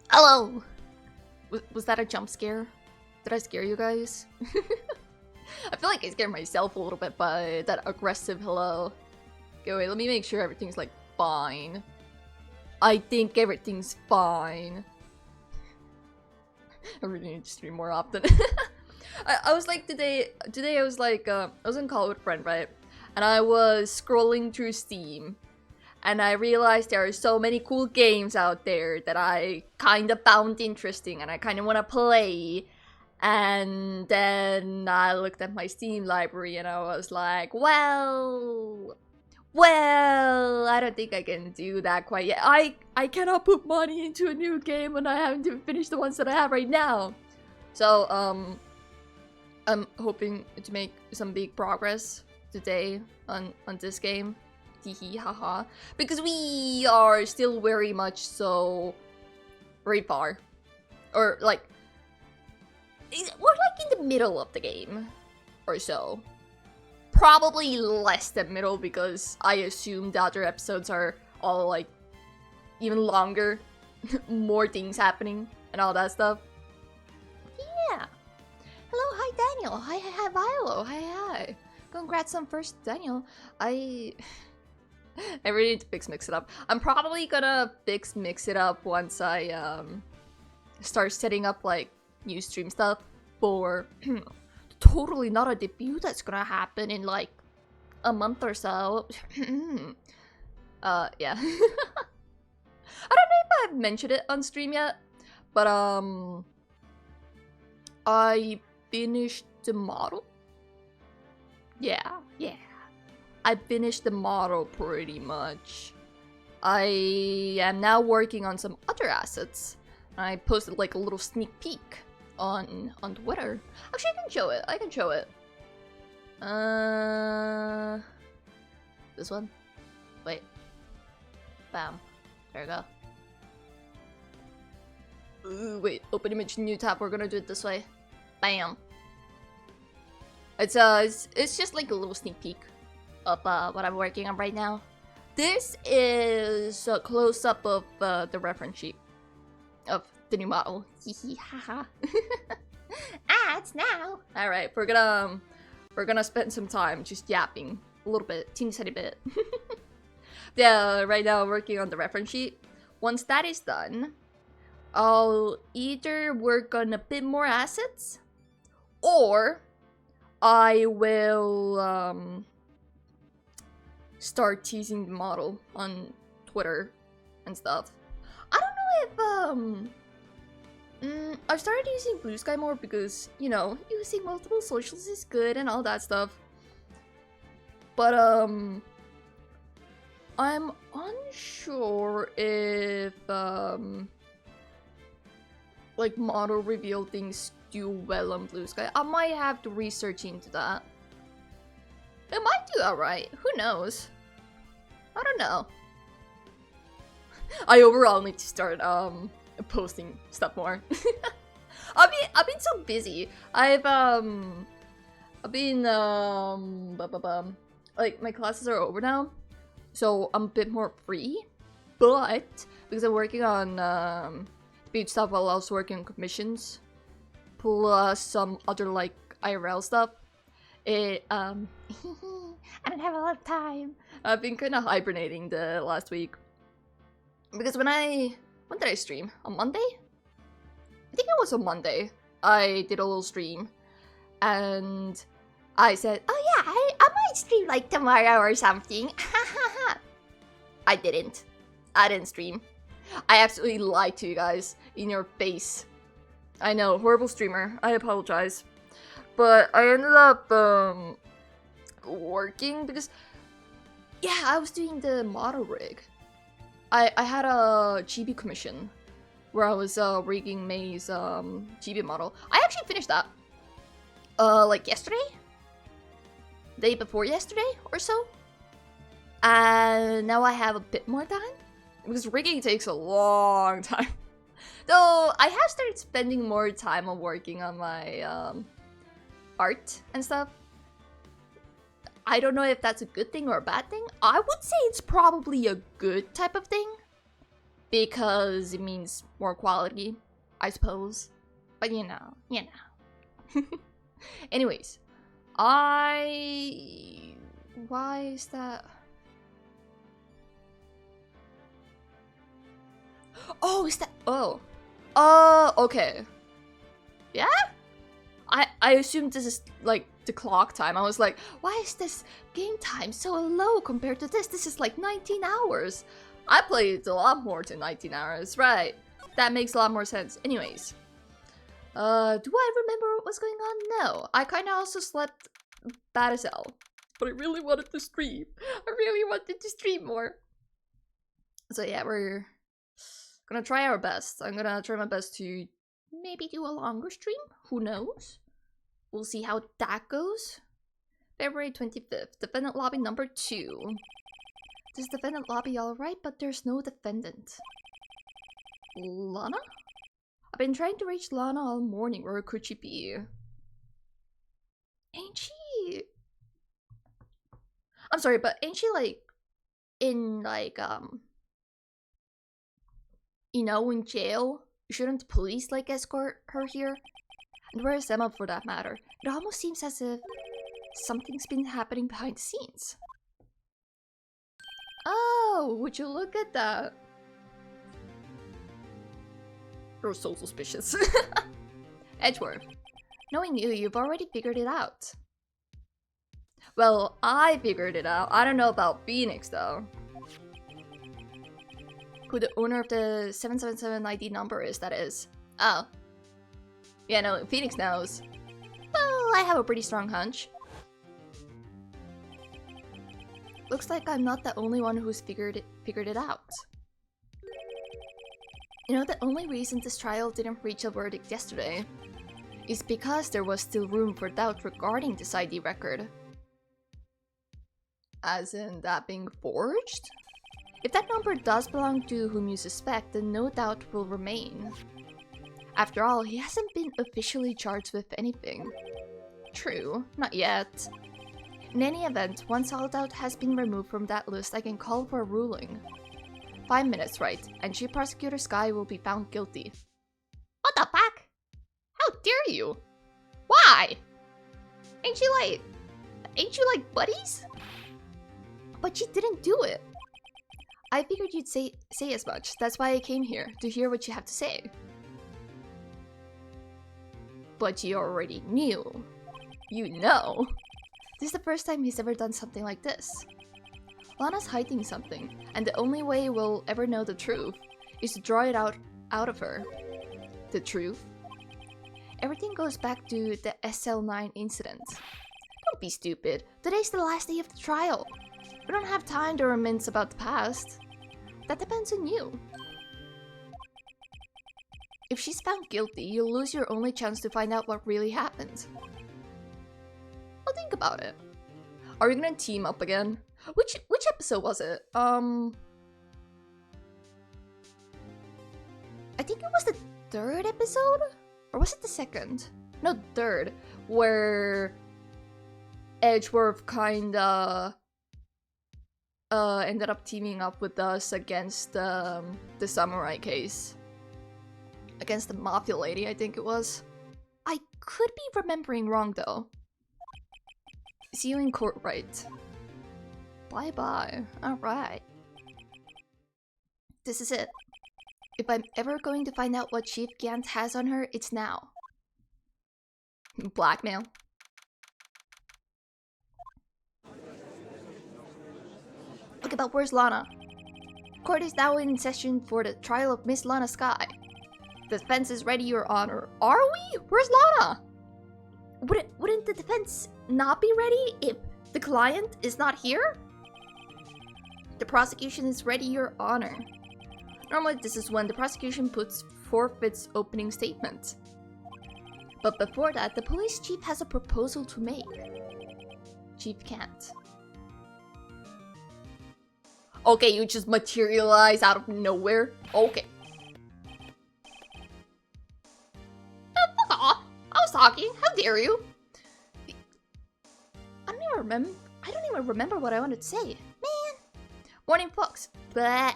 Hello! Was that a jump scare? Did I scare you guys? I feel like I scared myself a little bit by that aggressive hello. Okay, wait, let me make sure everything's like fine. I think everything's fine. I really need to stream more often. I was like today I was like I was in call with a friend, right? And I was scrolling through Steam and I realized there are so many cool games out there that I kind of found interesting and I kind of want to play. And then I looked at my Steam library and I was like, well, I don't think I can do that quite yet. I cannot put money into a new game when I haven't even finished the ones that I have right now. So, I'm hoping to make some big progress today on this game. Teehee haha. Because we are still very much so very far. Or like we're like in the middle of the game or so. Probably less than middle because I assume the other episodes are all like even longer. More things happening and all that stuff. Yeah. Hello, hi Daniel. Hi Vilo. Hi. Congrats on first Daniel. I really need to mix it up. I'm probably gonna mix it up once I start setting up like new stream stuff for totally not a debut that's gonna happen in like a month or so. Yeah. I don't know if I've mentioned it on stream yet, but I finished the model. Yeah. I finished the model pretty much. I am now working on some other assets. I posted like a little sneak peek on Twitter. Actually, I can show it. This one? Wait. Bam. There we go. Ooh, wait, open image, new tab, we're gonna do it this way. Bam. It's just like a little sneak peek of what I'm working on right now. This is a close-up of the reference sheet of the new model. Hee haha. Ads now. All right, we're gonna spend some time just yapping a little bit, teeny tiny bit. Yeah, right now I'm working on the reference sheet. Once that is done, I'll either work on a bit more assets, or I will start teasing the model on Twitter and stuff. I don't know if I've started using Blue Sky more because, you know, using multiple socials is good and all that stuff. But I'm unsure if like model reveal things do well on Blue Sky. I might have to research into that. It might do alright. Who knows? I don't know. I overall need to start posting stuff more. I've been so busy. I've been like my classes are over now, so I'm a bit more free. But because I'm working on speech stuff while I was working on commissions, plus some other like IRL stuff, I don't have a lot of time. I've been kind of hibernating the last week because when did I stream? On Monday? I think it was on Monday. I did a little stream and I said, oh yeah, I might stream like tomorrow or something. I didn't stream. I absolutely lied to you guys in your face. I know, horrible streamer. I apologize. But I ended up working because, yeah, I was doing the model rig. I had a chibi commission where I was rigging May's chibi model. I actually finished that like yesterday? Day before yesterday or so. And now I have a bit more time because rigging takes a long time. Though I have started spending more time on working on my art and stuff. I don't know if that's a good thing or a bad thing. I would say it's probably a good type of thing. because it means more quality, I suppose. But you know. Anyways, why is that? Oh, is that? Oh, okay. Yeah. I assumed this is like the clock time. I was like, why is this game time so low compared to this? This is like 19 hours. I played a lot more than 19 hours, right? That makes a lot more sense. Anyways, do I remember what was going on? No, I kind of also slept bad as hell, but I really wanted to stream. I really wanted to stream more. So yeah, we're gonna try our best. I'm gonna try my best to maybe do a longer stream. Who knows? We'll see how that goes. February 25th, defendant lobby number 2. This defendant lobby alright, but there's no defendant. Lana? I've been trying to reach Lana all morning. Where could she be? Ain't she? I'm sorry, but ain't she like in like you know, in jail? Shouldn't the police like escort her here? And where's Emma for that matter? It almost seems as if something's been happening behind the scenes. Oh, would you look at that? You're so suspicious. Edgeworth, knowing you, you've already figured it out. Well, I figured it out. I don't know about Phoenix though. Who the owner of the 777 ID number is, that is. Oh. Yeah, no, Phoenix knows. Well, I have a pretty strong hunch. Looks like I'm not the only one who's figured it out. You know, the only reason this trial didn't reach a verdict yesterday is because there was still room for doubt regarding this ID record. As in that being forged? If that number does belong to whom you suspect, then no doubt will remain. After all, he hasn't been officially charged with anything. True, not yet. In any event, once all doubt has been removed from that list, I can call for a ruling. 5 minutes, right, and Chief Prosecutor Sky will be found guilty. What the fuck? How dare you? Why? Ain't you like buddies? But she didn't do it. I figured you'd say as much. That's why I came here, to hear what you have to say. But you already knew. You know. This is the first time he's ever done something like this. Lana's hiding something, and the only way we'll ever know the truth is to draw it out of her. The truth? Everything goes back to the SL9 incident. Don't be stupid. Today's the last day of the trial. We don't have time to reminisce about the past. That depends on you. If she's found guilty, you'll lose your only chance to find out what really happened. Well, think about it. Are we gonna team up again? Which episode was it? I think it was the 3rd episode? Or was it the 2nd? No, 3rd. Where Edgeworth kinda ended up teaming up with us against the samurai case. Against the mafia lady, I think it was. I could be remembering wrong though. See you in court, right? Bye-bye. Alright. This is it. If I'm ever going to find out what Chief Gant has on her, it's now. Blackmail. Okay, but where's Lana? Court is now in session for the trial of Miss Lana Sky. The defense is ready, Your Honor. Are we? Where's Lana? Wouldn't the defense not be ready if the client is not here? The prosecution is ready, Your Honor. Normally this is when the prosecution puts forth its opening statement. But before that, the police chief has a proposal to make. Chief can't. Okay, you just materialize out of nowhere? Okay. Fuck off! I was talking, how dare you? I don't even remember what I wanted to say. Man! Morning, folks. Blah.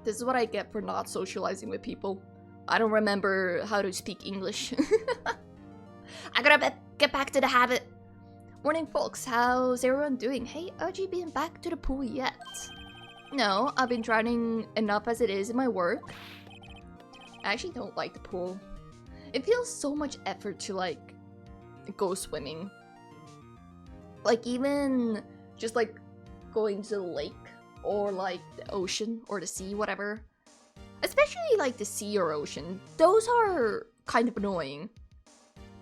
This is what I get for not socializing with people. I don't remember how to speak English. I gotta get back to the habit. Morning, folks. How's everyone doing? Hey, have you been back to the pool yet? No, I've been drowning enough as it is in my work. I actually don't like the pool. It feels so much effort to, like, go swimming. Like, even just, like, going to the lake or, like, the ocean or the sea, whatever. Especially, like, the sea or ocean. Those are kind of annoying.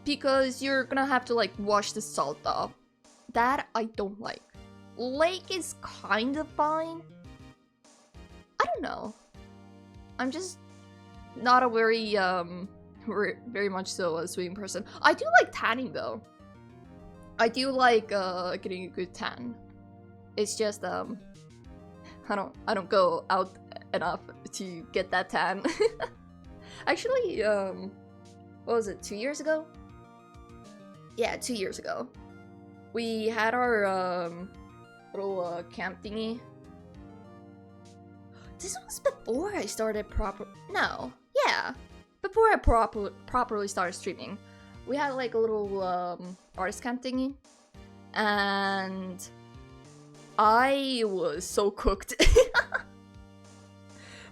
Because you're gonna have to, like, wash the salt off. That I don't like. Lake is kind of fine. I don't know. I'm just not a very, very much so a swimming person. I do like tanning, though. I do like, getting a good tan. It's just, I don't go out enough to get that tan. Actually, what was it, 2 years ago? Yeah, 2 years ago. We had our, little, camp thingy. This was before I started No. Yeah. Before I properly started streaming. We had, like, a little, artist camp thingy. And I was so cooked.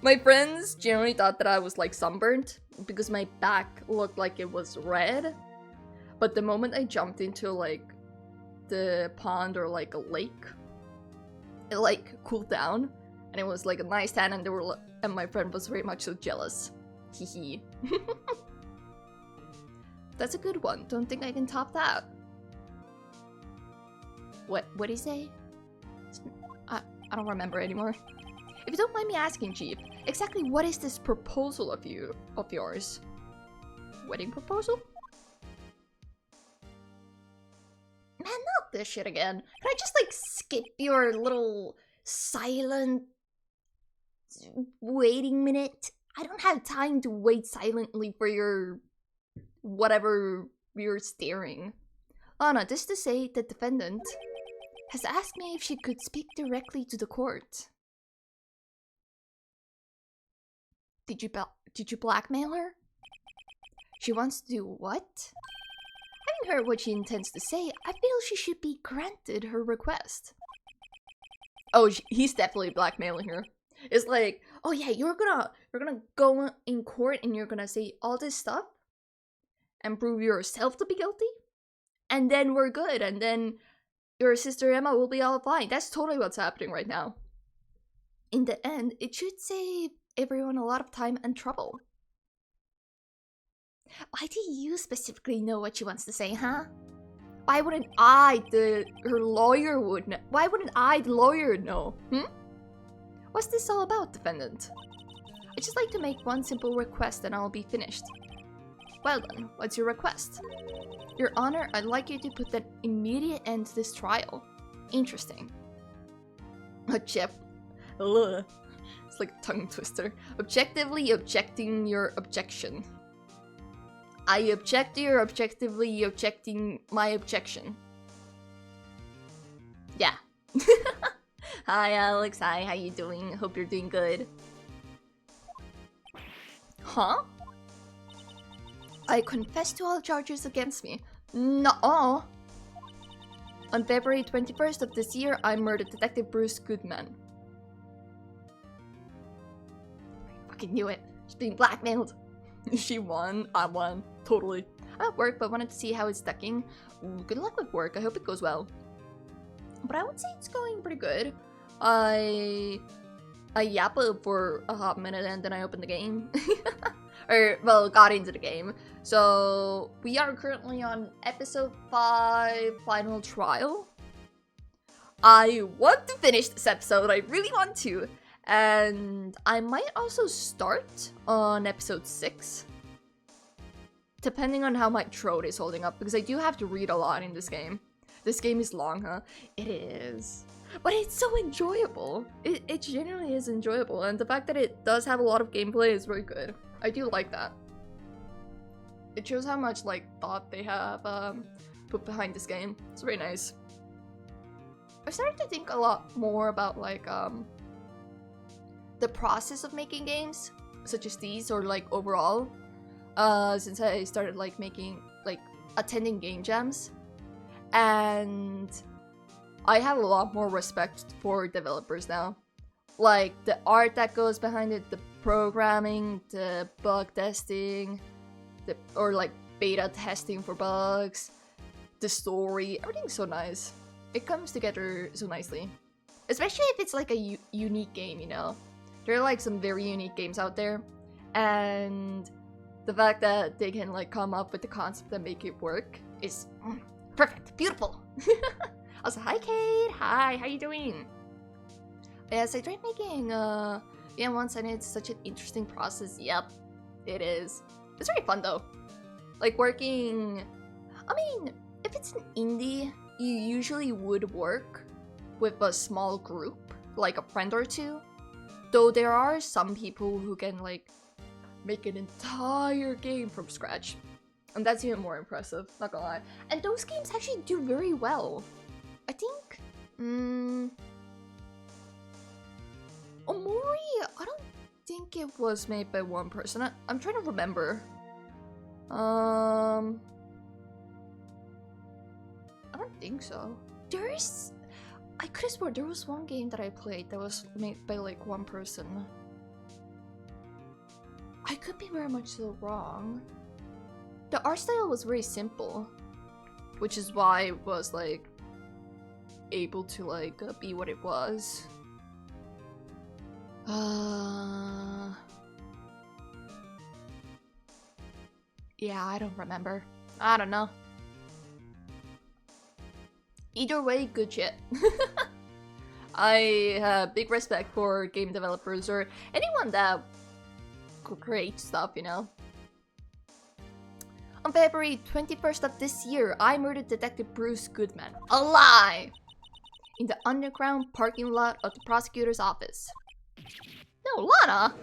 My friends generally thought that I was, like, sunburnt because my back looked like it was red. But the moment I jumped into, like, the pond or, like, a lake, it, like, cooled down. And it was, like, a nice tan, and and my friend was very much so jealous. Hehe. That's a good one. Don't think I can top that. What'd he say? I don't remember anymore. If you don't mind me asking, Chief, exactly what is this proposal of yours? Wedding proposal? Man, not this shit again. Can I just, like, skip your little silent waiting minute? I don't have time to wait silently for your whatever you're staring. Anna, this to say the defendant has asked me if she could speak directly to the court. Did you blackmail her? She wants to do what? Having heard what she intends to say, I feel she should be granted her request. Oh, he's definitely blackmailing her. It's like, oh yeah, you're gonna go in court and you're gonna say all this stuff and prove yourself to be guilty, and then we're good, and then your sister Emma will be all fine. That's totally what's happening right now. In the end, it should save everyone a lot of time and trouble. Why do you specifically know what she wants to say, huh? Why wouldn't her lawyer would know? Why wouldn't I, the lawyer, know? What's this all about, defendant? I'd just like to make one simple request and I'll be finished. Well then, what's your request? Your Honor, I'd like you to put an immediate end to this trial. Interesting. Chip. Ugh. It's like a tongue twister. Objectively objecting your objection. I object to your objectively objecting my objection. Yeah. Hi Alex, hi, how you doing? Hope you're doing good. Huh? I confess to all charges against me. No. On February 21st of this year, I murdered Detective Bruce Goodman. I fucking knew it. She's being blackmailed. She won. I won. Totally. I'm at work, but wanted to see how it's stacking. Good luck with work. I hope it goes well. But I would say it's going pretty good. I yapped for a hot minute and then I opened the game. Or, well, got into the game. So, we are currently on episode 5, Final Trial. I want to finish this episode, I really want to. And I might also start on episode 6. Depending on how my throat is holding up, because I do have to read a lot in this game. This game is long, huh? It is. But it's so enjoyable. It genuinely is enjoyable, and the fact that it does have a lot of gameplay is very good. I do like that. It shows how much, like, thought they have put behind this game. It's very nice. I started to think a lot more about, like, the process of making games, such as these, or like overall, since I started like making, like attending game jams, and I have a lot more respect for developers now. Like the art that goes behind it, the programming, the bug testing, or like beta testing for bugs, the story, everything's so nice. It comes together so nicely. Especially if it's like a unique game, you know? There are like some very unique games out there, and the fact that they can like come up with the concept and make it work is perfect, beautiful. Also, hi Kate, hi, how you doing? Yes, I tried making game once and it's such an interesting process. Yep, it is. It's very fun though. Like working, I mean, if it's an indie, you usually would work with a small group, like a friend or two. Though there are some people who can like make an entire game from scratch. And that's even more impressive, not gonna lie. And those games actually do very well. I think, Omori, I don't think it was made by one person. I'm trying to remember. I don't think so. I could have sworn there was one game that I played that was made by like one person. I could be very much so wrong. The art style was very simple, which is why it was like able to like be what it was. Yeah, I don't remember. I don't know. Either way, good shit. I have big respect for game developers or anyone that creates stuff, you know. On February 21st of this year, I murdered Detective Bruce Goodman alive in the underground parking lot of the prosecutor's office. No, Lana!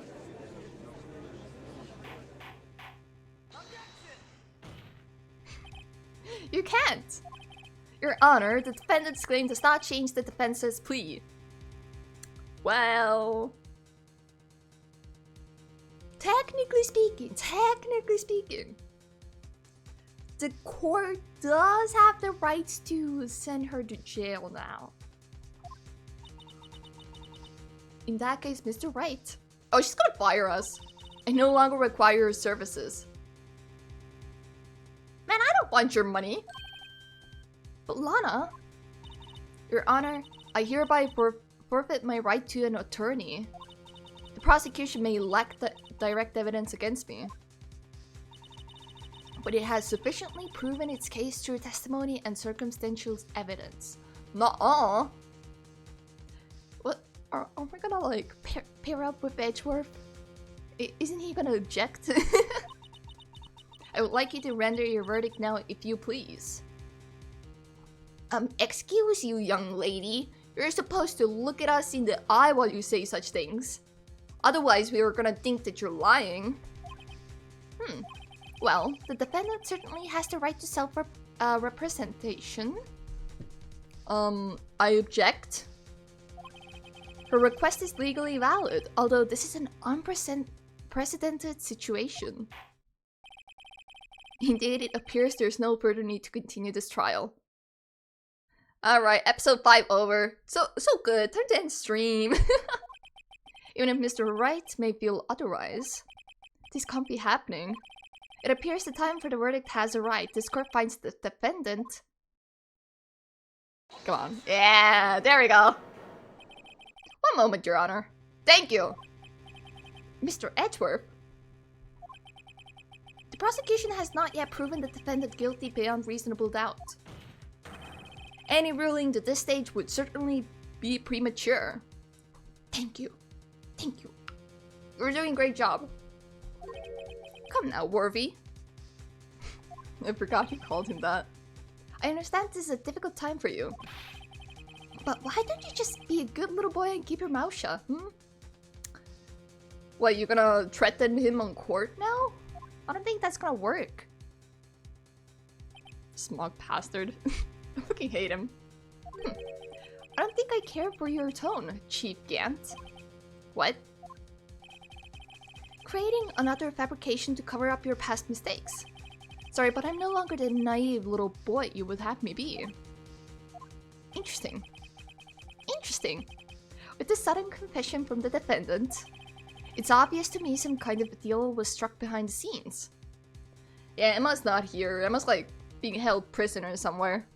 You can't! Your Honor, the defendant's claim does not change the defense's plea. Well... Technically speaking, the court does have the rights to send her to jail now. In that case, Mr. Wright. Oh, she's gonna fire us. I no longer require your services. Man, I don't want your money. But Lana, Your Honor, I hereby forfeit my right to an attorney. The prosecution may lack the direct evidence against me, but it has sufficiently proven its case through testimony and circumstantial evidence. Not all. What? Are we gonna like pair up with Edgeworth? Isn't he gonna object? I would like you to render your verdict now, if you please. Excuse you, young lady. You're supposed to look at us in the eye while you say such things. Otherwise, we were gonna think that you're lying. Well, the defendant certainly has the right to self-representation. I object. Her request is legally valid, although this is an unprecedented situation. Indeed, it appears there's no further need to continue this trial. Alright, episode 5 over. So good. Time to end stream. Even if Mr. Wright may feel otherwise, this can't be happening. It appears the time for the verdict has arrived. This court finds the defendant... Come on. Yeah, there we go. One moment, Your Honor. Thank you. Mr. Edgeworth. The prosecution has not yet proven the defendant guilty beyond reasonable doubt. Any ruling at this stage would certainly be premature. Thank you. Thank you. You're doing a great job. Come now, Worthy. I forgot he called him that. I understand this is a difficult time for you. But why don't you just be a good little boy and keep your mouth shut, What, you're gonna threaten him on court now? I don't think that's gonna work. Smug bastard. I fucking hate him. I don't think I care for your tone, Chief Gant. What? creating another fabrication to cover up your past mistakes. Sorry, but I'm no longer the naive little boy you would have me be. Interesting. Interesting. With this sudden confession from the defendant, it's obvious to me some kind of a deal was struck behind the scenes. Yeah, Emma's not here. Emma's like being held prisoner somewhere.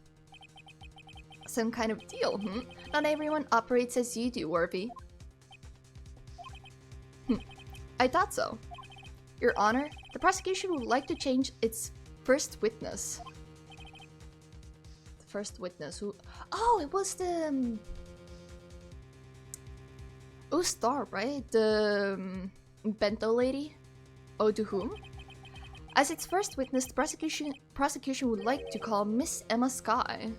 Some kind of deal, hmm? Not everyone operates as you do, Worthy. I thought so. Your Honor, the prosecution would like to change its first witness. The first witness who... Oh, it was the... Oh, Star, right? The bento lady? Oh, to whom? As its first witness, the prosecution would like to call Miss Emma Sky.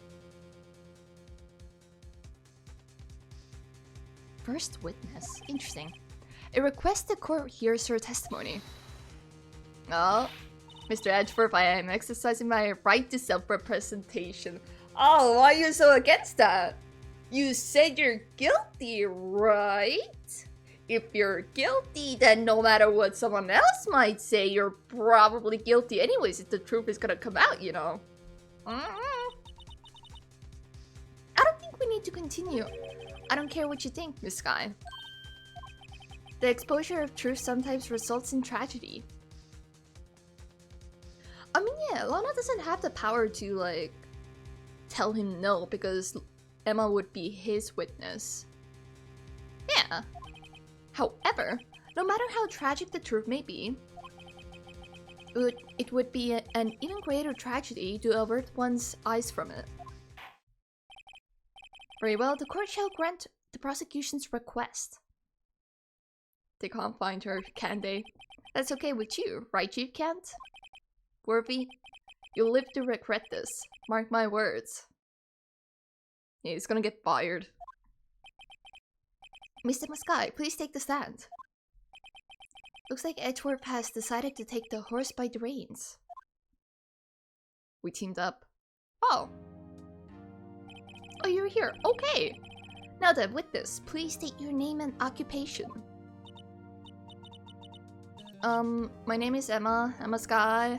First witness? Interesting. It requests the court hears her testimony. Oh, Mr. Edgeworth, I am exercising my right to self-representation. Oh, why are you so against that? You said you're guilty, right? If you're guilty, then no matter what someone else might say, you're probably guilty anyways if the truth is gonna come out, you know. I don't think we need to continue. I don't care what you think, Miss Sky. The exposure of truth sometimes results in tragedy. I mean, yeah, Lana doesn't have the power to, like, tell him no because Emma would be his witness. Yeah. However, no matter how tragic the truth may be, it would be an even greater tragedy to avert one's eyes from it. Very well, the court shall grant the prosecution's request. They can't find her, can they? That's okay with you, right, Chief Kent? Worthy, you'll live to regret this. Mark my words. Yeah, he's gonna get fired. Mr. Maskai, please take the stand. Looks like Edgeworth has decided to take the horse by the reins. We teamed up. Oh. Oh, you're here. Okay. Now then, witness, please state your name and occupation. My name is Emma Sky.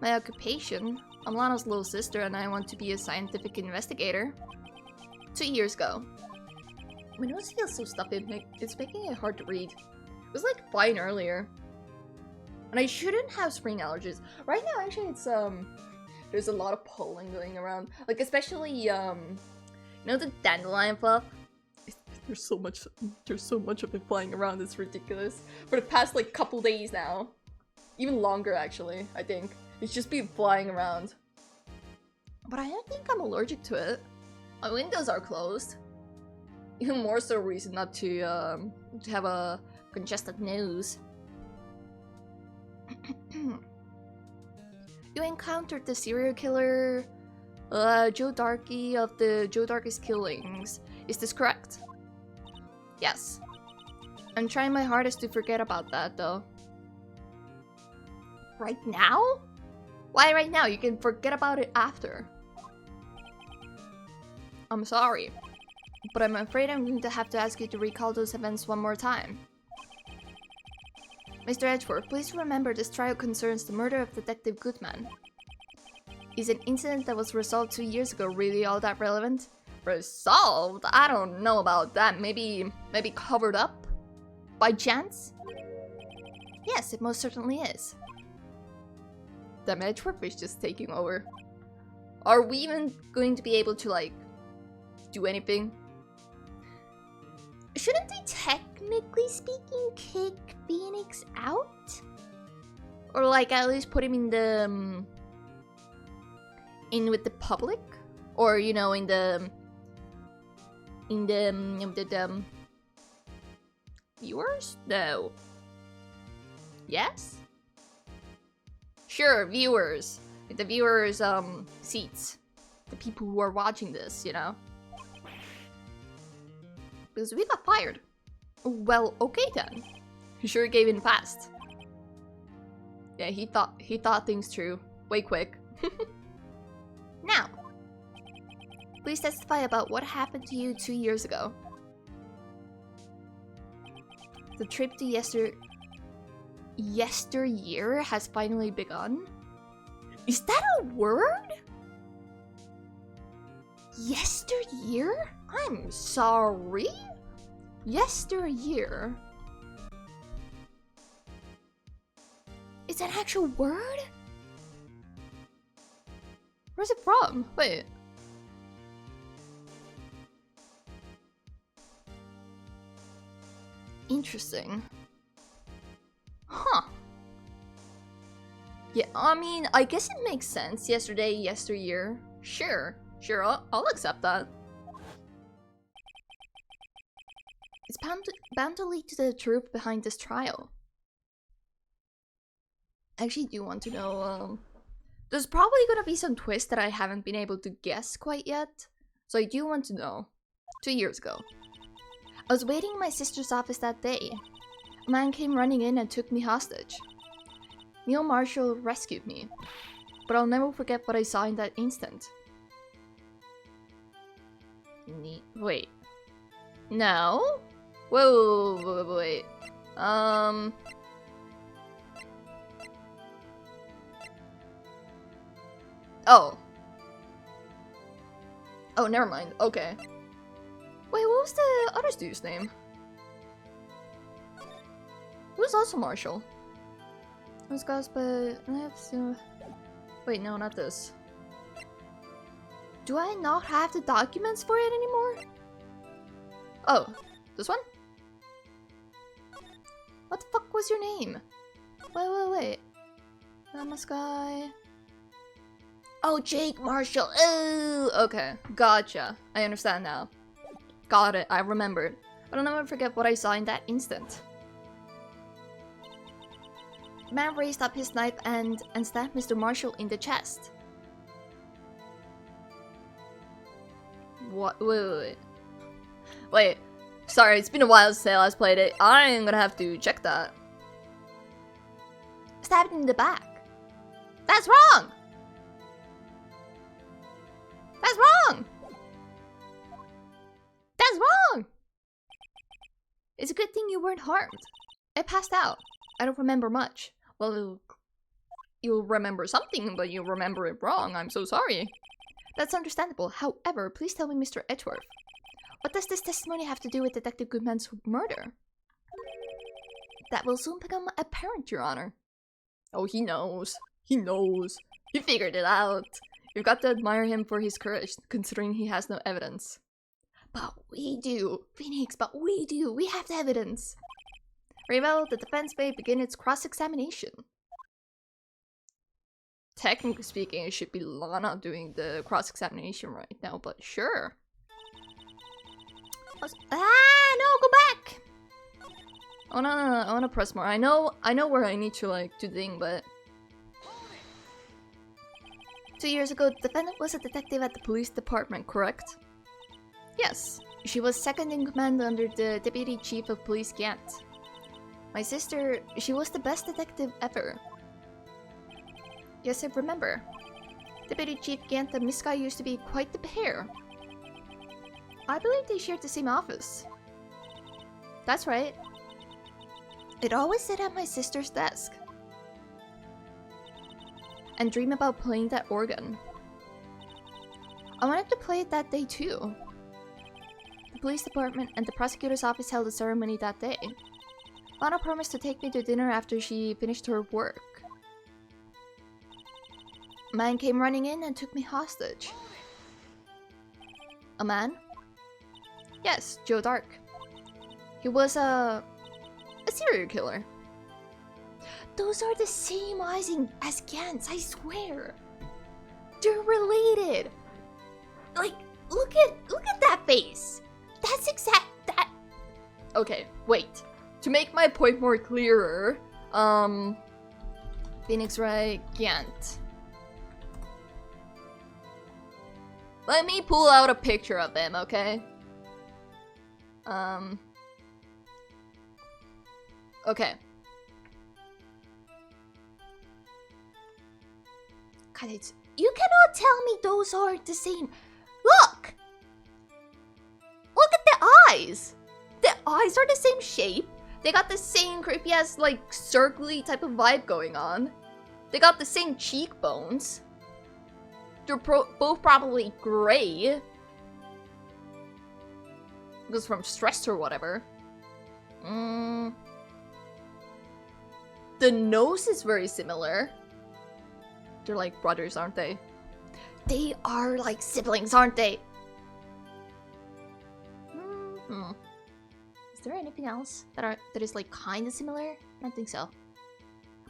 My occupation? I'm Lana's little sister and I want to be a scientific investigator. 2 years ago. My nose feels so stuffy, it's making it hard to read. It was like fine earlier. And I shouldn't have spring allergies. Right now, actually, it's, there's a lot of pollen going around. Like, especially, you know the dandelion fluff? There's so much of it flying around, it's ridiculous. For the past, like, couple days now. Even longer, actually, I think. It's just been flying around. But I don't think I'm allergic to it. My windows are closed. Even more so reason not to have a congested nose. You encountered the serial killer, Joe Darkey of the Joe Darkey's Killings. Is this correct? Yes. I'm trying my hardest to forget about that, though. Right now? Why right now? You can forget about it after. I'm sorry, but I'm afraid I'm going to have to ask you to recall those events one more time. Mr. Edgeworth, please remember this trial concerns the murder of Detective Goodman. Is an incident that was resolved 2 years ago really all that relevant? Resolved? I don't know about that. Maybe covered up? By chance? Yes, it most certainly is. Damn, Edgeworth is just taking over. Are we even going to be able to, like, do anything? Shouldn't they, technically speaking, kick Phoenix out? Or, like, at least put him in the... in with the public? Or, you know, in the viewers? No. Yes? Sure, viewers. The viewers, seats. The people who are watching this, you know? Because we got fired. Well, okay then. He sure gave in fast. Yeah, he thought things through. Way quick. Now, please testify about what happened to you 2 years ago. The trip to Yesteryear has finally begun? Is that a word? Yesteryear? I'm sorry? Yesteryear? It's an actual word? Where's it from? Wait. Interesting. Huh. Yeah, I mean, I guess it makes sense. Yesterday, yesteryear. Sure, I'll accept that. It's bound to lead to the truth behind this trial. I actually do want to know, there's probably gonna be some twist that I haven't been able to guess quite yet. So I do want to know. 2 years ago, I was waiting in my sister's office that day. A man came running in and took me hostage. Neil Marshall rescued me, but I'll never forget what I saw in that instant. Wait. No? Wait. Oh, never mind. Okay. Wait, what was the other dude's name? It was also Marshall. It was Gus, but I have to... Wait, no, not this. Do I not have the documents for it anymore? Oh, this one? What the fuck was your name? Wait. This guy... Oh, Jake Marshall. Oh, okay. Gotcha. I understand now. Got it. I remembered. But I'll never forget what I saw in that instant. The man raised up his knife and stabbed Mr. Marshall in the chest. What? Wait. Sorry, it's been a while since I last played it. I'm gonna have to check that. Stabbed in the back. That's wrong! That's wrong! That's wrong! It's a good thing you weren't harmed. I passed out. I don't remember much. Well, you'll remember something, but you'll remember it wrong. I'm so sorry. That's understandable. However, please tell me, Mr. Edgeworth. What does this testimony have to do with Detective Goodman's murder? That will soon become apparent, Your Honor. Oh, he knows. He knows. He figured it out. You've got to admire him for his courage, considering he has no evidence. But we do. Phoenix, but we do. We have the evidence. Ravel, the defense may begin its cross-examination. Technically speaking, it should be Lana doing the cross-examination right now, but sure. No, go back! I wanna press more. I know where I need to, like, do the thing, but... 2 years ago, the defendant was a detective at the police department, correct? Yes. She was second in command under the Deputy Chief of Police Gant. My sister, she was the best detective ever. Yes, I remember. Deputy Chief Gant and Miss Guy used to be quite the pair. I believe they shared the same office. That's right. I'd always sit at my sister's desk and dream about playing that organ. I wanted to play it that day too. The police department and the prosecutor's office held a ceremony that day. Lana promised to take me to dinner after she finished her work. A man came running in and took me hostage. A man? Yes, Joe Dark. He was a serial killer. Those are the same eyes as Gant's, I swear. They're related. Like, look at that face. That's that. Okay, wait. To make my point more clearer, Phoenix Wright, Gant. Let me pull out a picture of him, okay? Okay. God, you cannot tell me those are the same. Look! Look at the eyes! The eyes are the same shape. They got the same creepy ass, like, circly type of vibe going on. They got the same cheekbones. They're both probably gray. Because from stress or whatever. The nose is very similar. They're like brothers, aren't they? They are like siblings, aren't they? Is there anything else that is like kind of similar? I don't think so.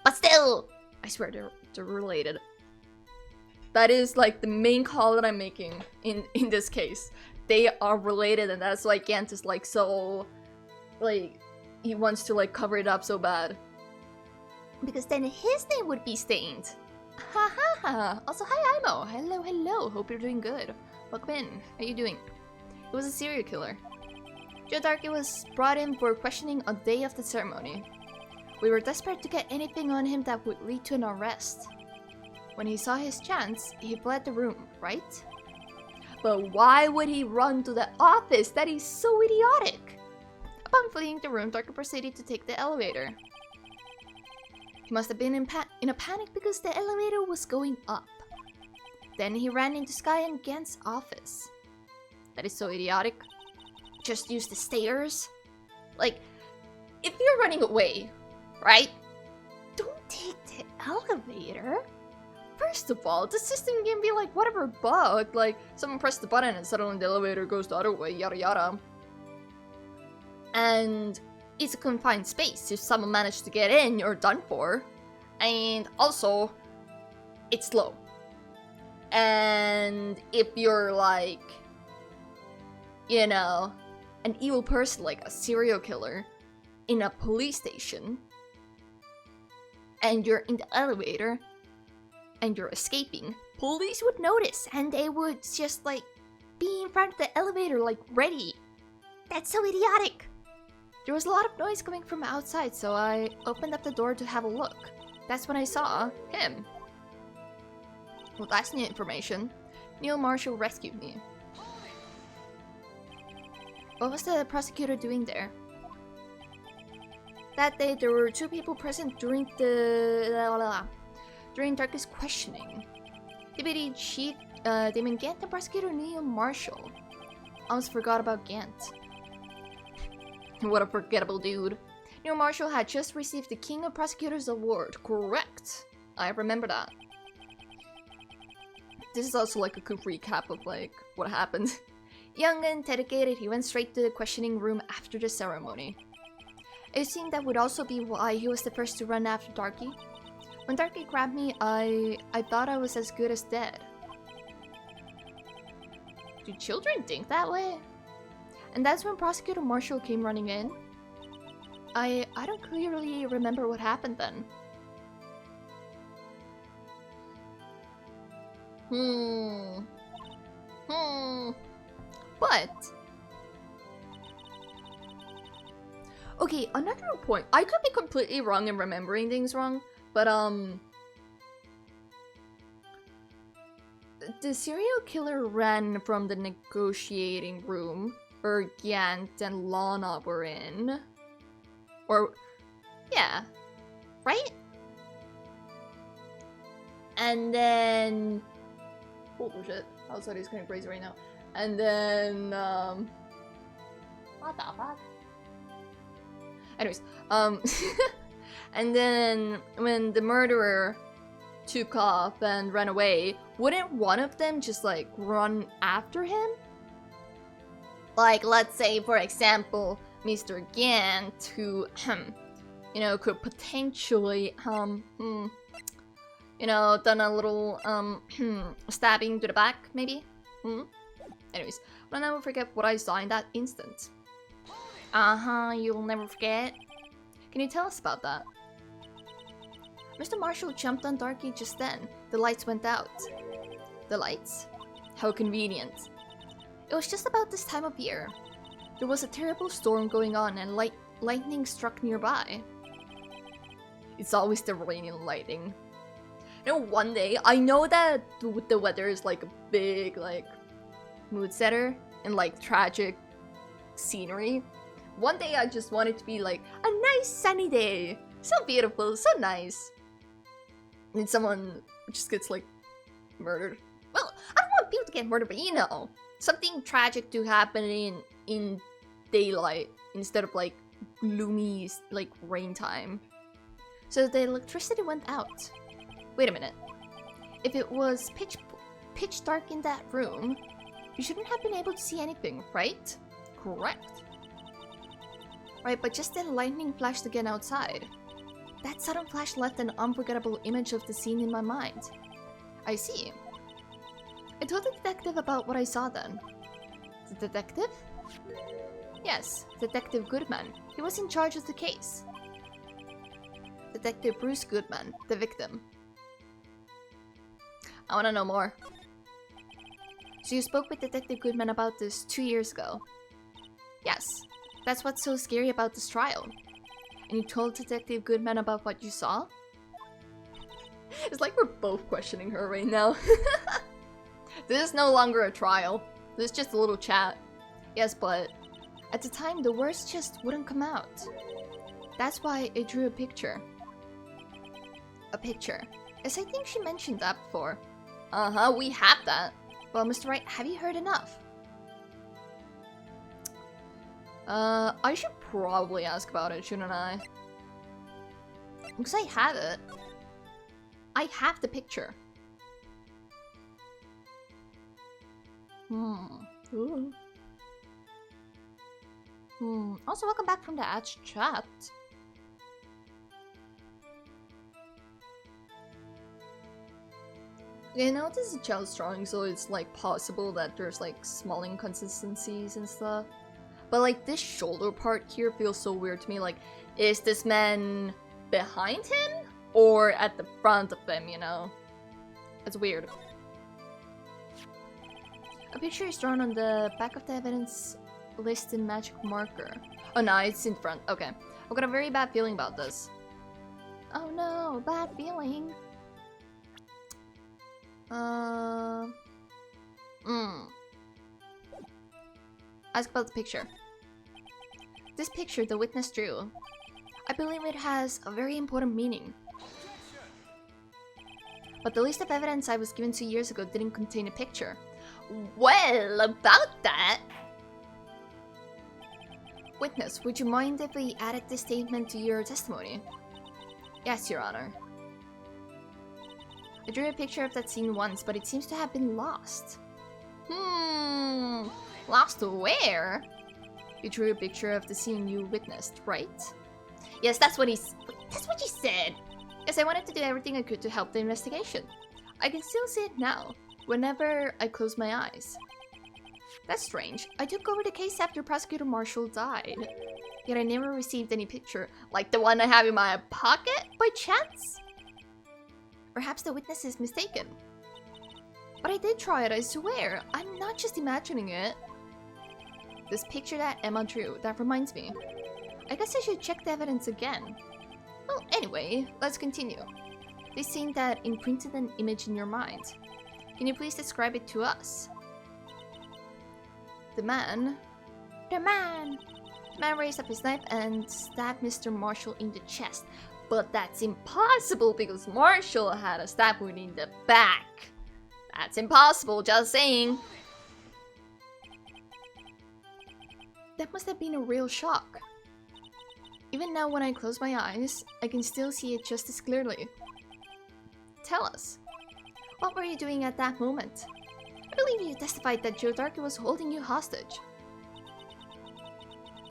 But still, I swear they're related. That is like the main call that I'm making in this case. They are related, and that's why Gant is like so, like, he wants to like cover it up so bad. Because then his name would be stained. Ha ha ha. Also, hi Imo. Hello, hello. Hope you're doing good. Welcome in. How are you doing? He was a serial killer. Joe Darky was brought in for questioning on the day of the ceremony. We were desperate to get anything on him that would lead to an arrest. When he saw his chance, he fled the room, right? But why would he run to the office? That is so idiotic. Upon fleeing the room, Darky proceeded to take the elevator. He must have been in a panic because the elevator was going up. Then he ran into Sky and Gant's office. That is so idiotic. Just use the stairs. Like, if you're running away, right? Don't take the elevator. First of all, the system can be like whatever bug, like someone pressed the button and suddenly the elevator goes the other way, yada yada. And it's a confined space. If someone managed to get in, you're done for. And also, it's slow. And if you're like, you know, an evil person, like a serial killer, in a police station, and you're in the elevator, and you're escaping, police would notice, and they would just, like, be in front of the elevator, like, ready. That's so idiotic. There was a lot of noise coming from outside, so I opened up the door to have a look. That's when I saw him. Well, that's new information. Neil Marshall rescued me. What was the prosecutor doing there? That day, there were 2 people present during Darky's questioning. Deputy Chief Damon Gant and Prosecutor Neil Marshall. Almost forgot about Gant. What a forgettable dude. Neil Marshall had just received the King of Prosecutors Award. Correct. I remember that. This is also like a quick recap of like what happened. Young and dedicated, he went straight to the questioning room after the ceremony. It seemed that would also be why he was the first to run after Darky. When Darky grabbed me, I thought I was as good as dead. Do children think that way? And that's when Prosecutor Marshall came running in. I don't clearly remember what happened then. But okay, another point. I could be completely wrong in remembering things wrong, but the serial killer ran from the negotiating room where Gant and Lana were in. Or yeah, right? And then oh shit, outside is kind of crazy right now. And then what the fuck? Anyways, and then when the murderer took off and ran away, wouldn't one of them just like run after him? Like, let's say, for example, Mr. Gant, who, you know, could potentially, you know, done a little, stabbing to the back, maybe? Anyways, I'll never forget what I saw in that instant. You'll never forget. Can you tell us about that? Mr. Marshall jumped on Darky just then. The lights went out. The lights? How convenient. It was just about this time of year. There was a terrible storm going on and lightning struck nearby. It's always the rain and lightning. You know, one day, I know that the weather is like a big, like, mood setter and like tragic scenery. One day I just want it to be like a nice sunny day. So beautiful, so nice. And someone just gets like murdered. Well, I don't want people to get murdered, but you know, something tragic to happen in daylight instead of like gloomy like rain time. So the electricity went out. Wait a minute. If it was pitch dark in that room, you shouldn't have been able to see anything, right? Correct. Right, but just then lightning flashed again outside. That sudden flash left an unforgettable image of the scene in my mind. I see. I told the detective about what I saw then. The detective? Yes, Detective Goodman. He was in charge of the case. Detective Bruce Goodman, the victim. I wanna know more. So you spoke with Detective Goodman about this 2 years ago? Yes. That's what's so scary about this trial. And you told Detective Goodman about what you saw? It's like we're both questioning her right now. This is no longer a trial. This is just a little chat. Yes, but at the time the words just wouldn't come out. That's why I drew a picture. A picture. Yes, I think she mentioned that before. Uh-huh, we have that. Well, Mr. Wright, have you heard enough? I should probably ask about it, shouldn't I? Because I have it. I have the picture. Ooh. Also, welcome back from the chat. You know, this is a child's drawing, so it's like possible that there's like small inconsistencies and stuff. But like this shoulder part here feels so weird to me. Like, is this man behind him or at the front of him, you know? It's weird. A picture is drawn on the back of the evidence list in magic marker. Oh no, it's in front. Okay. I've got a very bad feeling about this. Oh no, bad feeling. Ask about the picture. This picture the witness drew. I believe it has a very important meaning. But the list of evidence I was given 2 years ago didn't contain a picture. Well, about that... Witness, would you mind if we added this statement to your testimony? Yes, Your Honor. I drew a picture of that scene once, but it seems to have been lost. Lost where? You drew a picture of the scene you witnessed, right? Yes, that's what she said. Yes, I wanted to do everything I could to help the investigation. I can still see it now, whenever I close my eyes. That's strange. I took over the case after Prosecutor Marshall died. Yet I never received any picture, like the one I have in my pocket, by chance? Perhaps the witness is mistaken. But I did try it, I swear. I'm not just imagining it. This picture that Emma drew, that reminds me. I guess I should check the evidence again. Well, anyway, let's continue. This scene that imprinted an image in your mind. Can you please describe it to us? The man raised up his knife and stabbed Mr. Marshall in the chest. But that's impossible because Marshall had a stab wound in the back. That's impossible, just saying. That must have been a real shock. Even now when I close my eyes, I can still see it just as clearly. Tell us, what were you doing at that moment? I believe you testified that Joe Darky was holding you hostage.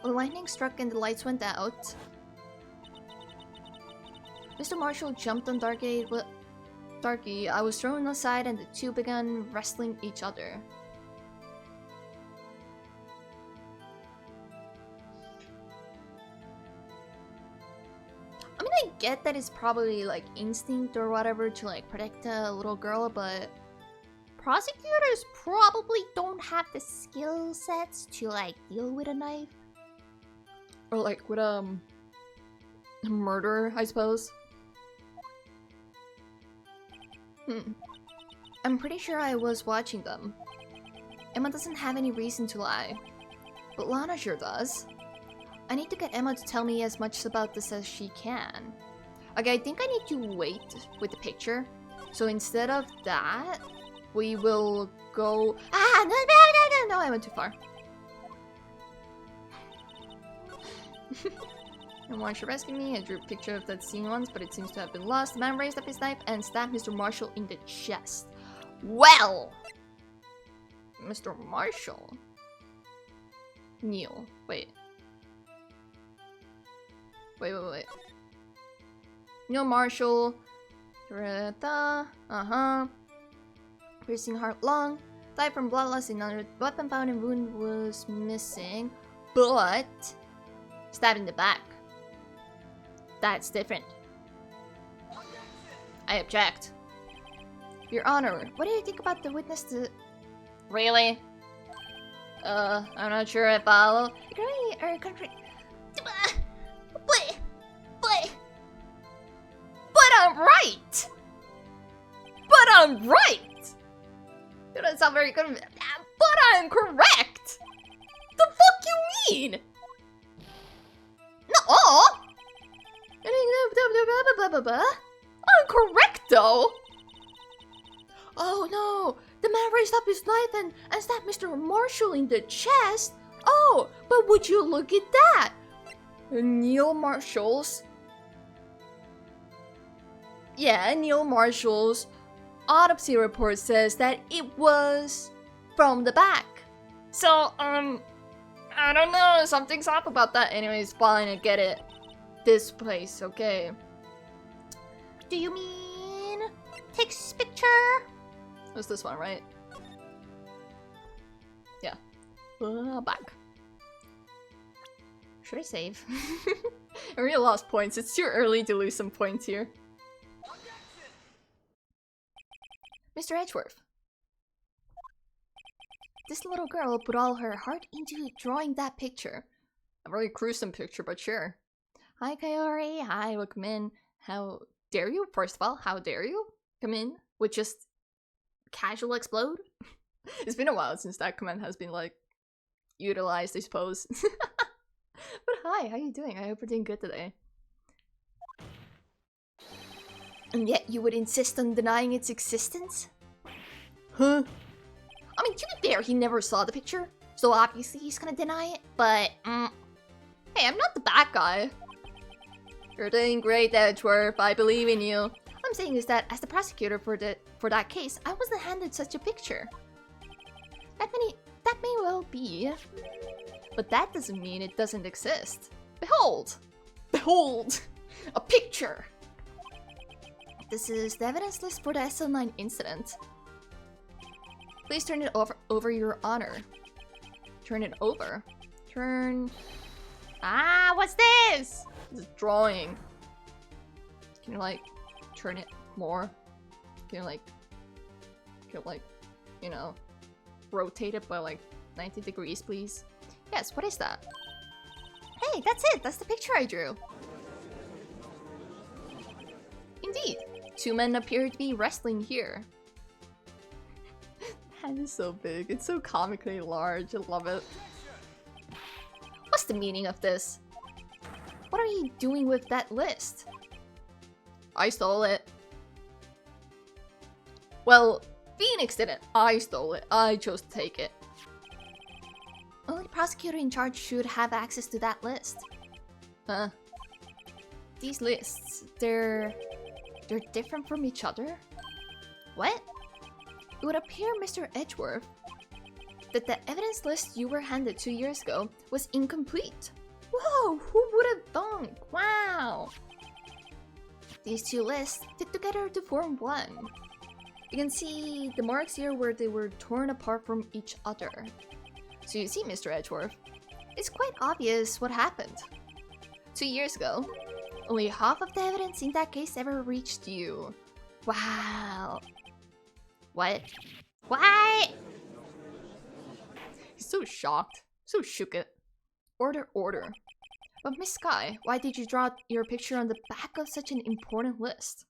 The lightning struck and the lights went out. Mr. Marshall jumped on Darky. I was thrown aside and the two began wrestling each other. I mean, I get that it's probably like instinct or whatever to like protect a little girl, but prosecutors probably don't have the skill sets to like deal with a knife. Or like with murder, I suppose. I'm pretty sure I was watching them. Emma doesn't have any reason to lie. But Lana sure does. I need to get Emma to tell me as much about this as she can. Okay, I think I need to wait with the picture. So instead of that, we will go... Ah, no, I went too far. And once you rescued me, I drew a picture of that scene once, but it seems to have been lost. The man raised up his knife and stabbed Mr. Marshall in the chest. Well! Mr. Marshall? Neil. Wait. Wait. Neil Marshall. Piercing heart lung. Died from blood loss in another weapon found in wound was missing. But stabbed in the back. That's different. I object. Your Honor, what do you think about the witness to... Really? I'm not sure I follow. But I'm right! But I'm right! That doesn't sound very good. But I'm correct! The fuck you mean? No! I'm correct though! Oh no! The man raised up his knife and stabbed Mr. Marshall in the chest? Oh, but would you look at that? Neil Marshall's... Yeah, Neil Marshall's autopsy report says that it was from the back. So, I don't know, something's up about that. Anyways, fine, I get it. This place, okay. Do you mean... takes picture? It was this one, right? Yeah. Back. Should I save? I really lost points. It's too early to lose some points here. Mr. Edgeworth. This little girl put all her heart into drawing that picture. A very gruesome picture, but sure. Hi, Kaori. Hi, welcome in. How dare you? First of all, how dare you come in with just casual explode? It's been a while since that command has been, like, utilized, I suppose. But hi, how you doing? I hope you're doing good today. And yet you would insist on denying its existence? Huh? I mean, to be fair, he never saw the picture, so obviously he's gonna deny it, but... Hey, I'm not the bad guy. You're doing great, Edgeworth. I believe in you. What I'm saying is that, as the prosecutor for that case, I wasn't handed such a picture. That may well be, but that doesn't mean it doesn't exist. Behold! Behold! A picture! This is the evidence list for the SL9 incident. Please turn it over, Your Honor. Turn it over. Turn... Ah, what's this? This drawing. Can you, like, turn it more? Can you, like, you know, rotate it by, like, 90 degrees, please? Yes, what is that? Hey, that's it! That's the picture I drew! Indeed. Two men appear to be wrestling here. That is so big. It's so comically large. I love it. What's the meaning of this? What are you doing with that list? I stole it. Well, Phoenix didn't. I stole it. I chose to take it. Only prosecutor in charge should have access to that list. Huh? These lists, they're different from each other? What? It would appear, Mr. Edgeworth, that the evidence list you were handed 2 years ago was incomplete. Whoa, who would have thunk? Wow! These two lists fit together to form one. You can see the marks here where they were torn apart from each other. So you see, Mr. Edgeworth, it's quite obvious what happened. 2 years ago, only half of the evidence in that case ever reached you. Wow. What? What? He's so shocked. So shook it. Order, order. But Miss Sky, why did you draw your picture on the back of such an important list?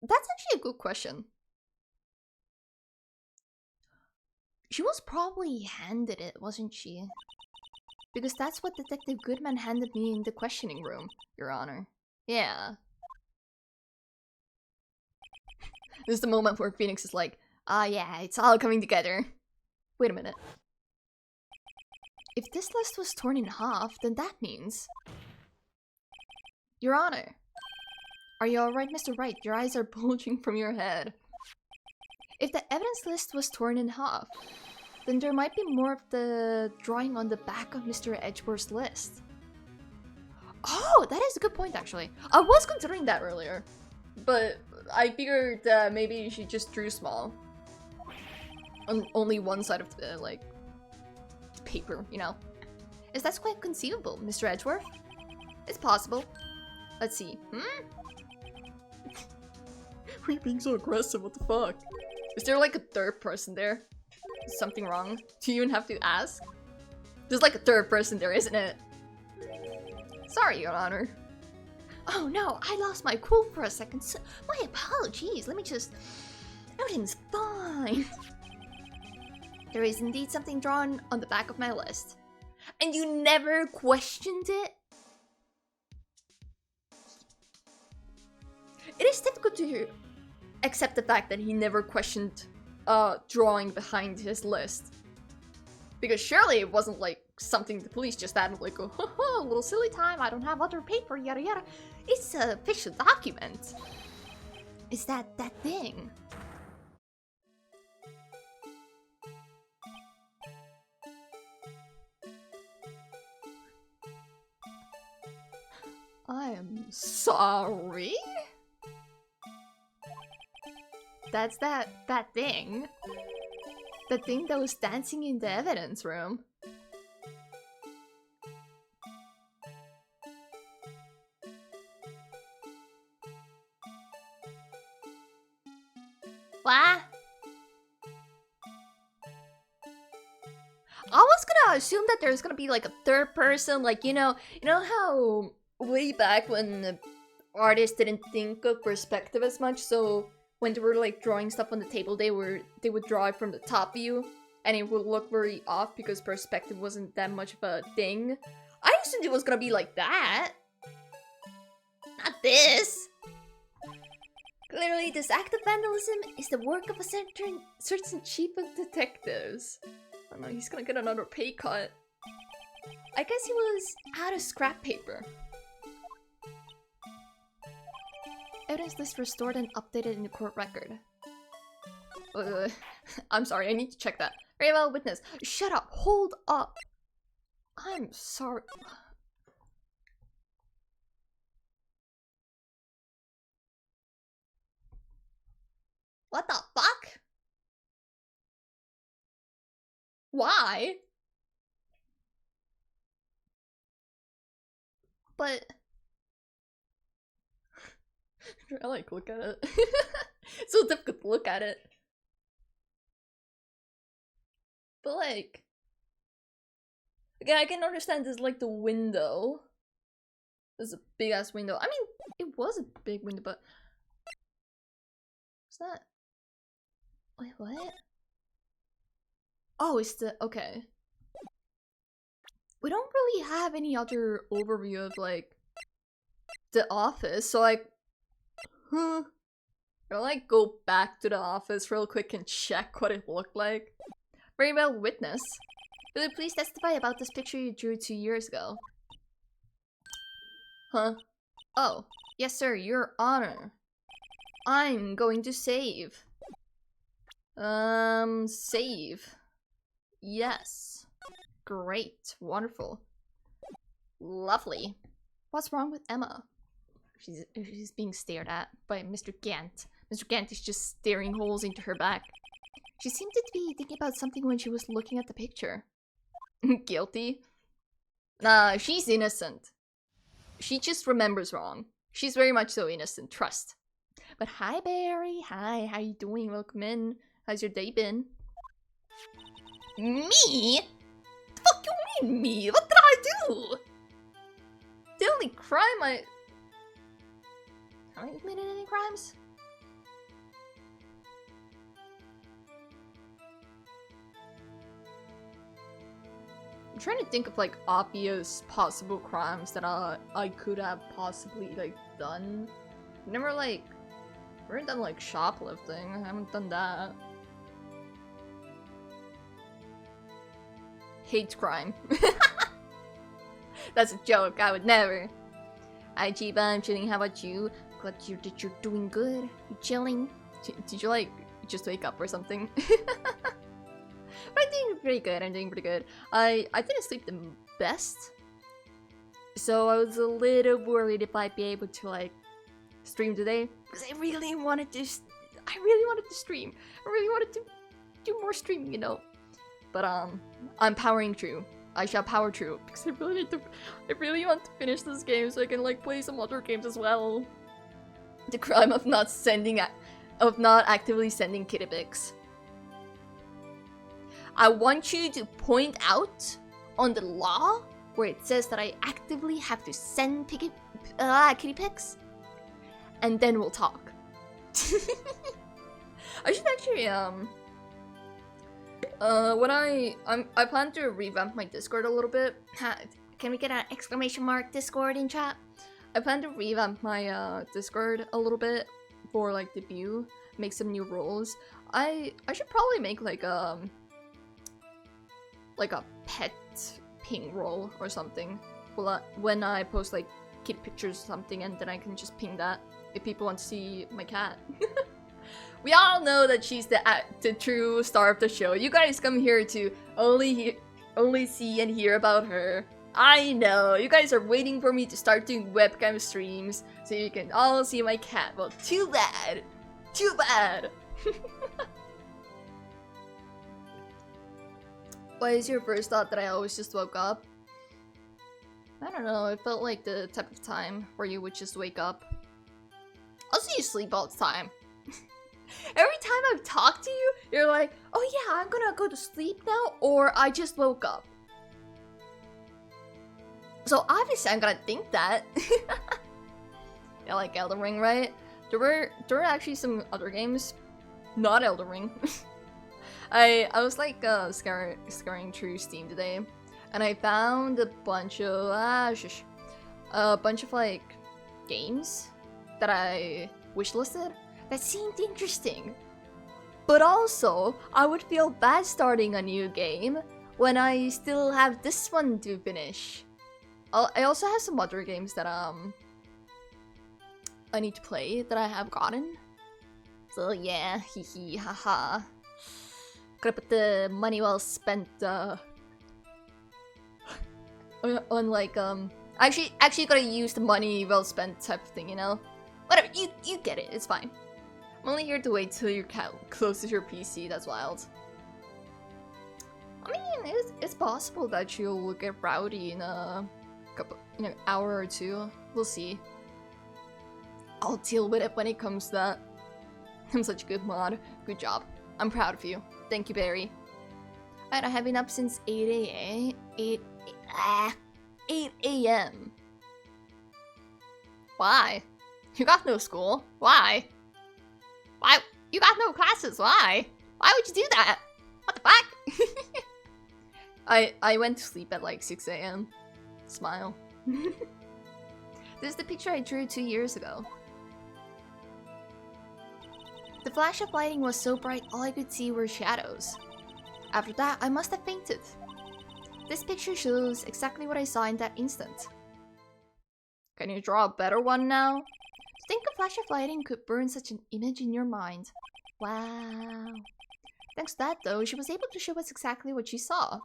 That's actually a good question. She was probably handed it, wasn't she? Because that's what Detective Goodman handed me in the questioning room, Your Honor. Yeah. This is the moment where Phoenix is like, ah yeah, it's all coming together. Wait a minute. If this list was torn in half, then that means... Your Honor. Are you alright, Mr. Wright? Your eyes are bulging from your head. If the evidence list was torn in half, then there might be more of the drawing on the back of Mr. Edgeworth's list. Oh, that is a good point, actually. I was considering that earlier, but I figured maybe she just drew small. On only one side of the, like, paper, you know? Is that quite conceivable, Mr. Edgeworth? It's possible. Let's see. Why are you being so aggressive? What the fuck? Is there like a third person there? Is something wrong? Do you even have to ask? There's like a third person there, isn't it? Sorry, Your Honor. Oh no, I lost my cool for a second. So my apologies. Let me just... Everything's fine. There is indeed something drawn on the back of my list. And you never questioned it? It is difficult to accept the fact that he never questioned drawing behind his list. Because surely it wasn't like something the police just had like, oh, a little silly time, I don't have other paper, yada yada. It's a official document. Is that thing? I am sorry? That's that thing. The thing that was dancing in the evidence room. What? I was gonna assume that there's gonna be like a third person, like, you know how way back when the artists didn't think of perspective as much, so when they were like drawing stuff on the table, they would draw it from the top view, and it would look very off because perspective wasn't that much of a thing. I assumed it was gonna be like that. Not this. Clearly, this act of vandalism is the work of a certain chief of detectives. I don't know, he's gonna get another pay cut. I guess he was out of scrap paper. Evidence list restored and updated in the court record. I'm sorry, I need to check that. Very well, witness. Shut up, hold up. I'm sorry. What the fuck? Why? But... I like look at it. It's so difficult to look at it. But like... Okay, I can understand this, like the window. There's a big ass window. I mean, it was a big window, but... What's that? Wait, what? Oh, it's the... Okay. We don't really have any other overview of, like, the office, so, like... I'll, like, go back to the office real quick and check what it looked like. Very well, witness. Will you please testify about this picture you drew 2 years ago? Huh? Oh, yes sir, Your Honor. I'm going to save. Save. Yes. Great. Wonderful. Lovely. What's wrong with Emma? She's being stared at by Mr. Gant. Mr. Gant is just staring holes into her back. She seemed to be thinking about something when she was looking at the picture. Guilty? Nah, she's innocent. She just remembers wrong. She's very much so innocent, trust. But hi, Barry. Hi, how you doing? Welcome in. How's your day been? Me? The fuck you mean me? What did I do? The only crime I committed any crimes? trying to think of like obvious possible crimes that I could have possibly like done. Never like, I haven't done like shoplifting. I haven't done that. Hate crime. That's a joke. I would never. Hi Chiba, I'm chilling. How about you? Glad that you're doing good. You chilling? Did you like just wake up or something? But I'm doing pretty good. I'm doing pretty good. I didn't sleep the best, so I was a little worried if I'd be able to like stream today because I really wanted to. I really wanted to stream. I really wanted to do more streaming, you know. But I'm powering through. I shall power through because I really need to. I really want to finish this game so I can like play some other games as well. The crime of not actively sending kitty pics. I want you to point out on the law where it says that I actively have to send kitty pics, and then we'll talk. I should actually when I plan to revamp my Discord a little bit. Can we get an exclamation mark Discord in chat? I plan to revamp my Discord a little bit for like debut, make some new roles. I should probably make like a pet ping role or something. When I post like kid pictures or something, and then I can just ping that if people want to see my cat. We all know that she's the true star of the show. You guys come here to only see and hear about her. I know, you guys are waiting for me to start doing webcam streams so you can all see my cat. Well, too bad. Too bad. Why is your first thought that I always just woke up? I don't know, it felt like the type of time where you would just wake up. Also, you sleep all the time. Every time I've talked to you, you're like, oh yeah, I'm gonna go to sleep now, or I just woke up. So obviously I'm gonna think that. Yeah, like Elden Ring, right? There were actually some other games, not Elden Ring. I was like scouring through Steam today, and I found a bunch of like games that I wishlisted that seemed interesting. But also, I would feel bad starting a new game when I still have this one to finish. I also have some other games that I need to play that I have gotten. So yeah, hee haha. Gotta put the money well spent on like actually gotta use the money well spent type of thing, you know? Whatever, you get it, it's fine. I'm only here to wait till your cat closes your PC, that's wild. I mean, it's possible that you'll get rowdy in an hour or two. We'll see. I'll deal with it when it comes to that. I'm such a good mod. Good job. I'm proud of you. Thank you, Barry. Alright, I have been up since 8 a.m. Why? You got no school. Why? Why? You got no classes. Why? Why would you do that? What the fuck? I went to sleep at like 6 a.m. Smile. This is the picture I drew 2 years ago. The flash of lighting was so bright all I could see were shadows. After that, I must have fainted. This picture shows exactly what I saw in that instant. Can you draw a better one now? To think a flash of lighting could burn such an image in your mind. Wow. Thanks to that though, she was able to show us exactly what she saw.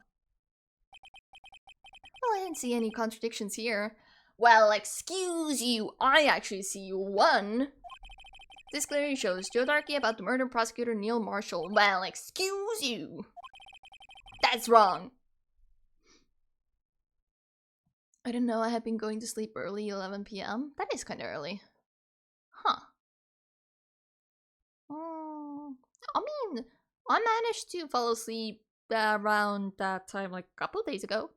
Well, I didn't see any contradictions here. Well, excuse you, I actually see one. This clearly shows Joe Darkey about the murder prosecutor Neil Marshall. Well, excuse you. That's wrong. I don't know, I have been going to sleep early, 11 p.m. That is kind of early. Huh. I mean, I managed to fall asleep around that time like a couple days ago.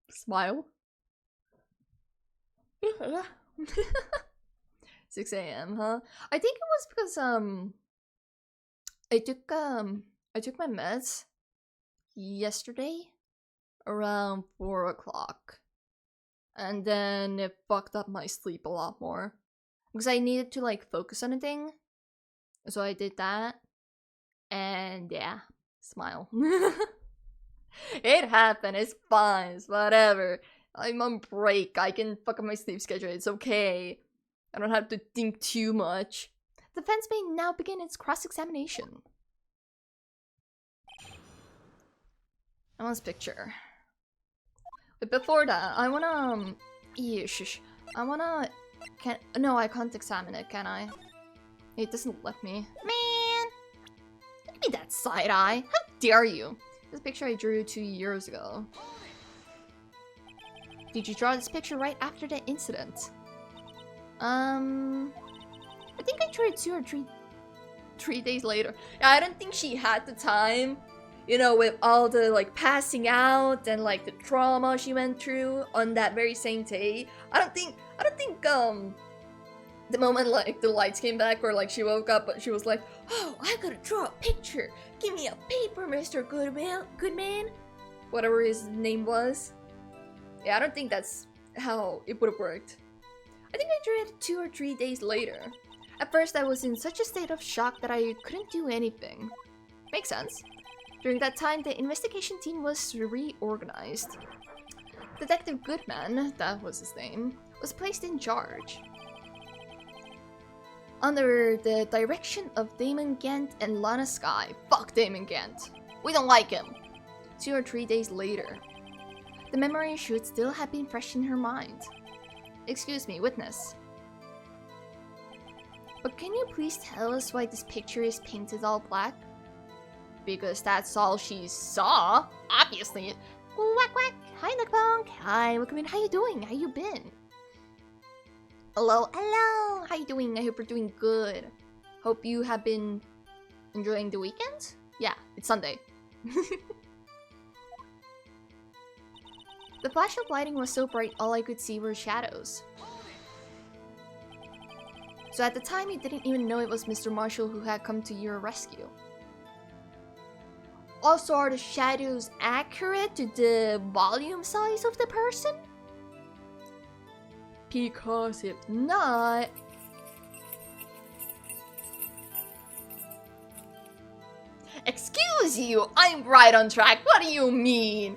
Smile. 6 a.m., huh? I think it was because I took my meds yesterday around 4 o'clock. And then it fucked up my sleep a lot more. Because I needed to like focus on a thing. So I did that. And yeah, smile. It happened, it's fine, it's whatever. I'm on break, I can fuck up my sleep schedule, it's okay. I don't have to think too much. The defense may now begin its cross-examination. I want this picture. But before that, I wanna... I wanna... No, I can't examine it, can I? It doesn't let me. Man! Look at me that side eye! How dare you! This picture I drew 2 years ago. Did you draw this picture right after the incident? I think I drew it 2 or 3 days later. Yeah, I don't think she had the time, you know, with all the like passing out and like the trauma she went through on that very same day. I don't think the moment like the lights came back or like she woke up, but she was like, "Oh, I gotta draw a picture. Give me a paper, Mr. Goodman." Whatever his name was. Yeah, I don't think that's how it would have worked. I think I drew it 2 or 3 days later. At first, I was in such a state of shock that I couldn't do anything. Makes sense. During that time, the investigation team was reorganized. Detective Goodman, that was his name, was placed in charge. Under the direction of Damon Gant and Lana Skye. Fuck Damon Gant. We don't like him. 2 or 3 days later. The memory should still have been fresh in her mind. Excuse me, witness. But can you please tell us why this picture is painted all black? Because that's all she saw, obviously. Quack quack. Hi, Nakpunk. Hi, welcome in. How you doing? How you been? Hello, hello! How you doing? I hope you're doing good. Hope you have been enjoying the weekend? Yeah, it's Sunday. The flash of lighting was so bright, all I could see were shadows. So at the time, you didn't even know it was Mr. Marshall who had come to your rescue. Also, are the shadows accurate to the volume size of the person? Because if not... Excuse you, I'm right on track. What do you mean?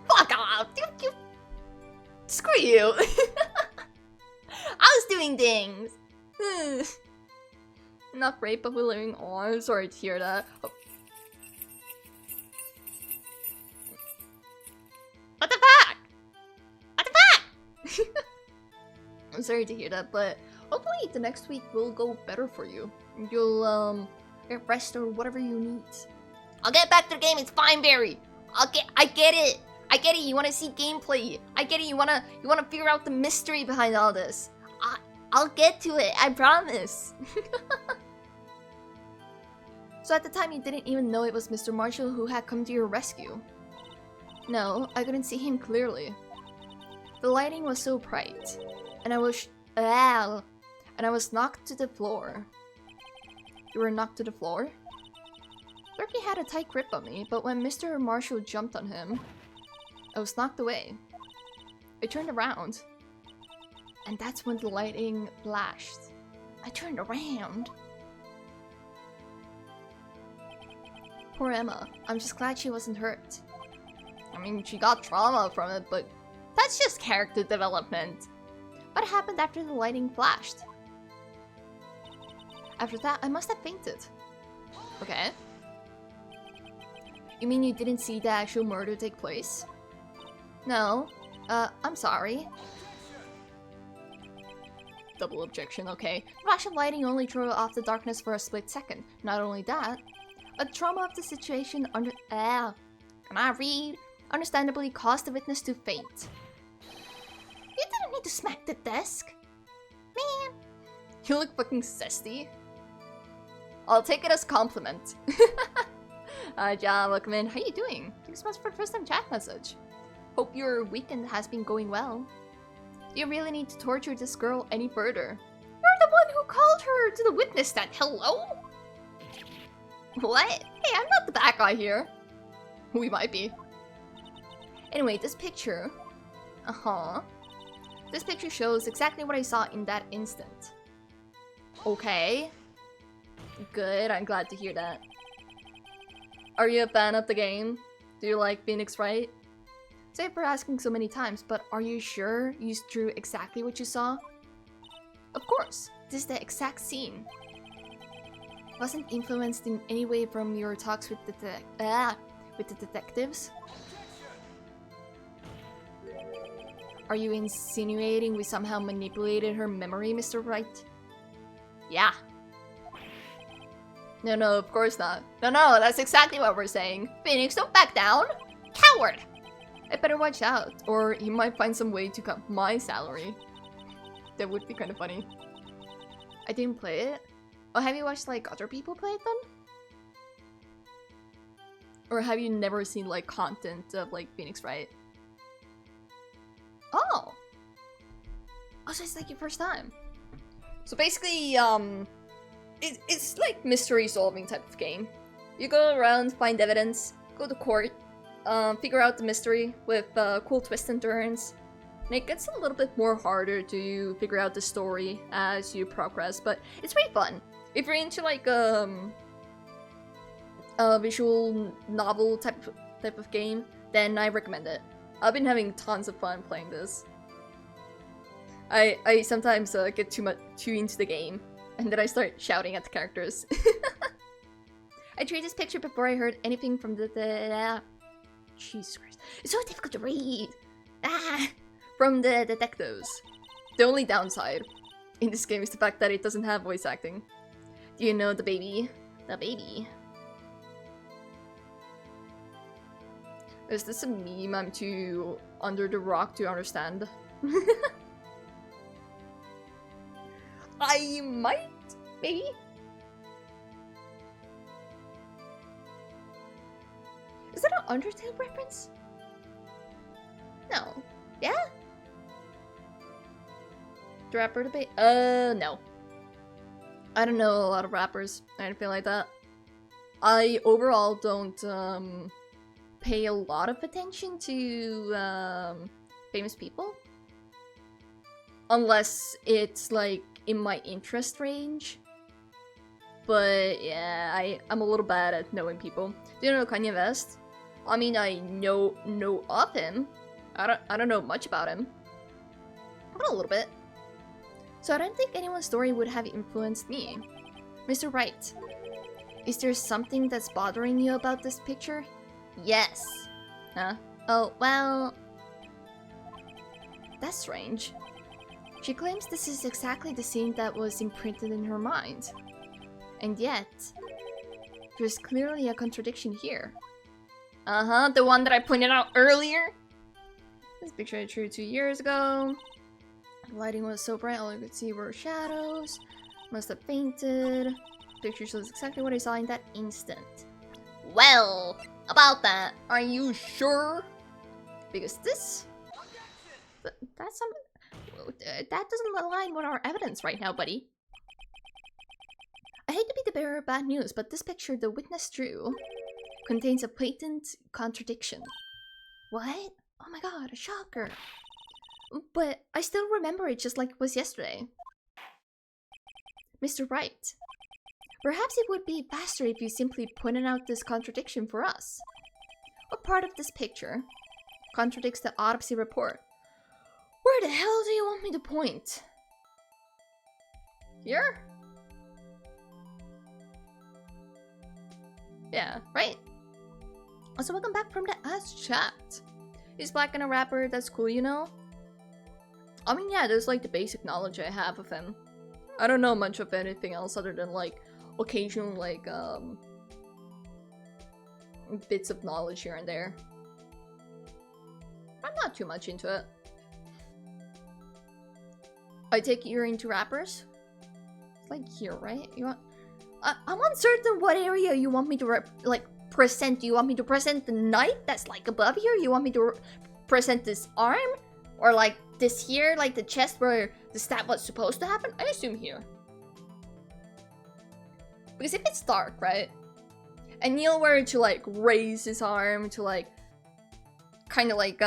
Fuck off! Screw you! I was doing things! Not great, but we're living on. Sorry to hear that. Oh. What the fuck? What the fuck? I'm sorry to hear that, but hopefully the next week will go better for you. You'll get rest or whatever you need. I'll get back to the game. It's fine, Barry. I get it. I get it. You want to see gameplay. I get it. You wanna figure out the mystery behind all this. I'll get to it. I promise. So at the time, you didn't even know it was Mr. Marshall who had come to your rescue. No, I couldn't see him clearly. The lighting was so bright, and I was knocked to the floor. You were knocked to the floor? Berkey had a tight grip on me, but when Mr. Marshall jumped on him, I was knocked away. I turned around, and that's when the lighting flashed. I turned around. Poor Emma. I'm just glad she wasn't hurt. I mean, she got trauma from it, but that's just character development. What happened after the lighting flashed? After that, I must have fainted. Okay. You mean you didn't see the actual murder take place? No. I'm sorry. Double objection, okay. The flash of lighting only threw off the darkness for a split second. Not only that, a trauma of the situation can I read? Understandably caused the witness to faint. You didn't need to smack the desk. Man. You look fucking zesty. I'll take it as compliment. Hi John, welcome in. How you doing? Thanks so much for the first time chat message. Hope your weekend has been going well. Do you really need to torture this girl any further? You're the one who called her to the witness stand. Hello? What? Hey, I'm not the bad guy here. We might be. Anyway, this picture... This picture shows exactly what I saw in that instant. Okay. Good, I'm glad to hear that. Are you a fan of the game? Do you like Phoenix Wright? Sorry for asking so many times, but are you sure you drew exactly what you saw? Of course, this is the exact scene. Wasn't influenced in any way from your talks with the detectives? Are you insinuating we somehow manipulated her memory, Mr. Wright? Yeah. No, of course not. No, that's exactly what we're saying. Phoenix, don't back down! Coward! I better watch out, or he might find some way to cut my salary. That would be kind of funny. I didn't play it. Oh, have you watched like other people play it then? Or have you never seen like content of like Phoenix Wright? Oh! So it's like your first time. So basically, it's like mystery solving type of game. You go around, find evidence, go to court, figure out the mystery with cool twists and turns. And it gets a little bit more harder to figure out the story as you progress, but it's pretty fun. If you're into like a visual novel type of game, then I recommend it. I've been having tons of fun playing this. I sometimes get too into the game, and then I start shouting at the characters. I drew this picture before I heard anything from the Jesus Christ. It's so difficult to read! From the detectives. The only downside in this game is the fact that it doesn't have voice acting. Do you know the baby? The baby. Is this a meme I'm too under the rock to understand? I might? Maybe? Is that an Undertale reference? No. Yeah? The rapper debate? No. I don't know a lot of rappers or anything like that. I overall don't pay a lot of attention to famous people. Unless it's like in my interest range. But yeah, I'm a little bad at knowing people. Do you know Kanye West? I mean, I know of him. I don't know much about him. But a little bit. So I don't think anyone's story would have influenced me. Mr. Wright, is there something that's bothering you about this picture? Yes. Huh? Oh, well... That's strange. She claims this is exactly the scene that was imprinted in her mind. And yet, there's clearly a contradiction here. The one that I pointed out earlier. This picture I drew 2 years ago. The lighting was so bright, all I could see were shadows. Must have fainted. Picture shows exactly what I saw in that instant. Well, about that, are you sure? Because this... That's some... That doesn't align with our evidence right now, buddy. I hate to be the bearer of bad news, but this picture the witness drew contains a patent contradiction. What? Oh my god, a shocker. But I still remember it just like it was yesterday. Mr. Wright, perhaps it would be faster if you simply pointed out this contradiction for us. What part of this picture contradicts the autopsy report? Where the hell do you want me to point? Here? Yeah, right? Also, welcome back from the ass chat. He's black and a rapper, that's cool, you know? I mean, yeah, there's like the basic knowledge I have of him. I don't know much of anything else other than like occasional like bits of knowledge here and there. I'm not too much into it. I take it you're into rappers? It's like here, right? You want? I'm uncertain what area you want me to present. Do you want me to present the knife that's like above here? You want me to present this arm? Or like this here, like the chest where the stab was supposed to happen? I assume here. Because if it's dark, right? And Neil were to like raise his arm to like kind of like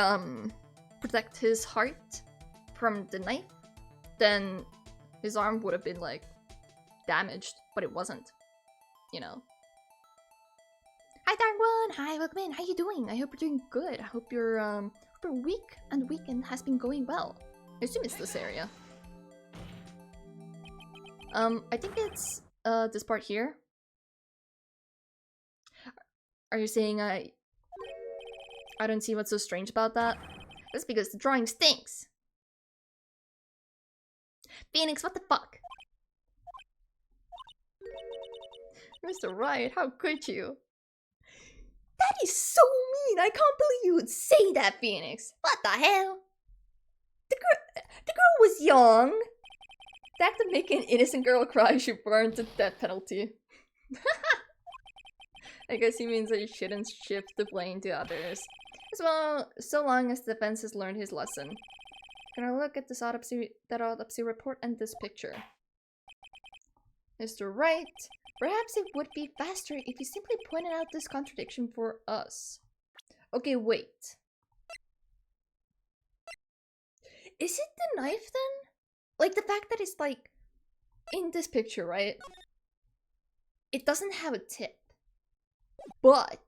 protect his heart from the knife, then his arm would have been like damaged, but it wasn't, you know. Hi Dark One! Hi, welcome in. How you doing? I hope you're doing good. I hope your week and weekend has been going well. I assume it's this area. I think it's this part here. Are you saying I don't see what's so strange about that? That's because the drawing stinks. Phoenix, what the fuck? Mr. Wright, how could you? That is so mean! I can't believe you would say that, Phoenix! What the hell? The girl was young! The act of making an innocent girl cry should warrant the death penalty. I guess he means that you shouldn't shift the blame to others. As well, so long as the defense has learned his lesson. Gonna look at this autopsy report and this picture. Mr. Wright, perhaps it would be faster if you simply pointed out this contradiction for us. Okay, wait. Is it the knife then? Like the fact that it's like in this picture, right? It doesn't have a tip. But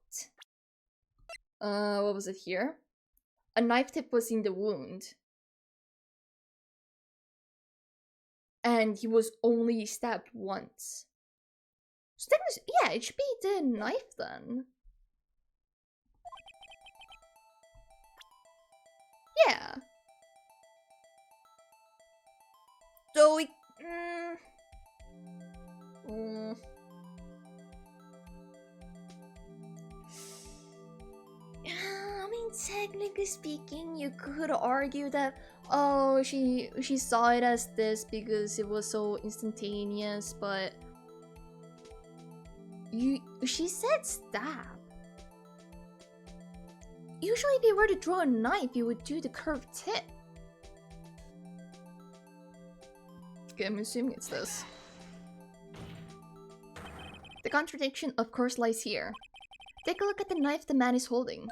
what was it here? A knife tip was in the wound. And he was only stabbed once. So that was, yeah, it should be the knife then. Yeah. So it, I mean, technically speaking, you could argue that, oh, she saw it as this because it was so instantaneous, but she said stab. Usually if you were to draw a knife, you would do the curved tip. Okay, I'm assuming it's this. The contradiction, of course, lies here. Take a look at the knife the man is holding.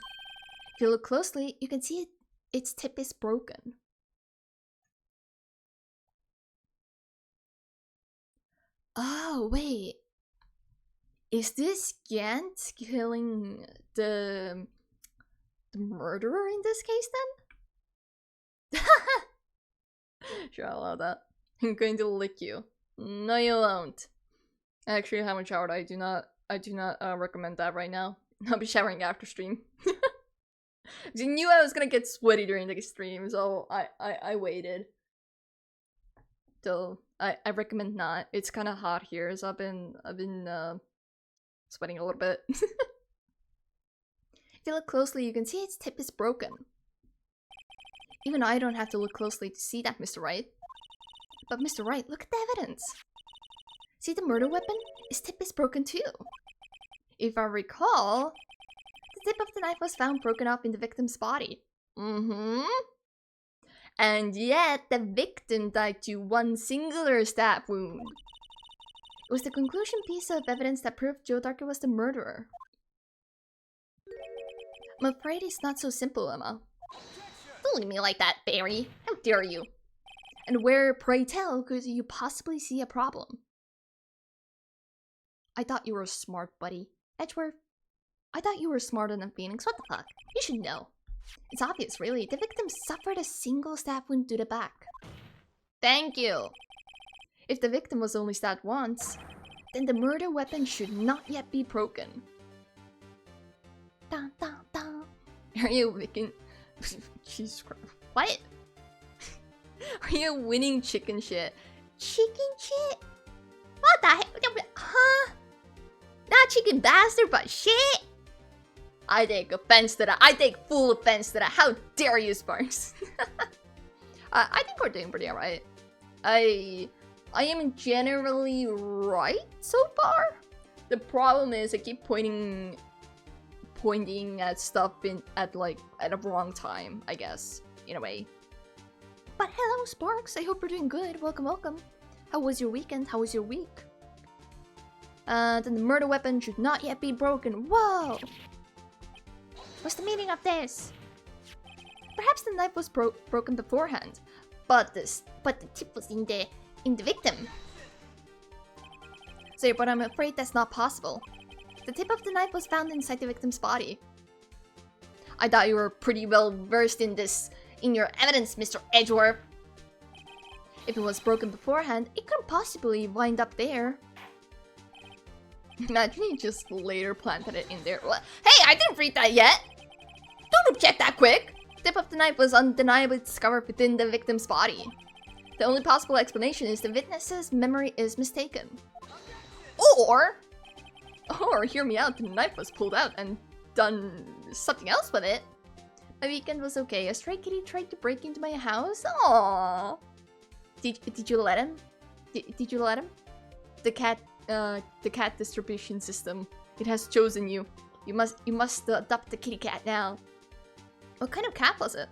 If you look closely, you can see its tip is broken. Oh, wait. Is this Gant killing the murderer in this case then? Sure, I'll allow that. I'm going to lick you. No, you won't. I actually haven't showered. I do not recommend that right now. I'll be showering after stream. I knew I was gonna get sweaty during the stream, so I waited. So I recommend not. It's kind of hot here, so I've been sweating a little bit. If you look closely, you can see its tip is broken. Even I don't have to look closely to see that, Mr. Wright. But Mr. Wright, look at the evidence. See the murder weapon? Its tip is broken too. If I recall, the tip of the knife was found broken off in the victim's body. And yet, the victim died to one singular stab wound. It was the conclusion piece of evidence that proved Joe Darker was the murderer. I'm afraid it's not so simple, Emma. Don't look at me like that, Barry. How dare you? And where, pray tell, could you possibly see a problem? I thought you were smart, buddy. Edgeworth, I thought you were smarter than Phoenix. What the fuck? You should know. It's obvious, really. The victim suffered a single stab wound to the back. Thank you. If the victim was only stabbed once, then the murder weapon should not yet be broken. Dun, dun, dun. Are you making... Jesus Christ. What? Are you winning chicken shit? Chicken shit? What the heck? Huh? Not chicken bastard, but shit? I take offense to that. I take full offense to that. How dare you, Sparks? I think we're doing pretty alright. I am generally right so far. The problem is I keep pointing at stuff at a wrong time, I guess, in a way. But hello, Sparks. I hope you're doing good. Welcome, welcome. How was your weekend? How was your week? Then the murder weapon should not yet be broken. Whoa! What's the meaning of this? Perhaps the knife was broken beforehand, but the tip was in the victim. So, but I'm afraid that's not possible. The tip of the knife was found inside the victim's body. I thought you were pretty well versed in your evidence, Mr. Edgeworth. If it was broken beforehand, it couldn't possibly wind up there. Imagine he just later planted it in there. What? Hey, I didn't read that yet! Don't object that quick! The tip of the knife was undeniably discovered within the victim's body. The only possible explanation is the witness's memory is mistaken. Or, hear me out, the knife was pulled out and done something else with it. My weekend was okay. A stray kitty tried to break into my house. Aww. Did you let him? Did you let him? The cat distribution system. It has chosen you. You must adopt the kitty cat now. What kind of cat was it?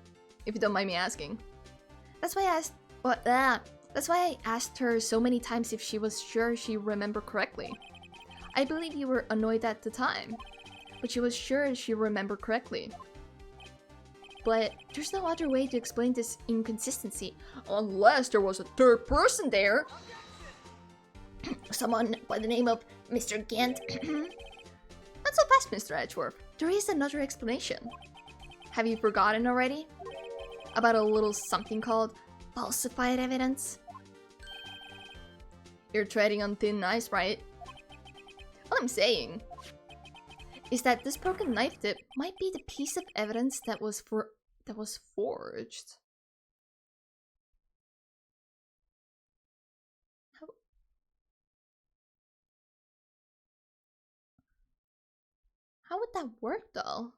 If you don't mind me asking. That's why I asked. That's why I asked her so many times if she was sure she remembered correctly. I believe you were annoyed at the time, but she was sure she remembered correctly. But there's no other way to explain this inconsistency, unless there was a third person there. Someone by the name of Mr. Gant. Not so fast, Mr. Edgeworth. There is another explanation. Have you forgotten already? About a little something called falsified evidence? You're treading on thin ice, right? All I'm saying is that this broken knife tip might be the piece of evidence that was forged. How would that work, though?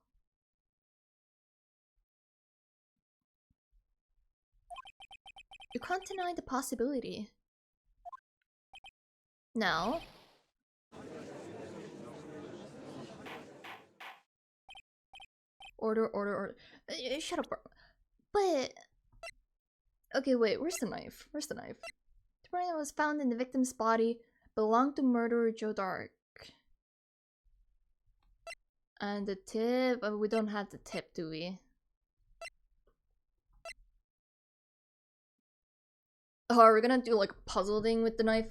You can't deny the possibility. No. Order. Shut up. But... Okay, wait, where's the knife? The brain that was found in the victim's body belonged to murderer Joe Dark. And the tip... Oh, we don't have the tip, do we? Oh, are we gonna do like a puzzle thing with the knife?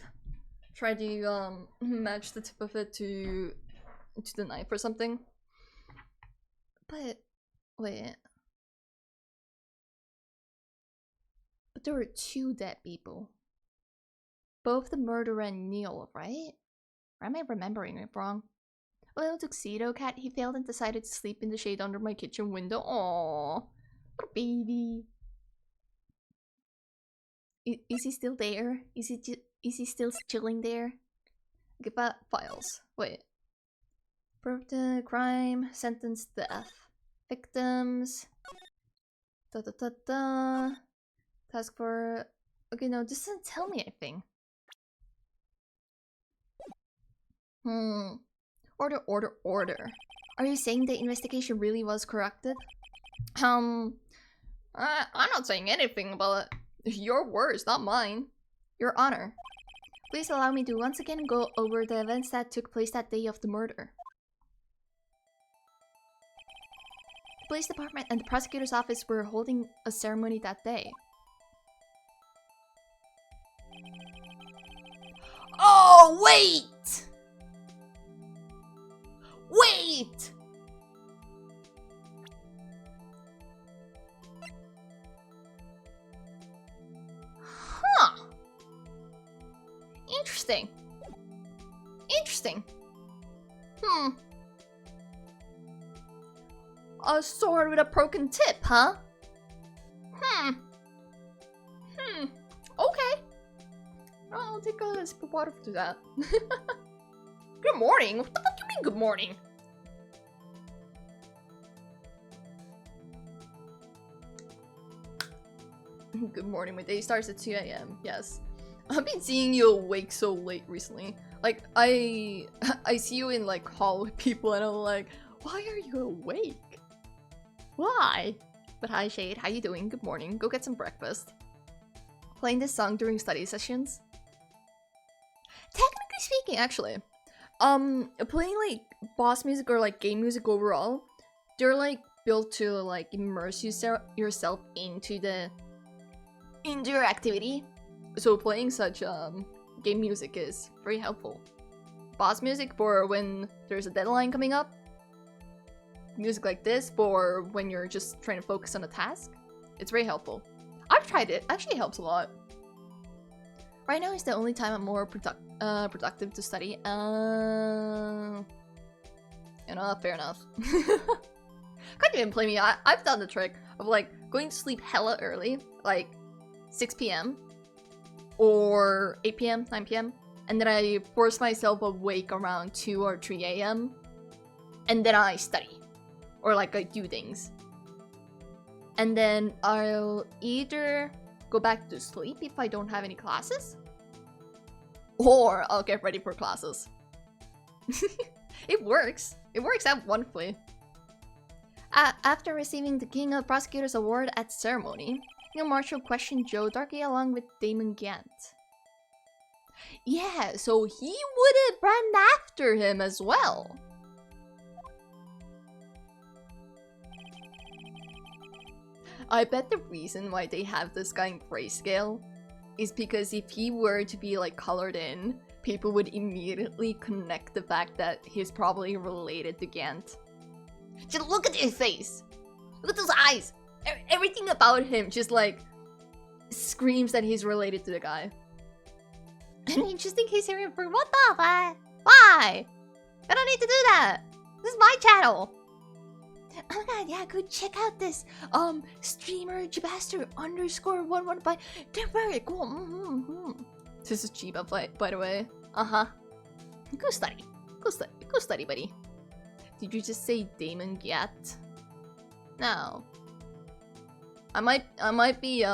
Try to match the tip of it to the knife or something? But wait. But there were two dead people. Both the murderer and Neil, right? Or am I remembering it wrong? A little tuxedo cat, he failed and decided to sleep in the shade under my kitchen window. Aww. Little baby. Is he still there? Is he still chilling there? Okay, but files. Wait. Proved the crime, sentenced death. Victims. Task for... Okay, no, this doesn't tell me anything. Order. Are you saying the investigation really was corrected? I'm not saying anything about it. Your words, not mine. Your Honor. Please allow me to once again go over the events that took place that day of the murder. The police department and the prosecutor's office were holding a ceremony that day. Oh, wait! Wait! Huh. Interesting. A sword with a broken tip, huh? Okay. I'll take a sip of water to that. Good morning? What the fuck do you mean good morning? Good morning, my day starts at 2 AM, yes. I've been seeing you awake so late recently. Like, I see you in like hall with people and I'm like, why are you awake? Why? But hi Shade, how you doing? Good morning, go get some breakfast. Playing this song during study sessions? Technically speaking, actually. Playing like boss music or like game music overall, they're like built to like immerse yourself into your activity. So playing such game music is very helpful. Boss music for when there's a deadline coming up. Music like this for when you're just trying to focus on a task. It's very helpful. I've tried it. Actually helps a lot. Right now is the only time I'm more productive to study. You know, fair enough. Can't even blame me. I've done the trick of like going to sleep hella early, like 6 p.m. or 8 p.m., 9 p.m. And then I force myself awake around 2 or 3 a.m. And then I study. Or like I do things. And then I'll either go back to sleep if I don't have any classes. Or I'll get ready for classes. It works. It works out wonderfully. After receiving the King of Prosecutors Award at ceremony, Neil Marshall questioned Joe Darkey along with Damon Gant. Yeah, so he would have run after him as well. I bet the reason why they have this guy in grayscale is because if he were to be like colored in, people would immediately connect the fact that he's probably related to Gant. Just look at his face! Look at those eyes! Everything about him just like screams that he's related to the guy. I mean, just in case you're in for what the fuck? Why? I don't need to do that! This is my channel! Oh my god, yeah, go check out this streamer Chibaster _115. They're very cool. This is Chiba, by the way. Go study. Go study, buddy. Did you just say Damon Gant? No. I might be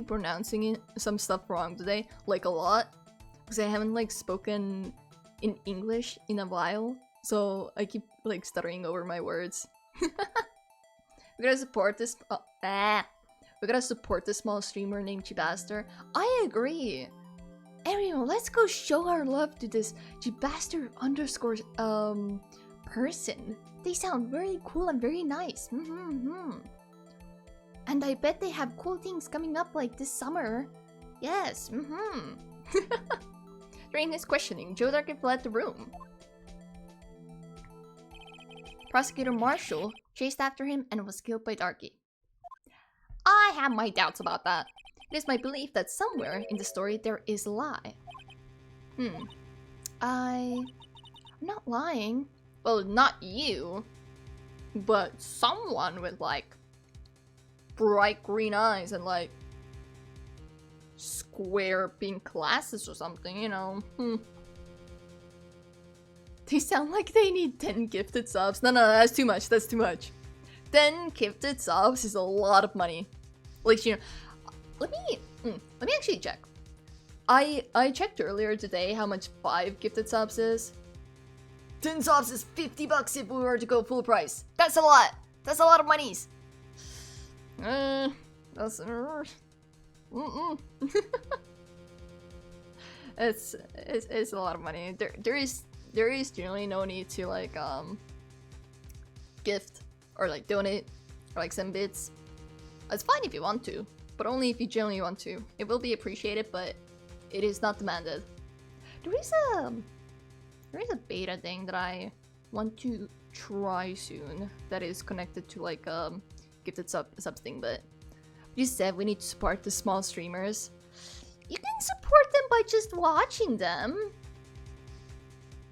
pronouncing some stuff wrong today, like a lot, because I haven't like spoken in English in a while. So I keep like stuttering over my words. We're gonna support this. We're gonna support this small streamer named Chibaster. I agree. Everyone, let's go show our love to this Chibaster _ person. They sound very cool and very nice. And I bet they have cool things coming up like this summer. Yes. During his questioning, Joe Darkey fled the room. Prosecutor Marshall chased after him and was killed by Darkey. I have my doubts about that. It is my belief that somewhere in the story there is a lie. I'm not lying. Well, not you. But someone with like bright green eyes and like square pink glasses or something, you know. They sound like they need 10 gifted subs. No, that's too much. That's too much. 10 gifted subs is a lot of money. Like, you know, let me actually check. I checked earlier today how much 5 gifted subs is. 10 subs is $50 if we were to go full price. That's a lot. That's a lot of monies. That's it's a lot of money. There is generally no need to like gift or like donate or like send bits. It's fine if you want to, but only if you genuinely want to. It will be appreciated, but it is not demanded. There is a beta thing that I want to try soon that is connected to like gifted sub thing, but you said we need to support the small streamers. You can support them by just watching them.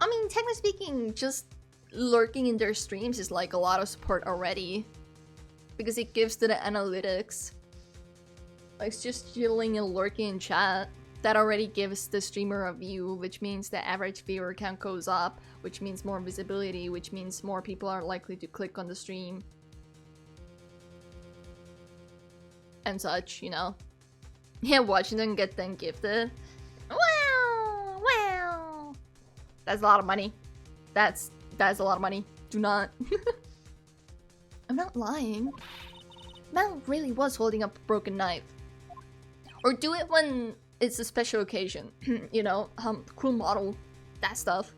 I mean, technically speaking, just lurking in their streams is like a lot of support already. Because it gives to the analytics. Like, it's just chilling and lurking in chat. That already gives the streamer a view, which means the average viewer count goes up, which means more visibility, which means more people are likely to click on the stream. And such, you know. Yeah, watching them get them gifted. Wow! That's a lot of money. That's a lot of money. Do not. I'm not lying. Mel really was holding up a broken knife. Or do it when it's a special occasion. You know, cool model. That stuff.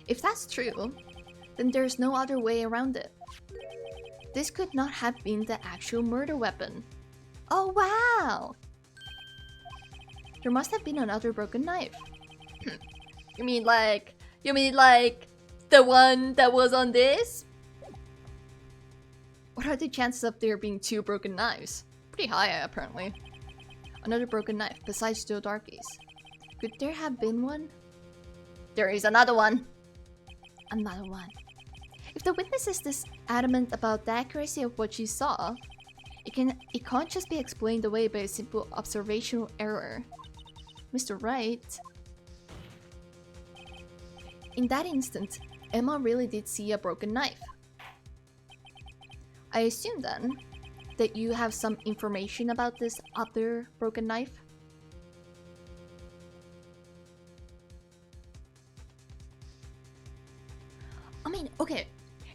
If that's true, then there's no other way around it. This could not have been the actual murder weapon. Oh wow! There must have been another broken knife. You mean like the one that was on this? What are the chances of there being 2 broken knives? Pretty high, apparently. Another broken knife, besides Joe Darkie's. Could there have been one? There is another one! Another one. If the witness is this adamant about the accuracy of what she saw, it can't just be explained away by a simple observational error. Mr. Wright... In that instant, Emma really did see a broken knife. I assume then that you have some information about this other broken knife? I mean, okay,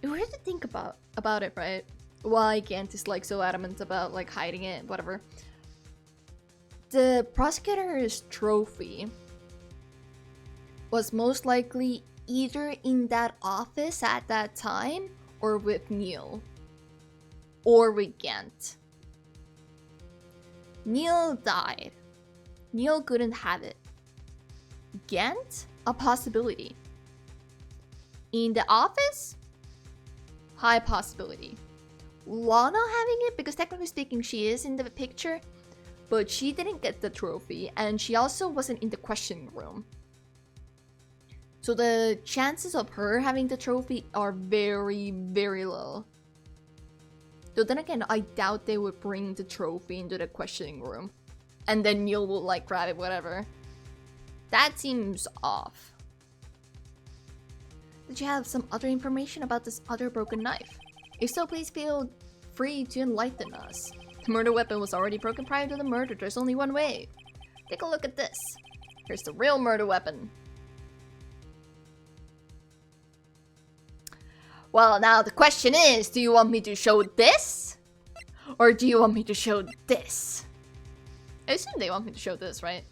if we were to think about it, right? Why Gant is like so adamant about like hiding it, whatever. The prosecutor's trophy was most likely either in that office at that time or with Neil. Or with Gant. Neil died. Neil couldn't have it. Gant? A possibility. In the office? High possibility. Lana having it, because technically speaking she is in the picture, but she didn't get the trophy and she also wasn't in the questioning room. So the chances of her having the trophy are very, very low. Though then again, I doubt they would bring the trophy into the questioning room. And then Neil will like grab it, whatever. That seems off. Did you have some other information about this other broken knife? If so, please feel free to enlighten us. The murder weapon was already broken prior to the murder. There's only one way. Take a look at this. Here's the real murder weapon. Well, now the question is, do you want me to show this? Or do you want me to show this? I assume they want me to show this, right?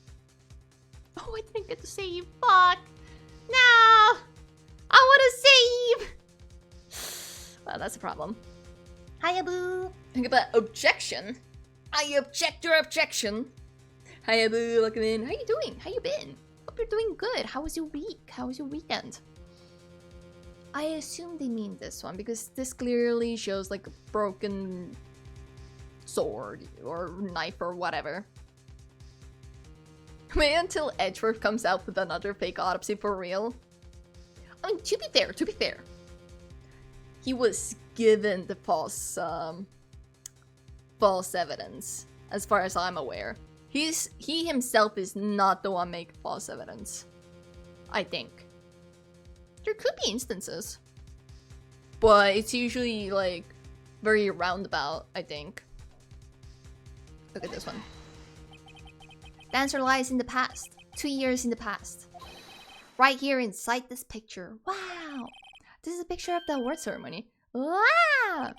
Oh, I didn't get to save. Fuck. No! I want to save! Well, that's a problem. Hiya, boo! But objection? I object your objection. Hiya, boo, welcome in. How you doing? How you been? Hope you're doing good. How was your week? How was your weekend? I assume they mean this one because this clearly shows like a broken sword or knife or whatever. Wait until Edgeworth comes out with another fake autopsy for real. I mean, to be fair, he was given the false evidence, as far as I'm aware. He himself is not the one making false evidence, I think. There could be instances, but it's usually like very roundabout, I think. Look at this one. The answer lies in the past. 2 years in the past. Right here inside this picture. Wow! This is a picture of the award ceremony. Wow! I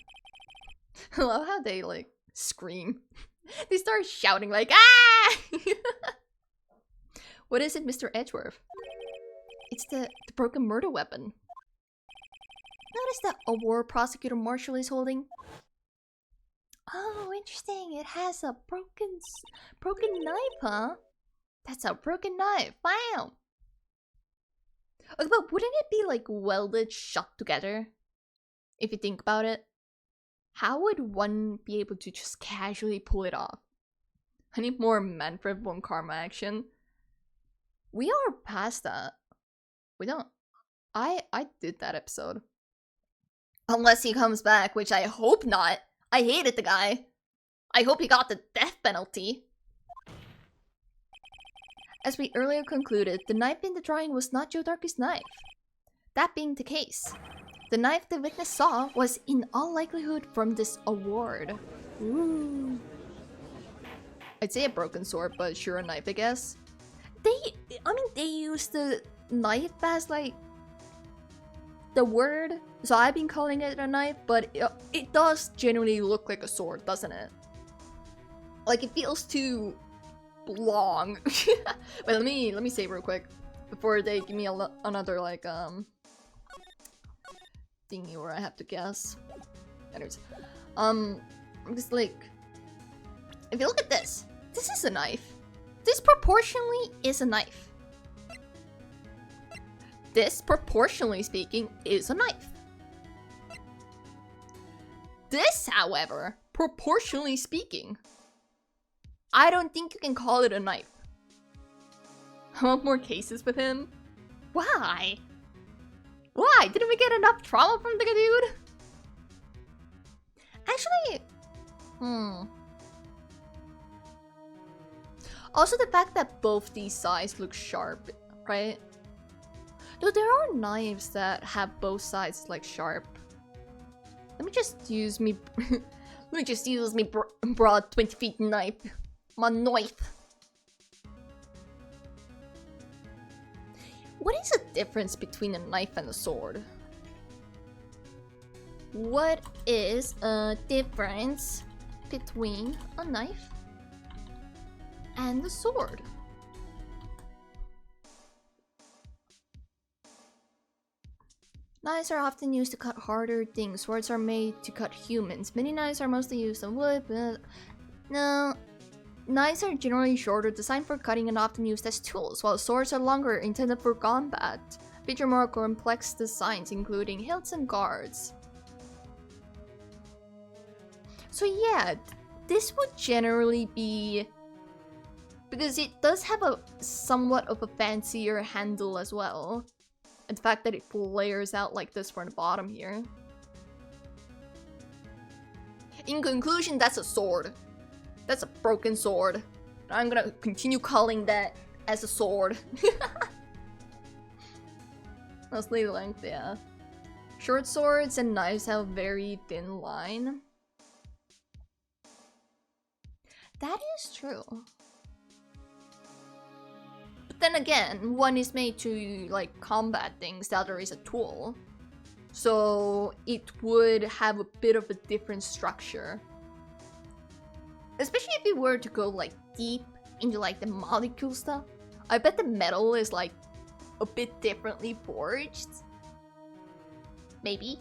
love how they like scream. They start shouting like, ah! What is it, Mr. Edgeworth? It's the broken murder weapon. Notice the award prosecutor Marshall is holding? Oh, interesting. It has a broken knife, huh? That's a broken knife. Wow. Okay, but wouldn't it be like welded shut together? If you think about it. How would one be able to just casually pull it off? I need more Manfred von Karma action. We are past that. We don't. I did that episode. Unless he comes back, which I hope not. I hated the guy. I hope he got the death penalty. As we earlier concluded, the knife in the drawing was not Joe Darkie's knife. That being the case, the knife the witness saw was in all likelihood from this award. Ooh. I'd say a broken sword, but sure, a knife, I guess. They used the knife as like the word, so I've been calling it a knife, but it does generally look like a sword, doesn't it? Like it feels too long. Wait, let me save real quick before they give me another like thingy where I have to guess. Anyways, I'm just like, if you look at this is a knife. This proportionally is a knife. This, proportionally speaking, is a knife. This, however, proportionally speaking, I don't think you can call it a knife. I want more cases with him. Why? Why? Didn't we get enough trauma from the dude? Actually, also the fact that both these sides look sharp, right? Though there are knives that have both sides like sharp. Let me just use me broad 20 feet knife. My knife. What is the difference between a knife and a sword? What is a difference between a knife and a sword? Knives are often used to cut harder things. Swords are made to cut humans. Many knives are mostly used on wood, but no. Knives are generally shorter, designed for cutting and often used as tools, while swords are longer, intended for combat. Feature more complex designs, including hilts and guards. So yeah, this would generally be... because it does have a somewhat of a fancier handle as well. And the fact that it flares out like this from the bottom here. In conclusion, that's a sword. That's a broken sword. I'm gonna continue calling that as a sword. Mostly length, yeah. Short swords and knives have a very thin line. That is true. Then again, one is made to like combat things, the other is a tool. So it would have a bit of a different structure. Especially if you were to go like deep into like the molecule stuff. I bet the metal is like a bit differently forged. Maybe.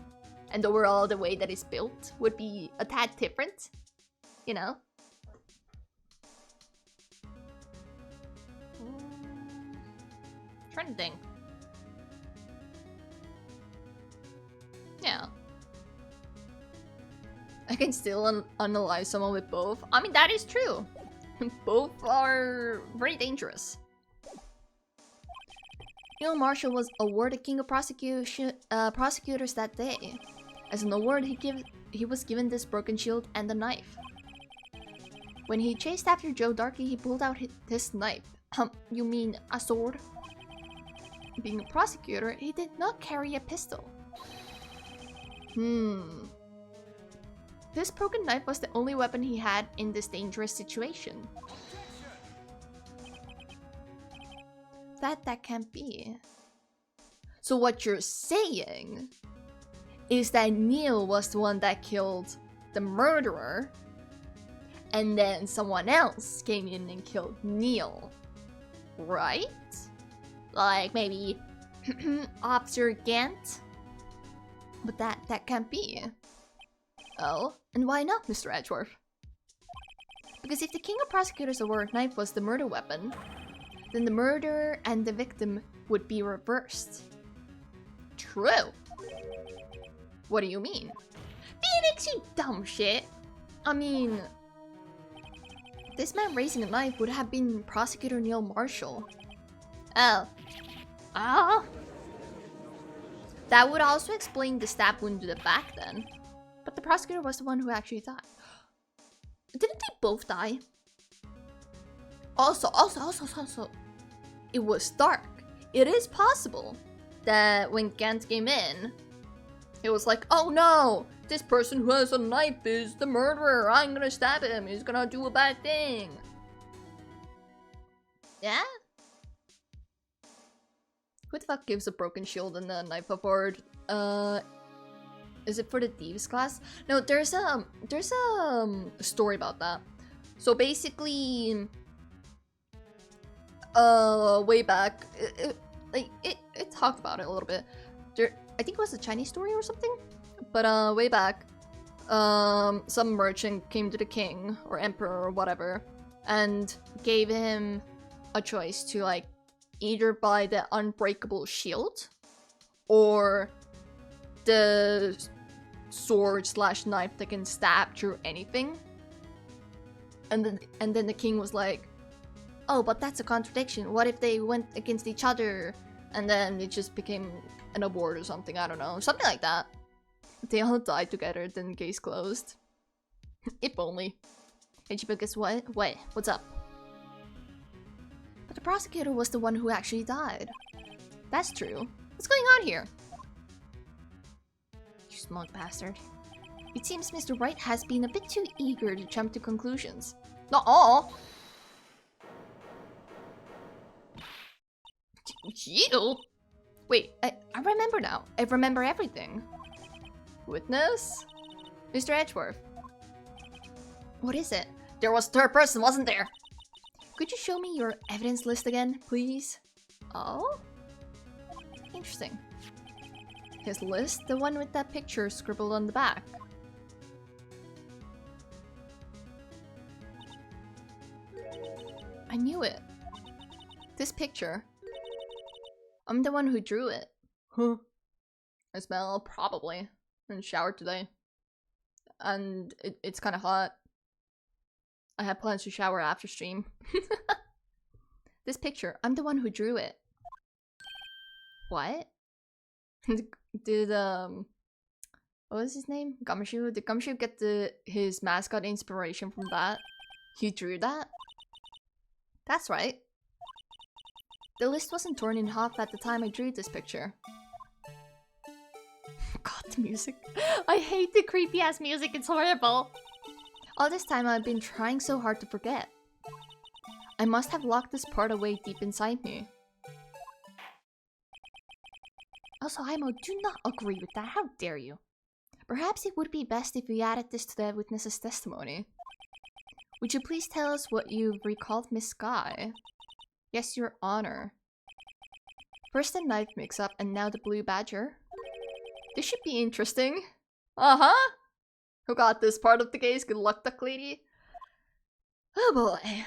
And overall the way that it's built would be a tad different. You know? Trying to think. Yeah. I can still unalive someone with both. I mean, that is true. Both are very dangerous. Neil Marshall was awarded King of Prosecutors that day. As an award, he was given this broken shield and a knife. When he chased after Joe Darkey, he pulled out his knife. You mean a sword? Being a prosecutor, he did not carry a pistol. This broken knife was the only weapon he had in this dangerous situation. That can't be. So what you're saying is that Neil was the one that killed the murderer, and then someone else came in and killed Neil, right? Like maybe Officer Gant? But that can't be. Oh, and why not, Mr. Edgeworth? Because if the King of Prosecutors award knife was the murder weapon, then the murderer and the victim would be reversed. True. What do you mean? Phoenix, you dumb shit! I mean... this man raising a knife would have been Prosecutor Neil Marshall. Oh. Ah? That would also explain the stab wound to the back then. But the prosecutor was the one who actually died. Didn't they both die? Also, it was dark. It is possible that when Gant came in, it was like, oh no, this person who has a knife is the murderer. I'm gonna stab him. He's gonna do a bad thing. Yeah? Who the fuck gives a broken shield and a knife award? Is it for the Thieves class? No, there's a story about that. So basically, way back, it talked about it a little bit. I think it was a Chinese story or something. But way back, some merchant came to the king or emperor or whatever and gave him a choice to like either buy the unbreakable shield or the sword slash knife that can stab through anything. And then the king was like, oh, but that's a contradiction. What if they went against each other? And then it just became an award or something. I don't know. Something like that. They all died together, then case closed. If only. Hey, Chiba, guess what? Wait, what's up? But the prosecutor was the one who actually died. That's true. What's going on here? You smug bastard. It seems Mr. Wright has been a bit too eager to jump to conclusions. Not all! You? Wait, I remember now. I remember everything. Witness? Mr. Edgeworth. What is it? There was a third person, wasn't there? Could you show me your evidence list again, please? Oh? Interesting. His list? The one with that picture scribbled on the back. I knew it. This picture. I'm the one who drew it. Huh. I smell probably. And showered today. And it's kind of hot. I had plans to shower after stream. This picture, I'm the one who drew it. What? Did what was his name? Gumshoe? Did Gumshoe get his mascot inspiration from that? He drew that? That's right. The list wasn't torn in half at the time I drew this picture. God, the music. I hate the creepy ass music, it's horrible. All this time I've been trying so hard to forget. I must have locked this part away deep inside me. Also, Haimo, do not agree with that. How dare you? Perhaps it would be best if we added this to the witness's testimony. Would you please tell us what you recalled Miss Sky? Yes, Your Honor. First the knife mix-up and now the blue badger. This should be interesting. Uh-huh. Who got this part of the case? Good luck, duck lady. Oh boy.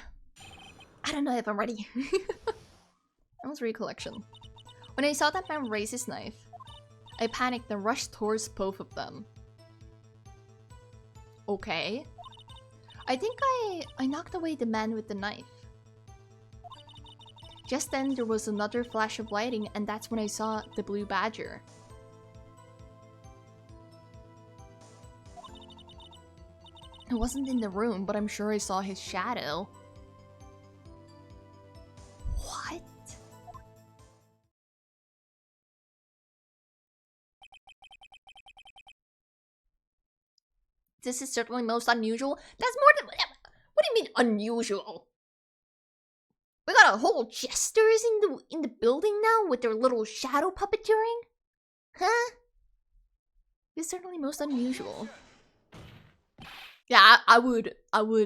I don't know if I'm ready. That was recollection. When I saw that man raise his knife, I panicked and rushed towards both of them. Okay. I think I knocked away the man with the knife. Just then there was another flash of lighting and that's when I saw the blue badger. I wasn't in the room, but I'm sure I saw his shadow. What? This is certainly most unusual. That's more than... What do you mean unusual? We got a whole jesters in the building now with their little shadow puppeteering? Huh? This is certainly most unusual. Yeah, I would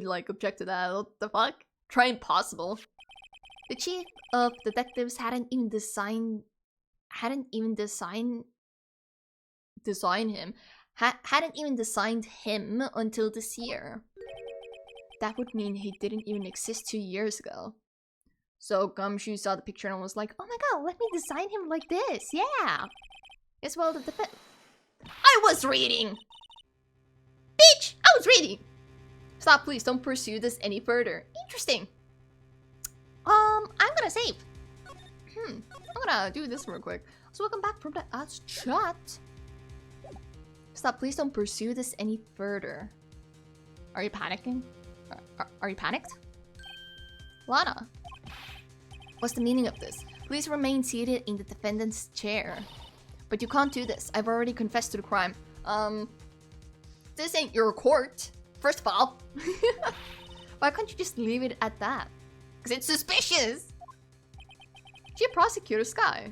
like object to that. What the fuck? Try impossible. The chief of detectives hadn't even designed him until this year. That would mean he didn't even exist 2 years ago. So Gumshoe saw the picture and was like, oh my god, let me design him like this, yeah! As well, I was reading! Bitch! I was reading! Stop, please, don't pursue this any further. Interesting. I'm gonna save. I'm gonna do this real quick. So welcome back from the ads chat. Stop, please don't pursue this any further. Are you panicking? Are you panicked? Lana. What's the meaning of this? Please remain seated in the defendant's chair. But you can't do this. I've already confessed to the crime. This ain't your court, first of all. Why can't you just leave it at that? Because it's suspicious! Chief Prosecutor Sky.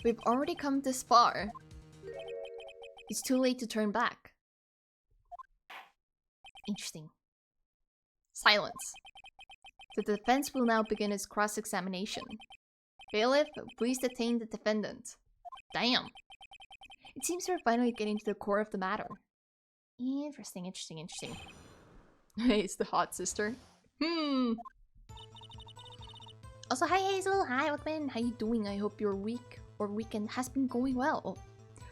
We've already come this far. It's too late to turn back. Interesting. Silence. The defense will now begin its cross-examination. Bailiff, please detain the defendant. Damn. It seems we're finally getting to the core of the matter. Interesting. Hey, it's the hot sister. Also, hi Hazel, hi Oakman, how you doing? I hope your week or weekend has been going well.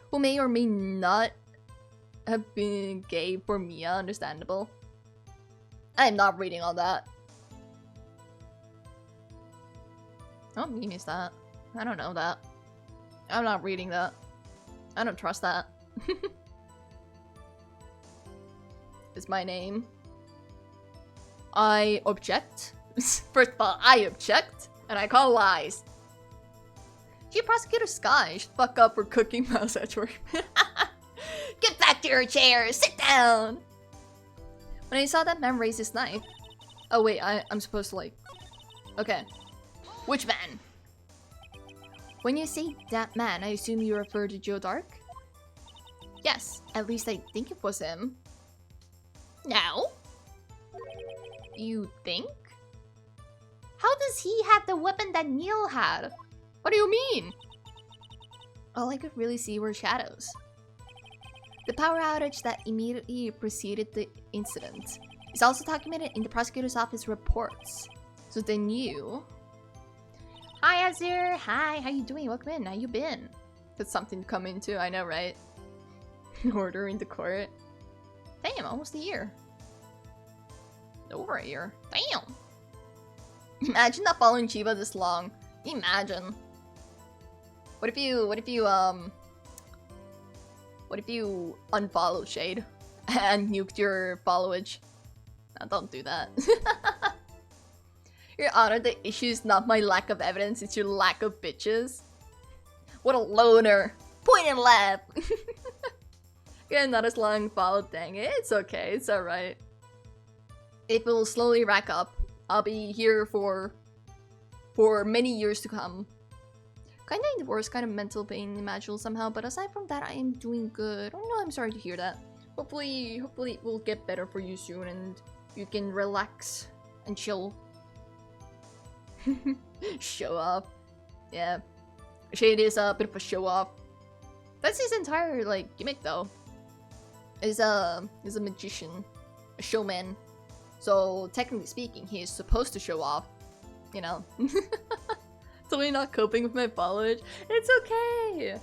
Who may or may not have been gay for Mia, understandable. I'm not reading all that. What meme is that? I don't know that. I'm not reading that. I don't trust that. Is my name. I object. First of all, I object. And I call lies. Chief Prosecutor Sky should fuck up for cooking mouse Edgeworth. Get back to your chair! Sit down! When I saw that man raise his knife... Oh wait, I'm supposed to like... Okay. Which man? When you say that man, I assume you refer to Joe Dark? Yes, at least I think it was him. No? You think? How does he have the weapon that Neil had? What do you mean? All I could really see were shadows. The power outage that immediately preceded the incident is also documented in the prosecutor's office reports. So they knew. Hi Azir, hi, how you doing? Welcome in, how you been? That's something to come into, I know, right? Order in the court. Damn, almost a year. Over a year. Damn. Imagine not following Chiba this long. Imagine. What if you unfollow Shade and nuked your followage? No, don't do that. Your Honor, the issue is not my lack of evidence, it's your lack of bitches. What a loner. Point and laugh. Yeah, not as long follow, dang it. It's okay, it's alright. It will slowly rack up. I'll be here for many years to come. Kinda in the worst kind of mental pain imaginable somehow, but aside from that, I am doing good. Oh no, I'm sorry to hear that. Hopefully it will get better for you soon and you can relax and chill. Show off. Yeah. Shade is a bit of a show off. That's his entire like gimmick though. Is a magician, a showman. So technically speaking, he is supposed to show off, you know. Totally not coping with my followage. It's okay.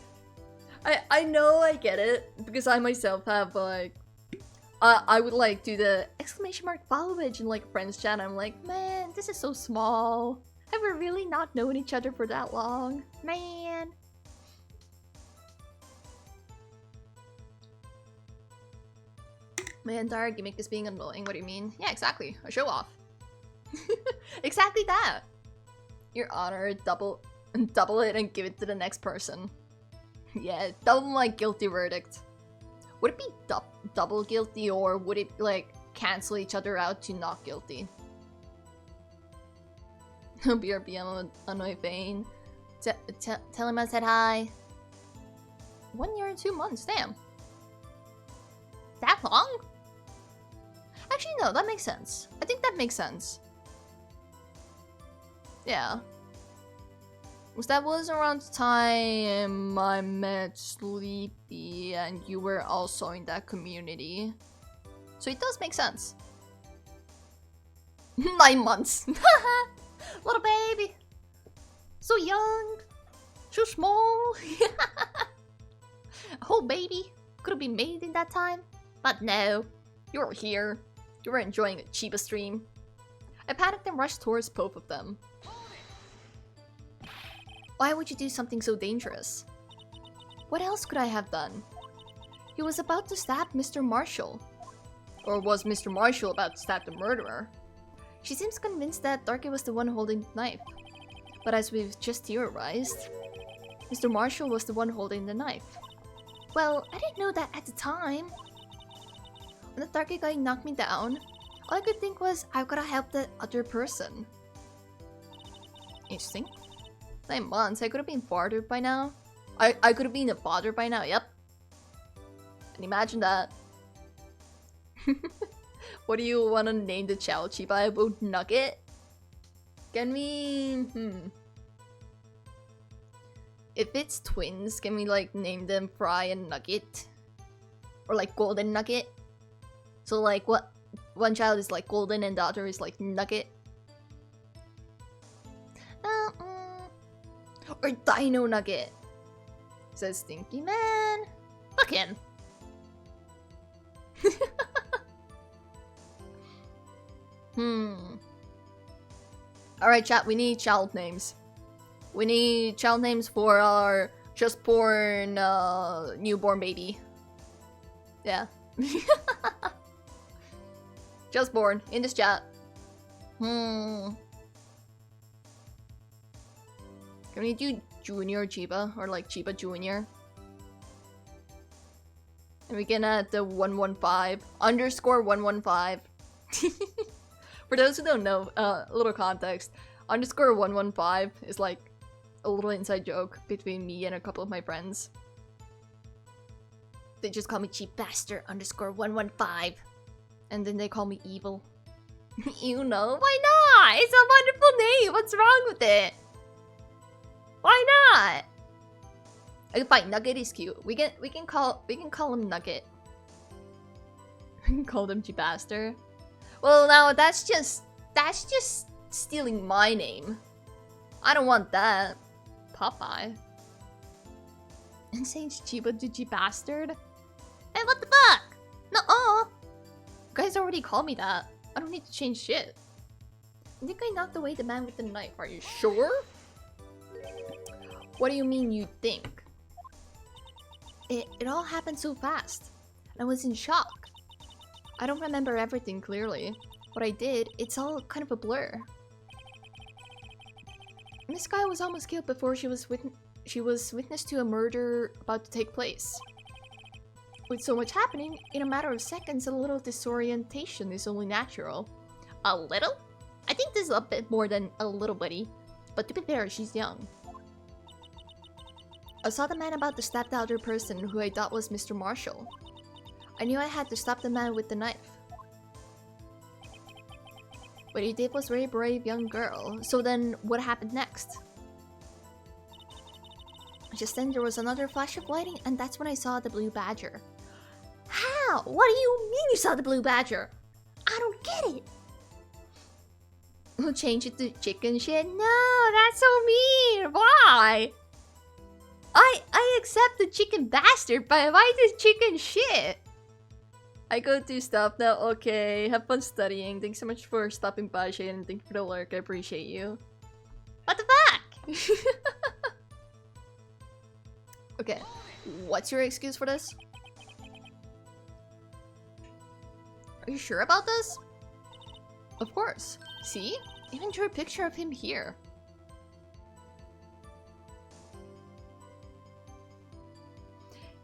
I know I get it because I myself have like I would like do the exclamation mark followage in like friends chat. I'm like, man, this is so small. Have we really not known each other for that long? Man. My entire gimmick is being annoying. What do you mean? Yeah, exactly. A show off. Exactly that. Your Honor, double it and give it to the next person. Yeah, double my guilty verdict. Would it be double guilty or would it like cancel each other out to not guilty? BRB, I'm on my vein. Tell him I said hi. 1 year and 2 months, damn. That long? Actually, no, that makes sense. I think that makes sense. Yeah. That was around the time I met Sleepy and you were also in that community. So it does make sense. 9 months. Little baby. So young. So small. A whole baby could have been made in that time. But no. You were here. You were enjoying a Chiba stream. I panicked and rushed towards both of them. Why would you do something so dangerous? What else could I have done? He was about to stab Mr. Marshall. Or was Mr. Marshall about to stab the murderer? She seems convinced that Darky was the one holding the knife. But as we've just theorized, Mr. Marshall was the one holding the knife. Well, I didn't know that at the time. When the Darky guy knocked me down, all I could think was I've gotta help the other person. Interesting. 9 months, I could have been fathered by now. I could have been a father by now, yep. And imagine that. What do you want to name the child? Chiba Nugget? Can we... if it's twins, can we like name them Fry and Nugget? Or like Golden Nugget? So like what one child is like Golden and the other is like Nugget? Or Dino Nugget. Says Stinky Man. Fuck him. Alright chat, we need child names. We need child names for our just born newborn baby. Yeah. Just born in this chat. Can we do Junior Chiba or like Chiba Junior? And we can add the 115 underscore 115. For those who don't know, a little context. Underscore 115 is like a little inside joke between me and a couple of my friends. They just call me Chibaster underscore 115. And then they call me evil. You know, why not? It's a wonderful name. What's wrong with it? Why not? Okay, fine. Nugget is cute. We can call him Nugget. We can call him Chibaster. Well, now that's just stealing my name. I don't want that. Popeye. And saying Chiba to Chibastard? Hey, what the fuck? Nuh-uh. You guys already called me that. I don't need to change shit. I think I knocked away the man with the knife. Are you sure? What do you mean you think? It all happened so fast. I was in shock. I don't remember everything clearly. What I did, it's all kind of a blur. This guy was almost killed before she was witness to a murder about to take place. With so much happening, in a matter of seconds, a little disorientation is only natural. A little? I think this is a bit more than a little, buddy. But to be fair, she's young. I saw the man about to stab the other person who I thought was Mr. Marshall. I knew I had to stop the man with the knife. What he did was very brave young girl. So then, what happened next? Just then there was another flash of lighting, and that's when I saw the blue badger. How? What do you mean you saw the blue badger? I don't get it. We'll change it to chicken shit. No, that's so mean. Why? I accept the chicken bastard, but why the chicken shit? I go do stuff now. Okay, have fun studying. Thanks so much for stopping by, Shane, and thank you for the lurk. I appreciate you. What the fuck? Okay, what's your excuse for this? Are you sure about this? Of course. See? Even drew a picture of him here.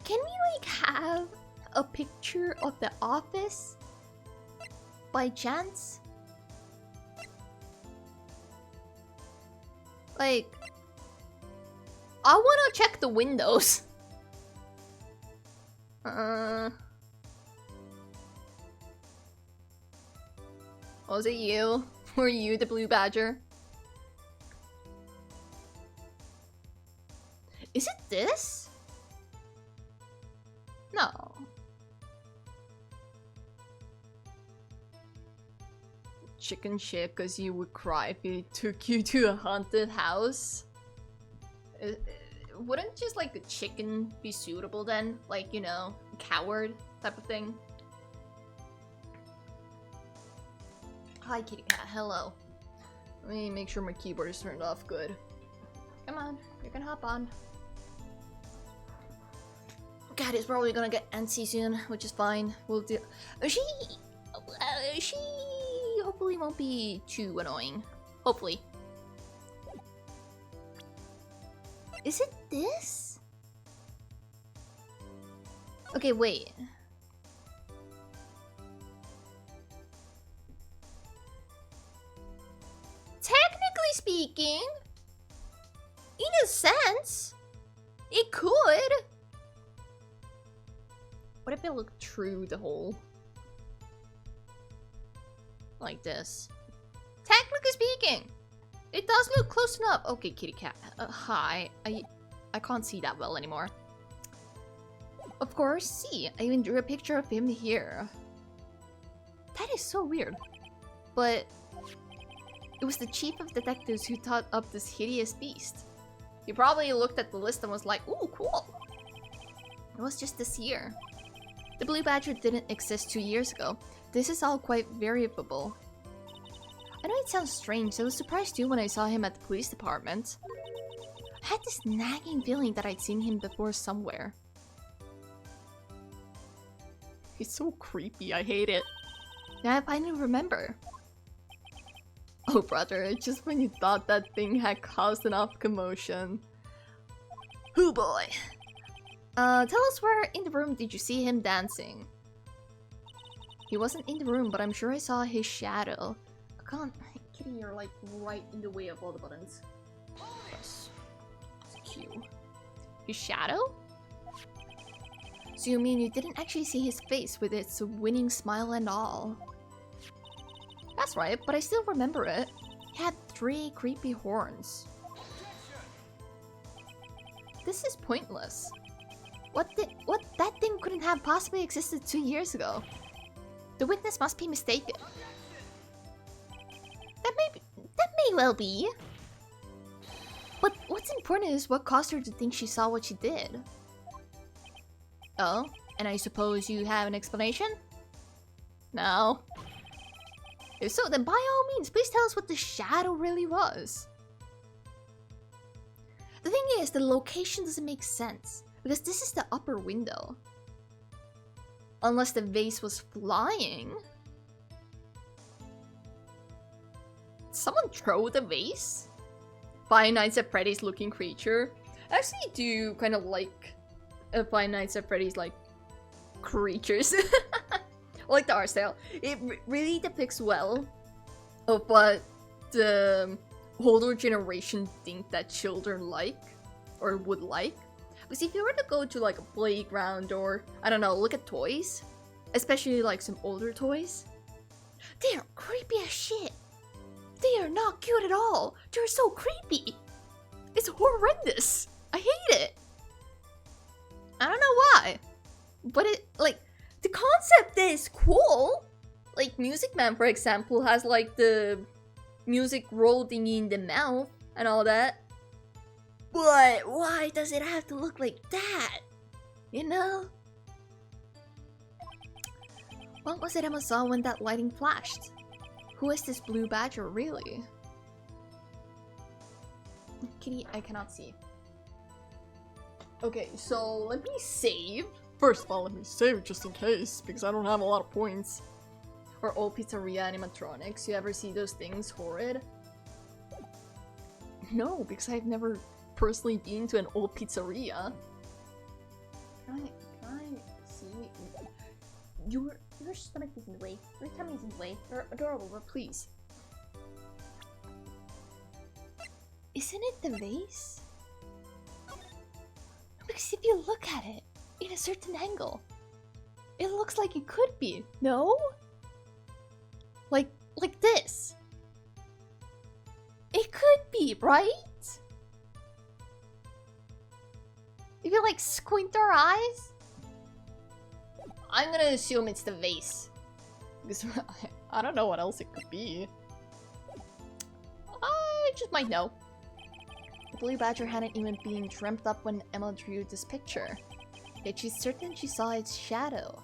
Can we like have a picture of the office? By chance? Like, I wanna check the windows. Was it you? Were you the blue badger? Is it this? No. Chicken shit cause you would cry if he took you to a haunted house? Wouldn't just like a chicken be suitable then? Like, you know, coward type of thing? Hi kitty cat, hello. Let me make sure my keyboard is turned off good. Come on, you can hop on. God, it's probably gonna get antsy soon, which is fine. We'll do. She hopefully won't be too annoying. Hopefully. Is it this? Okay, wait. Technically speaking, in a sense, it could. What if it looked true the whole? Like this. Technically speaking, it does look close enough. Okay, kitty cat. Hi. I can't see that well anymore. Of course, see, I even drew a picture of him here. That is so weird. But it was the chief of detectives who thought up this hideous beast. He probably looked at the list and was like, ooh, cool. It was just this year. The blue badger didn't exist 2 years ago. This is all quite variable. I know it sounds strange, I was surprised too when I saw him at the police department. I had this nagging feeling that I'd seen him before somewhere. He's so creepy, I hate it. Now I finally remember. Oh brother, just when you thought that thing had caused enough commotion. Hoo boy! Tell us where in the room did you see him dancing? He wasn't in the room, but I'm sure I saw his shadow. I can't... Kitty, you're like right in the way of all the buttons. Yes. It's cute. His shadow? So you mean you didn't actually see his face with its winning smile and all? That's right, but I still remember it. He had 3 creepy horns. This is pointless. That thing couldn't have possibly existed 2 years ago. The witness must be mistaken. That may well be. But what's important is what caused her to think she saw what she did. Oh, and I suppose you have an explanation? No. If so, then by all means, please tell us what the shadow really was. The thing is, the location doesn't make sense, because this is the upper window. Unless the vase was flying. Did someone throw the vase? Five Nights at Freddy's looking creature. I actually do kind of like Five Nights at Freddy's like creatures. Like the art style. It really depicts well of what the older generation think that children like or would like. Because if you were to go to like a playground or, I don't know, look at toys, especially like some older toys, they are creepy as shit. They are not cute at all. They're so creepy. It's horrendous. I hate it. I don't know why, but it, like, the concept is cool. Like Music Man, for example, has like the music rolling in the mouth and all that. But why does it have to look like that? You know? What was it Emma saw when that lighting flashed? Who is this blue badger really? Kitty, I cannot see. Okay, so let me save. First of all, let me save just in case, because I don't have a lot of points. Or old pizzeria animatronics. You ever see those things horrid? No, because I've never personally been to an old pizzeria. Can I see? Your stomach is in the way. Your tummy is in the way. You're adorable, please. Isn't it the vase? Because if you look at it in a certain angle, it looks like it could be. No? Like this. It could be, right? If you like squint our eyes, I'm gonna assume it's the vase. Because I don't know what else it could be. I just might know. The blue badger hadn't even been dreamt up when Emma drew this picture. Yet she's certain she saw its shadow.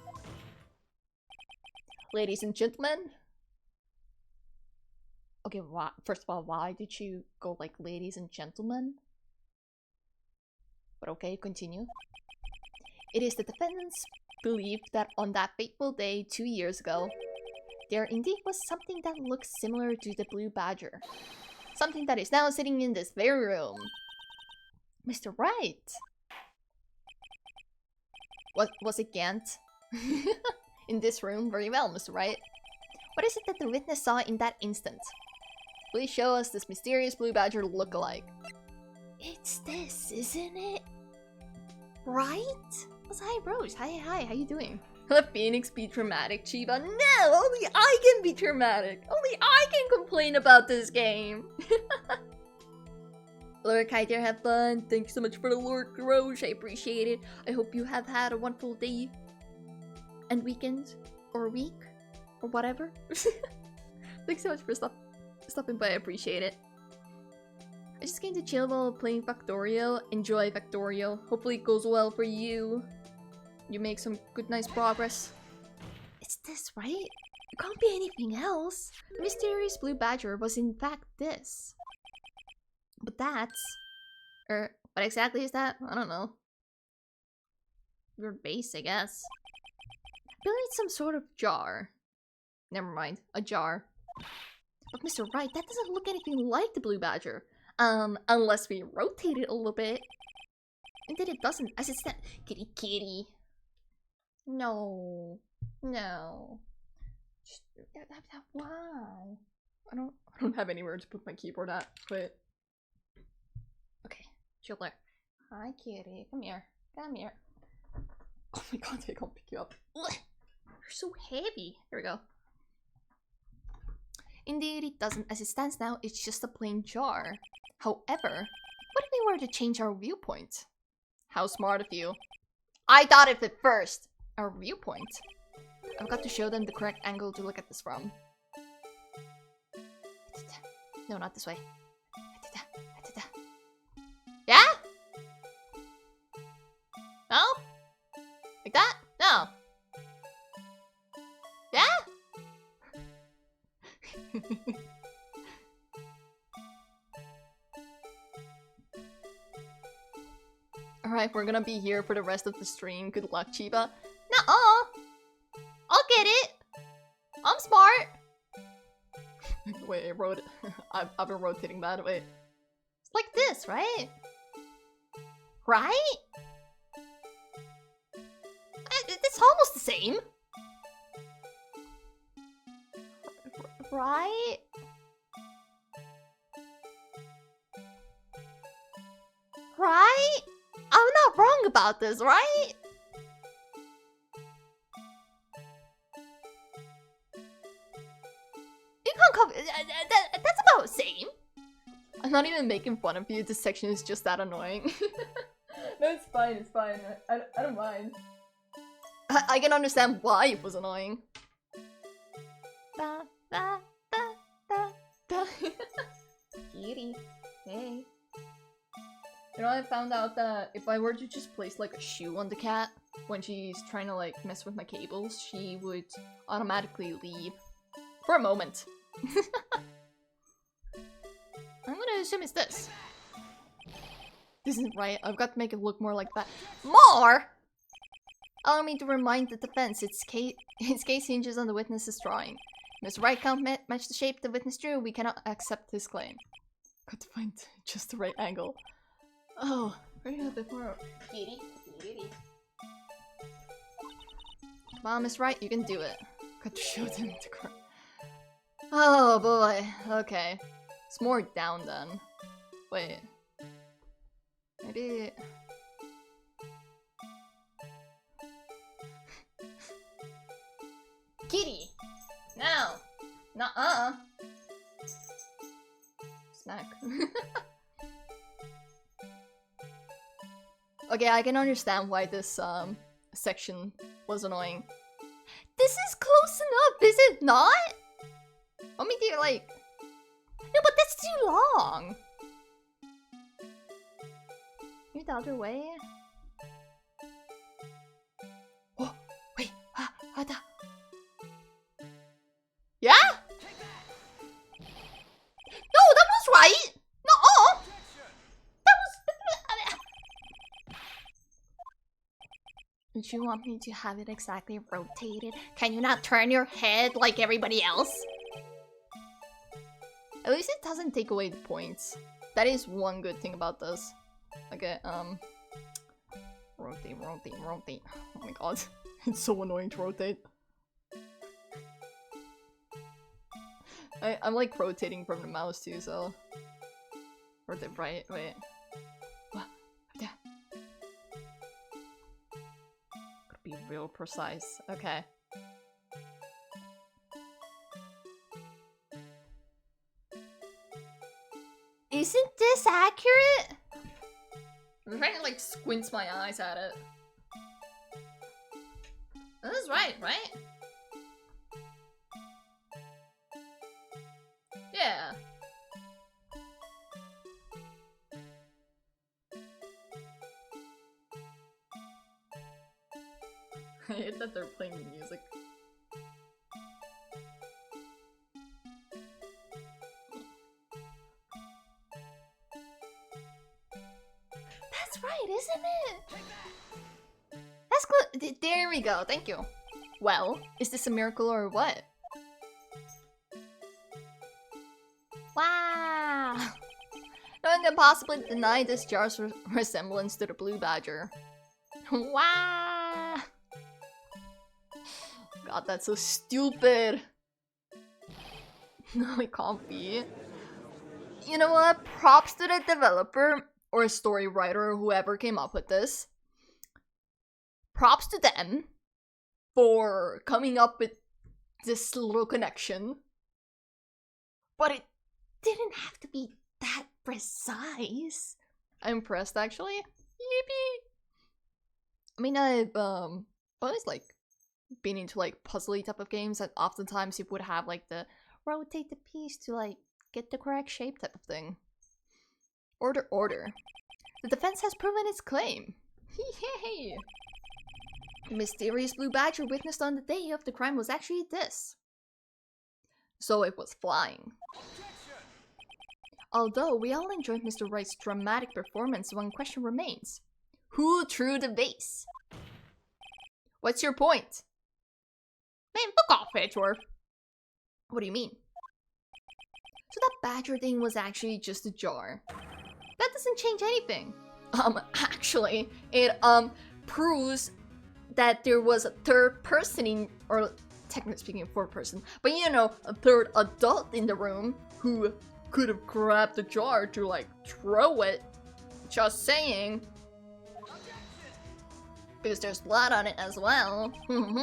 Ladies and gentlemen. Okay, first of all, why did you go like ladies and gentlemen? But okay, continue. It is the defendant's belief that on that fateful day 2 years ago, there indeed was something that looked similar to the blue badger. Something that is now sitting in this very room. Mr. Wright! What was it, Gant? In this room? Very well, Mr. Wright. What is it that the witness saw in that instant? Please show us this mysterious blue badger look-alike. It's this, isn't it? Right? Hi, Rose. Hi, how you doing? Let Phoenix be dramatic, Chiba. No! Only I can be dramatic! Only I can complain about this game! Lord Kaiser, have fun. Thank you so much for the Lord Garrosh. I appreciate it. I hope you have had a wonderful day and weekend or week or whatever. Thanks so much for stopping by. I appreciate it. I just came to chill while playing Factorio. Enjoy Factorio. Hopefully it goes well for you. You make some good, nice progress. It's this, right? It can't be anything else. The mysterious blue badger was in fact this. But that's... what exactly is that? I don't know. Your base, I guess. Really, it's some sort of jar. Never mind. A jar. But Mr. Wright, that doesn't look anything like the blue badger. Unless we rotate it a little bit. Indeed it doesn't, as it's that kitty kitty. No. No. Just, why? I don't have anywhere to put my keyboard at, but... Okay, chill there. Hi kitty, come here. Come here. Oh my god, I can't pick you up. Ugh. You're so heavy. Here we go. Indeed it doesn't, as it stands now, it's just a plain jar. However, what if we were to change our viewpoint? How smart of you. I thought of it first! Our viewpoint. I've got to show them the correct angle to look at this from. No, not this way. Yeah? No? Like that? No. Yeah? Alright, we're gonna be here for the rest of the stream. Good luck, Chiba. Nuh-uh! I'll get it! I'm smart! Wait, I wrote it. I've been rotating that. Wait. It's like this, right? Right? It's almost the same. Right? Right? I'm not wrong about this, right? You can't come. That's about the same. I'm not even making fun of you. This section is just that annoying. No, it's fine. It's fine. I don't mind. I can understand why it was annoying. Da, da, da, da, da. Kitty. Hey. You know, I found out that if I were to just place like a shoe on the cat when she's trying to like mess with my cables, she would automatically leave. For a moment. I'm gonna assume it's this. This isn't right. I've got to make it look more like that. More! Allow me to remind the defense its case hinges on the witness's drawing. If Mr. Wright can't match the shape the witness drew, we cannot accept his claim. Got to find just the right angle. Oh, we're gonna have a bit more. Come on, Miss Wright, you can do it. Got to show them the correct. Oh boy, okay. It's more down then. Wait. Maybe... Kitty! No! Nuh-uh! Snack. Okay, I can understand why this section was annoying. This is close enough, is it not? Let me do like... No, but that's too long! Maybe the other way? Oh, wait, yeah? No, that was right! No! That was... Don't you want me to have it exactly rotated? Can you not turn your head like everybody else? At least it doesn't take away the points. That is one good thing about this. Okay, rotate. Oh my god. It's so annoying to rotate. I'm like rotating from the mouse too, so... Rotate right, wait. What? Yeah. Gotta be real precise. Okay. Isn't this accurate? I'm trying to like squint my eyes at it. That is right? Yeah. I hate that they're playing the music. That's right, isn't it? That's good. There we go. Thank you. Well, is this a miracle or what? Wow. No one can possibly deny this jar's resemblance to the blue badger. Wow. God, that's so stupid. No, it can't be. You know what? Props to the developer or story writer or whoever came up with this. Props to them for coming up with this little connection. But it didn't have to be that precise. I'm impressed, actually. Yippee! I mean, I've always like been into like puzzly type of games, and oftentimes you would have like the rotate the piece to like get the correct shape type of thing. Order. The defense has proven its claim. Yay! The mysterious blue badger witnessed on the day of the crime was actually this. So it was flying. Although we all enjoyed Mr. Wright's dramatic performance, one question remains. Who threw the vase? What's your point? Man, fuck off, Edgeworth. What do you mean? So that badger thing was actually just a jar. That doesn't change anything. Actually, it proves that there was a third person in, or technically speaking, fourth person, but you know, a third adult in the room who could have grabbed the jar to like throw it. Just saying. Because there's blood on it as well. I'm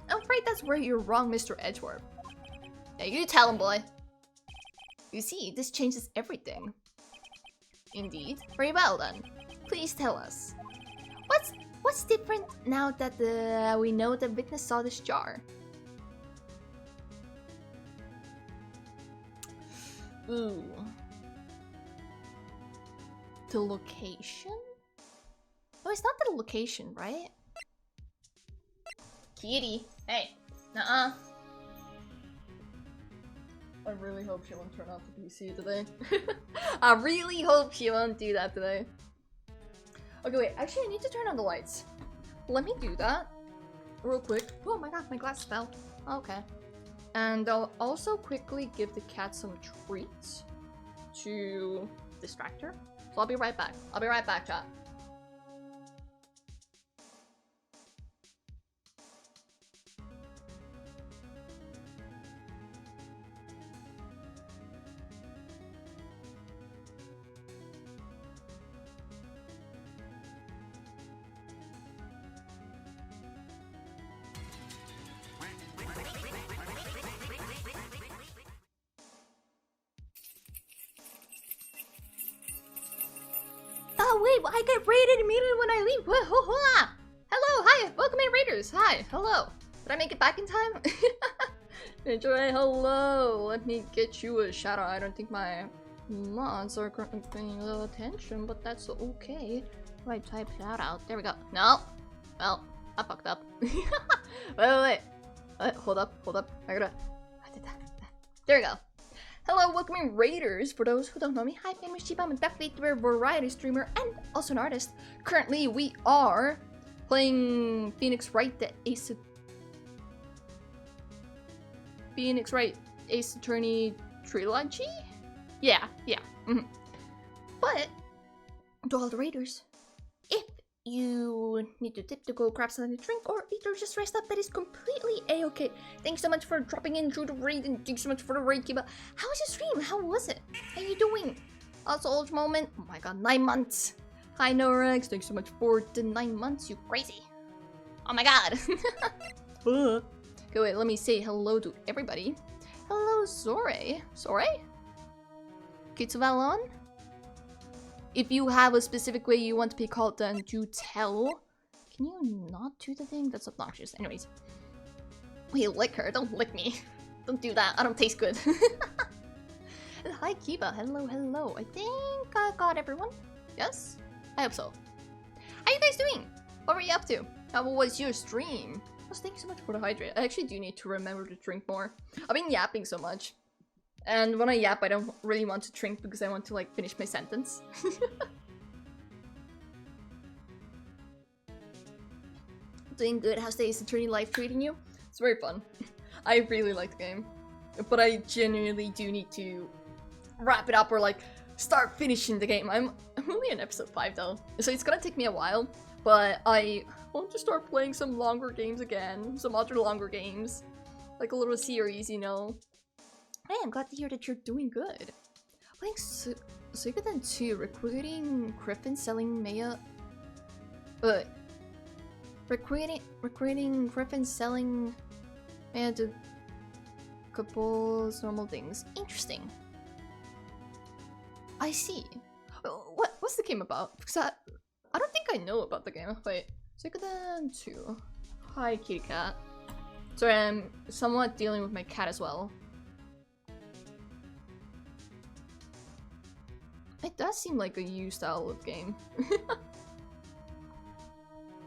afraid that's where you're wrong, Mr. Edgeworth. Yeah, you tell him, boy. You see, this changes everything. Indeed. Very well then. Please tell us. What's different now that we know the witness saw this jar? Ooh. The location? Oh, it's not the location, right? Kitty. Hey. Nuh-uh. I really hope she won't turn off the PC today. I really hope she won't do that today. Okay, wait. Actually, I need to turn on the lights. Let me do that. Real quick. Oh my god, my glass fell. Okay. And I'll also quickly give the cat some treats to distract her. So I'll be right back. I'll be right back, chat. Oh wait, I get raided immediately when I leave. Hello, hi, welcome in raiders. Hi, hello. Did I make it back in time? Enjoy, hello. Let me get you a shout out. I don't think my mods are currently paying a little attention, but that's okay. Right, type shout out. There we go. No. Well, I fucked up. wait. Hold up. I did that. There we go. Hello, welcome in raiders. For those who don't know me, hi, my name is Chiba. I'm a definitely a variety streamer and also an artist. Currently, we are playing Phoenix Wright, the Phoenix Wright Ace Attorney Trilogy? Yeah. But, to all the raiders, if you need to tip to go grab something to drink or either just rest up, that is completely a-okay. Thanks so much for dropping in through the raid, and thanks so much for the raid, Kiba. How was your stream? How was it? How you doing? Also, old moment. Oh my god, 9 months. Hi, Norex. Thanks so much for the 9 months, you crazy. Oh my god. Okay, wait, let me say hello to everybody. Hello, Zore. Zore? Kitsuvalon? If you have a specific way you want to be called, then do tell. Can you not do the thing? That's obnoxious. Anyways. Wait, lick her. Don't lick me. Don't do that. I don't taste good. Hi, Kiba. Hello, hello. I think I got everyone. Yes? I hope so. How you guys doing? What were you up to? How was your stream? Oh, thank you so much for the hydrate. I actually do need to remember to drink more. I've been yapping so much. And when I yap, I don't really want to drink because I want to, like, finish my sentence. Doing good. How's the Ace Attorney life treating you? It's very fun. I really like the game. But I genuinely do need to wrap it up or, like, start finishing the game. I'm only on episode 5 though, so it's gonna take me a while. But I want to start playing some longer games again. Some other longer games. Like a little series, you know. Hey, I'm glad to hear that you're doing good. Playing Suikoden 2, recruiting Griffin, selling Maya... recruiting Griffin, selling Maya to couples, normal things. Interesting. I see. What's the game about? Because I don't think I know about the game. Wait. Suikoden 2. Hi, kitty cat. Sorry, I'm somewhat dealing with my cat as well. It does seem like a U style of game.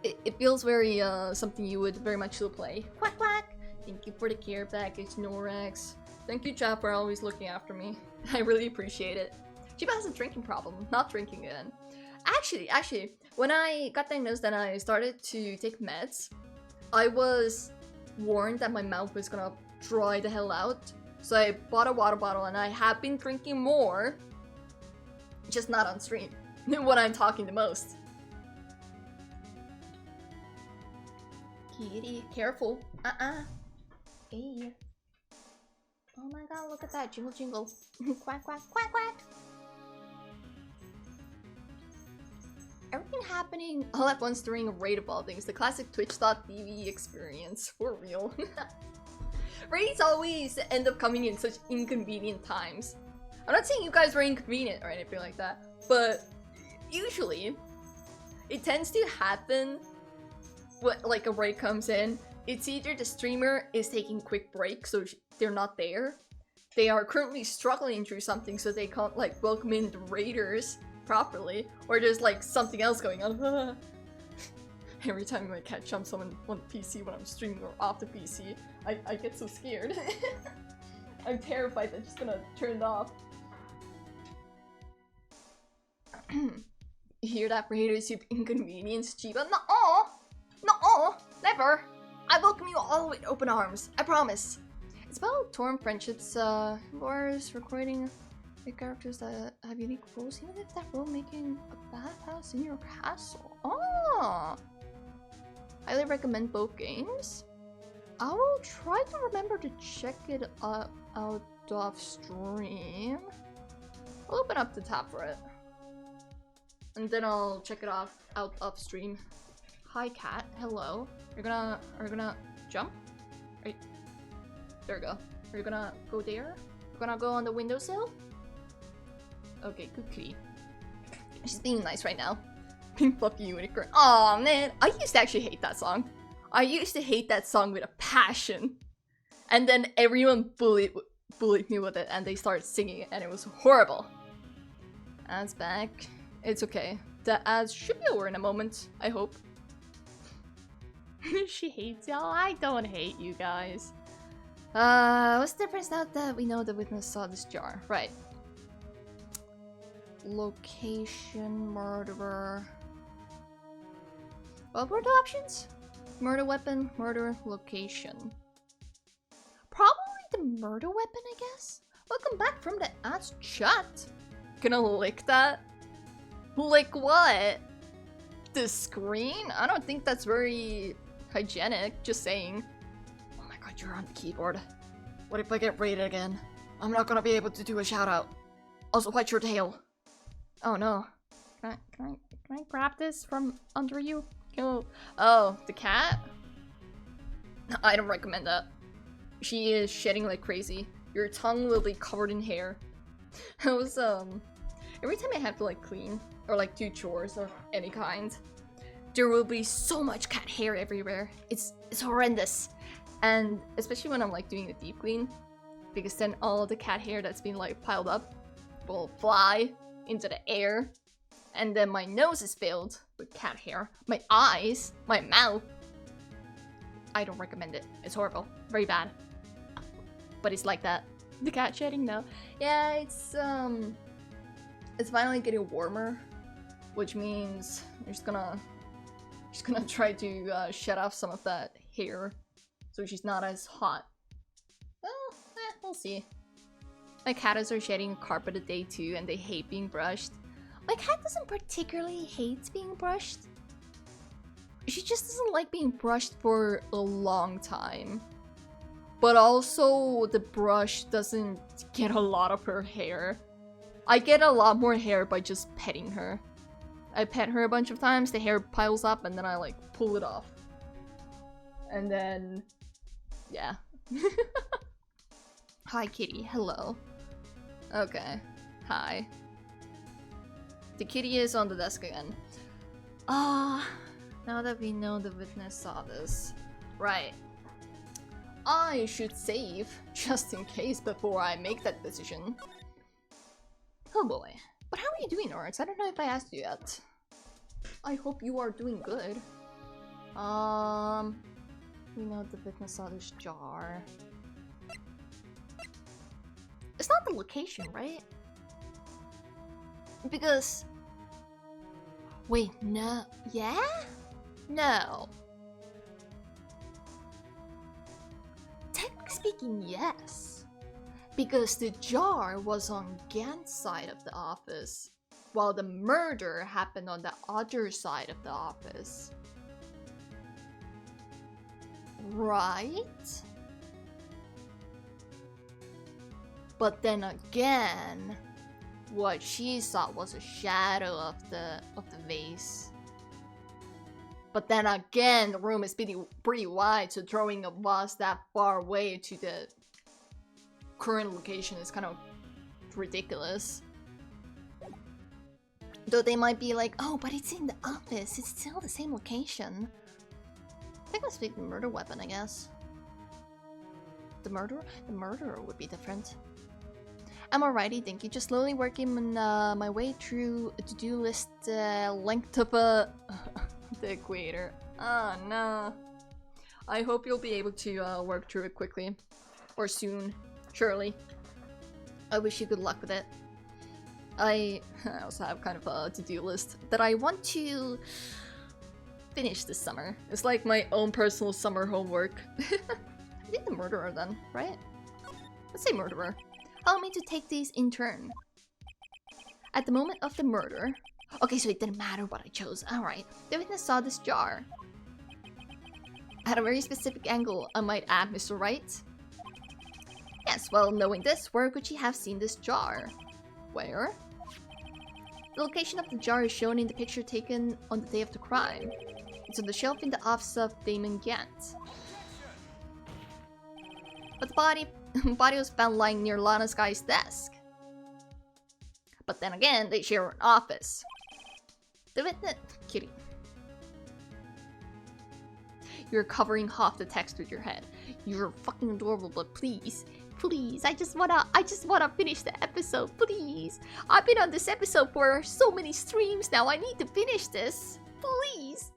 it feels very, something you would very much so play. Quack quack! Thank you for the care package, Norax. Thank you, chat, for always looking after me. I really appreciate it. Chiba has a drinking problem. Not drinking again. Actually, when I got diagnosed and I started to take meds, I was warned that my mouth was gonna dry the hell out. So I bought a water bottle and I have been drinking more. Just not on stream. When I'm talking the most. Kitty, careful. Hey. Oh my god, look at that. Jingle jingle. Quack quack quack quack. Everything happening all at once during a raid of all things. The classic Twitch.tv experience. For real. Raids always end up coming in such inconvenient times. I'm not saying you guys were inconvenient or anything like that, but usually it tends to happen when like a raid comes in. It's either the streamer is taking quick breaks, so they're not there. They are currently struggling through something, so they can't like welcome in the raiders properly, or there's like something else going on. Every time my cat jumps on the PC when I'm streaming or off the PC, I get so scared. I'm terrified that I'm just gonna turn it off. You hear that, raiders? You've inconvenienced Chiba? No, never. I welcome you all with open arms. I promise. It's about torn friendships, wars, recording the characters that have unique roles, even if that role making a bathhouse in your castle. Oh! Highly recommend both games. I will try to remember to check it out off stream. I'll open up the tab for it. And then I'll check it out off stream. Hi cat, hello. Are you gonna jump? Right. There we go. Are you gonna go there? You're gonna go on the windowsill? Okay, good kitty. She's being nice right now. Pink fluffy unicorn. Aw man, I used to actually hate that song. I used to hate that song with a passion. And then everyone bullied me with it and they started singing it and it was horrible. Ads back. It's okay. The ads should be over in a moment, I hope. She hates y'all. I don't hate you guys. What's the difference now that we know the witness saw this jar? Right. Location, murderer. What were the options? Murder weapon, murder, location. Probably the murder weapon, I guess? Welcome back from the ads chat. Gonna lick that? Lick what? The screen? I don't think that's very hygienic, just saying. Oh my god, you're on the keyboard. What if I get raided again? I'm not gonna be able to do a shout out. Also, what's your tail? Oh no. Can I grab this from under you? Oh, the cat? I don't recommend that. She is shedding like crazy. Your tongue will be covered in hair. It Every time I have to like clean or like do chores or any kind, there will be so much cat hair everywhere. It's horrendous. And especially when I'm like doing a deep clean, because then all the cat hair that's been like piled up will fly into the air. And then my nose is filled with cat hair. My eyes, my mouth. I don't recommend it. It's horrible. Very bad. But it's like that. The cat shedding now. Yeah, it's finally getting warmer, which means I'm just gonna try to shed off some of that hair, so she's not as hot. Well, we'll see. My cats are shedding a carpet a day too, and they hate being brushed. My cat doesn't particularly hate being brushed. She just doesn't like being brushed for a long time. But also, the brush doesn't get a lot of her hair. I get a lot more hair by just petting her. I pet her a bunch of times, the hair piles up, and then I like pull it off. And then, yeah. Hi kitty, hello. Okay, hi. The kitty is on the desk again. Now that we know the witness saw this. Right. I should save, just in case, before I make that decision. Oh boy. But how are you doing, Oryx? I don't know if I asked you yet. I hope you are doing good. We know the witness saw this jar. It's not the location, right? Because... Wait, no... Yeah? No. Technically speaking, yes. Because the jar was on Gant's side of the office, while the murder happened on the other side of the office. Right? But then again, what she saw was a shadow of the vase. But then again, the room is pretty wide, so throwing a vase that far away to the current location is kind of ridiculous. Though they might be like, oh, but it's in the office, it's still the same location. Technically speaking, the murder weapon, I guess. The murderer? The murderer would be different. I'm alrighty, thank you. Just slowly working my way through a to-do list length of the equator. Oh no. I hope you'll be able to work through it quickly. Or soon. Surely. I wish you good luck with it. I also have kind of a to-do list that I want to finish this summer. It's like my own personal summer homework. I think the murderer then, right? Let's say murderer. Allow me to take these in turn. At the moment of the murder... Okay, so it didn't matter what I chose. Alright. The witness saw this jar. At a very specific angle, I might add, Mr. Wright. Yes, well, knowing this, where could she have seen this jar? Where? The location of the jar is shown in the picture taken on the day of the crime. It's on the shelf in the office of Damon Gant. But the body was found lying near Lana Sky's desk. But then again, they share an office. The witness... Kitty. You're covering half the text with your head. You're fucking adorable, but please, please, I just wanna finish the episode, please. I've been on this episode for so many streams now. I need to finish this, please.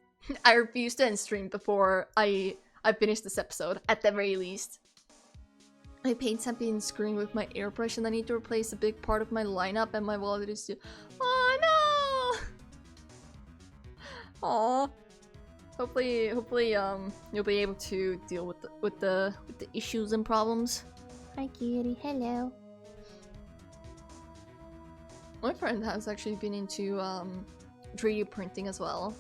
I refuse to end stream before I finish this episode, at the very least. My paints have been screwing with my airbrush and I need to replace a big part of my lineup and my wallet is too. Oh no! Aww. Hopefully, you'll be able to deal with the issues and problems. Hi kitty, hello. My friend has actually been into 3D printing as well.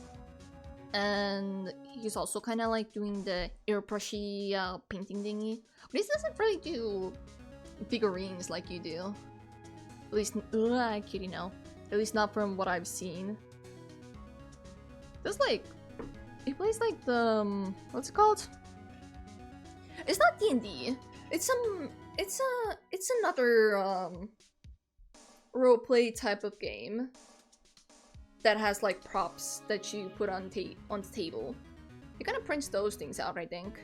And he's also kind of like doing the airbrushy painting thingy. But he doesn't really do figurines like you do. At least, kitty, no. At least not from what I've seen. There's like, he plays like the, what's it called? It's not D&D. It's another roleplay type of game that has like props that you put on the table. You kind of prints those things out, I think.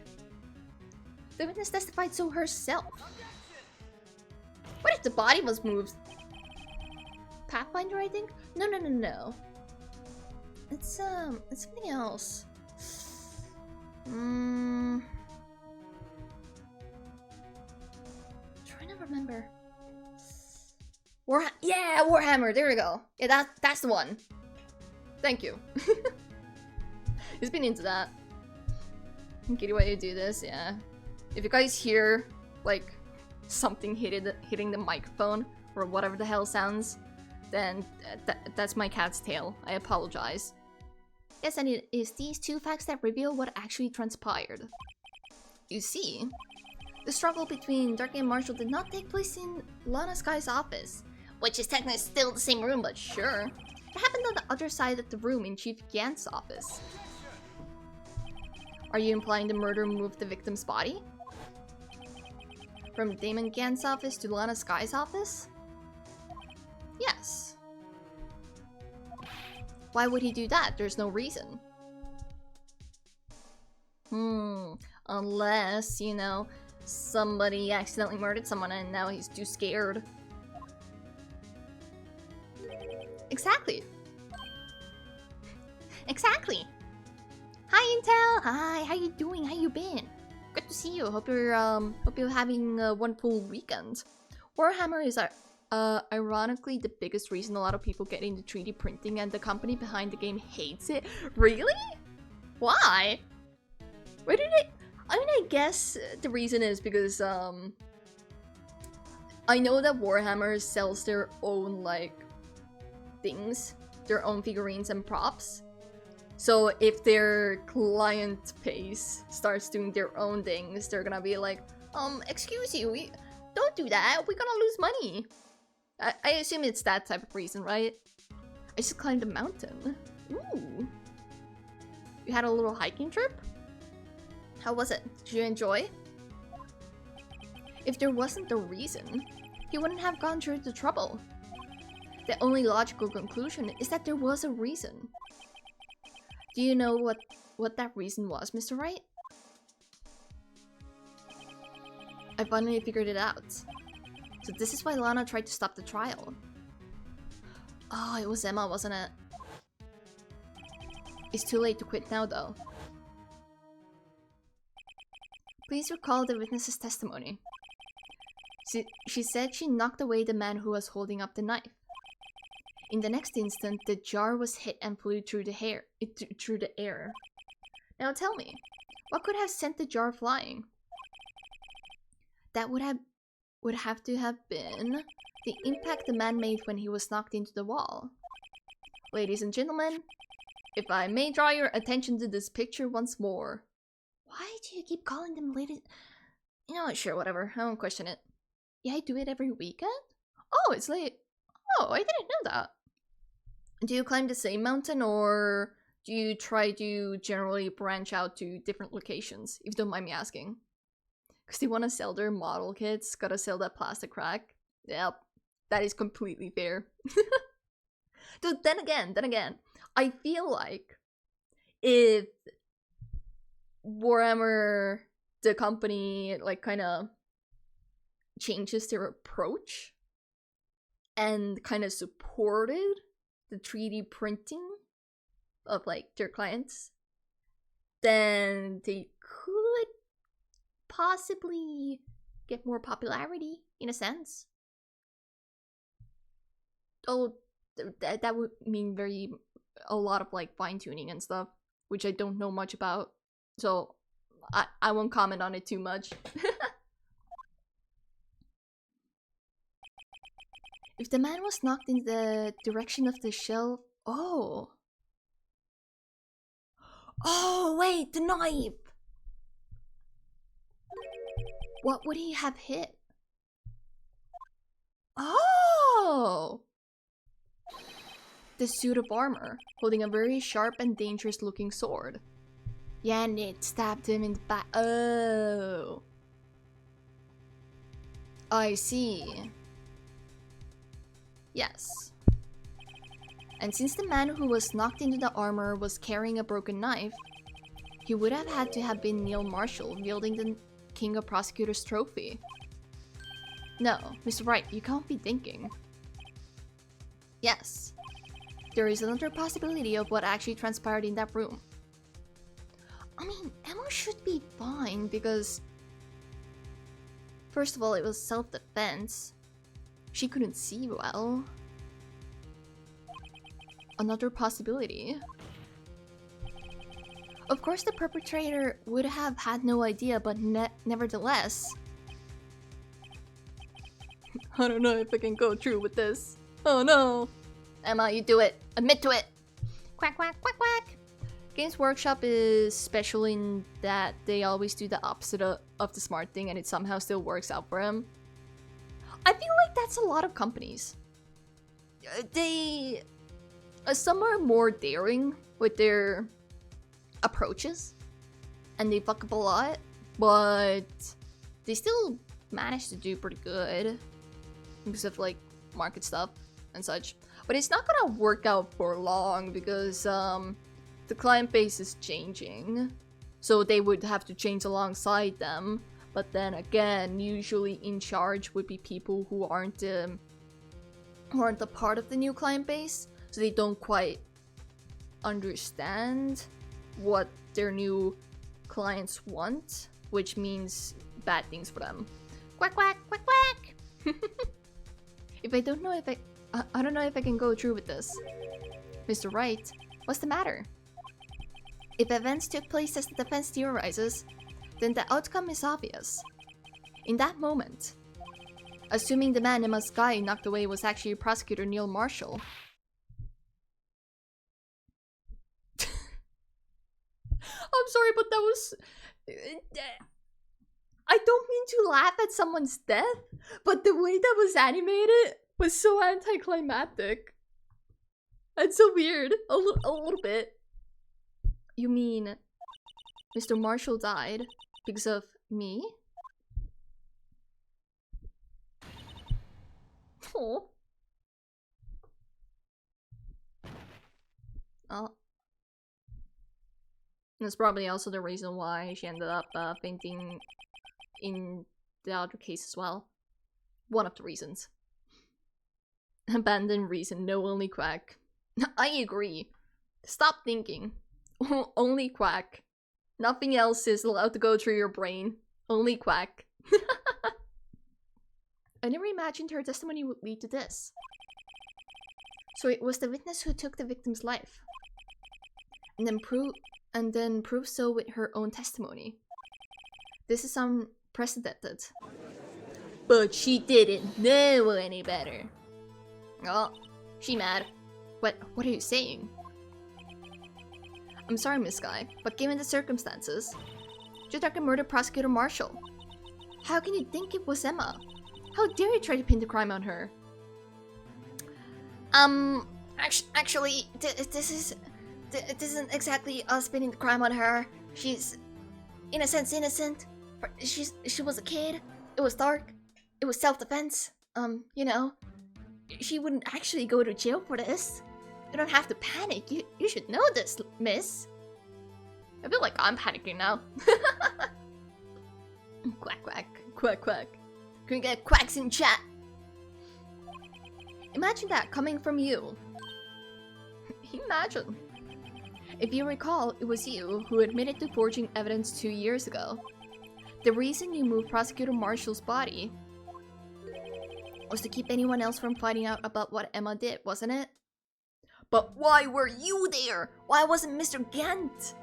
The witness testified so herself. What if the body was moved? Pathfinder, I think? No. It's something else. Trying to remember. Warhammer, there we go. Yeah, that's the one. Thank you. He's been into that. Kitty, why you do this? Yeah. If you guys hear like something hitting the microphone or whatever the hell sounds, then that's my cat's tail. I apologize. Yes, and it is these two facts that reveal what actually transpired. You see, the struggle between Darky and Marshall did not take place in Lana Sky's office, which is technically still the same room, but sure. It happened on the other side of the room in Chief Gant's office. Are you implying the murder moved the victim's body? From Damon Gant's office to Lana Sky's office? Yes. Why would he do that? There's no reason. Unless, you know, somebody accidentally murdered someone and now he's too scared. Exactly. Exactly. Hi Intel. Hi. How you doing? How you been? Good to see you. Hope you're having a wonderful weekend. Warhammer is ironically the biggest reason a lot of people get into 3D printing, and the company behind the game hates it. Really? Why? Where did it? I mean, I guess the reason is because I know that Warhammer sells their own like things, their own figurines and props. So if their client base starts doing their own things, they're gonna be like, excuse you, don't do that, we're gonna lose money. I assume it's that type of reason, right? I just climbed a mountain. Ooh. You had a little hiking trip? How was it? Did you enjoy? If there wasn't a reason, he wouldn't have gone through the trouble. The only logical conclusion is that there was a reason. Do you know what that reason was, Mr. Wright? I finally figured it out. So this is why Lana tried to stop the trial. Oh, it was Emma, wasn't it? It's too late to quit now, though. Please recall the witness's testimony. She said she knocked away the man who was holding up the knife. In the next instant, the jar was hit and flew through the air. Now tell me, what could have sent the jar flying? That would have to have been the impact the man made when he was knocked into the wall. Ladies and gentlemen, if I may draw your attention to this picture once more. Why do you keep calling them ladies? You know what, sure, whatever, I won't question it. Yeah, I do it every weekend? Oh, it's late. Oh, I didn't know that. Do you climb the same mountain, or do you try to generally branch out to different locations, if you don't mind me asking? Because they want to sell their model kits, gotta sell that plastic rack. Yep, that is completely fair. Dude, then again, I feel like if Warhammer, the company, like kind of changes their approach and kind of supported the 3D printing of like their clients, then they could possibly get more popularity in a sense. Oh, that would mean a lot of like fine tuning and stuff, which I don't know much about, so I won't comment on it too much. If the man was knocked in the direction of the shelf... Oh! Oh, wait! The knife! What would he have hit? Oh! The suit of armor, holding a very sharp and dangerous looking sword. Yeah, and it stabbed him in the back. Oh! I see. Yes. And since the man who was knocked into the armor was carrying a broken knife, he would have had to have been Neil Marshall wielding the King of Prosecutors trophy. No, Mr. Wright, you can't be thinking. Yes. There is another possibility of what actually transpired in that room. I mean, Emma should be fine because... First of all, it was self-defense. She couldn't see well. Another possibility. Of course, the perpetrator would have had no idea, but nevertheless... I don't know if I can go through with this. Oh no! Emma, you do it! Admit to it! Quack quack quack quack! Games Workshop is special in that they always do the opposite of the smart thing and it somehow still works out for them. I feel like that's a lot of companies. Some are more daring with their approaches and they fuck up a lot, but they still manage to do pretty good because of like market stuff and such. But it's not gonna work out for long because the client base is changing, so they would have to change alongside them. But then again, usually in charge would be people who aren't a part of the new client base, so they don't quite understand what their new clients want, which means bad things for them. Quack quack quack quack. I don't know if I can go through with this. Mr. Wright, what's the matter? If events took place as the defense theorizes, then the outcome is obvious. In that moment, assuming the man Emma's guy knocked away was actually Prosecutor Neil Marshall. I'm sorry, but that was... I don't mean to laugh at someone's death, but the way that was animated was so anticlimactic. That's so weird. A little bit. You mean Mr. Marshall died because of me? Oh. Oh. That's probably also the reason why she ended up fainting in the other case as well. One of the reasons. Abandoned reason, no only quack. I agree. Stop thinking. Only quack. Nothing else is allowed to go through your brain. Only quack. I never imagined her testimony would lead to this. So it was the witness who took the victim's life. And then proved so with her own testimony. This is unprecedented. But she didn't know any better. Oh, she mad. What are you saying? I'm sorry, Miss Guy, but given the circumstances, Jutaka murdered Prosecutor Marshall. How can you think it was Emma? How dare you try to pin the crime on her? Actually, this isn't exactly us pinning the crime on her. She's, in a sense, innocent. She was a kid. It was dark. It was self-defense. You know, she wouldn't actually go to jail for this. You don't have to panic. You should know this, miss. I feel like I'm panicking now. Quack quack. Quack quack. Can we get quacks in chat? Imagine that coming from you. Imagine. If you recall, it was you who admitted to forging evidence 2 years ago. The reason you moved Prosecutor Marshall's body was to keep anyone else from finding out about what Emma did, wasn't it? But why were you there? Why wasn't Mr. Gant?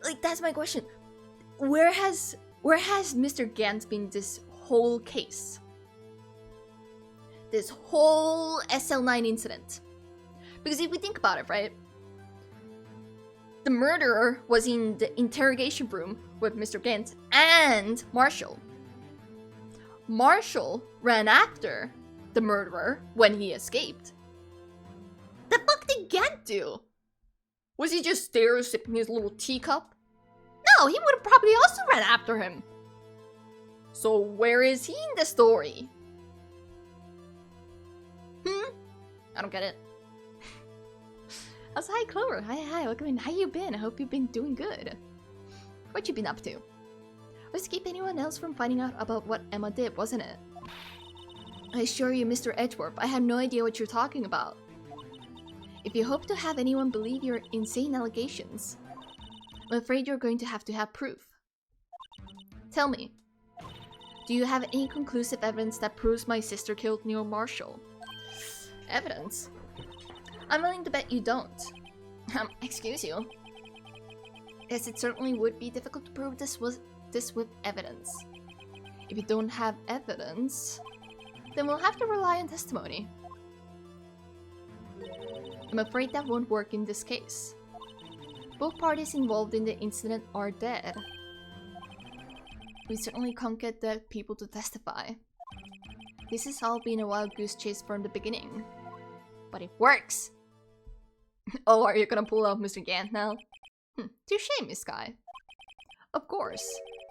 Like, that's my question. Where has Mr. Gant been this whole case? This whole SL9 incident. Because if we think about it, right? The murderer was in the interrogation room with Mr. Gant and Marshall. Marshall ran after the murderer when he escaped. The fuck did Gant do? Was he just there sipping his little teacup? No, he would have probably also ran after him. So where is he in the story? I don't get it. Hi, Clover. Hi. Welcome in. How you been? I hope you've been doing good. What you been up to? Was to keep anyone else from finding out about what Emma did, wasn't it? I assure you, Mr. Edgeworth, I have no idea what you're talking about. If you hope to have anyone believe your insane allegations, I'm afraid you're going to have proof. Tell me, do you have any conclusive evidence that proves my sister killed Neil Marshall? Evidence? I'm willing to bet you don't. Excuse you? Yes, it certainly would be difficult to prove this with evidence. If you don't have evidence, then we'll have to rely on testimony. I'm afraid that won't work in this case. Both parties involved in the incident are dead. We certainly can't get dead people to testify. This has all been a wild goose chase from the beginning. But it works! Oh, are you gonna pull out Mr. Gant now? Touche, Miss Guy. Of course.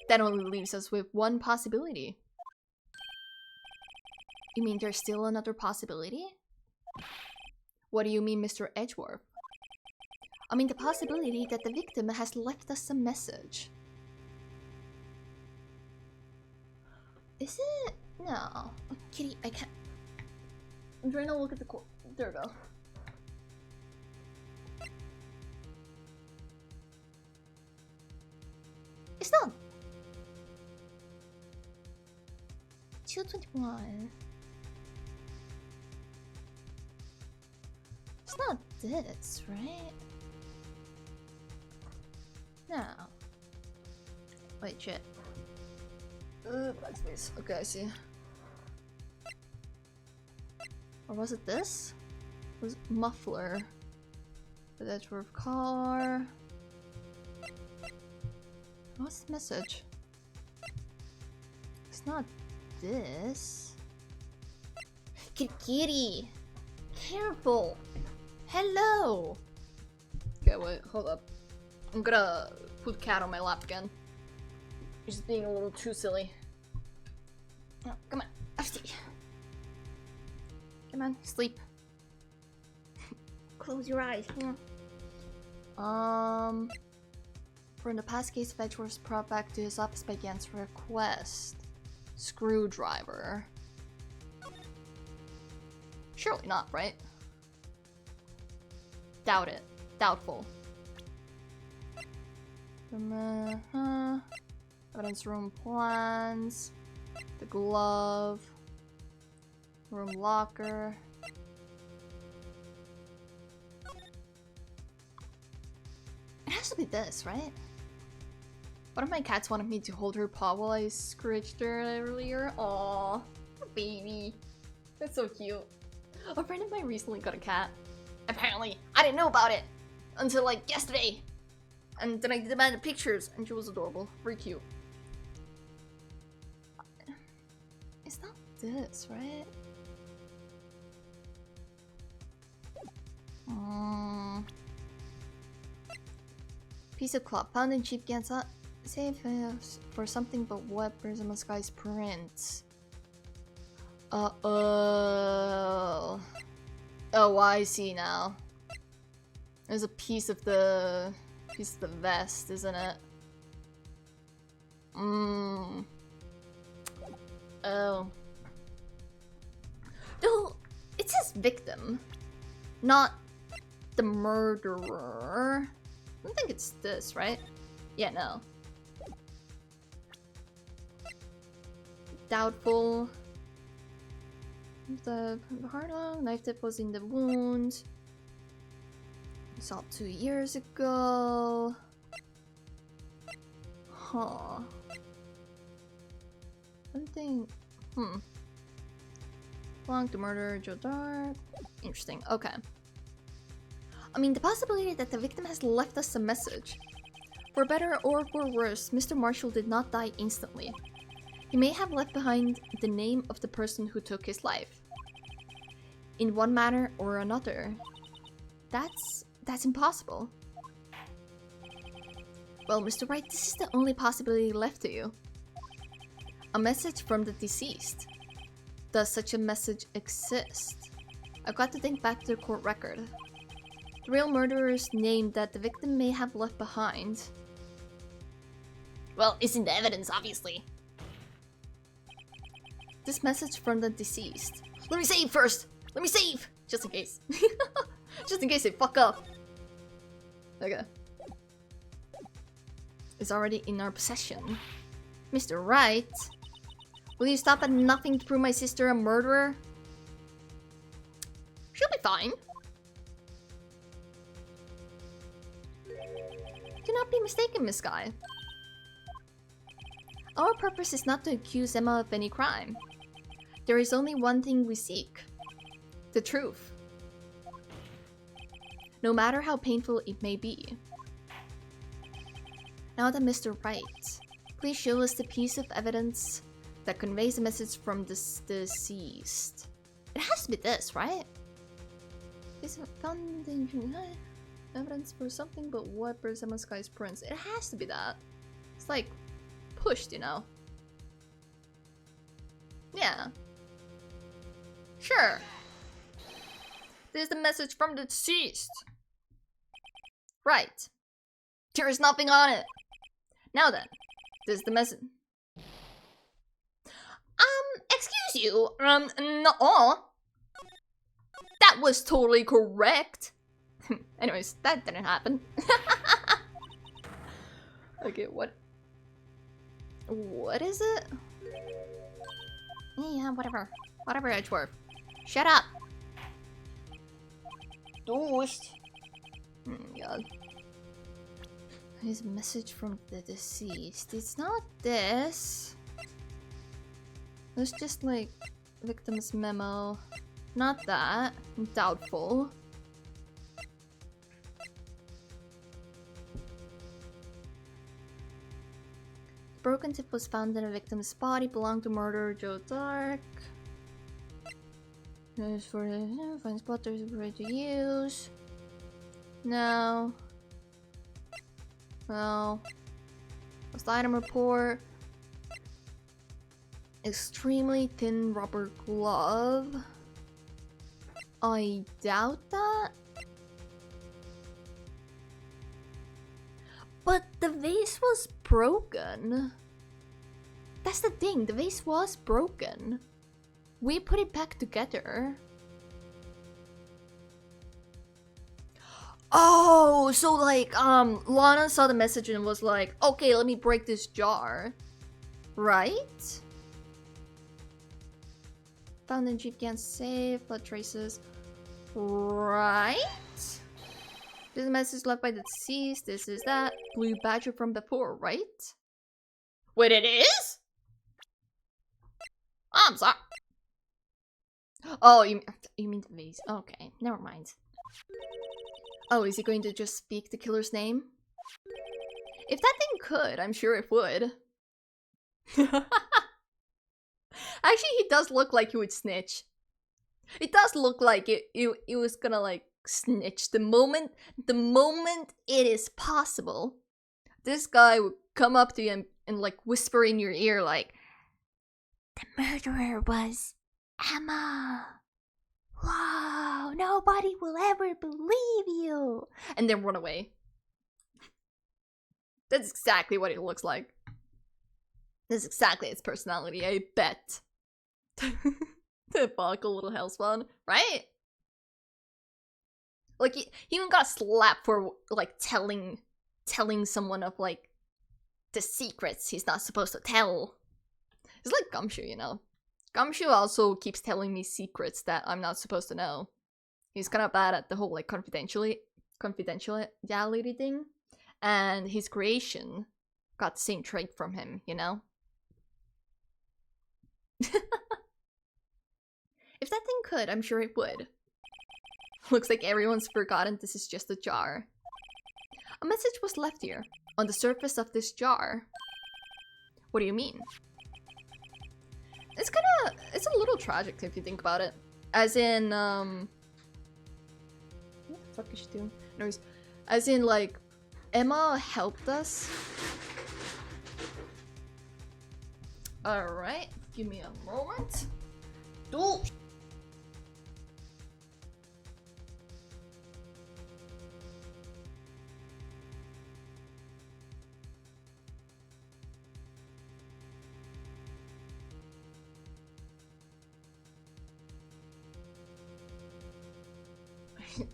That only leaves us with one possibility. You mean there's still another possibility? What do you mean, Mr. Edgeworth? I mean the possibility that the victim has left us a message. Is it? No. Oh, Kitty, I can't. I'm trying to look at the core. There we go. It's not. 221. It's not this, right? No. Wait, shit. Backspace. Okay, I see. Or was it this? It was muffler. The Edgeworth car. What's the message? It's not this. Kitty! Careful! Hello! Okay, wait, hold up. I'm gonna put cat on my lap again. He's just being a little too silly. Oh, come on, Upsty. Come on, sleep. Close your eyes. Yeah. From the past case, Fetch was brought back to his office by Gant's request. Screwdriver. Surely not, right? Doubt it. Doubtful. Evidence room plans. The glove. Room locker. It has to be this, right? One of my cats wanted me to hold her paw while I scratched her earlier. Aww, baby. That's so cute. A friend of mine recently got a cat. Apparently, I didn't know about it until like yesterday. And then I demanded pictures and she was adorable. Very cute. It's not this, right? Piece of cloth found in Chief Gant's safe for something but what Prisma's guy's prints. Oh, I see now. There's a piece of the vest, isn't it? Oh. No, it says victim, not the murderer. I don't think it's this, right? Yeah, no. Doubtful. The hard knife tip was in the wound. Saw 2 years ago. Huh. Something. Belong to murder Joe Dark. Interesting. Okay. I mean, the possibility that the victim has left us a message. For better or for worse, Mr. Marshall did not die instantly. He may have left behind the name of the person who took his life. In one manner or another. That's impossible. Well, Mr. Wright, this is the only possibility left to you. A message from the deceased. Does such a message exist? I've got to think back to the court record. The real murderer's name that the victim may have left behind. Well, isn't the evidence, obviously. This message from the deceased. Let me save first! Let me save! Just in case. Just in case they fuck up. Okay. It's already in our possession. Mr. Wright? Will you stop at nothing to prove my sister a murderer? She'll be fine. Do not be mistaken, Miss Guy. Our purpose is not to accuse Emma of any crime. There is only one thing we seek. The truth. No matter how painful it may be. Now then, Mr. Wright, please show us the piece of evidence that conveys a message from the deceased. It has to be this, right? Is found in evidence for something, but what bears Emma Sky's prints? It has to be that. It's like pushed, you know. Yeah. Sure. There's the message from the deceased. Right. There is nothing on it. Now then, this is the message. Excuse you. No. That was totally correct. Anyways, that didn't happen. Okay, what? What is it? Yeah, whatever. Whatever, Edgeworth. Shut up. Ghost. God. His message from the deceased. It's not this. It's just like victim's memo. Not that. Doubtful. Broken tip was found in a victim's body, belonged to murderer Joe Dark. There's for the find spotters ready to use. No. Well. First item report. Extremely thin rubber glove. I doubt that. But the vase was broken. That's the thing, the vase was broken. We put it back together. Oh, so like, Lana saw the message and was like, okay, let me break this jar. Right? Found in Jeep can't save, blood traces. Right? This message left by the deceased, this is that. Blue badger from before, right? Wait, it is? I'm sorry. Oh, you mean the vase. Okay, never mind. Oh, is he going to just speak the killer's name? If that thing could, I'm sure it would. Actually, he does look like he would snitch. It does look like it was gonna like snitch the moment it is possible. This guy would come up to you and like whisper in your ear like, the murderer was Emma. Wow, nobody will ever believe you. And then run away. That's exactly what it looks like. That's exactly its personality, I bet. The fuck, a little hellspawn, right? Like, he even got slapped for, like, telling someone of, like, the secrets he's not supposed to tell. It's like Gumshoe, you know? Gumshoe also keeps telling me secrets that I'm not supposed to know. He's kind of bad at the whole, like, confidentiality thing. And his creation got the same trait from him, you know? If that thing could, I'm sure it would. Looks like everyone's forgotten this is just a jar. A message was left here, on the surface of this jar. What do you mean? It's a little tragic if you think about it. As in, what the fuck is she doing? Anyways, as in, like, Emma helped us. Alright, give me a moment. Oh!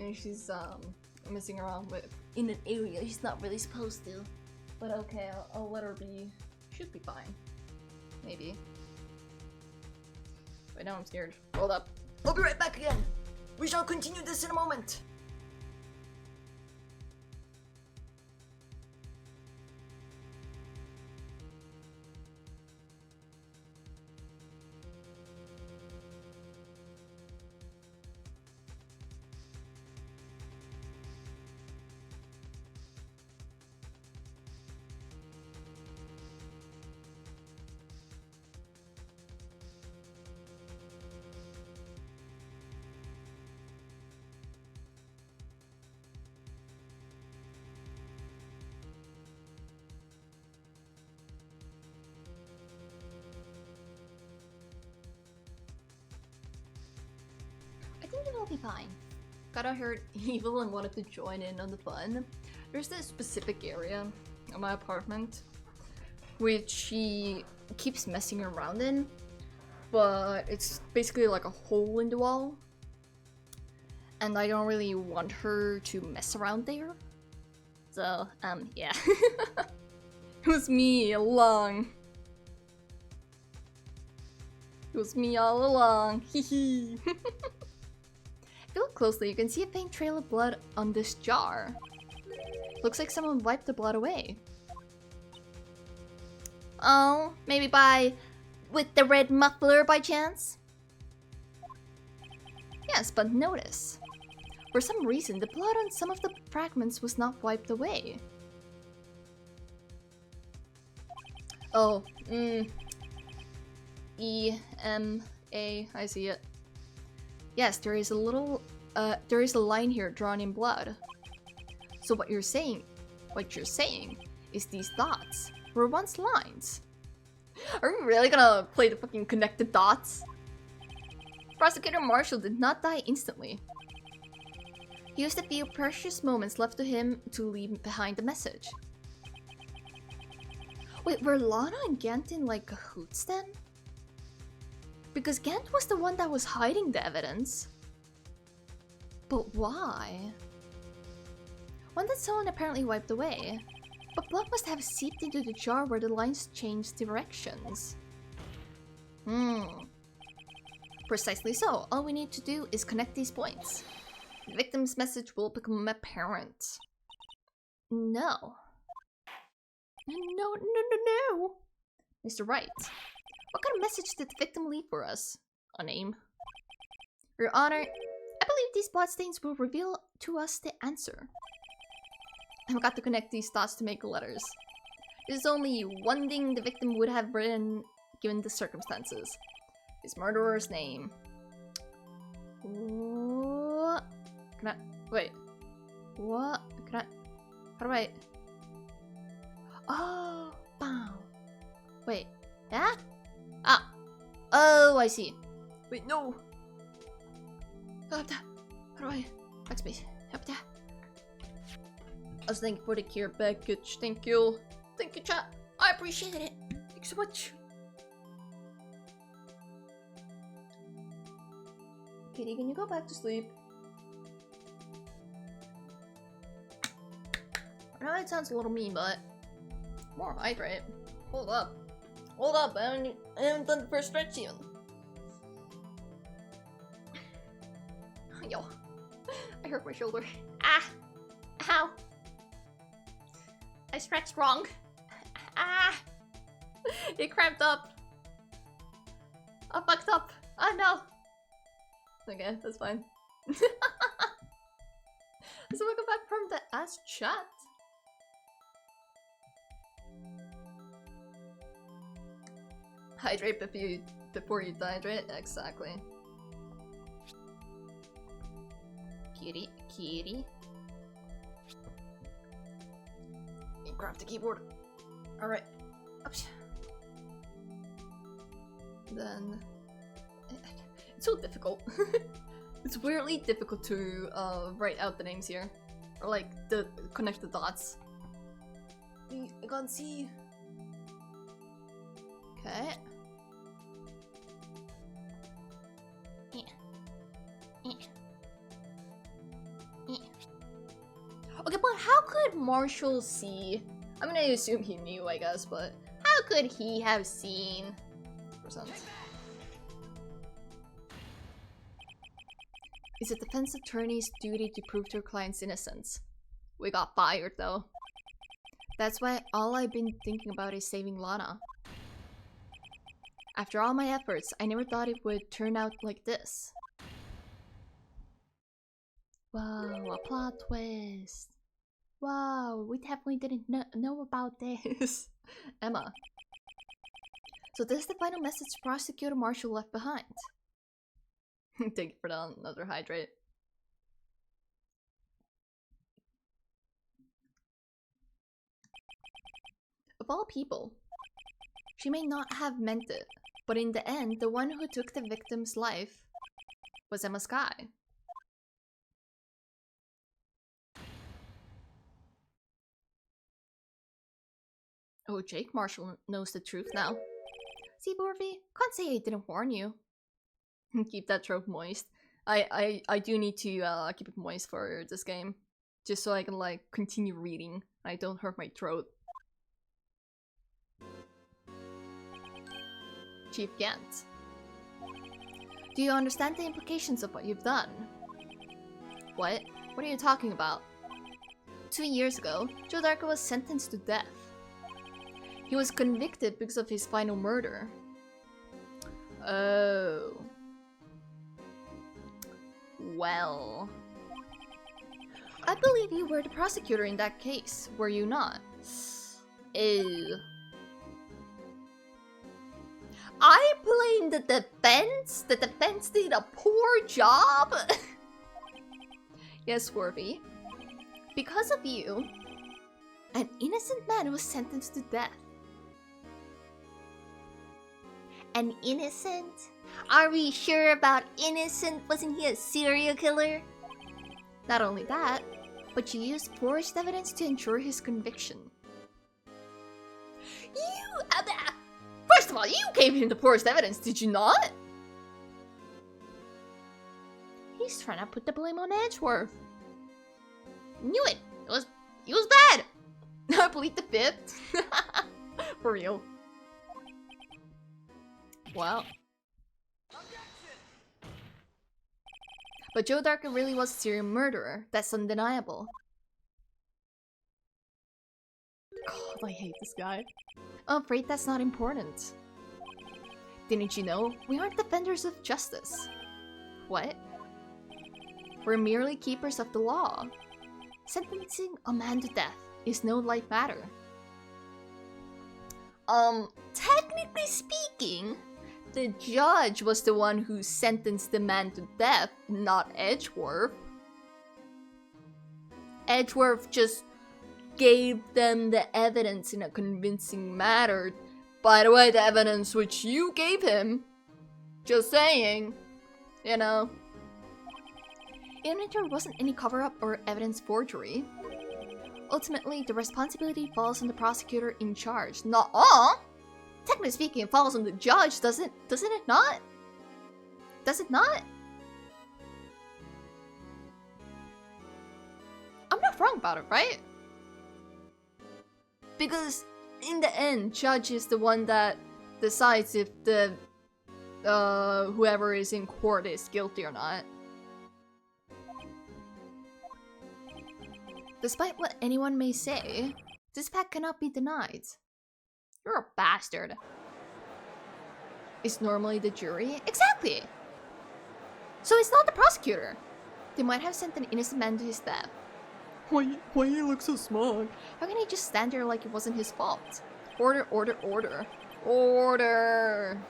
and she's messing around with in an area she's not really supposed to. But okay, I'll let her be. Should be fine. Maybe. But now I'm scared. Hold up. I'll be right back again. We shall continue this in a moment. I think it'll be fine. Got out here evil and wanted to join in on the fun. There's this specific area of my apartment which she keeps messing around in, but it's basically like a hole in the wall. And I don't really want her to mess around there. So, yeah. It was me all along. It was me all along. Hehe. If you look closely, you can see a faint trail of blood on this jar. Looks like someone wiped the blood away. Oh, maybe with the red muffler by chance? Yes, but notice. For some reason, the blood on some of the fragments was not wiped away. Oh, E-M-A, I see it. Yes, there is a line here drawn in blood. So what you're saying is these dots were once lines. Are we really gonna play the fucking connected dots? Prosecutor Marshall did not die instantly. He used the few precious moments left to him to leave behind the message. Wait, were Lana and Gant in like cahoots then? Because Gant was the one that was hiding the evidence. But why? One that someone apparently wiped away. But blood must have seeped into the jar where the lines changed directions. Precisely so. All we need to do is connect these points. The victim's message will become apparent. No. No. Mr. Wright, what kind of message did the victim leave for us? A name? Your Honor, I believe these bloodstains will reveal to us the answer. I've got to connect these dots to make letters. There's only one thing the victim would have written given the circumstances. His murderer's name. What? Can I... Wait. What? Can I... How do I... Oh! Bow. Wait. Yeah? Ah! Oh, I see. Wait, no! How do I... Backspace. I was thanking for the care package. Thank you. Thank you, chat. I appreciate it. Thanks so much. Kitty, can you go back to sleep? I know it sounds a little mean, but more hydrate. Hold up. I haven't done the first stretch even. Yo. I hurt my shoulder. Ah! Ow! I stretched wrong. Ah! It cramped up. I fucked up. Oh no! Okay, that's fine. So welcome back from the Ask Chat. Hydrate before you dehydrate? Exactly. Kitty. Grab the keyboard. Alright. Then... It's so difficult. It's weirdly difficult to write out the names here. Or like, connect the dots. I can't see. Okay. Okay, but how could Marshall see? I'm gonna assume he knew, I guess, but how could he have seen? It's a defense attorney's duty to prove their client's innocence. We got fired, though. That's why all I've been thinking about is saving Lana. After all my efforts, I never thought it would turn out like this. Wow, a plot twist. Wow, we definitely didn't know about this. Emma. So this is the final message Prosecutor Marshall left behind. Thank you for that, another hydrate. Of all people, she may not have meant it, but in the end, the one who took the victim's life was Emma Skye. Oh, Jake Marshall knows the truth now. See, Borby, can't say I didn't warn you. Keep that throat moist. I do need to keep it moist for this game, just so I can like continue reading and I don't hurt my throat. Chief Gant. Do you understand the implications of what you've done? What? What are you talking about? 2 years ago, Joe Darker was sentenced to death. He was convicted because of his final murder. Oh. Well. I believe you were the prosecutor in that case, were you not? Ew. I blame the defense? The defense did a poor job? Yes, Swervy. Because of you, an innocent man was sentenced to death. An innocent? Are we sure about innocent? Wasn't he a serial killer? Not only that, but you used forged evidence to ensure his conviction. First of all, you gave him the forged evidence, did you not? He's trying to put the blame on Edgeworth. Knew it. He was bad. I plead the fifth. For real. Wow. But Joe Darker really was a serial murderer. That's undeniable. God, I hate this guy. I'm afraid that's not important. Didn't you know? We aren't defenders of justice. What? We're merely keepers of the law. Sentencing a man to death is no light matter. Technically speaking, the judge was the one who sentenced the man to death, not Edgeworth. Edgeworth just gave them the evidence in a convincing manner. By the way, the evidence which you gave him. Just saying. You know. Even if there wasn't any cover-up or evidence forgery, ultimately the responsibility falls on the prosecutor in charge. Nuh-uh! Technically speaking, it falls on the judge, doesn't it not? Does it not? I'm not wrong about it, right? Because in the end, judge is the one that decides if the whoever is in court is guilty or not. Despite what anyone may say, this fact cannot be denied. You're a bastard. It's normally the jury? Exactly! So it's not the prosecutor. They might have sent an innocent man to his death. Why you look so smug? How can he just stand there like it wasn't his fault? Order, order, order. Order!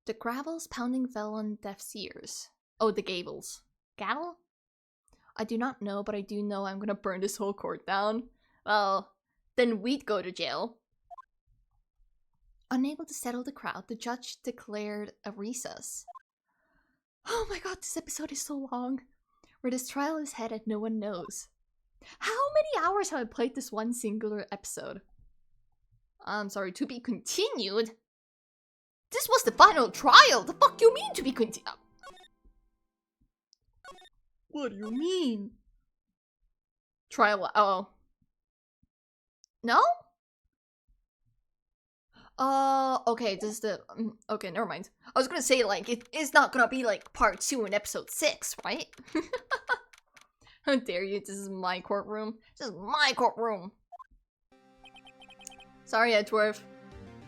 The gravels pounding fell on deaf ears. Oh, the gables. Gavel? I do not know, but I do know I'm gonna burn this whole court down. Well, then we'd go to jail. Unable to settle the crowd, the judge declared a recess. Oh my god, this episode is so long. Where this trial is headed, no one knows. How many hours have I played this one singular episode? I'm sorry, to be continued? This was the final trial! The fuck you mean to be continued? What do you mean? Trial. Oh. No? Okay, this is the... okay, never mind. I was gonna say, like, it's not gonna be, like, part 2 in episode 6, right? How dare you, this is my courtroom. This is my courtroom! Sorry, Edgeworth.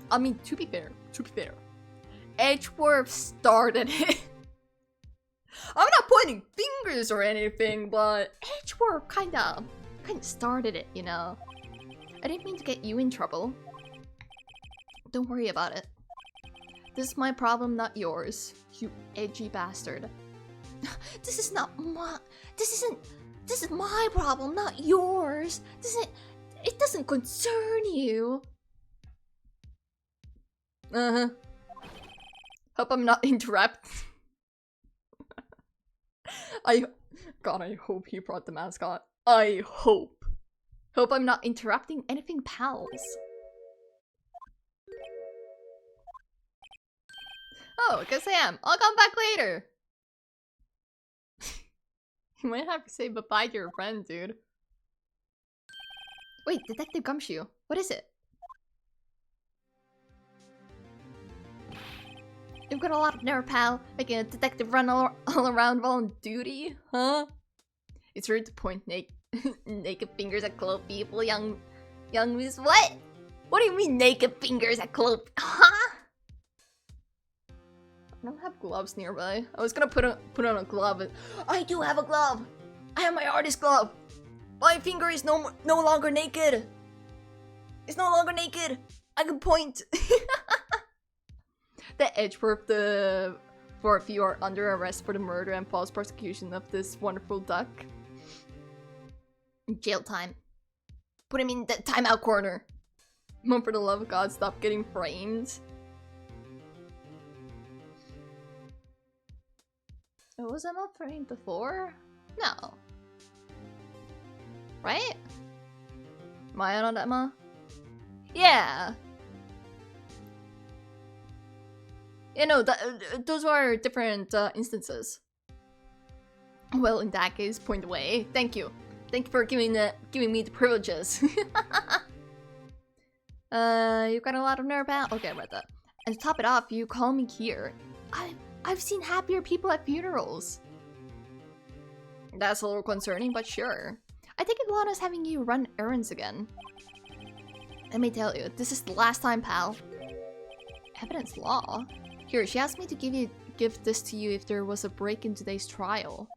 I mean, to be fair, Edgeworth started it. I'm not pointing fingers or anything, but Edgeworth kinda started it, you know? I didn't mean to get you in trouble. Don't worry about it. This is my problem, not yours, you edgy bastard. This is not my... This is my problem, not yours. It doesn't concern you. Hope I'm not interrupting. God, I hope he brought the mascot. I hope. Hope I'm not interrupting anything, pals. Oh, guess I am. I'll come back later. You might have to say bye-bye to your friend, dude. Wait, Detective Gumshoe. What is it? You've got a lot of nerve, pal. Making a detective run all around while on duty, huh? It's rude to point naked fingers at clothed people, young miss. What? What do you mean naked fingers at clothed? Huh? I don't have gloves nearby. I was gonna put on a glove. I do have a glove. I have my artist glove. My finger is no longer naked. It's no longer naked. I can point. The Edgeworth, for if you are under arrest for the murder and false prosecution of this wonderful duck. Jail time. Put him in the timeout corner. Mom, for the love of God, stop getting framed. Oh, was Emma framed before? No. Right? Am I on Emma? Yeah. Yeah, no, those are different instances. Well, in that case, point away. Thank you. Thank you for giving me the privileges. You've got a lot of nerve, pal. Okay, I read that. And to top it off, you call me here. I've seen happier people at funerals. That's a little concerning, but sure. I think Ilana's having you run errands again. Let me tell you, this is the last time, pal. Evidence law? Here, she asked me to give this to you if there was a break in today's trial.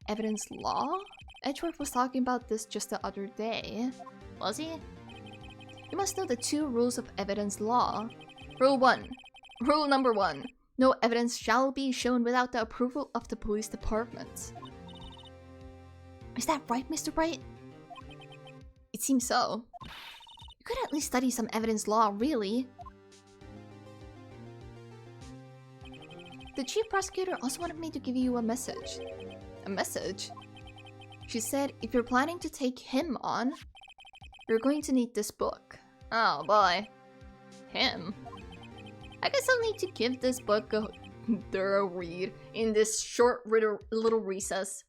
Evidence law? Edgeworth was talking about this just the other day. Was he? You must know the 2 rules of evidence law. Rule 1. Rule number 1. No evidence shall be shown without the approval of the police department. Is that right, Mr. Wright? It seems so. You could at least study some evidence law, really. The chief prosecutor also wanted me to give you a message. A message? She said if you're planning to take him on, you're going to need this book. Oh boy. Him? I guess I'll need to give this book a thorough read in this short little recess.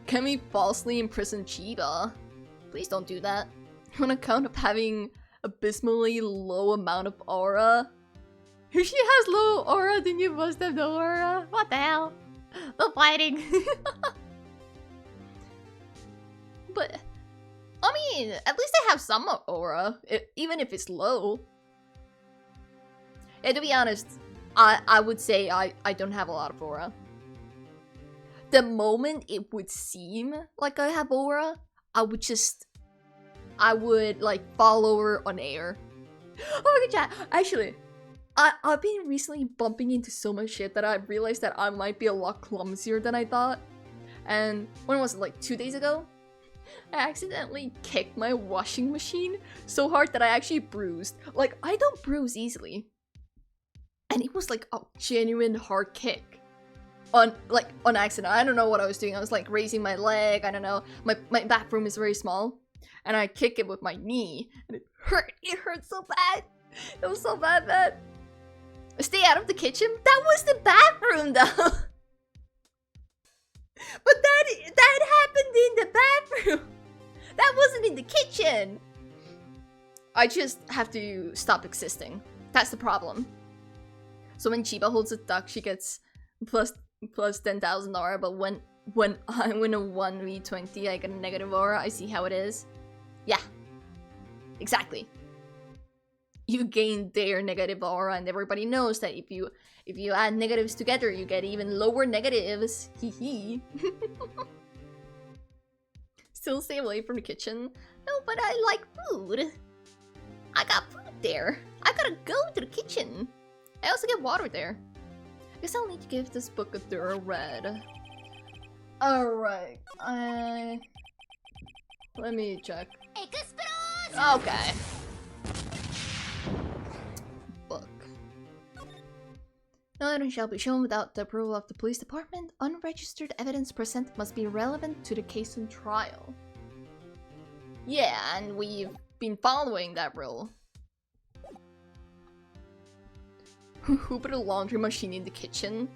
Can we falsely imprison Chiba? Please don't do that. On account of having abysmally low amount of aura. If she has low aura, then you must have no aura. What the hell? No fighting. But I mean, at least they have some aura, even if it's low. Yeah, to be honest, I would say I don't have a lot of aura. The moment it would seem like I have aura, I would like follow her on air. Oh my god, actually, I've been recently bumping into so much shit that I realized that I might be a lot clumsier than I thought. And when was it, like 2 days ago? I accidentally kicked my washing machine so hard that I actually bruised. Like, I don't bruise easily. And it was like a genuine hard kick. On accident. I don't know what I was doing. I was like raising my leg. I don't know. My bathroom is very small. And I kick it with my knee. And it hurt. It hurt so bad. It was so bad, man. Stay out of the kitchen? That was the bathroom, though. That happened in the bathroom! That wasn't in the kitchen! I just have to stop existing. That's the problem. So when Chiba holds a duck, she gets plus 10,000 aura, but when I win a 1v20, I get a negative aura. I see how it is. Yeah. Exactly. You gain their negative aura, and everybody knows that if you add negatives together, you get even lower negatives. Hee. Still stay away from the kitchen. No, but I like food. I got food there. I gotta go to the kitchen. I also get water there. Guess I'll need to give this book a thorough read. Alright. Let me check. Okay. Book. No evidence shall be shown without the approval of the police department. Unregistered evidence presented must be relevant to the case on trial. Yeah, and we've been following that rule. Who put a laundry machine in the kitchen?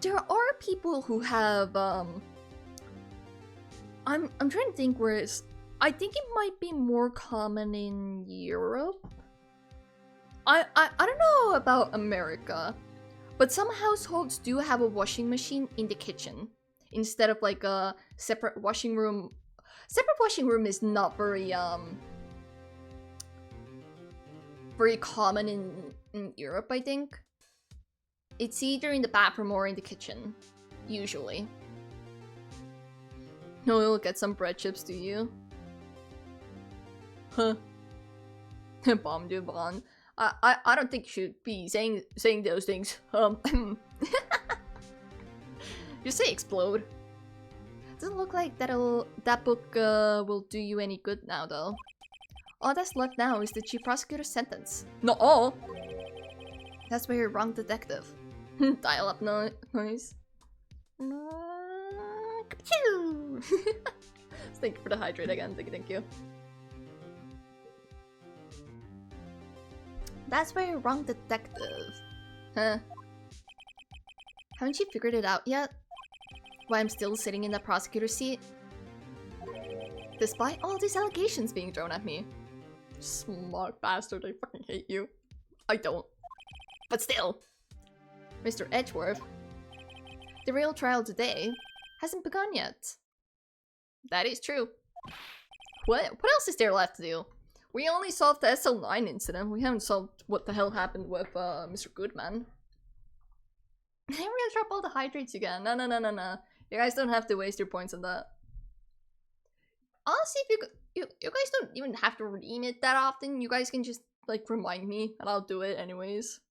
There are people who have I'm trying to think where it's. I think it might be more common in Europe. I don't know about America, but some households do have a washing machine in the kitchen instead of like a separate washing room. Separate washing room is not very common in Europe, I think. It's either in the bathroom or in the kitchen, usually. No, you'll get some bread chips, do you? Huh. Bomb du bon. I don't think you should be saying those things. Just say explode. Doesn't look like that book will do you any good now, though. All that's left now is the chief prosecutor's sentence. No, all. That's where you're wrong, detective. Dial up noise. Thank you for the hydrate again. Thank you. That's where you're wrong, detective. Huh? Haven't you figured it out yet? Why I'm still sitting in the prosecutor's seat? Despite all these allegations being thrown at me. Smart bastard, I fucking hate you. I don't. But still. Mr. Edgeworth. The real trial today hasn't begun yet. That is true. What else is there left to do? We only solved the SL9 incident. We haven't solved what the hell happened with Mr. Goodman. We're gonna drop all the hydrates again. No. You guys don't have to waste your points on that. Honestly, if you guys don't even have to redeem it that often. You guys can just like remind me and I'll do it anyways.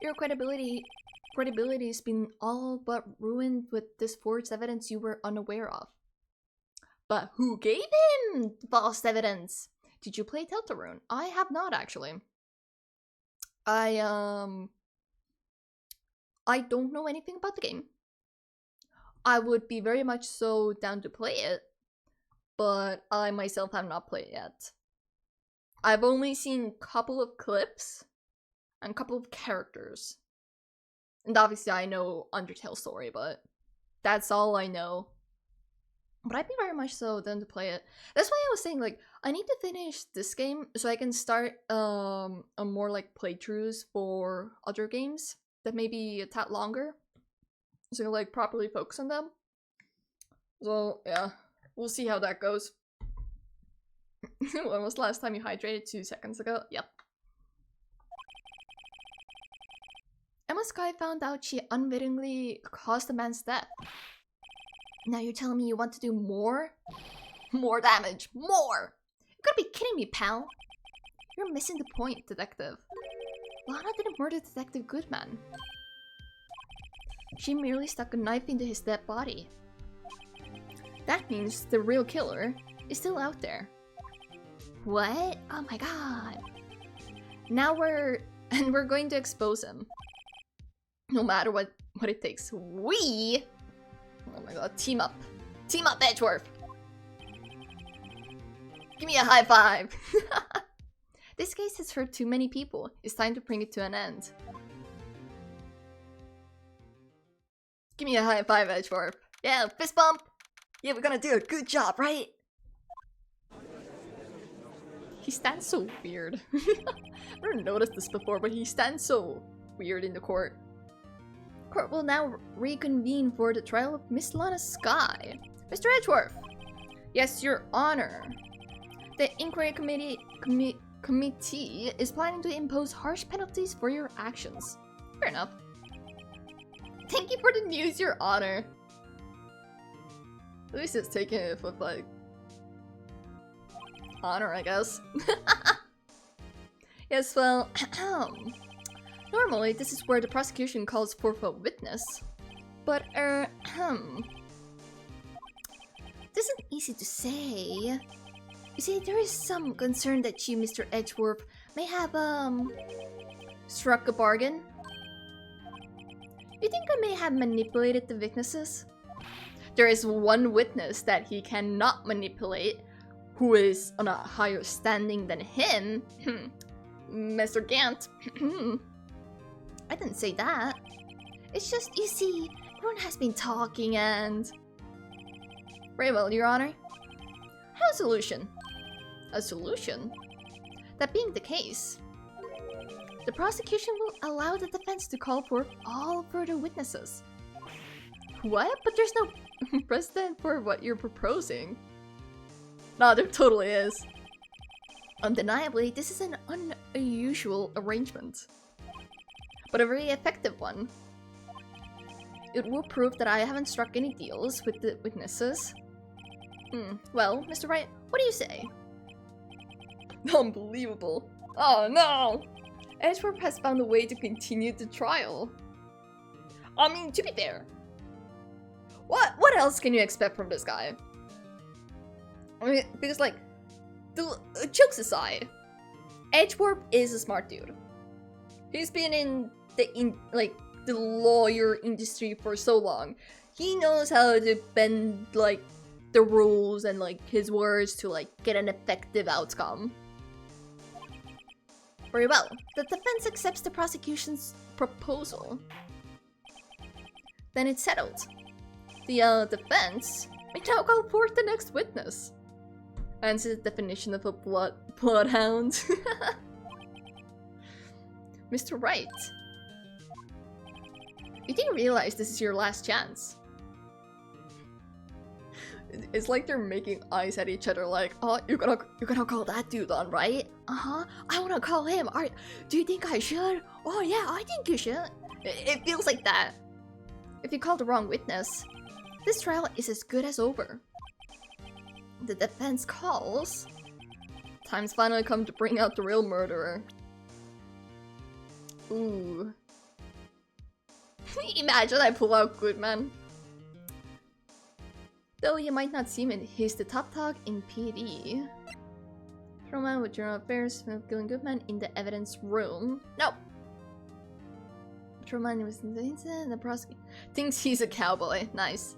Your credibility's been all but ruined with this forged evidence you were unaware of. But who gave him false evidence? Did you play Deltarune? I have not, actually. I don't know anything about the game. I would be very much so down to play it, but I myself have not played it yet. I've only seen a couple of clips and a couple of characters. And obviously I know Undertale's story, but that's all I know. But I'd be very much so down to play it. That's why I was saying, like, I need to finish this game so I can start a more like playthroughs for other games that may be a tad longer. So I can like properly focus on them. So yeah, we'll see how that goes. When was the last time you hydrated? 2 seconds ago? Yep. Emma Sky found out she unwittingly caused a man's death. Now you're telling me you want to do more? More damage. More! You gotta be kidding me, pal. You're missing the point, detective. Lana didn't murder Detective Goodman. She merely stuck a knife into his dead body. That means the real killer is still out there. What? Oh my god. Now we're going to expose him. No matter what it takes. We... Oh my god, team up. Team up, Edgeworth! Give me a high five! This case has hurt too many people. It's time to bring it to an end. Give me a high five, Edgeworth. Yeah, fist bump. Yeah, we're gonna do a good job, right? He stands so weird. I've never noticed this before, but he stands so weird in the court. Court will now reconvene for the trial of Miss Lana Sky. Mr. Edgeworth! Yes, Your Honor. The inquiry committee is planning to impose harsh penalties for your actions. Fair enough. Thank you for the news, Your Honor. At least it's taking it with, like, honor, I guess. Yes, well, normally this is where the prosecution calls forth a witness. But, this isn't easy to say. You see, there is some concern that you, Mr. Edgeworth, may have, struck a bargain. You think I may have manipulated the witnesses? There is one witness that he cannot manipulate, who is on a higher standing than him. Mr. Gant. I didn't say that. It's just, you see, everyone has been talking and... Very well, Your Honor. How a solution? A solution? That being the case, the prosecution will allow the defense to call for all further witnesses. What? But there's no precedent for what you're proposing. No, there totally is. Undeniably, this is an unusual arrangement, but a very effective one. It will prove that I haven't struck any deals with the witnesses. Well, Mr. Wright, what do you say? Unbelievable. Oh no! Edgeworth has found a way to continue the trial. I mean, to be fair, what else can you expect from this guy? I mean, because like, jokes aside, Edgeworth is a smart dude. He's been in the lawyer industry for so long. He knows how to bend like the rules and like his words to like get an effective outcome. Very well. The defense accepts the prosecution's proposal. Then it's settled. The defense may now call forth the next witness. Answer the definition of a bloodhound. Mr. Wright, you didn't realize this is your last chance. It's like they're making eyes at each other like, oh, you're gonna call that dude on, right? I wanna call him. Do you think I should? Oh yeah, I think you should. It feels like that. If you call the wrong witness, this trial is as good as over. The defense calls. Time's finally come to bring out the real murderer. Ooh. Imagine I pull out Goodman. Though you might not seem it, he's the top dog in PD. Patrolman with General Affairs of killing Goodman in the evidence room. No! Patrolman was in the incident, the prosecutor thinks he's a cowboy. Nice.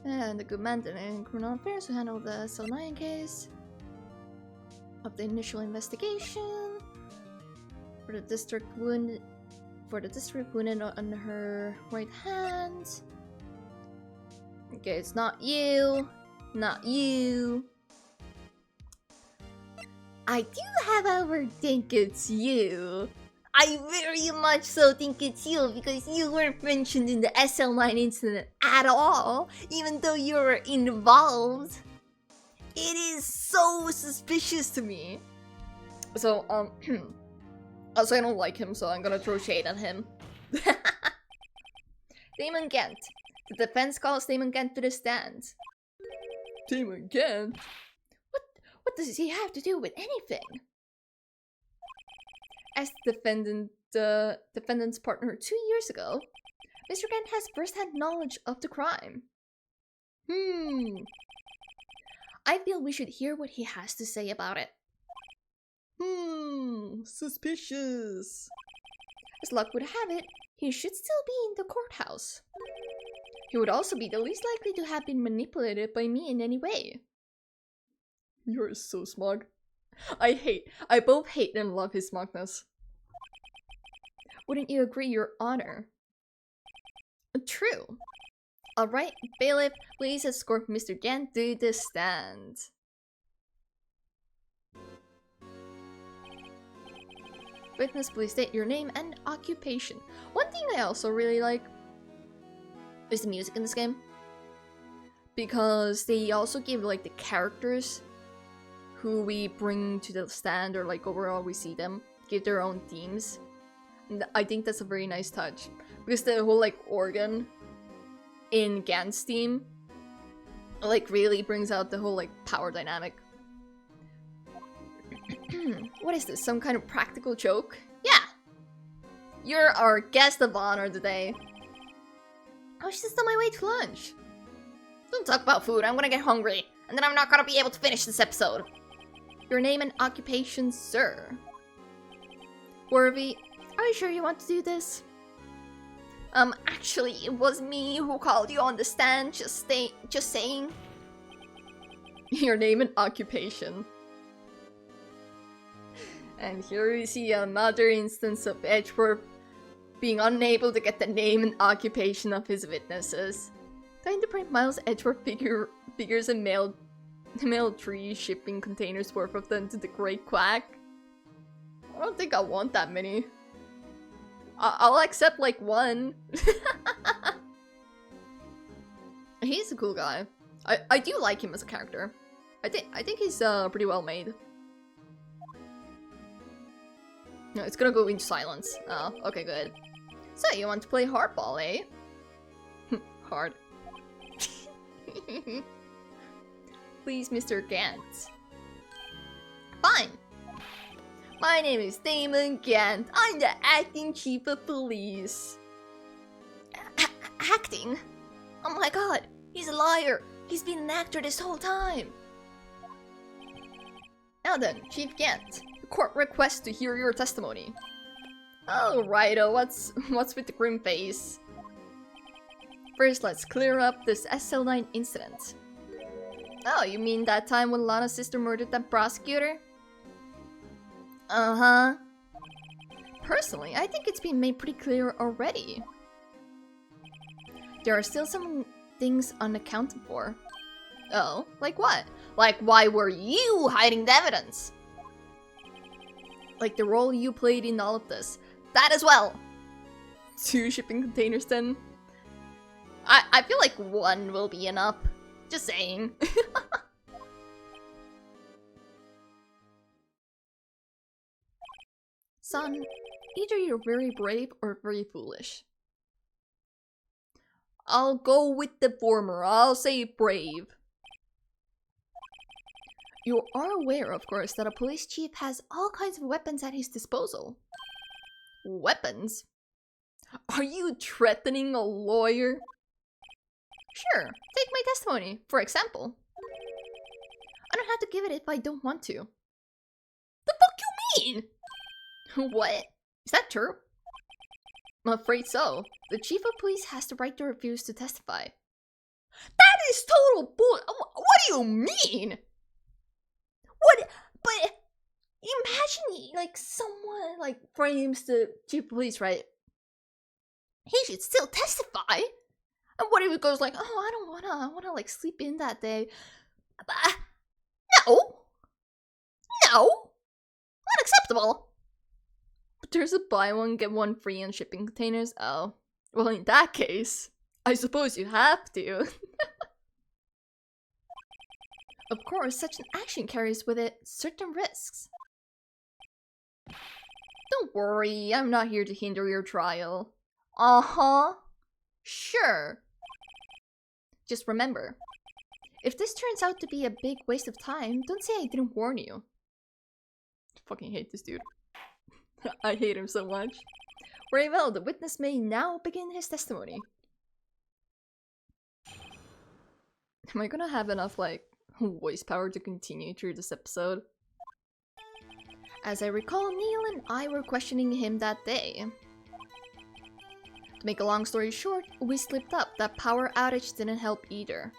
And the Goodman in Criminal Affairs who handled the Solomon case of the initial investigation. For the district wounded on her right hand. Okay, it's not you. Not you. I do, however, think it's you. I very much so think it's you because you weren't mentioned in the SL9 incident at all, even though you were involved. It is so suspicious to me. So, also I don't like him, so I'm gonna throw shade at him. Damon Gant. The defense calls Damon Gant to the stand. Damon Gant? What does he have to do with anything? As the defendant's partner 2 years ago, Mr. Gant has first-hand knowledge of the crime. I feel we should hear what he has to say about it. Suspicious. As luck would have it, he should still be in the courthouse. He would also be the least likely to have been manipulated by me in any way. You're so smug. I both hate and love his smugness. Wouldn't you agree, Your Honor? true. Alright, bailiff, please escort Mr. Gant to the stand. Witness, please state your name and occupation. One thing I also really like is the music in this game. Because they also give like the characters who we bring to the stand, or like overall we see them, give their own themes. And I think that's a very nice touch. Because the whole like organ in Gant's theme like really brings out the whole like power dynamic. What is this? Some kind of practical joke? Yeah! You're our guest of honor today. I was just on my way to lunch. Don't talk about food, I'm gonna get hungry. And then I'm not gonna be able to finish this episode. Your name and occupation, sir. Worthy, are you sure you want to do this? Actually, it was me who called you on the stand, just saying. Your name and occupation. And here we see another instance of Edgeworth being unable to get the name and occupation of his witnesses. Trying to print Miles Edgeworth figures and mailed 3 shipping containers worth of them to the Great Quack. I don't think I want that many. I'll accept like 1. He's a cool guy. I do like him as a character. I think he's pretty well made. No, it's gonna go into silence. Oh, okay, good. So, you want to play hardball, eh? Hard. Please, Mr. Gant. Fine. My name is Damon Gant. I'm the acting chief of police. Acting? Oh my god, he's a liar. He's been an actor this whole time. Now then, Chief Gant. The court requests to hear your testimony. Oh, righto, what's with the grim face? First, let's clear up this SL9 incident. Oh, you mean that time when Lana's sister murdered that prosecutor? Uh-huh. Personally, I think it's been made pretty clear already. There are still some things unaccounted for. Oh, like what? Like, why were you hiding the evidence? Like the role you played in all of this. That as well! 2 shipping containers then? I feel like 1 will be enough. Just saying. Son, either you're very brave or very foolish. I'll go with the former. I'll say brave. You are aware, of course, that a police chief has all kinds of weapons at his disposal. Weapons? Are you threatening a lawyer? Sure, take my testimony, for example. I don't have to give it if I don't want to. The fuck you mean? What? Is that true? I'm afraid so. The chief of police has the right to refuse to testify. That is total bull. What do you mean? What? But imagine like someone like frames the chief of police, right? He should still testify. And what if he goes like, oh, I wanna like sleep in that day. No, unacceptable. But there's a buy one get one free on shipping containers. Oh, well, in that case, I suppose you have to. Of course, such an action carries with it certain risks. Don't worry, I'm not here to hinder your trial. Uh-huh. Sure. Just remember, if this turns out to be a big waste of time, don't say I didn't warn you. I fucking hate this dude. I hate him so much. Very well, the witness may now begin his testimony. Am I gonna have enough, like, voice power to continue through this episode? As I recall, Neil and I were questioning him that day. To make a long story short, we slipped up. That power outage didn't help either.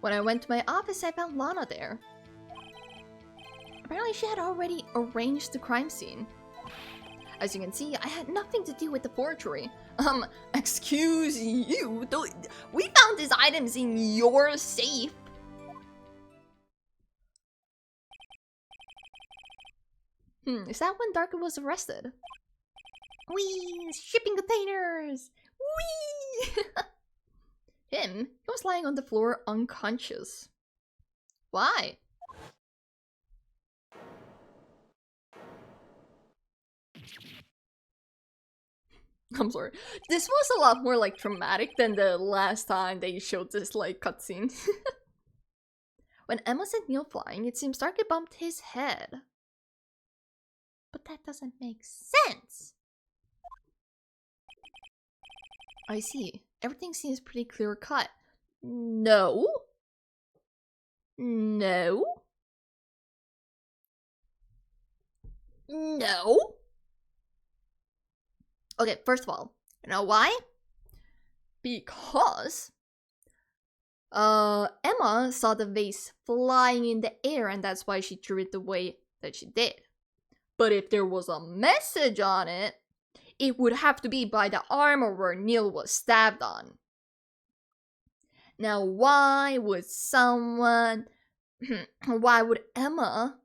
When I went to my office, I found Lana there. Apparently she had already arranged the crime scene. As you can see, I had nothing to do with the forgery. Excuse you? We found these items in your safe. Is that when Darker was arrested? Whee! Shipping containers! Whee! He was lying on the floor unconscious. Why? I'm sorry. This was a lot more like traumatic than the last time they showed this like cutscene. When Emma sent Neil flying, it seems Darky bumped his head. But that doesn't make sense. I see. Everything seems pretty clear cut. No. No. No. Okay, first of all, you know why? Because Emma saw the vase flying in the air and that's why she threw it the way that she did. But if there was a message on it, it would have to be by the armor where Neil was stabbed on. Now, why would Emma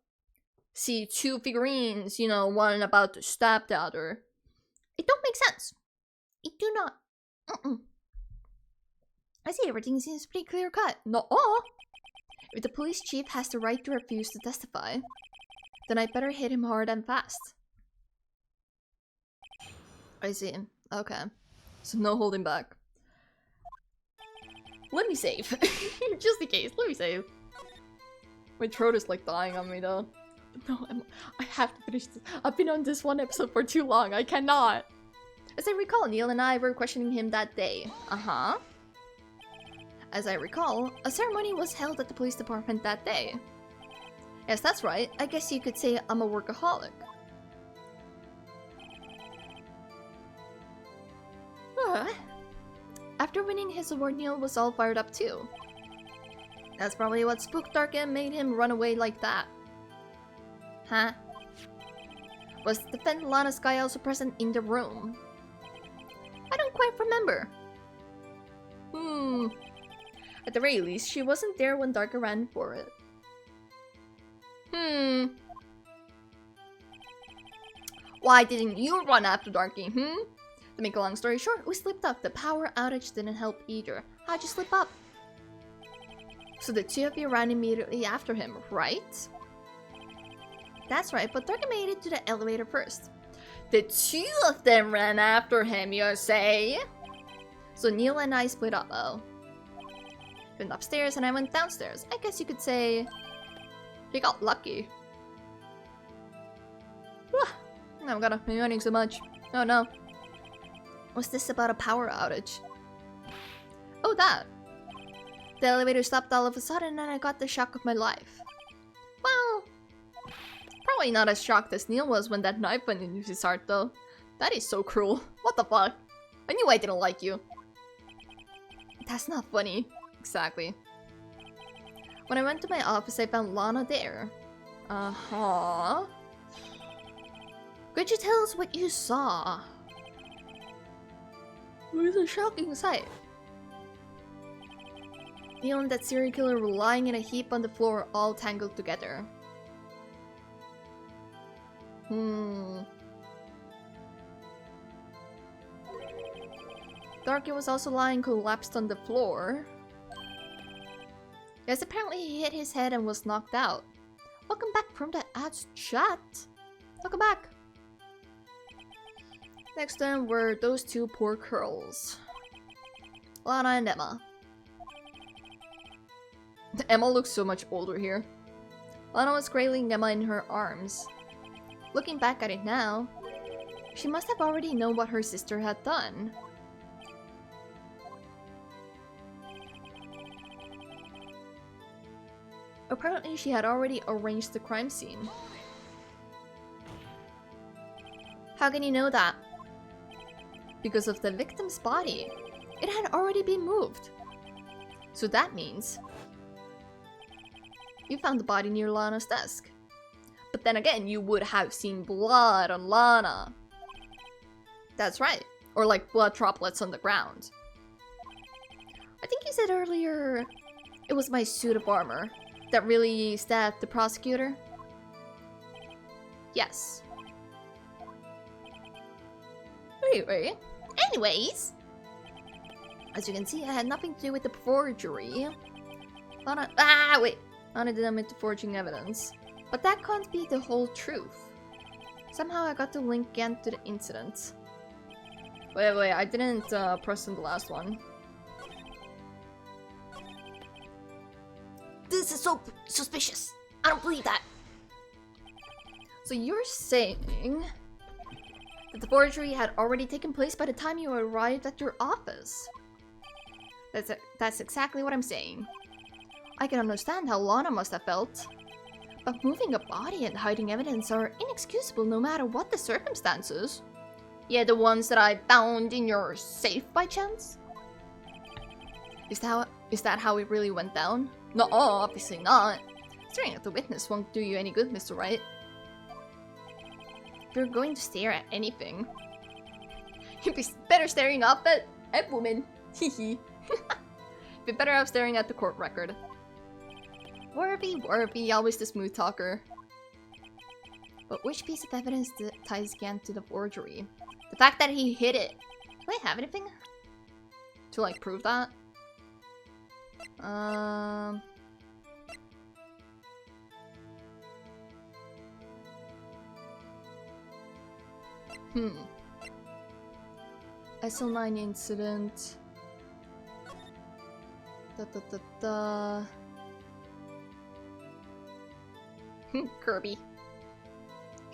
see two figurines, you know, one about to stab the other? It don't make sense. It do not. I see everything seems pretty clear cut. No. If the police chief has the right to refuse to testify, then I better hit him hard and fast. I see. Okay. So no holding back. Let me save. Just in case, let me save. My throat is like dying on me though. No, I have to finish this. I've been on this one episode for too long. I cannot. As I recall, Neil and I were questioning him that day. As I recall, a ceremony was held at the police department that day. Yes, that's right. I guess you could say I'm a workaholic. After winning his award, Neil was all fired up too. That's probably what spooked Dark and made him run away like that. Huh? Was Defend Lana's guy also present in the room? I don't quite remember. At the very least, she wasn't there when Darker ran for it. Why didn't you run after Darky, To make a long story short, we slipped up. The power outage didn't help either. How'd you slip up? So the two of you ran immediately after him, right? That's right, but Darky made it to the elevator first. The two of them ran after him, you say? So Neil and I split up. He went upstairs and I went downstairs. I guess you could say he got lucky. Oh god, I'm yawning so much. Oh no. Was this about a power outage? Oh, that. The elevator stopped all of a sudden and I got the shock of my life. Well, probably not as shocked as Neil was when that knife went into his heart though. That is so cruel. What the fuck? I knew I didn't like you. That's not funny. Exactly. When I went to my office, I found Lana there. Could you tell us what you saw? It was a shocking sight. Neil and that serial killer were lying in a heap on the floor, all tangled together. Darky was also lying collapsed on the floor. Yes, apparently he hit his head and was knocked out. Welcome back from the ads chat. Welcome back. Next then were those two poor girls. Lana and Emma. Emma looks so much older here. Lana was cradling Emma in her arms. Looking back at it now, she must have already known what her sister had done. Apparently she had already arranged the crime scene. How can you know that? Because of the victim's body. It had already been moved. So that means you found the body near Lana's desk. But then again, you would have seen blood on Lana. That's right. Or like blood droplets on the ground. I think you said earlier it was my suit of armor that really stabbed the prosecutor. Yes. Anyways, as you can see, I had nothing to do with the forgery. Lana didn't admit to forging evidence. But that can't be the whole truth. Somehow I got to link Gant to the incident. Wait, I didn't press in the last one. This is so suspicious. I don't believe that. So you're saying that the forgery had already taken place by the time you arrived at your office? That's exactly what I'm saying. I can understand how Lana must have felt. But moving a body and hiding evidence are inexcusable no matter what the circumstances. Yeah, the ones that I found in your safe by chance? Is that how it really went down? No, obviously not. Staring at the witness won't do you any good, Mr. Wright. If you're going to stare at anything, you'd be better staring up at women. Hehe. Be better off staring at the court record. Worthy, always the smooth talker. But which piece of evidence ties Gant to the forgery? The fact that he hid it. Do I have anything to like prove that? SL9 incident. Kirby.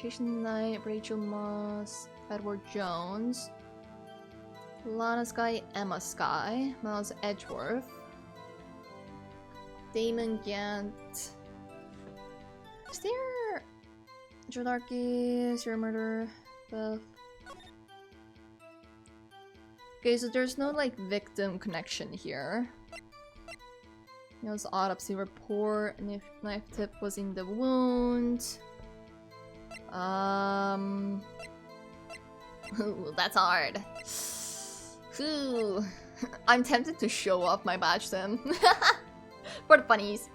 Jason Knight, Rachel Moss, Edward Jones, Lana Sky, Emma Sky, Miles Edgeworth, Damon Gant. Is there Jodarky, serial murder, Beth? Okay, so there's no like victim connection here. It was autopsy report, and if knife tip was in the wound. Ooh, that's hard. Ooh. I'm tempted to show off my badge then. For the funnies.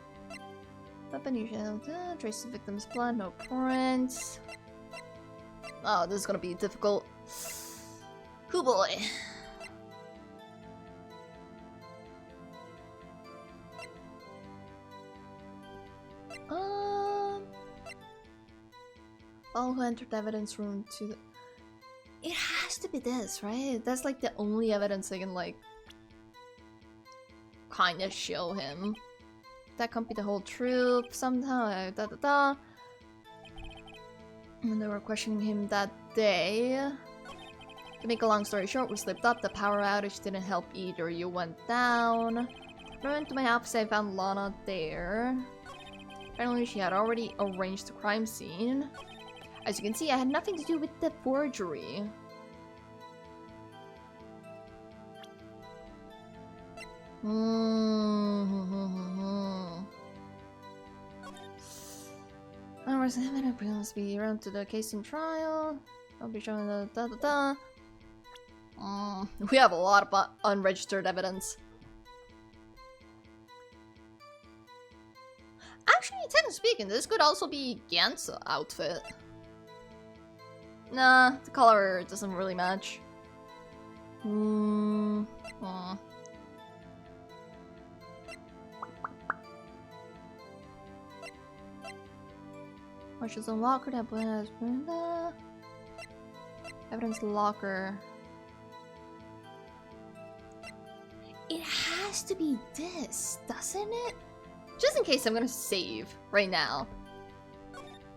Weapon usually trace the victim's blood, no prints. Oh, this is gonna be difficult. Cool boy. All who entered the evidence room to the... It has to be this, right? That's like the only evidence I can like kind of show him. That can't be the whole truth somehow. When they were questioning him that day. To make a long story short, we slipped up. The power outage didn't help either. You went down. When I went to my office, I found Lana there. Apparently she had already arranged the crime scene. As you can see, I had nothing to do with the forgery. I was having to be around to the case in trial. I'll be showing the We have a lot of unregistered evidence. Actually, technically speaking, this could also be Gant's outfit. Nah, the color doesn't really match. Marshal's own locker, that has evidence locker. It has to be this, doesn't it? Just in case I'm gonna save right now.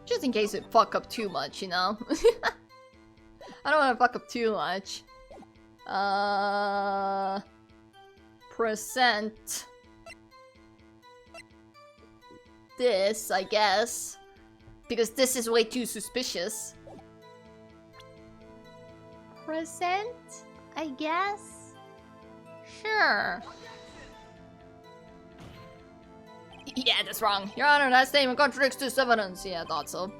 Just in case it fuck up too much, you know? I don't want to fuck up too much. Present this, I guess. Because this is way too suspicious. Present, I guess? Sure. Yeah, that's wrong. Your Honor, that statement contradicts this evidence. Yeah, I thought so.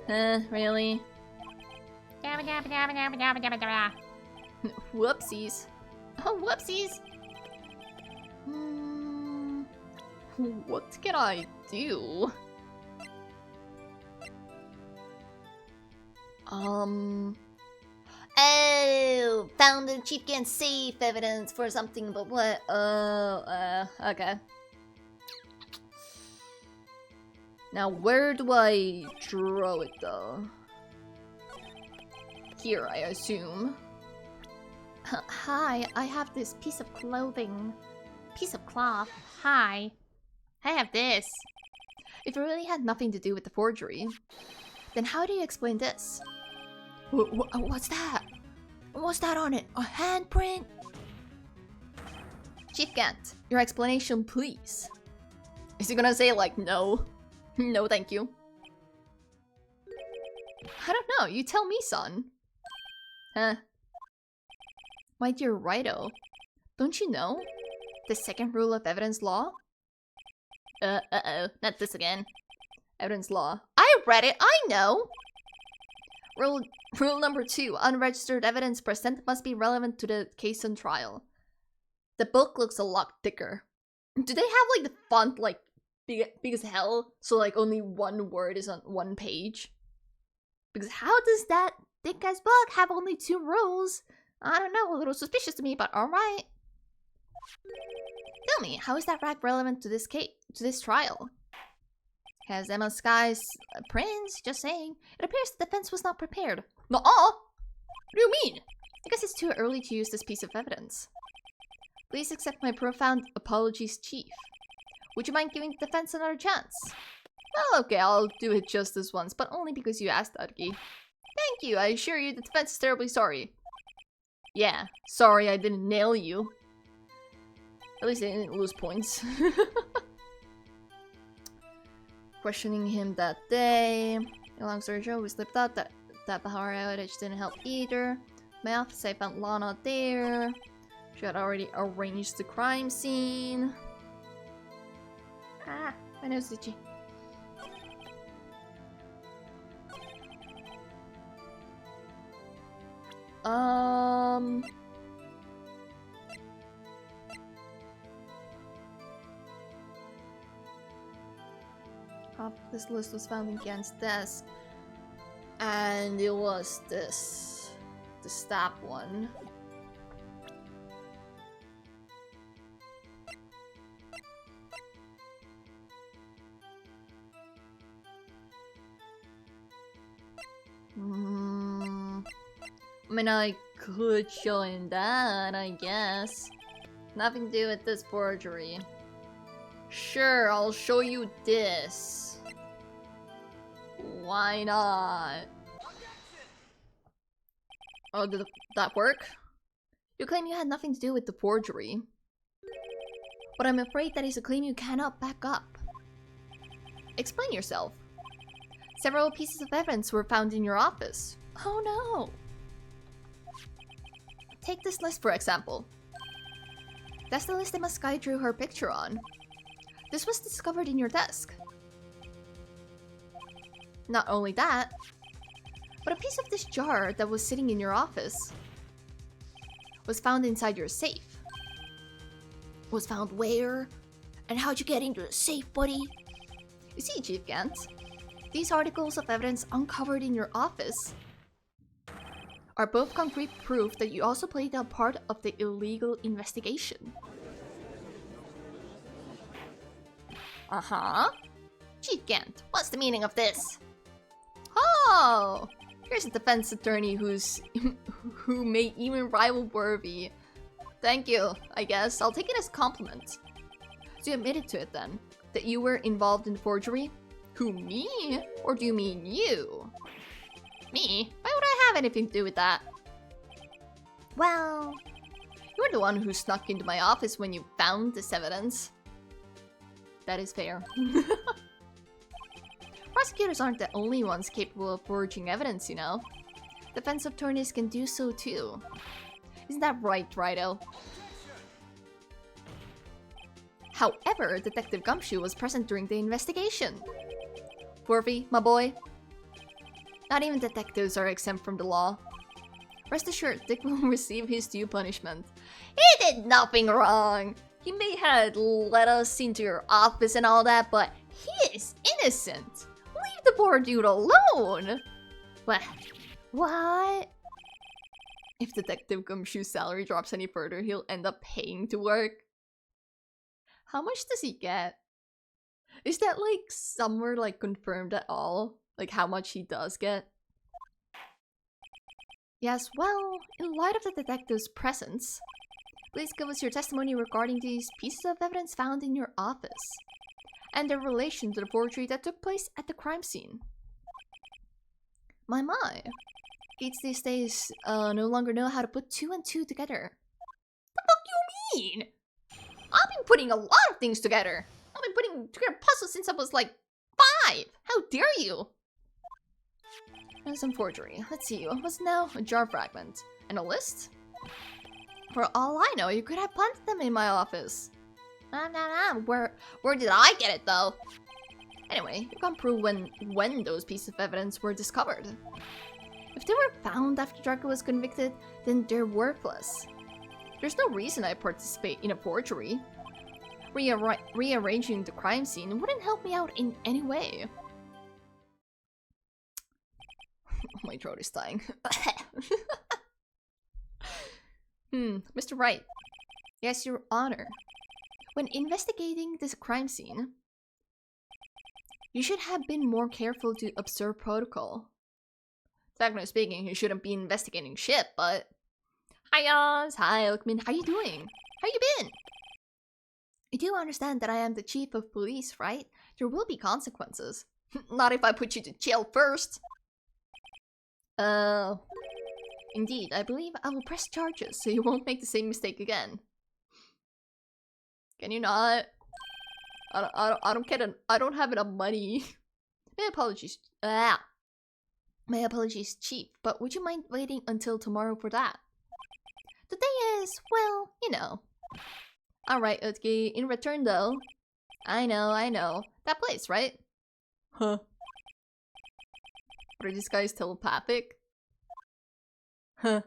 Really? Damn Whoopsies. Oh, whoopsies. What can I do? Oh, found the chief can't safe evidence for something, but what? Okay. Now, where do I draw it, though? Here, I assume. Hi, I have this piece of clothing. Piece of cloth. Hi. I have this. If it really had nothing to do with the forgery, then how do you explain this? What's that? What's that on it? A handprint? Chief Gant, your explanation, please. Is he gonna say, like, no? No, thank you. I don't know, you tell me, son. Huh. My dear Righto, don't you know the second rule of evidence law? Uh-oh, not this again. Evidence law. I read it, I know! Rule number 2, unregistered evidence present must be relevant to the case on trial. The book looks a lot thicker. Do they have, like, the font, like, big as hell, so, like, only one word is on one page? Because how does that thick-ass book have only 2 rules? I don't know, a little suspicious to me, but alright. Tell me, how is that rag relevant to this case, to this trial? Has Emma Sky's prince? Just saying. It appears the defense was not prepared. Nuh-uh! What do you mean? I guess it's too early to use this piece of evidence. Please accept my profound apologies, Chief. Would you mind giving the defense another chance? Well, okay, I'll do it just this once, but only because you asked, Arki. Thank you, I assure you the defense is terribly sorry. Yeah, sorry I didn't nail you. At least I didn't lose points. Questioning him that day. Long story short, we slipped out. That power outage didn't help either. My office, I found Lana there. She had already arranged the crime scene. Ah, my nose is itchy. This list was found in Gan's desk, and it was this, the stab one. I mean, I could show him that, I guess. Nothing to do with this forgery. Sure, I'll show you this. Why not? Oh, did that work? You claim you had nothing to do with the forgery. But I'm afraid that is a claim you cannot back up. Explain yourself. Several pieces of evidence were found in your office. Oh no! Take this list for example. That's the list Emma Sky drew her picture on. This was discovered in your desk. Not only that, but a piece of this jar that was sitting in your office was found inside your safe. Was found where? And how'd you get into the safe, buddy? You see, Chief Gant, these articles of evidence uncovered in your office are both concrete proof that you also played a part of the illegal investigation. Uh-huh. Chief Gant, what's the meaning of this? Oh! Here's a defense attorney who may even rival Worthy. Thank you, I guess. I'll take it as a compliment. So you admitted to it then, that you were involved in forgery? Who, me? Or do you mean you? Me? Why would I have anything to do with that? Well, you were the one who snuck into my office when you found this evidence. That is fair. Prosecutors aren't the only ones capable of forging evidence, you know. Defense attorneys can do so too. Isn't that right, Righto? However, Detective Gumshoe was present during the investigation. Worthy, my boy. Not even detectives are exempt from the law. Rest assured, Dick will receive his due punishment. He did nothing wrong. He may have let us into your office and all that, but he is innocent. Leave the poor dude alone. What? If Detective Gumshoe's salary drops any further, he'll end up paying to work. How much does he get? Is that like somewhere like confirmed at all? Like how much he does get? Yes, well, in light of the detective's presence, please give us your testimony regarding these pieces of evidence found in your office and their relation to the forgery that took place at the crime scene. My. Kids these days no longer know how to put 2 and 2 together. The fuck you mean? I've been putting a lot of things together. I've been putting together puzzles since I was like 5. How dare you? There's some forgery. Let's see. What was now? A jar fragment. And a list? For all I know, you could have planted them in my office. Where did I get it though? Anyway, you can't prove when those pieces of evidence were discovered. If they were found after Draco was convicted, then they're worthless. There's no reason I participate in a forgery. Rearranging the crime scene wouldn't help me out in any way. My throat is dying. Mr. Wright. Yes, Your Honor. When investigating this crime scene, you should have been more careful to observe protocol. Technically speaking, you shouldn't be investigating shit, but... Hi, Oz. Hi, Elkman. How you doing? How you been? You do understand that I am the chief of police, right? There will be consequences. Not if I put you to jail first. Indeed, I believe I will press charges so you won't make the same mistake again. Can you not? I don't have enough money. My apologies. My apologies, Chief, but would you mind waiting until tomorrow for that? Today is, well, you know. Alright, Utki. In return, though... I know. That place, right? Huh. Are these guys telepathic? Huh.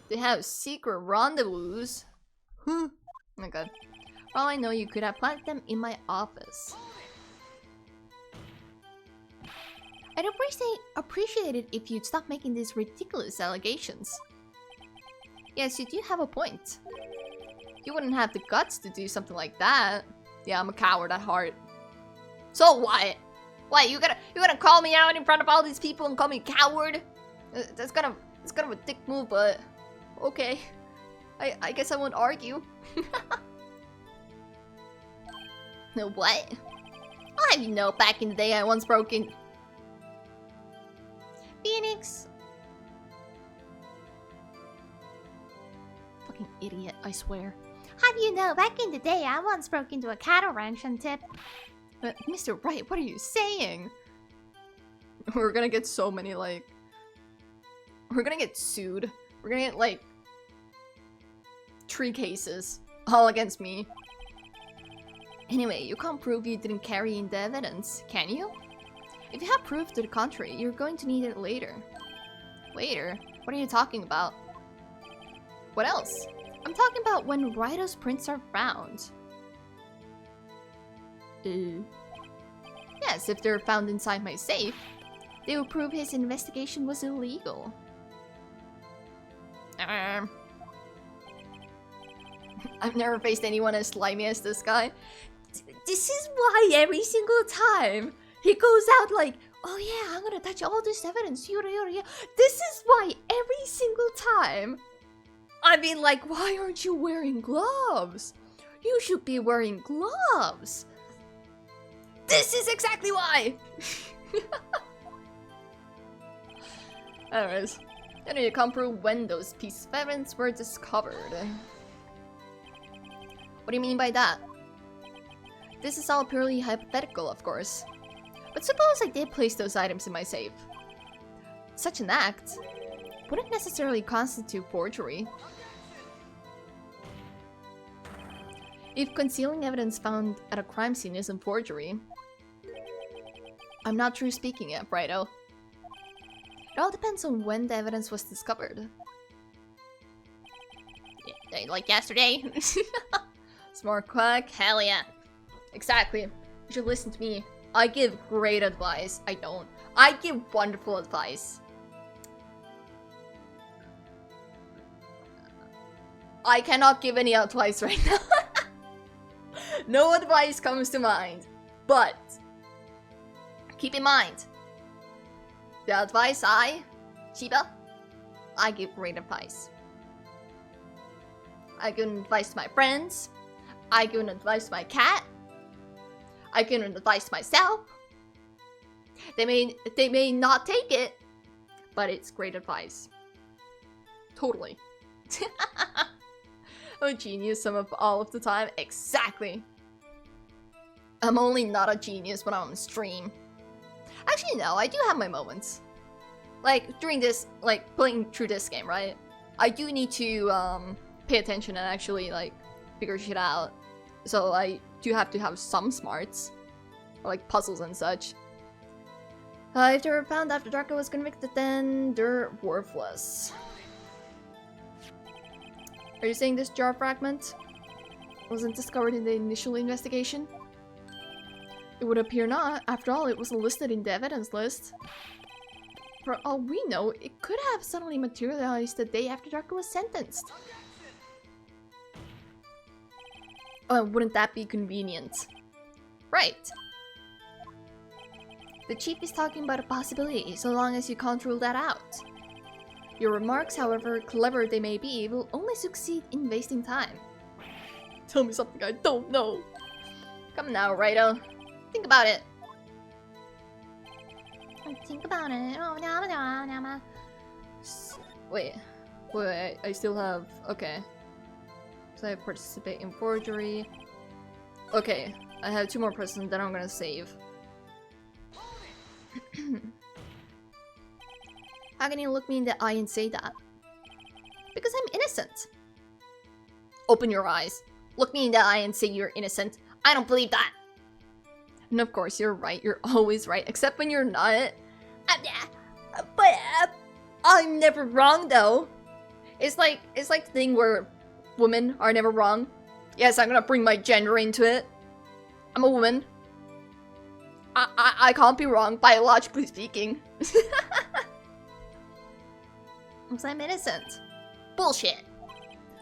They have secret rendezvous? Huh. Okay. For all I know, you could have planted them in my office. I'd appreciate it if you'd stop making these ridiculous allegations. Yes, you do have a point. You wouldn't have the guts to do something like that. Yeah, I'm a coward at heart. So what? What, you gonna call me out in front of all these people and call me a coward? That's kind of a dick move, but okay. I guess I won't argue. No, what? I'll have you know, back in the day I once broke in... Phoenix! Fucking idiot, I swear. Have you know, back in the day, I once broke into a cattle ranch and tip. Mr. Wright, what are you saying? We're gonna get so many, like... We're gonna get sued. We're gonna get, like... 3 cases. All against me. Anyway, you can't prove you didn't carry in the evidence, can you? If you have proof to the contrary, you're going to need it later. Later? What are you talking about? What else? I'm talking about when Raito's prints are found. Yes, if they're found inside my safe, they will prove his investigation was illegal. I've never faced anyone as slimy as this guy. This is why every single time he goes out like, oh yeah, I'm gonna touch all this evidence, yada yada yada. This is why every single time. I mean, like, why aren't you wearing gloves? You should be wearing gloves. This is exactly why. Anyways, I need to come prove when those pieces of evidence were discovered. What do you mean by that? This is all purely hypothetical, of course. But suppose I did place those items in my safe. Such an act wouldn't necessarily constitute forgery. If concealing evidence found at a crime scene isn't forgery, I'm not true speaking yet, Brighto. It all depends on when the evidence was discovered. Yeah, like yesterday? Smart quack. Hell yeah. Exactly. You should listen to me. I give great advice. I don't. I give wonderful advice. I cannot give any advice right now. No advice comes to mind. But keep in mind, the advice Chiba, I give great advice. I give advice to my friends. I give advice to my cat. I give advice to myself. They may not take it, but it's great advice. Totally. I'm a genius some of all of the time. Exactly. I'm only not a genius when I'm on stream. Actually, no, I do have my moments. Like, during this, like, playing through this game, right? I do need to, pay attention and actually, like, figure shit out. So I do have to have some smarts. Or, like, puzzles and such. If they were found after Darko was convicted, then they're worthless. Are you saying this jar fragment wasn't discovered in the initial investigation? It would appear not. After all, it wasn't listed in the evidence list. For all we know, it could have suddenly materialized the day after Darko was sentenced. Oh, wouldn't that be convenient? Right. The chief is talking about a possibility, so long as you can't rule that out. Your remarks, however clever they may be, will only succeed in wasting time. Tell me something I don't know. Come now, Raito. Think about it. Think about it. Oh, no. Wait, I still have... Okay. So I participate in forgery. Okay, I have 2 more persons that I'm gonna save. How can you look me in the eye and say that? Because I'm innocent. Open your eyes. Look me in the eye and say you're innocent. I don't believe that. And of course, you're right. You're always right. Except when you're not. But I'm never wrong, though. It's like the thing where women are never wrong. Yes, I'm gonna bring my gender into it. I'm a woman. I can't be wrong, biologically speaking. Because I'm innocent. Bullshit.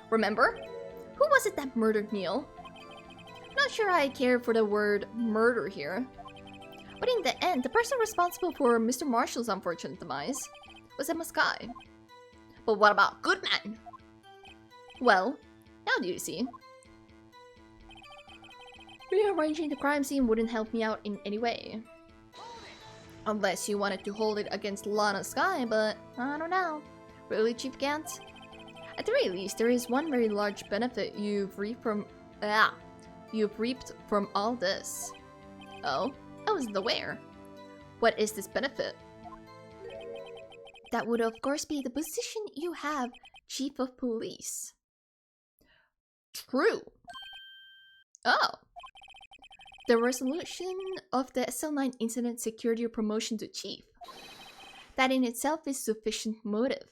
Remember? Who was it that murdered Neil? Not sure I care for the word murder here. But in the end, the person responsible for Mr. Marshall's unfortunate demise was Emma Skye. But what about Goodman? Well, now do you see? Rearranging the crime scene wouldn't help me out in any way. Unless you wanted to hold it against Lana Skye, but I don't know. Really, Chief Gant? At the very least, there is one very large benefit you've reaped from all this. Oh? I wasn't aware. What is this benefit? That would of course be the position you have, Chief of Police. True. Oh. The resolution of the SL9 incident secured your promotion to Chief. That in itself is sufficient motive.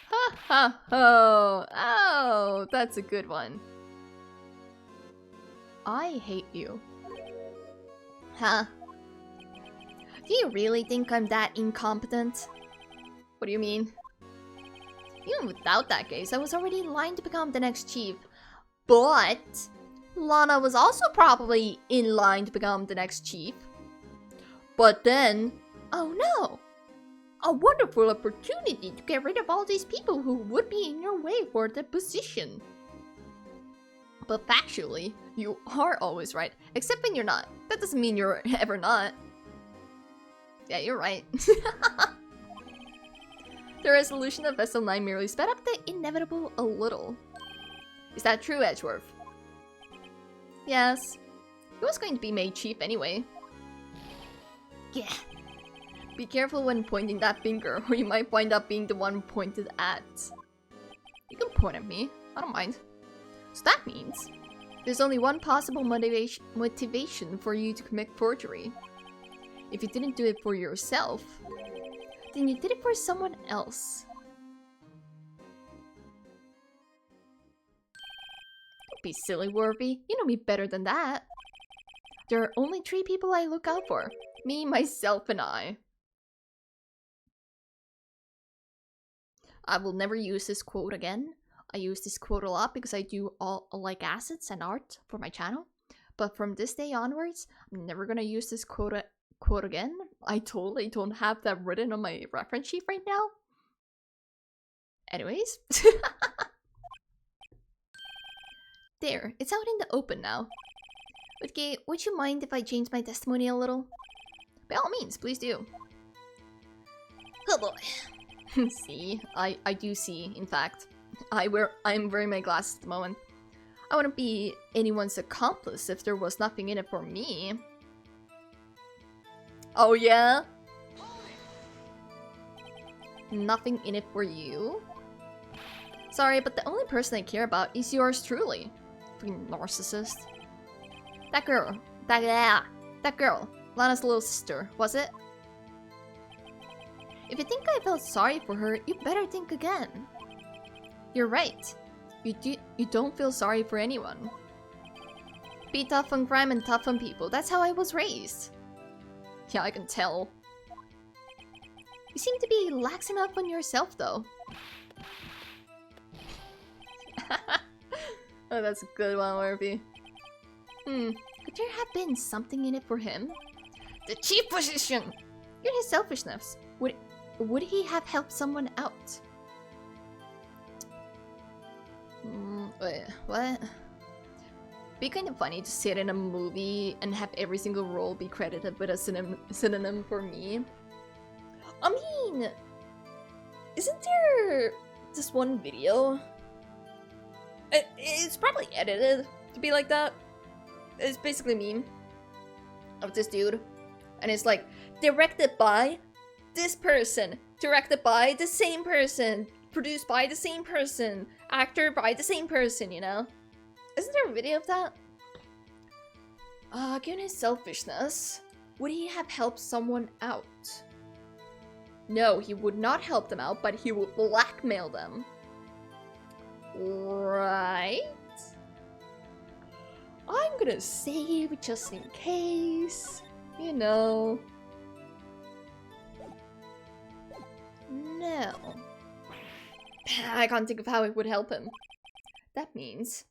Ha ha ho! Oh, that's a good one. I hate you. Huh? Do you really think I'm that incompetent? What do you mean? Even without that case, I was already in line to become the next chief. But Lana was also probably in line to become the next chief. But then, oh no! A wonderful opportunity to get rid of all these people who would be in your way for the position. But factually, you are always right, except when you're not. That doesn't mean you're ever not. Yeah, you're right. The resolution of SL9 merely sped up the inevitable a little. Is that true, Edgeworth? Yes. He was going to be made chief anyway. Yeah. Be careful when pointing that finger, or you might wind up being the one pointed at. You can point at me. I don't mind. So that means there's only one possible motivation for you to commit forgery. If you didn't do it for yourself, then you did it for someone else. Don't be silly, Warby. You know me better than that. There are only 3 people I look out for. Me, myself, and I. I will never use this quote again. I use this quote a lot because I do all like assets and art for my channel. But from this day onwards, I'm never gonna use this quote again. I totally don't have that written on my reference sheet right now. Anyways. There, it's out in the open now. Okay, would you mind if I change my testimony a little? By all means, please do. Oh boy. See, I do see, in fact. I'm wearing my glasses at the moment. I wouldn't be anyone's accomplice if there was nothing in it for me. Oh yeah? Nothing in it for you? Sorry, but the only person I care about is yours truly. Freaking narcissist. That girl. That girl. Lana's little sister, was it? If you think I felt sorry for her, you better think again. You're right. You don't feel sorry for anyone. Be tough on crime and tough on people. That's how I was raised. Yeah, I can tell. You seem to be lax enough on yourself, though. Oh, that's a good one, Warby. Could there have been something in it for him? The chief position! You're his selfishness. Would he have helped someone out? Wait, what? Be kind of funny to sit in a movie and have every single role be credited with a synonym for me. I mean, isn't there this one video? It's probably edited to be like that. It's basically a meme of this dude, and it's like directed by this person, directed by the same person, produced by the same person, actor by the same person, you know? Isn't there a video of that? Given his selfishness, would he have helped someone out? No, he would not help them out, but he would blackmail them. Right? I'm gonna save just in case, you know. No. I can't think of how it would help him. That means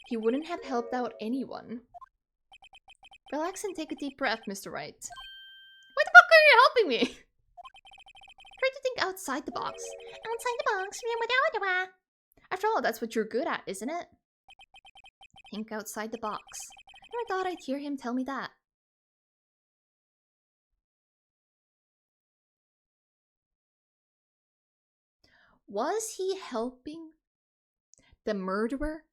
he wouldn't have helped out anyone. Relax and take a deep breath, Mr. Wright. Why the fuck are you helping me? Try to think outside the box. Outside the box. After all, that's what you're good at, isn't it? Think outside the box. Never thought I'd hear him tell me that. Was he helping the murderer?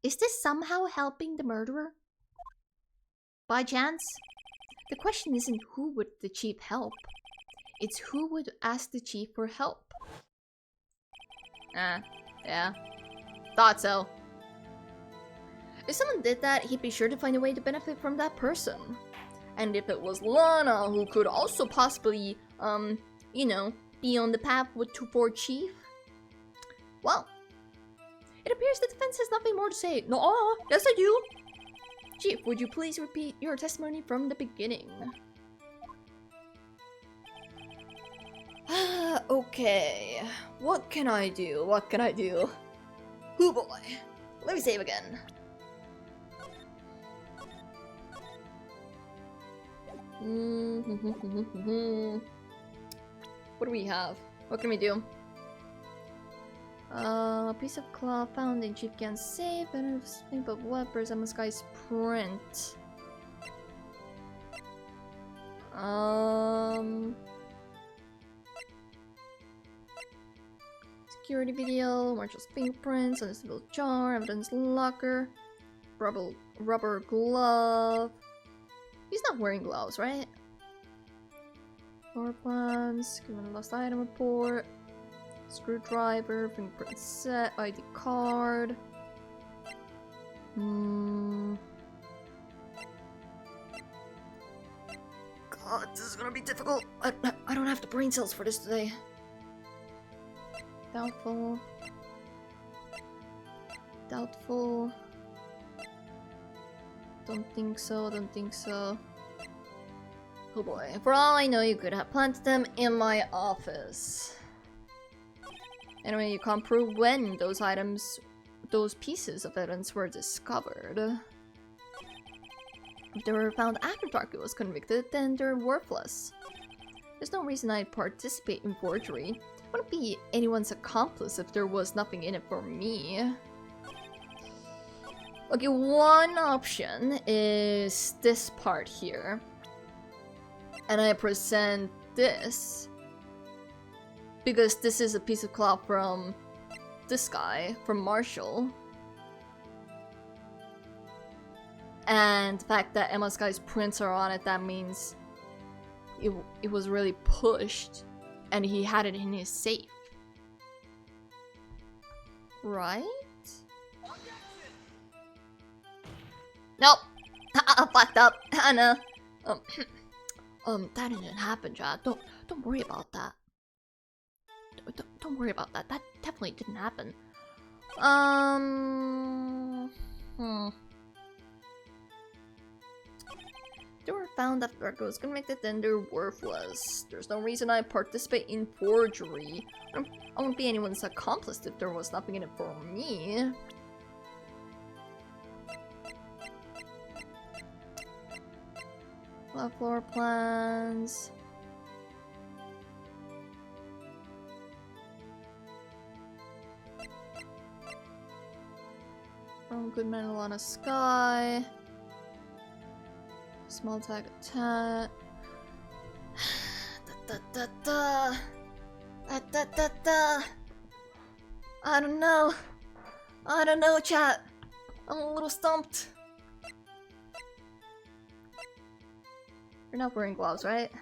Is this somehow helping the murderer? By chance? The question isn't who would the chief help. It's who would ask the chief for help. Yeah. Thought so. If someone did that, he'd be sure to find a way to benefit from that person. And if it was Lana, who could also possibly, you know, be on the path for chief, well, it appears the defense has nothing more to say. No, yes I do. Chief, would you please repeat your testimony from the beginning? Okay, what can I do? Oh boy, let me save again. What do we have? What can we do? A piece of cloth found in Chief Gan's safe and a snip of weapons on this guy's print. Security video, Marshall's fingerprints on this little jar, evidence locker, rubber glove. He's not wearing gloves, right? Floor plans, given a lost item report, screwdriver, fingerprint set, ID card. Oh, this is gonna be difficult. I don't have the brain cells for this today. Doubtful. Doubtful. Don't think so, don't think so. Oh boy. For all I know, you could have planted them in my office. Anyway, you can't prove when those pieces of evidence were discovered. If they were found after Darky was convicted, then they're worthless. There's no reason I'd participate in forgery. I wouldn't be anyone's accomplice if there was nothing in it for me. Okay, one option is this part here. And I present this. Because this is a piece of cloth from this guy, from Marshall. And the fact that Emma's guy's prints are on it, that means it was really pushed. And he had it in his safe. Right? Nope. I fucked up. I know. That didn't happen, Chad. Don't worry about that. Don't worry about that. That definitely didn't happen. They were found after Darko was convicted, then they're worthless. There's no reason I participate in forgery. I won't be anyone's accomplice if there was nothing in it for me. Love floor plans. From Goodman Alana Sky. Small tag attack. I don't know. I don't know, chat. I'm a little stumped. You're not wearing gloves, right?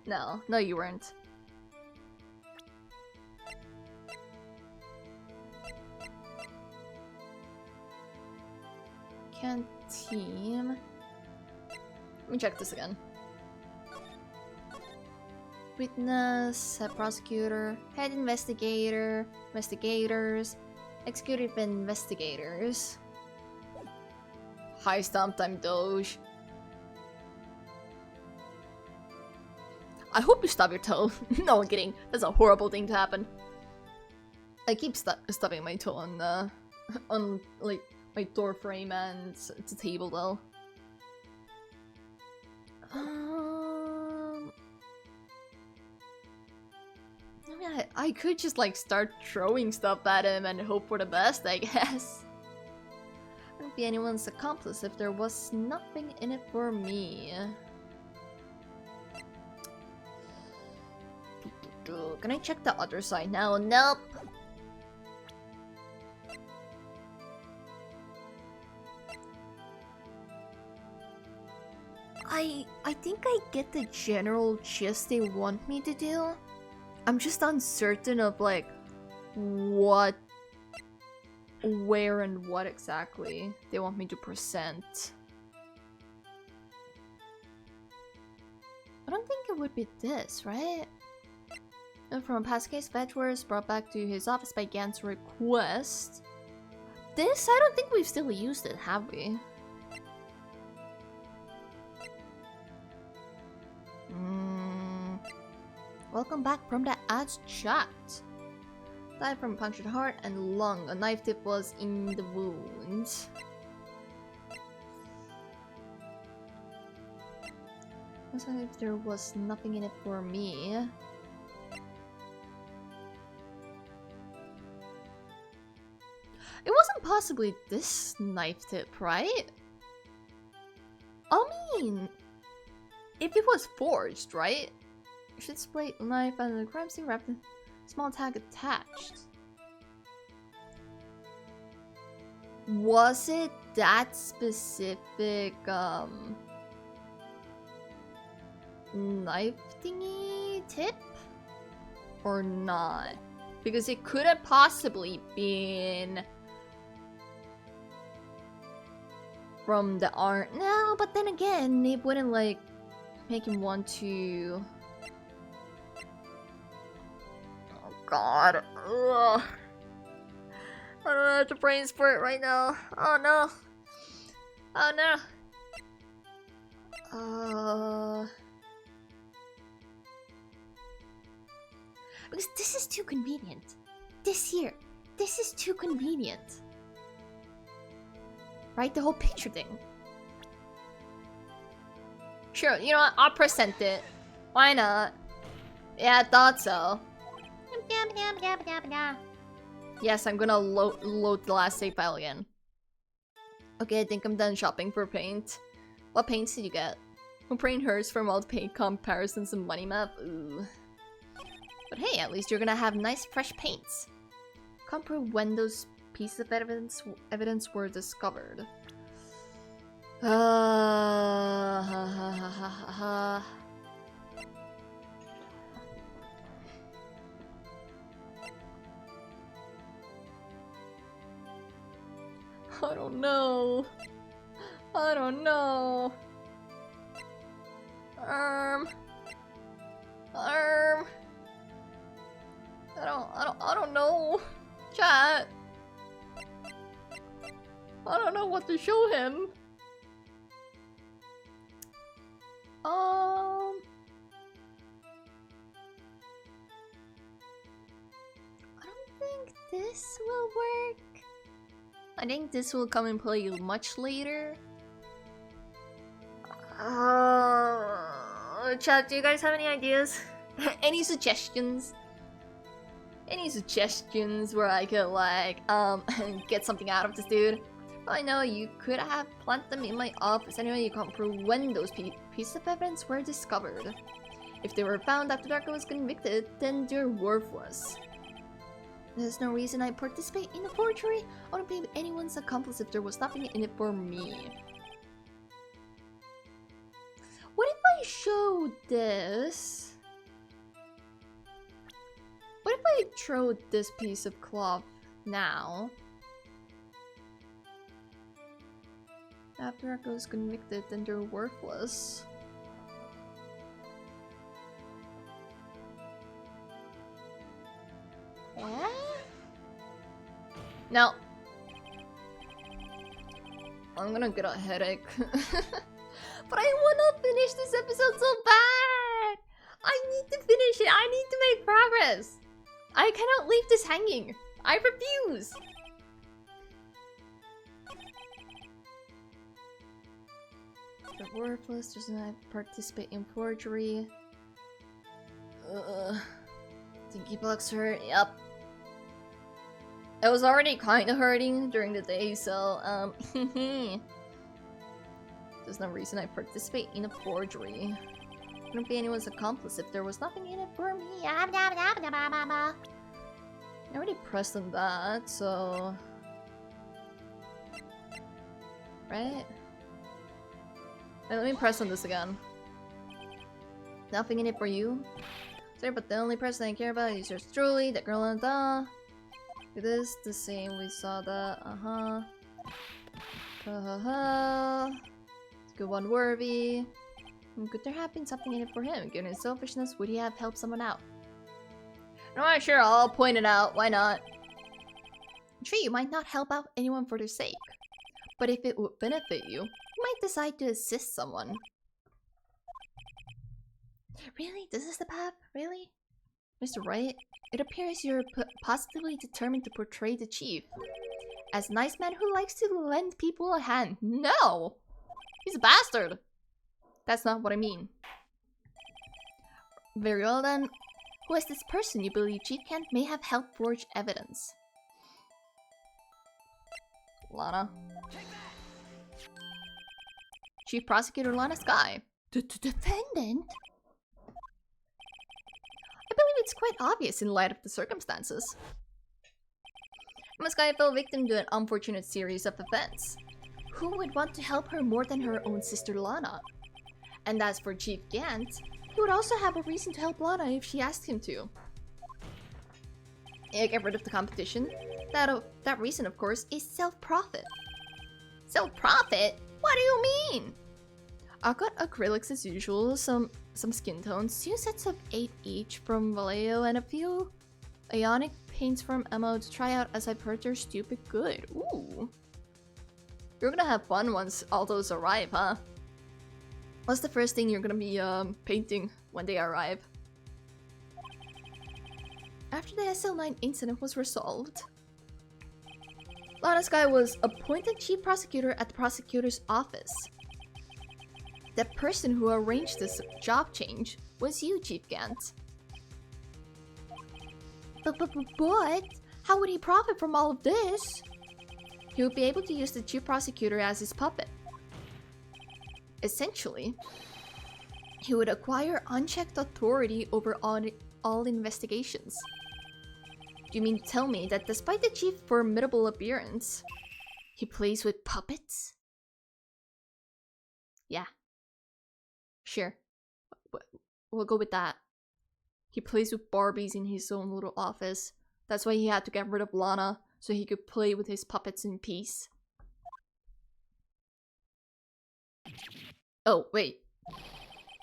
No, you weren't. Canteen. Let me check this again. Witness, head prosecutor, head investigator, investigators, executive investigators. Hi, Stomp Time Doge. I hope you stub your toe. No, I'm kidding. That's a horrible thing to happen. I keep stubbing my toe on like my door frame and the table though. I mean, I could just like start throwing stuff at him and hope for the best, I guess. I wouldn't be anyone's accomplice if there was nothing in it for me. Can I check the other side now? Nope. I think I get the general gist they want me to do. I'm just uncertain of like what, where and what exactly they want me to present. I don't think it would be this, right? From a past case, Fetch was brought back to his office by Gant's request. This? I don't think we've still used it, have we? Welcome back from the ads chat. Died from a punctured heart and lung. A knife tip was in the wound. Also, if there was nothing in it for me. It wasn't possibly this knife tip, right? I mean, if it was forged, right? Should split knife and the crime scene wrapped in small tag attached. Was it that specific knife thingy tip? Or not? Because it could have possibly been from the art. No, but then again, it wouldn't like make him want to... Oh god. Ugh. I don't have to brain spurt right now. Oh no. Oh no. Because this is too convenient. This is too convenient. Right? The whole picture thing. Sure, you know what? I'll present it. Why not? Yeah, I thought so. Yes, I'm gonna load the last save file again. Okay, I think I'm done shopping for paint. What paints did you get? I'm praying hers from all the paint comparisons and money map. Ooh. But hey, at least you're gonna have nice fresh paints. Compare when those pieces of evidence were discovered. I don't know. I don't know. I don't know. Chat. I don't know what to show him. I don't think this will work. I think this will come and play much later. Chat, do you guys have any ideas? Any suggestions? Any suggestions where I could like get something out of this dude? I know you could have planted them in my office. Anyway, you can't prove when those pieces of evidence were discovered. If they were found after Darko was convicted, then they're worthless. There's no reason I participate in a forgery. I wouldn't be anyone's accomplice if there was nothing in it for me. What if I show this? What if I throw this piece of cloth now? After Darko was convicted, then they're worthless. Yeah? No. I'm gonna get a headache. But I wanna finish this episode so bad! I need to finish it! I need to make progress! I cannot leave this hanging! I refuse! They're worthless, does not participate in forgery. Stinky blocks hurt, yep. It was already kinda hurting during the day, so, there's no reason I participate in a forgery. Wouldn't be anyone's accomplice if there was nothing in it for me. I already pressed on that, so... Right? Wait, let me press on this again. Nothing in it for you? Sorry, but the only person I care about is yours truly, that girl on the... It is the same, we saw that, Good one, Worthy. Could there have been something in it for him? Given his selfishness, would he have helped someone out? No, sure, I'll point it out, why not? Sure, you might not help out anyone for their sake. But if it would benefit you, you might decide to assist someone. Really? This is the path? Really? Mr. Wright, it appears you're positively determined to portray the chief as a nice man who likes to lend people a hand. No! He's a bastard! That's not what I mean. Very well then. Who is this person you believe Chief Kent may have helped forge evidence? Lana. Chief Prosecutor Lana Sky. Defendant? I believe it's quite obvious in light of the circumstances. Lana Sky fell victim to an unfortunate series of events. Who would want to help her more than her own sister Lana? And as for Chief Gant, he would also have a reason to help Lana if she asked him to. Get rid of the competition. That reason, of course, is self-profit. Self-profit? What do you mean? I got acrylics as usual, some skin tones, 2 sets of 8 each from Vallejo, and a few ionic paints from Emma to try out as I purchase stupid good. Ooh. You're gonna have fun once all those arrive, huh? What's the first thing you're gonna be painting when they arrive? After the SL9 incident was resolved, Lana Sky was appointed chief prosecutor at the prosecutor's office. The person who arranged this job change was you, Chief Gant. But how would he profit from all of this? He would be able to use the chief prosecutor as his puppet. Essentially, he would acquire unchecked authority over all investigations. Do you mean to tell me that despite the chief's formidable appearance, he plays with puppets? Yeah. Sure. We'll go with that. He plays with Barbies in his own little office. That's why he had to get rid of Lana, so he could play with his puppets in peace. Oh, wait.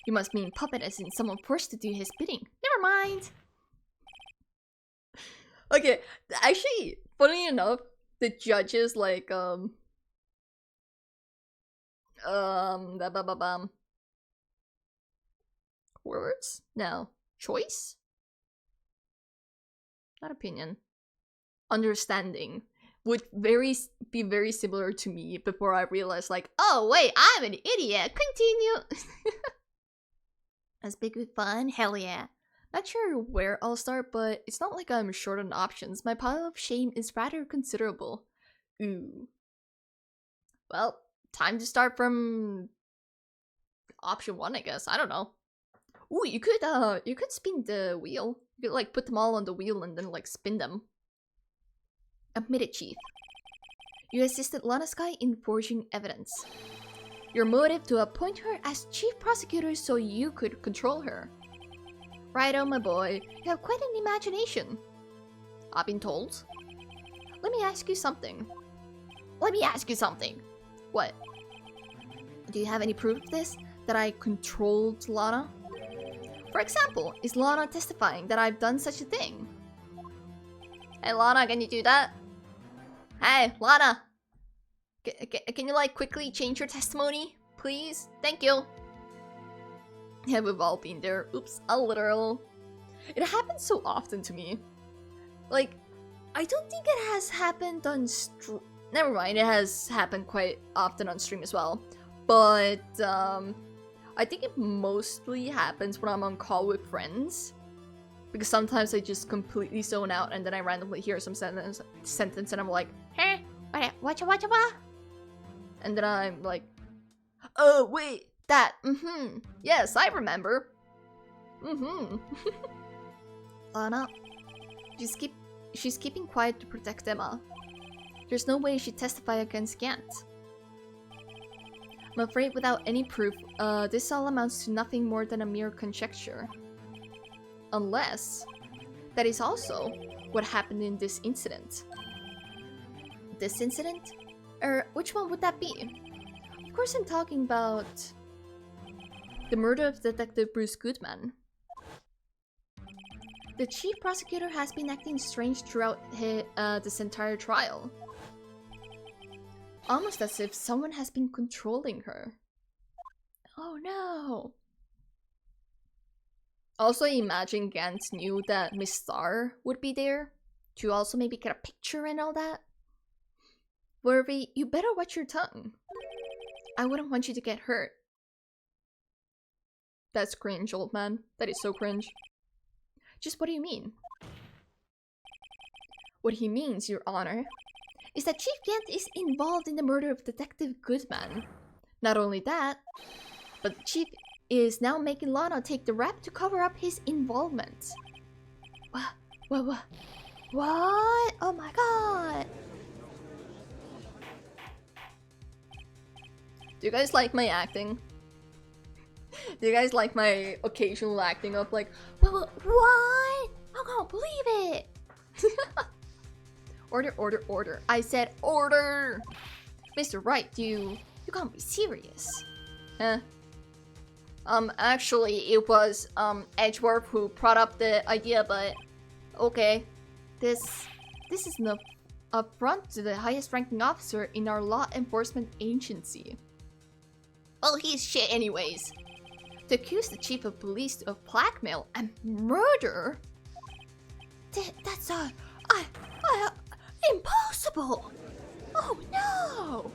You must mean puppet as in someone forced to do his bidding. Never mind. Okay, actually, funny enough, the judges like words? No. Choice? Not opinion. Understanding would be very similar to me before I realized like, oh wait, I'm an idiot. Continue. As big with fun? Hell yeah. Not sure where I'll start, but it's not like I'm short on options. My pile of shame is rather considerable. Ooh. Well, time to start from option 1, I guess. I don't know. Ooh, you could spin the wheel. You could like put them all on the wheel and then like spin them. Admit it, Chief. You assisted Lana Sky in forging evidence. Your motive to appoint her as chief prosecutor so you could control her. Righto, my boy. You have quite an imagination. I've been told. Let me ask you something. What? Do you have any proof of this? That I controlled Lana? For example, is Lana testifying that I've done such a thing? Hey Lana, can you do that? Hey, Lana! Can you like quickly change your testimony? Please? Thank you. Yeah, we've all been there. Oops, a literal. It happens so often to me. Like, I don't think it has happened on never mind, it has happened quite often on stream as well. But, I think it mostly happens when I'm on call with friends. Because sometimes I just completely zone out and then I randomly hear some sentence and I'm like, Huh? What? and then I'm like, oh wait, that, yes, I remember. Lana, she's keeping quiet to protect Emma. There's no way she'd testify against Gant. I'm afraid without any proof, this all amounts to nothing more than a mere conjecture. Unless that is also what happened in this incident. This incident? Which one would that be? Of course I'm talking about the murder of Detective Bruce Goodman. The chief prosecutor has been acting strange throughout this entire trial. Almost as if someone has been controlling her. Oh no! Also, imagine Gant knew that Miss Star would be there to also maybe get a picture and all that. Worthy, you better watch your tongue. I wouldn't want you to get hurt. That's cringe, old man. That is so cringe. Just what do you mean? What he means, Your Honor, is that Chief Gant is involved in the murder of Detective Goodman. Not only that, but the Chief is now making Lana take the rap to cover up his involvement. What? Oh my god! Do you guys like my acting? Do you guys like my occasional acting of like, what? I can't believe it! Order. I said order! Mr. Wright, you can't be serious. Huh? Actually, it was, Edgeworth who brought up the idea, but... Okay. This is an affront to the highest ranking officer in our law enforcement agency. Well, he's shit anyways. To accuse the chief of police of blackmail and murder? That's, impossible! Oh no!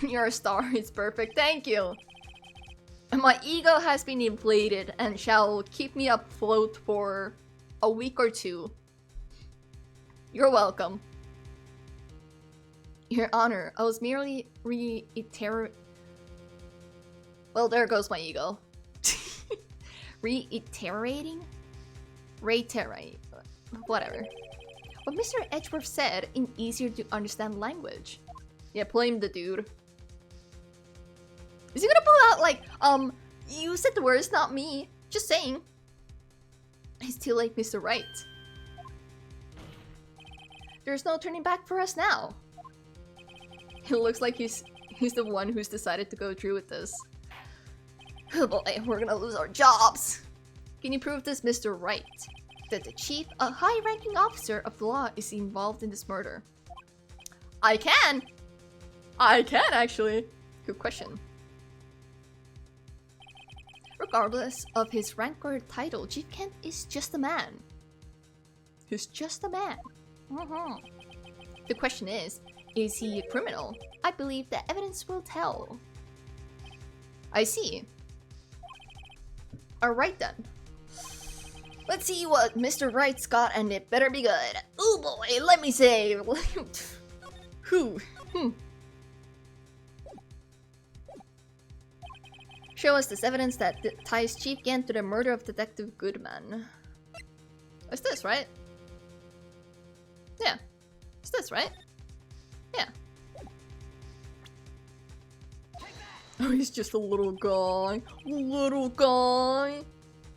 Your star is perfect, thank you. My ego has been inflated and shall keep me afloat for a week or two. You're welcome. Your Honor, I was merely reiterating... Well, there goes my ego. Reiterating? Reiterate. Whatever. What Mr. Edgeworth said in easier to understand language. Yeah, blame the dude. Is he gonna pull out like, you said the words, not me. Just saying. I still like Mr. Wright. There's no turning back for us now. It looks like he's the one who's decided to go through with this. Oh boy, we're gonna lose our jobs. Can you prove this, Mr. Wright? That the chief, a high-ranking officer of the law, is involved in this murder? I can! I can, actually. Good question. Regardless of his rank or title, Chief Kent is just a man. He's just a man. The question is he a criminal? I believe the evidence will tell. I see. Alright then. Let's see what Mr. Wright's got, and it better be good. Oh boy, let me say. Show us this evidence that ties Chief Gant to the murder of Detective Goodman. It's this, right? Yeah. It's this, right? Yeah. Oh, he's just a little guy. Little guy.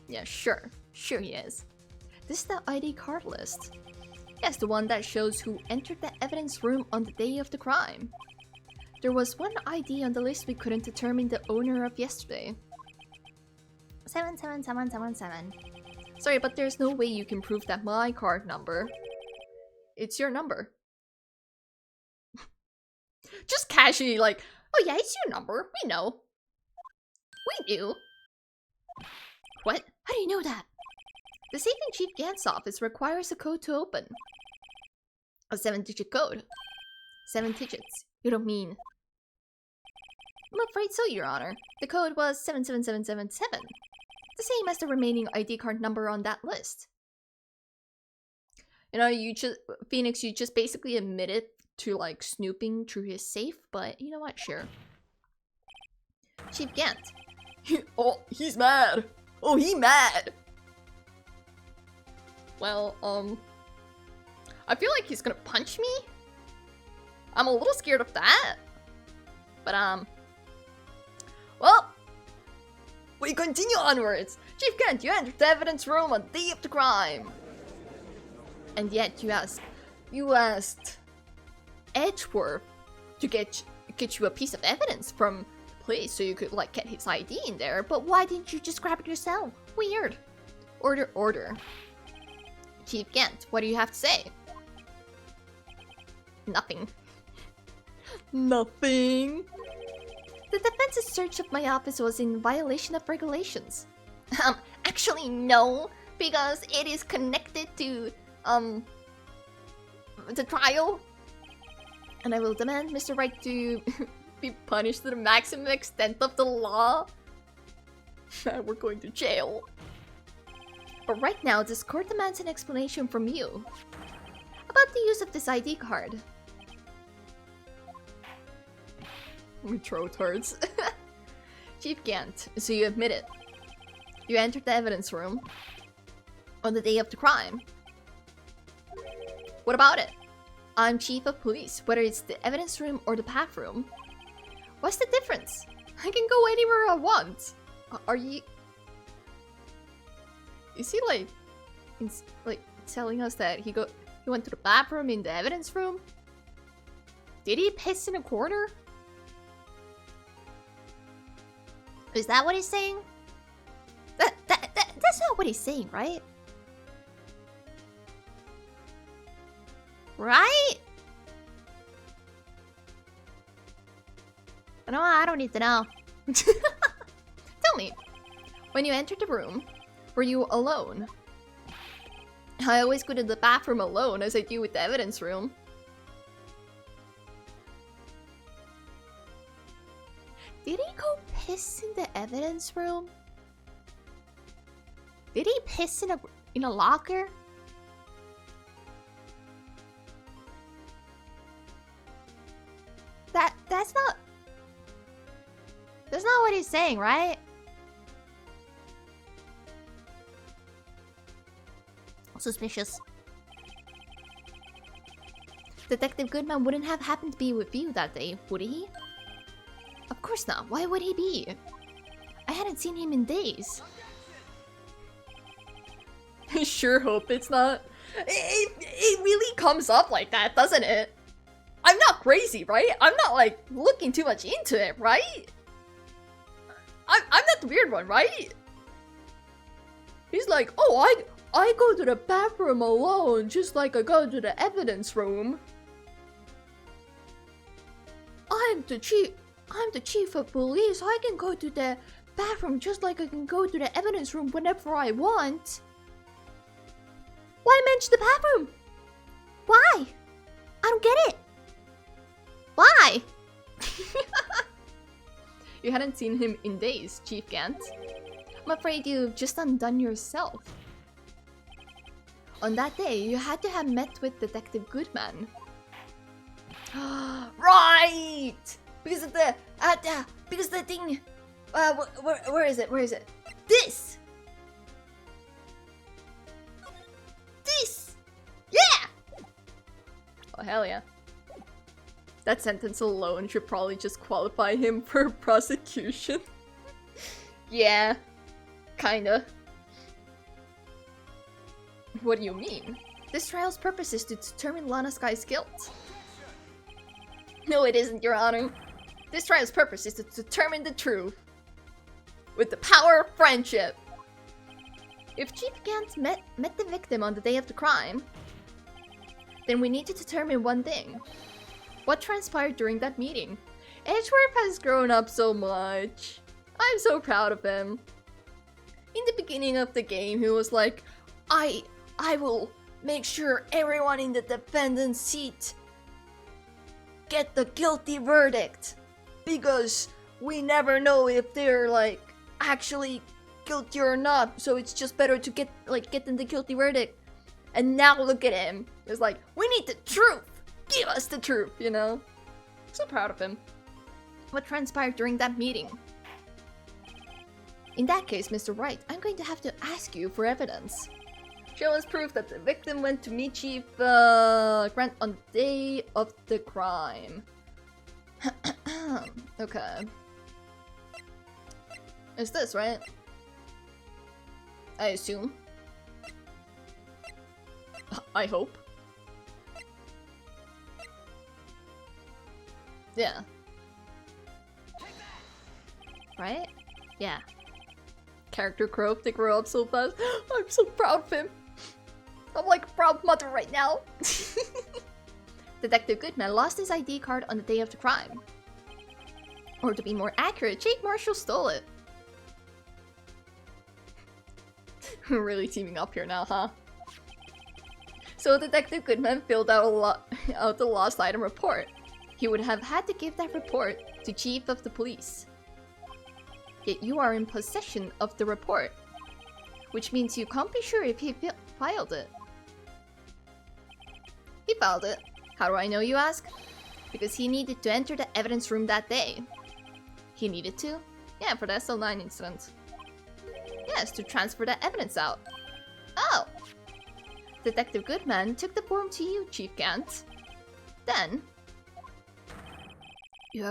Yeah, sure. Sure he is. This is the ID card list. Yes, the one that shows who entered the evidence room on the day of the crime. There was one ID on the list we couldn't determine the owner of yesterday. 77777. Sorry, but there's no way you can prove that my card number. It's your number. Just casually like, oh yeah, it's your number. We know. We do. What? How do you know that? The safe in Chief Gant's office requires a code to open. A 7-digit code. 7 digits. You don't mean... I'm afraid so, Your Honor. The code was 77777. The same as the remaining ID card number on that list. You know, Phoenix, you just basically admitted to, like, snooping through his safe, but you know what? Sure. Chief Gant. Oh, he's mad. Oh, he mad. Well, I feel like he's gonna punch me. I'm a little scared of that. But, well, we continue onwards. Chief Kent, you entered the evidence room on the day of the crime. And yet you asked Edgeworth to get you a piece of evidence from the place so you could, like, get his ID in there. But why didn't you just grab it yourself? Weird. Order. Chief Kent, what do you have to say? Nothing. Nothing. The defense's search of my office was in violation of regulations. Actually no, because it is connected to, the trial. And I will demand Mr. Wright to be punished to the maximum extent of the law. We're going to jail. But right now, this court demands an explanation from you about the use of this ID card. My throat hurts. Chief Gant, so you admit it. You entered the evidence room on the day of the crime. What about it? I'm chief of police, whether it's the evidence room or the back room. What's the difference? I can go anywhere I want. Are you... Is he like telling us that he went to the bathroom in the evidence room? Did he piss in a corner? Is that what he's saying? That's not what he's saying, right? Right? No, I don't need to know. Tell me, when you entered the room, were you alone? I always go to the bathroom alone, as I do with the evidence room. Did he go piss in the evidence room? Did he piss in a locker? That's not what he's saying, right? Suspicious. Detective Goodman wouldn't have happened to be with you that day, would he? Of course not. Why would he be? I hadn't seen him in days. I sure hope it's not. It really comes up like that, doesn't it? I'm not crazy, right? I'm not like looking too much into it, right? I'm not the weird one, right? He's like, oh, I go to the bathroom alone, just like I go to the evidence room. I'm the chief of police. I can go to the bathroom just like I can go to the evidence room whenever I want. Why mention the bathroom? Why? I don't get it. Why? You hadn't seen him in days, Chief Gant. I'm afraid you've just undone yourself. On that day, you had to have met with Detective Goodman. Right! Because of the thing. Where is it? Where is it? This! Yeah! Oh, hell yeah. That sentence alone should probably just qualify him for prosecution. Yeah, kinda. What do you mean? This trial's purpose is to determine Lana Sky's guilt. No, it isn't, Your Honor. This trial's purpose is to determine the truth. With the power of friendship. If Chief Gant met the victim on the day of the crime, then we need to determine one thing. What transpired during that meeting? Edgeworth has grown up so much. I'm so proud of him. In the beginning of the game, he was like, I will make sure everyone in the defendant's seat get the guilty verdict. Because we never know if they're like actually guilty or not. So it's just better to get them the guilty verdict. And now look at him. It's like, we need the truth. Give us the truth, you know? So proud of him. What transpired during that meeting? In that case, Mr. Wright, I'm going to have to ask you for evidence. Show us proof that the victim went to meet Chief Grant on the day of the crime. Okay. It's this, right? I assume. I hope. Yeah. Right? Yeah. Character growth, they grow up so fast. I'm so proud of him. I'm like a proud mother right now. Detective Goodman lost his ID card on the day of the crime. Or to be more accurate, Jake Marshall stole it. We're really teaming up here now, huh? So Detective Goodman filled out the lost item report. He would have had to give that report to Chief of the Police. Yet you are in possession of the report, which means you can't be sure if he filed it. He filed it. How do I know, you ask? Because he needed to enter the evidence room that day. He needed to? Yeah, for the SL9 incident. Yes, to transfer the evidence out. Oh! Detective Goodman took the form to you, Chief Gant. Then, you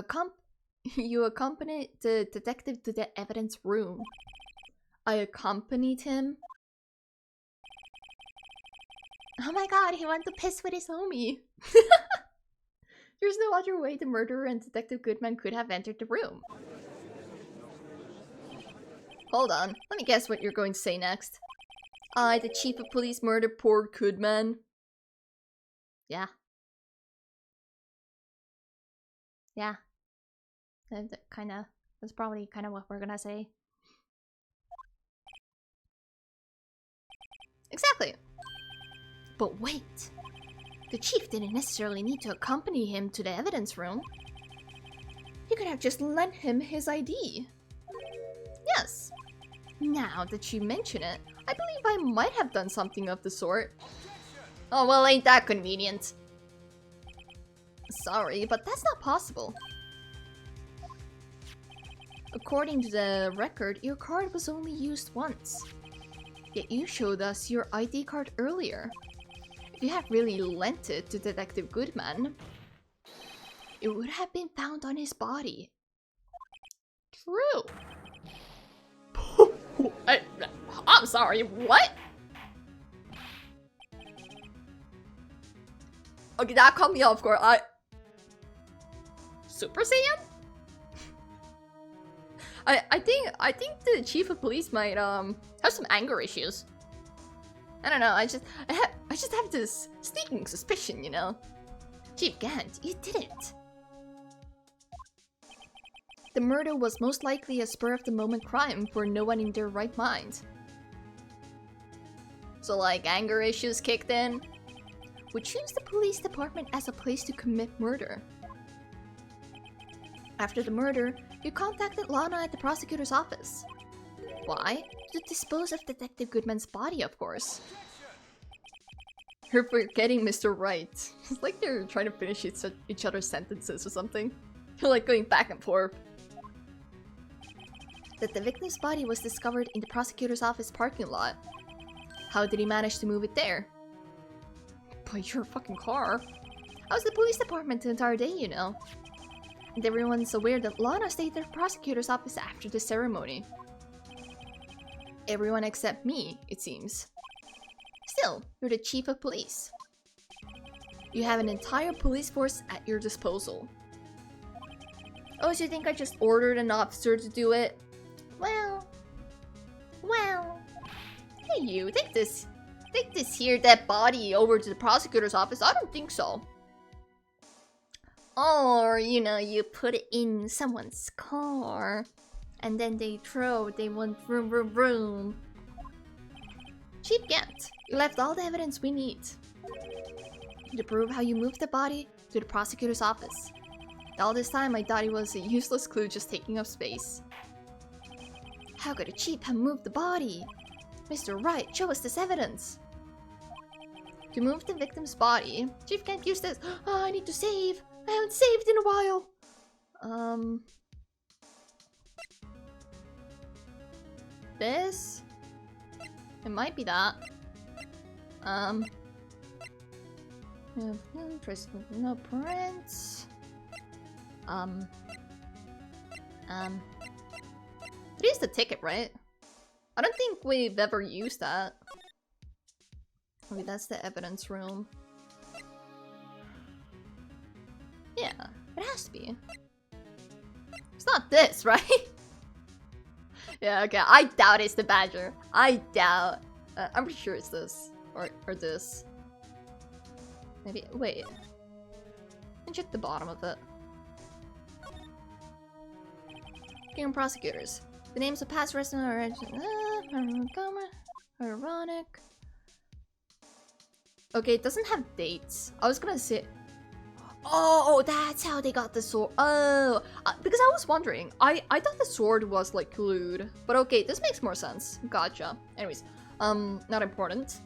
accompanied the detective to the evidence room. I accompanied him? Oh my god, he went to piss with his homie. There's no other way the murderer and Detective Goodman could have entered the room. Hold on, let me guess what you're going to say next. I, the chief of police, murdered poor Goodman. Yeah. Yeah. That's probably kind of what we're gonna say. Exactly. But wait. The chief didn't necessarily need to accompany him to the evidence room. You could have just lent him his ID. Yes. Now that you mention it, I believe I might have done something of the sort. Oh, well, ain't that convenient. Sorry, but that's not possible. According to the record, your card was only used once. Yet you showed us your ID card earlier. If you had really lent it to Detective Goodman, it would have been found on his body. True. I'm sorry, what? Okay, that caught me off guard. Super Saiyan? I think the chief of police might have some anger issues. I don't know. I just have this sneaking suspicion, you know. Chief Gant, you did it. The murder was most likely a spur-of-the-moment crime for no one in their right mind. So, like, anger issues kicked in? We choose the police department as a place to commit murder. After the murder, you contacted Lana at the prosecutor's office. Why? To dispose of Detective Goodman's body, of course. You're forgetting Mr. Wright. It's like they're trying to finish each other's sentences or something. You're like going back and forth. That the victim's body was discovered in the prosecutor's office parking lot. How did he manage to move it there? By your fucking car. I was the police department the entire day, you know. And everyone's aware that Lana stayed at the prosecutor's office after the ceremony. Everyone except me, it seems. Still, you're the chief of police. You have an entire police force at your disposal. Oh, so you think I just ordered an officer to do it? Well... Hey you, take this here dead body over to the prosecutor's office. I don't think so. Or, you know, you put it in someone's car, and then they went vroom vroom vroom. Chief Gant, you left all the evidence we need to prove how you moved the body to the prosecutor's office. All this time I thought it was a useless clue just taking up space. How could a chief have moved the body? Mr. Wright, show us this evidence. To move the victim's body, Chief Gant used this. Oh, I need to save. I haven't saved in a while. This? It might be that. Trace no prints. It is the ticket, right? I don't think we've ever used that. Okay, that's the evidence room. Yeah, it has to be. It's not this, right? Yeah, okay, I doubt it's the badger. I doubt. I'm pretty sure it's this. Or this. Maybe, wait. Let me check the bottom of it. King prosecutors. The names of past residents are ironic. Okay, it doesn't have dates. I was gonna say... Oh, that's how they got the sword. Oh, because I was wondering. I thought the sword was like glued. But okay, this makes more sense. Gotcha. Anyways, not important.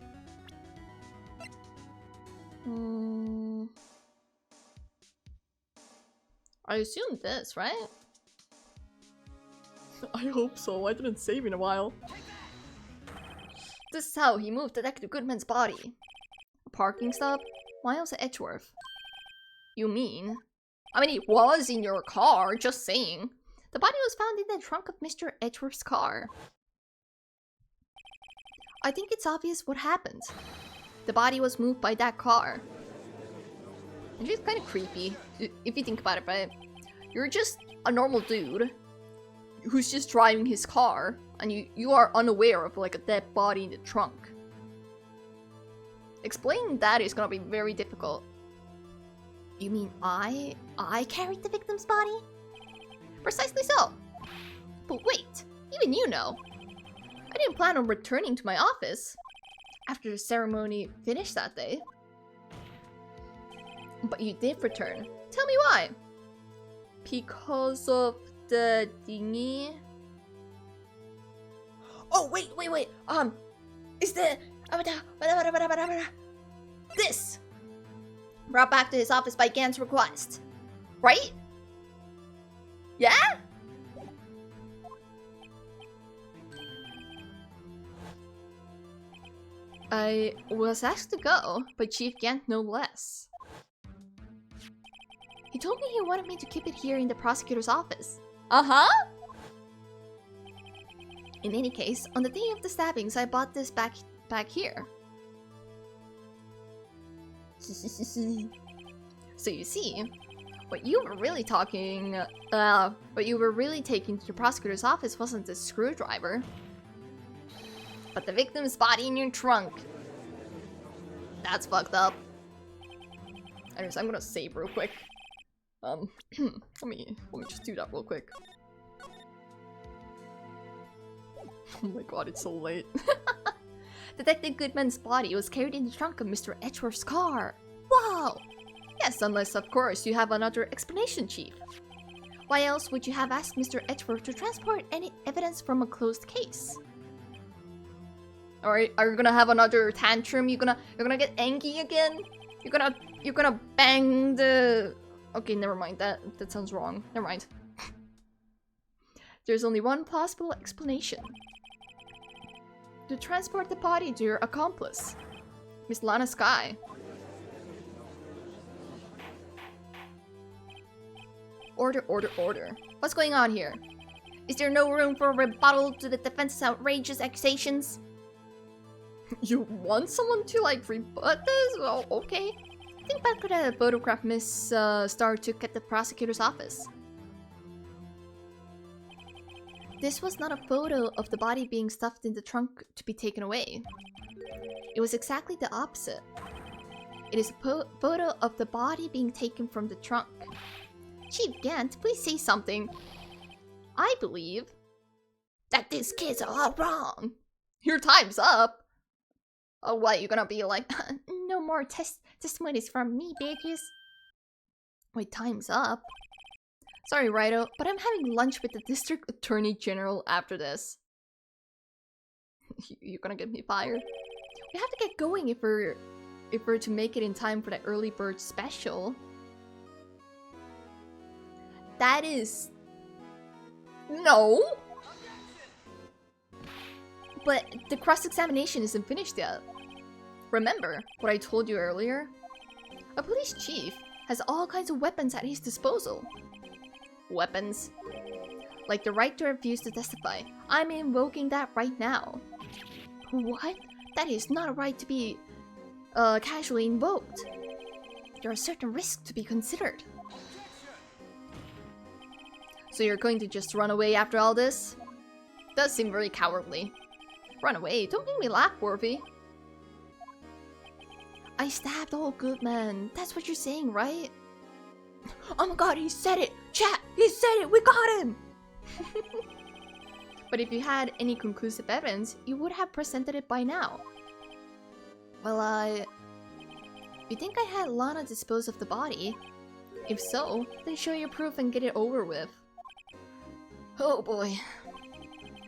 I assume this, right? I hope so. I didn't save in a while. This is how he moved Detective Goodman's body. A parking stop? Miles Edgeworth. You mean? I mean, it was in your car, just saying. The body was found in the trunk of Mr. Edgeworth's car. I think it's obvious what happened. The body was moved by that car. And it's kind of creepy, if you think about it, right? You're just a normal dude. who's just driving his car, and you are unaware of like a dead body in the trunk. Explaining that is gonna be very difficult. You mean I carried the victim's body? Precisely so. But wait, even you know. I didn't plan on returning to my office after the ceremony finished that day. But you did return. Tell me why. Because of the thingy? Oh, wait. Is the... This! Brought back to his office by Gant's request. Right? Yeah? I was asked to go by Chief Gant no less. He told me he wanted me to keep it here in the prosecutor's office. Uh-huh? In any case, on the day of the stabbings, I bought this back here. So you see, what you were really taking to the prosecutor's office wasn't the screwdriver, but the victim's body in your trunk. That's fucked up. Anyways, I'm gonna save real quick. let me just do that real quick. Oh my god, it's so late. Detective Goodman's body was carried in the trunk of Mr. Edgeworth's car. Wow! Yes, unless of course you have another explanation, Chief. Why else would you have asked Mr. Edgeworth to transport any evidence from a closed case? Alright, are you gonna have another tantrum? You're gonna get angry again? You're gonna bang the... Okay, never mind, that sounds wrong. Never mind. There's only one possible explanation. To transport the body to your accomplice, Miss Lana Sky. Order. What's going on here? Is there no room for a rebuttal to the defense's outrageous accusations? You want someone to, like, rebut this? Well, okay. Think back to the photograph Miss Starr took at the prosecutor's office. This was not a photo of the body being stuffed in the trunk to be taken away. It was exactly the opposite. It is a photo of the body being taken from the trunk. Chief Gant, please say something. I believe that these kids are all wrong. Your time's up. Oh, what, you're gonna be like, no more testimonies from me, bitches. Wait, time's up? Sorry, Rido, but I'm having lunch with the District Attorney General after this. You're gonna get me fired? We have to get going if we're to make it in time for the early bird special. That is... No! But the cross-examination isn't finished yet. Remember what I told you earlier? A police chief has all kinds of weapons at his disposal. Weapons? Like the right to refuse to testify. I'm invoking that right now. What? That is not a right to be casually invoked. There are certain risks to be considered. So you're going to just run away after all this? Does seem very cowardly. Run away? Don't make me laugh, Worthy. I stabbed old Goodman. That's what you're saying, right? Oh my god, he said it! Chat! He said it! We got him! But if you had any conclusive evidence, you would have presented it by now. Well, you think I had Lana dispose of the body? If so, then show your proof and get it over with. Oh boy.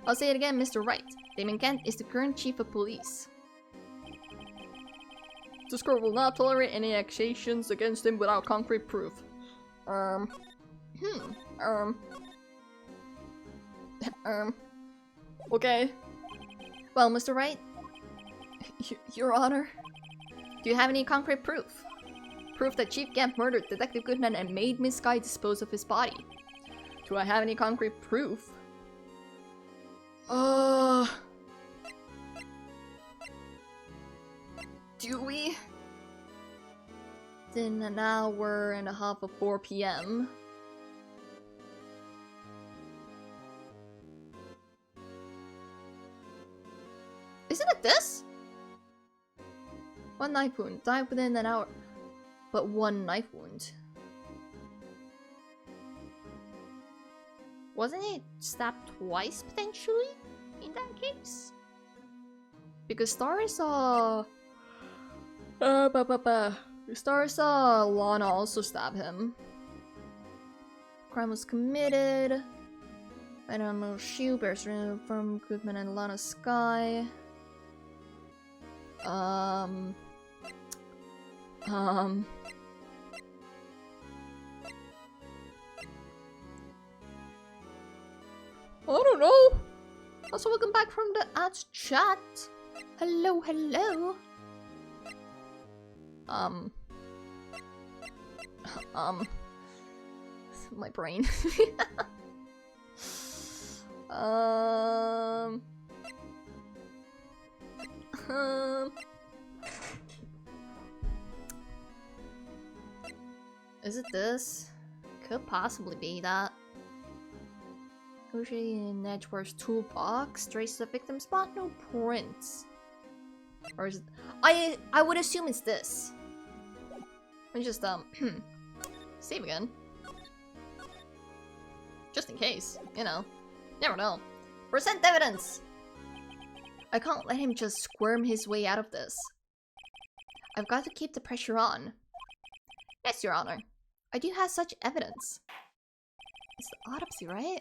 I'll say it again, Mr. Wright. Damon Kent is the current chief of police. This court will not tolerate any accusations against him without concrete proof. Okay. Well, Mr. Wright, Your Honor, do you have any concrete proof? Proof that Chief Gant murdered Detective Goodman and made Miss Sky dispose of his body. Do I have any concrete proof? Do we? In an hour and a half of 4 p.m. Isn't it this? 1 knife wound. Died within an hour. But 1 knife wound. Wasn't it stabbed twice, potentially? In that case? Because Star saw... Star saw Lana also stab him. Crime was committed. I don't know, shoe bears removed from Goodman and Lana's sky. I don't know. Also, welcome back from the ads chat. Hello, hello. My brain. Is it this? Could possibly be that. Negotiating in Edgeworth's toolbox. Traces the victim spot, no prints. Or is it? I would assume it's this. Let me just save again. Just in case, you know. Never know. Present evidence! I can't let him just squirm his way out of this. I've got to keep the pressure on. Yes, Your Honor. I do have such evidence. It's the autopsy, right?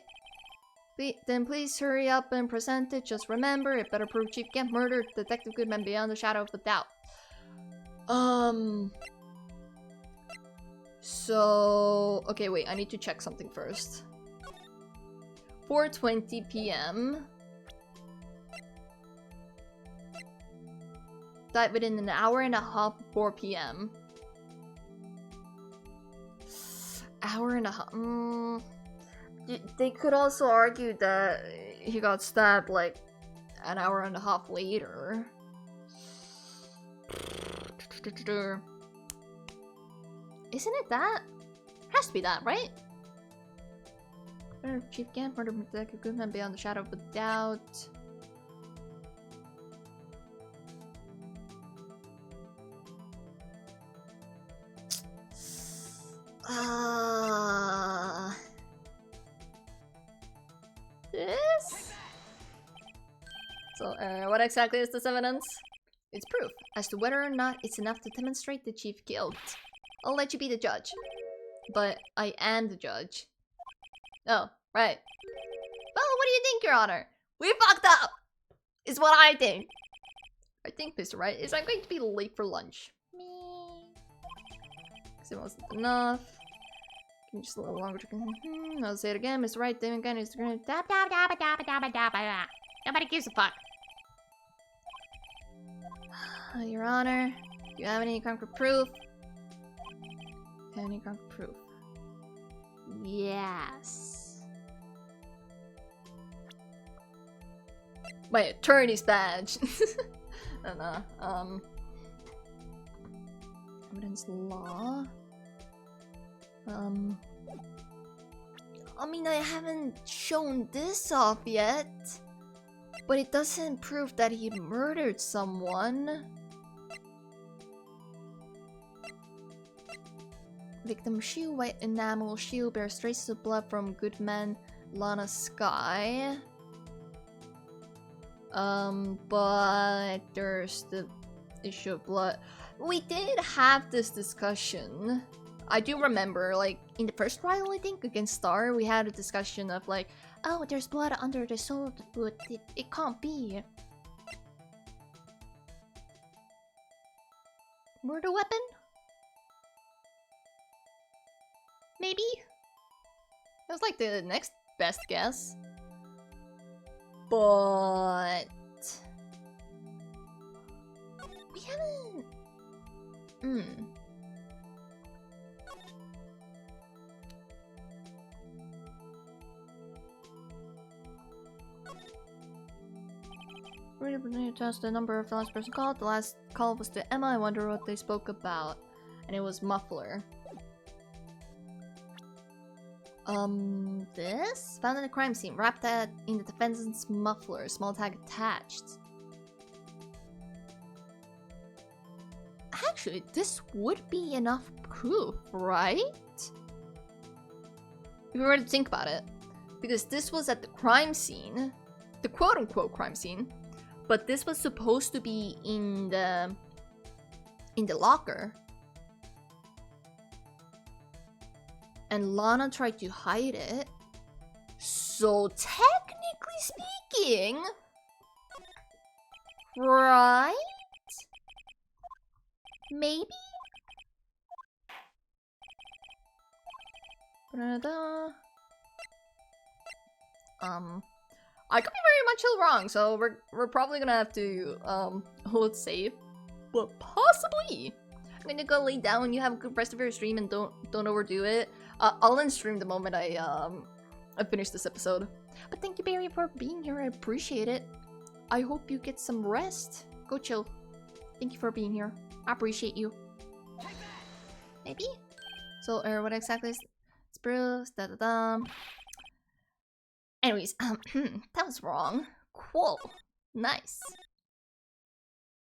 Then please hurry up and present it. Just remember, it better prove Chief Kemp murdered Detective Goodman beyond the shadow of a doubt. So... Okay, wait, I need to check something first. 4:20 p.m. Died within an hour and a half, 4 p.m. Hour and a half. They could also argue that he got stabbed like an hour and a half later. Isn't it that? Has to be that, right? Chief Kemp murdered Detective Goodman beyond the shadow of a doubt. This? So, what exactly is this evidence? It's proof as to whether or not it's enough to demonstrate the chief guilt. I'll let you be the judge. But I am the judge. Oh, right. Well, what do you think, Your Honor? We fucked up! Is what I think. I think, Mr. Wright, is I'm going to be late for lunch. Me. Because it wasn't enough. Give me just a little longer to... I'll say it again, Mr. Wright, then again, is gonna... Nobody gives a fuck. Your Honor, do you have any concrete proof? Any concrete proof? Yes. My attorney's badge. And evidence law. I mean, I haven't shown this off yet, but it doesn't prove that he murdered someone. Victim shoe, white enamel shoe, bears traces of blood from Goodman, Lana Sky. But there's the issue of blood. We did have this discussion. I do remember, like, in the first trial, I think, against Star, we had a discussion of like, oh, there's blood under the sole of the boot. It can't be. Murder weapon? Maybe? That was like the next best guess. But... we haven't... Really test the number of the last person called. The last call was to Emma. I wonder what they spoke about. And it was muffler. This? Found in the crime scene. Wrapped that in the defendant's muffler. Small tag attached. actually, this would be enough proof, right? If we were to think about it. Because this was at the crime scene. The quote-unquote crime scene. But this was supposed to be in the locker. And Lana tried to hide it. So technically speaking, right? Maybe? I could be very much wrong, so we're probably gonna have to hold safe. But possibly! I'm gonna go lay down, you have a good rest of your stream and don't overdo it. I'll end stream the moment I finish this episode. But thank you, Barry, for being here. I appreciate it. I hope you get some rest. Go chill. Thank you for being here. I appreciate you. Maybe? So, what exactly is Spruce? Anyways, that was wrong. Cool. Nice.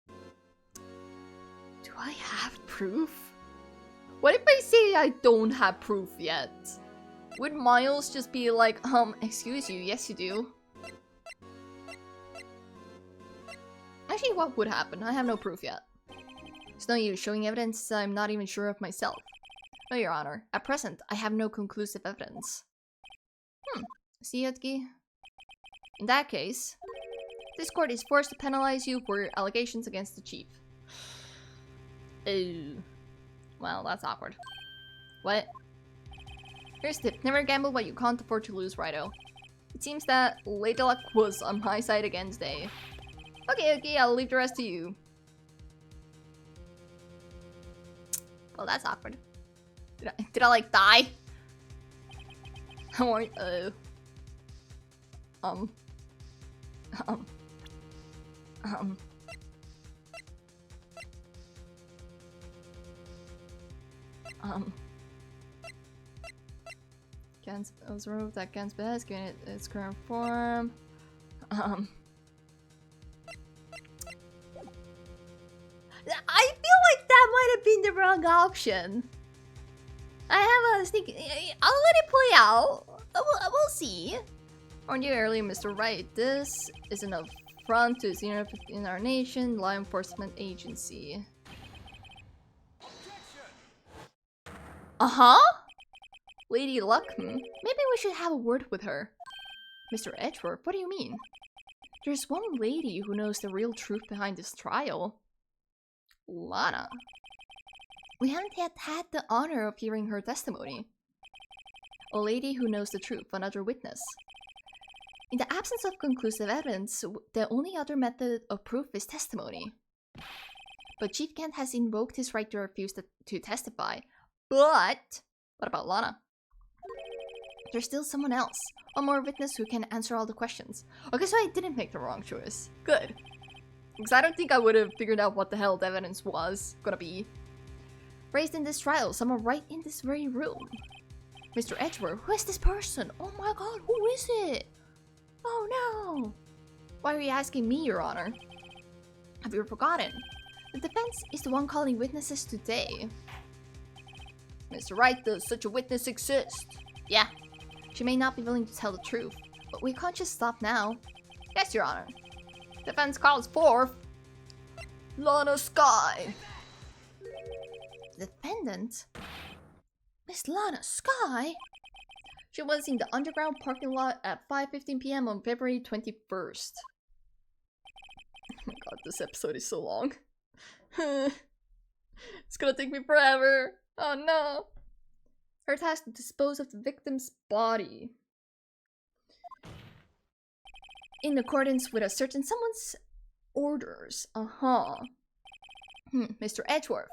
Do I have proof? What if I say I don't have proof yet? Would Miles just be like, excuse you, yes you do? Actually, what would happen? I have no proof yet. It's no use showing evidence I'm not even sure of myself. No, Your Honor. At present, I have no conclusive evidence. See, Yutki? In that case, this court is forced to penalize you for your allegations against the chief. Oh. Well, that's awkward. What? Here's the tip. Never gamble what you can't afford to lose, Righto. It seems that Lady Luck was on my side again today. Okay, I'll leave the rest to you. Well, that's awkward. Did I like die? Gans was removed at Gans best, given it its current form. I feel like that might have been the wrong option. I have a sneak. I'll let it play out. We'll see. Warned you earlier, Mr. Wright. This is an affront to senior in our nation, law enforcement agency. Lady Luck? Maybe we should have a word with her. Mr. Edgeworth, what do you mean? There's one lady who knows the real truth behind this trial. Lana. We haven't yet had the honor of hearing her testimony. A lady who knows the truth, another witness. In the absence of conclusive evidence, the only other method of proof is testimony. But Chief Kent has invoked his right to refuse to testify. But what about Lana? There's still someone else. One more witness who can answer all the questions. Okay, so I didn't make the wrong choice. Good. Because I don't think I would have figured out what the hell the evidence was gonna be. Raised in this trial, someone right in this very room. Mr. Edgeworth, who is this person? Oh my god, who is it? Oh no! Why are you asking me, Your Honor? Have you forgotten? The defense is the one calling witnesses today. Mr. Wright, does such a witness exist? Yeah. She may not be willing to tell the truth, but we can't just stop now. Yes, Your Honor. Defense calls for Lana Skye. Defendant? Miss Lana Skye? She was in the underground parking lot at 5:15 p.m. on February 21st. Oh my god, this episode is so long. It's gonna take me forever. Oh no. Her task to dispose of the victim's body. In accordance with a certain someone's orders. Mr. Edgeworth.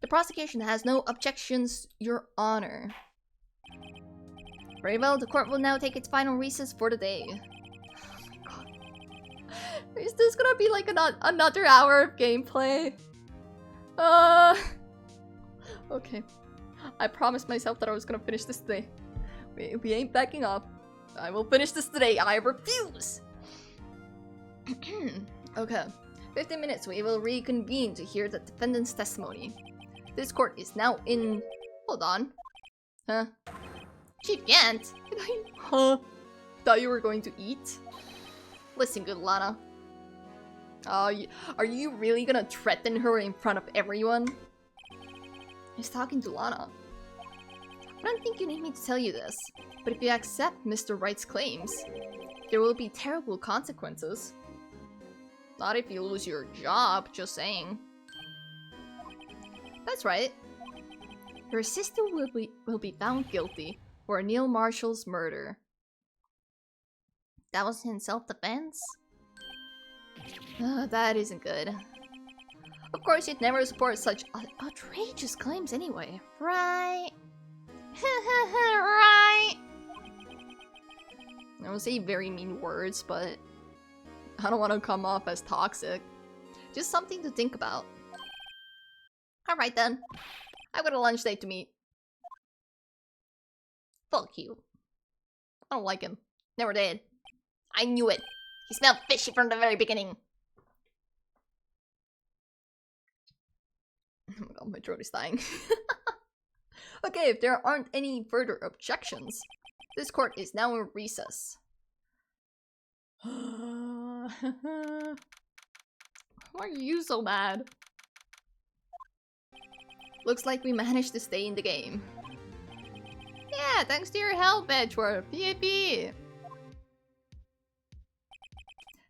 The prosecution has no objections, Your Honor. Very well, the court will now take its final recess for the day. Oh my god. Is this gonna be like another hour of gameplay? Okay. I promised myself that I was gonna finish this today. We ain't backing up. I will finish this today. I refuse! Okay. 15 minutes, we will reconvene to hear the defendant's testimony. This court is now in... Hold on. Huh? Chief Gant? Huh? Thought you were going to eat? Listen, good Lana. Are you really gonna threaten her in front of everyone? He's talking to Lana. I don't think you need me to tell you this, but if you accept Mr. Wright's claims, there will be terrible consequences. Not if you lose your job, just saying. That's right. Your sister will be found guilty for Neil Marshall's murder. That was in self-defense? That isn't good. Of course, you'd never support such outrageous claims anyway. Right. Right. I would say very mean words, but I don't want to come off as toxic. Just something to think about. Alright then. I've got a lunch date to meet. Fuck you. I don't like him. Never did. I knew it. He smelled fishy from the very beginning. Oh my god, my throat is dying. Okay, if there aren't any further objections, this court is now in recess. Why are you so mad? Looks like we managed to stay in the game. Yeah, thanks to your help, Edgeworth. PAP.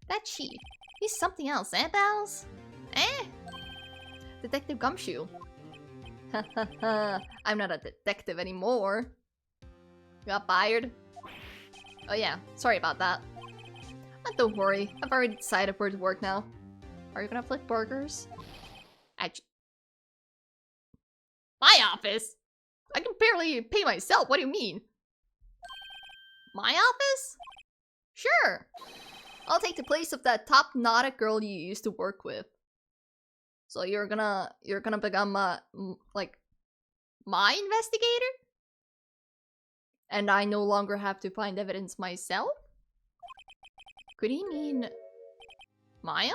That chief, he's something else, eh, Bells? Eh? Detective Gumshoe. I'm not a detective anymore. Got fired? Oh yeah, sorry about that. Don't worry, I've already decided where to work now. Are you gonna flip burgers? My office? I can barely pay myself, what do you mean? My office? Sure! I'll take the place of that top nautic girl you used to work with. So you're gonna become like my investigator? And I no longer have to find evidence myself? Could he mean Maya?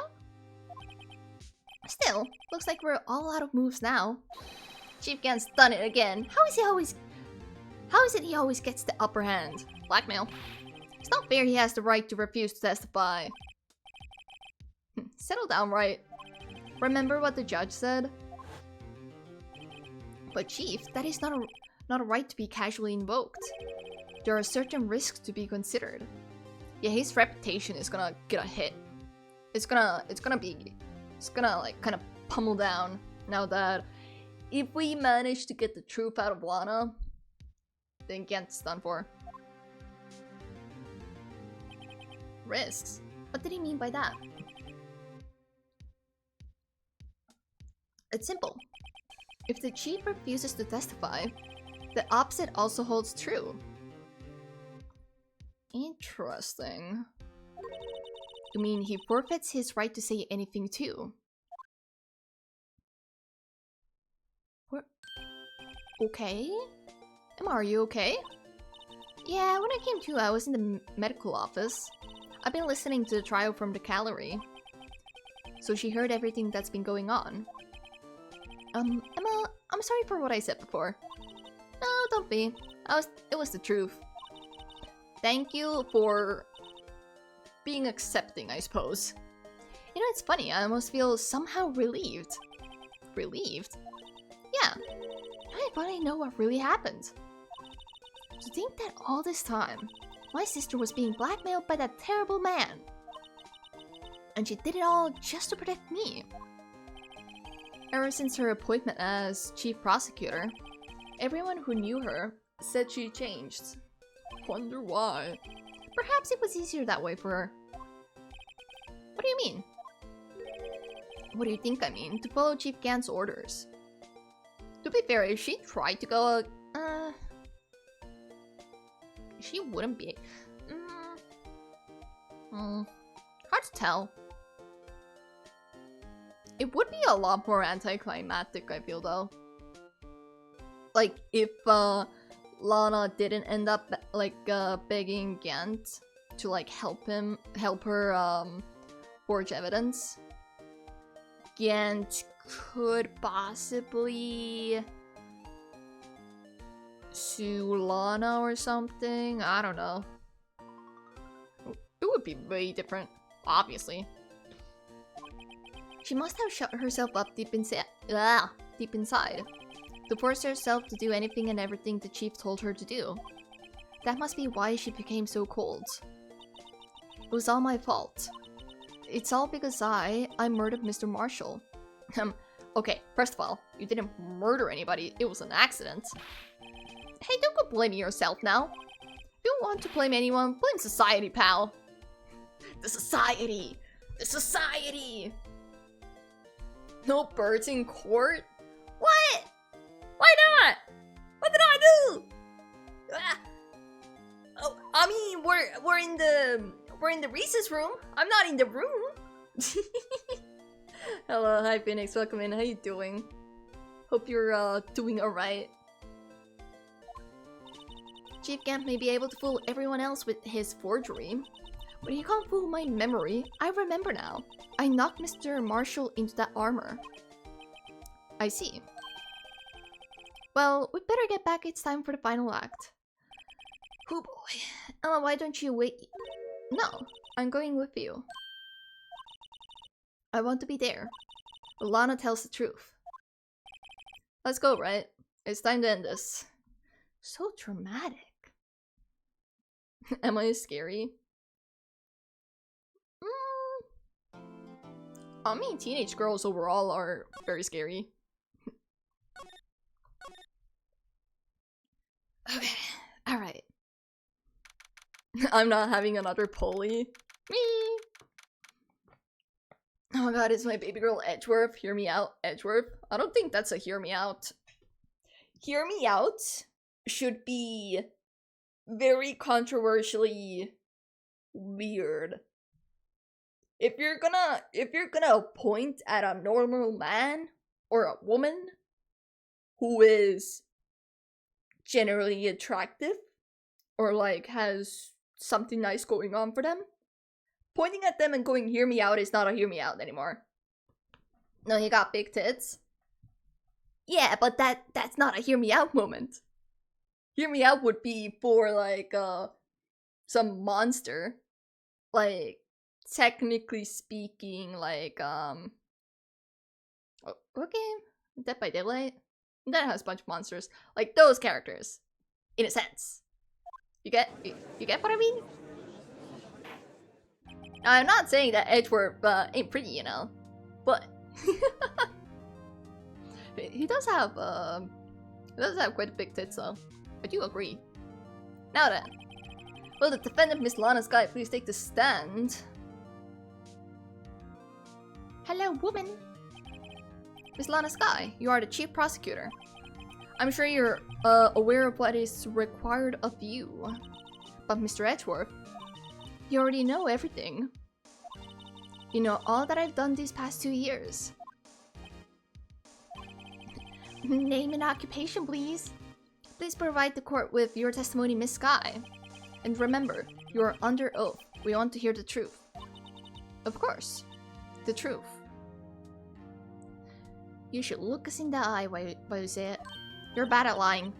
Still, looks like we're all out of moves now. Chief Gant's done it again. How is it he always gets the upper hand? Blackmail. It's not fair he has the right to refuse to testify. Settle down, right? Remember what the judge said? But Chief, that is not a right to be casually invoked. There are certain risks to be considered. Yeah, his reputation is gonna get a hit. It's gonna like kind of pummel down now that if we manage to get the truth out of Lana, then Gant's done for. Risks? What did he mean by that? It's simple. If the chief refuses to testify, the opposite also holds true. Interesting. You mean he forfeits his right to say anything too? What? Okay? Emma, are you okay? Yeah, when I came to, I was in the medical office. I've been listening to the trial from the gallery. So she heard everything that's been going on. Emma, I'm sorry for what I said before. No, don't be. It was the truth. Thank you for being accepting, I suppose. You know, it's funny, I almost feel somehow relieved. Relieved? Yeah. I finally know what really happened. To think that all this time, my sister was being blackmailed by that terrible man. And she did it all just to protect me. Ever since her appointment as chief prosecutor, everyone who knew her said she changed. Wonder why. Perhaps it was easier that way for her. What do you mean? What do you think I mean? To follow Chief Gant's orders. To be fair, if she tried to go, she wouldn't be. Hard to tell. It would be a lot more anticlimactic, I feel, though. Like, if Lana didn't end up like begging Gant to like help her forge evidence. Gant could possibly sue Lana or something. I don't know. It would be way different, obviously. She must have shut herself up deep inside. To force herself to do anything and everything the chief told her to do. That must be why she became so cold. It was all my fault. It's all because I murdered Mr. Marshall. Okay, first of all, you didn't murder anybody, it was an accident. Hey, don't go blaming yourself now. If you want to blame anyone, blame society, pal. The society! The society! No birds in court? What? Why not? What did I do? Ah. Oh, I mean, we're in the recess room. I'm not in the room. Hello, hi Phoenix, welcome in. How you doing? Hope you're doing alright. Chief Gant may be able to fool everyone else with his forgery, but he can't fool my memory. I remember now. I knocked Mr. Marshall into that armor. I see. Well, we better get back. It's time for the final act. Oh boy. Ella, why don't you wait? No, I'm going with you. I want to be there. But Lana tells the truth. Let's go, right? It's time to end this. So dramatic. Am I scary? I mean, teenage girls overall are very scary. Okay, alright. I'm not having another Polly. Me! Oh my god, it's my baby girl Edgeworth. Hear me out, Edgeworth. I don't think that's a hear me out. Hear me out should be very controversially weird. If you're gonna point at a normal man or a woman who is generally attractive or like has something nice going on for them, pointing at them and going hear me out is not a hear me out anymore. No, you got big tits. Yeah, but that's not a hear me out moment. Hear me out would be for like some monster. Like technically speaking, like what game? Dead by Daylight? That has a bunch of monsters. Like those characters. In a sense. You get what I mean? I'm not saying that Edgeworth ain't pretty, you know. But he does have quite a big tits though. I do agree. Now then. Will the defendant, Miss Lana Sky, please take the stand? Hello, woman. Miss Lana Sky, you are the chief prosecutor. I'm sure you're aware of what is required of you. But Mr. Edgeworth, you already know everything. You know all that I've done these past 2 years. Name and occupation, please. Please provide the court with your testimony, Miss Sky. And remember, you are under oath. We want to hear the truth. Of course, the truth. You should look us in the eye while you say it. You're bad at lying.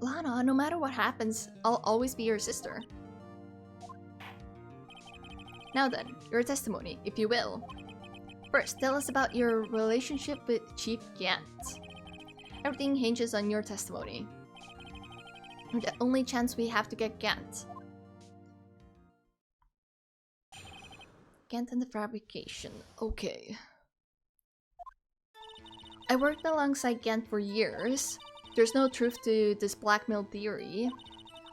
Lana, no matter what happens, I'll always be your sister. Now then, your testimony, if you will. First, tell us about your relationship with Chief Gant. Everything hinges on your testimony. The only chance we have to get Gant. Gant and the fabrication. Okay. I worked alongside Gant for years. There's no truth to this blackmail theory.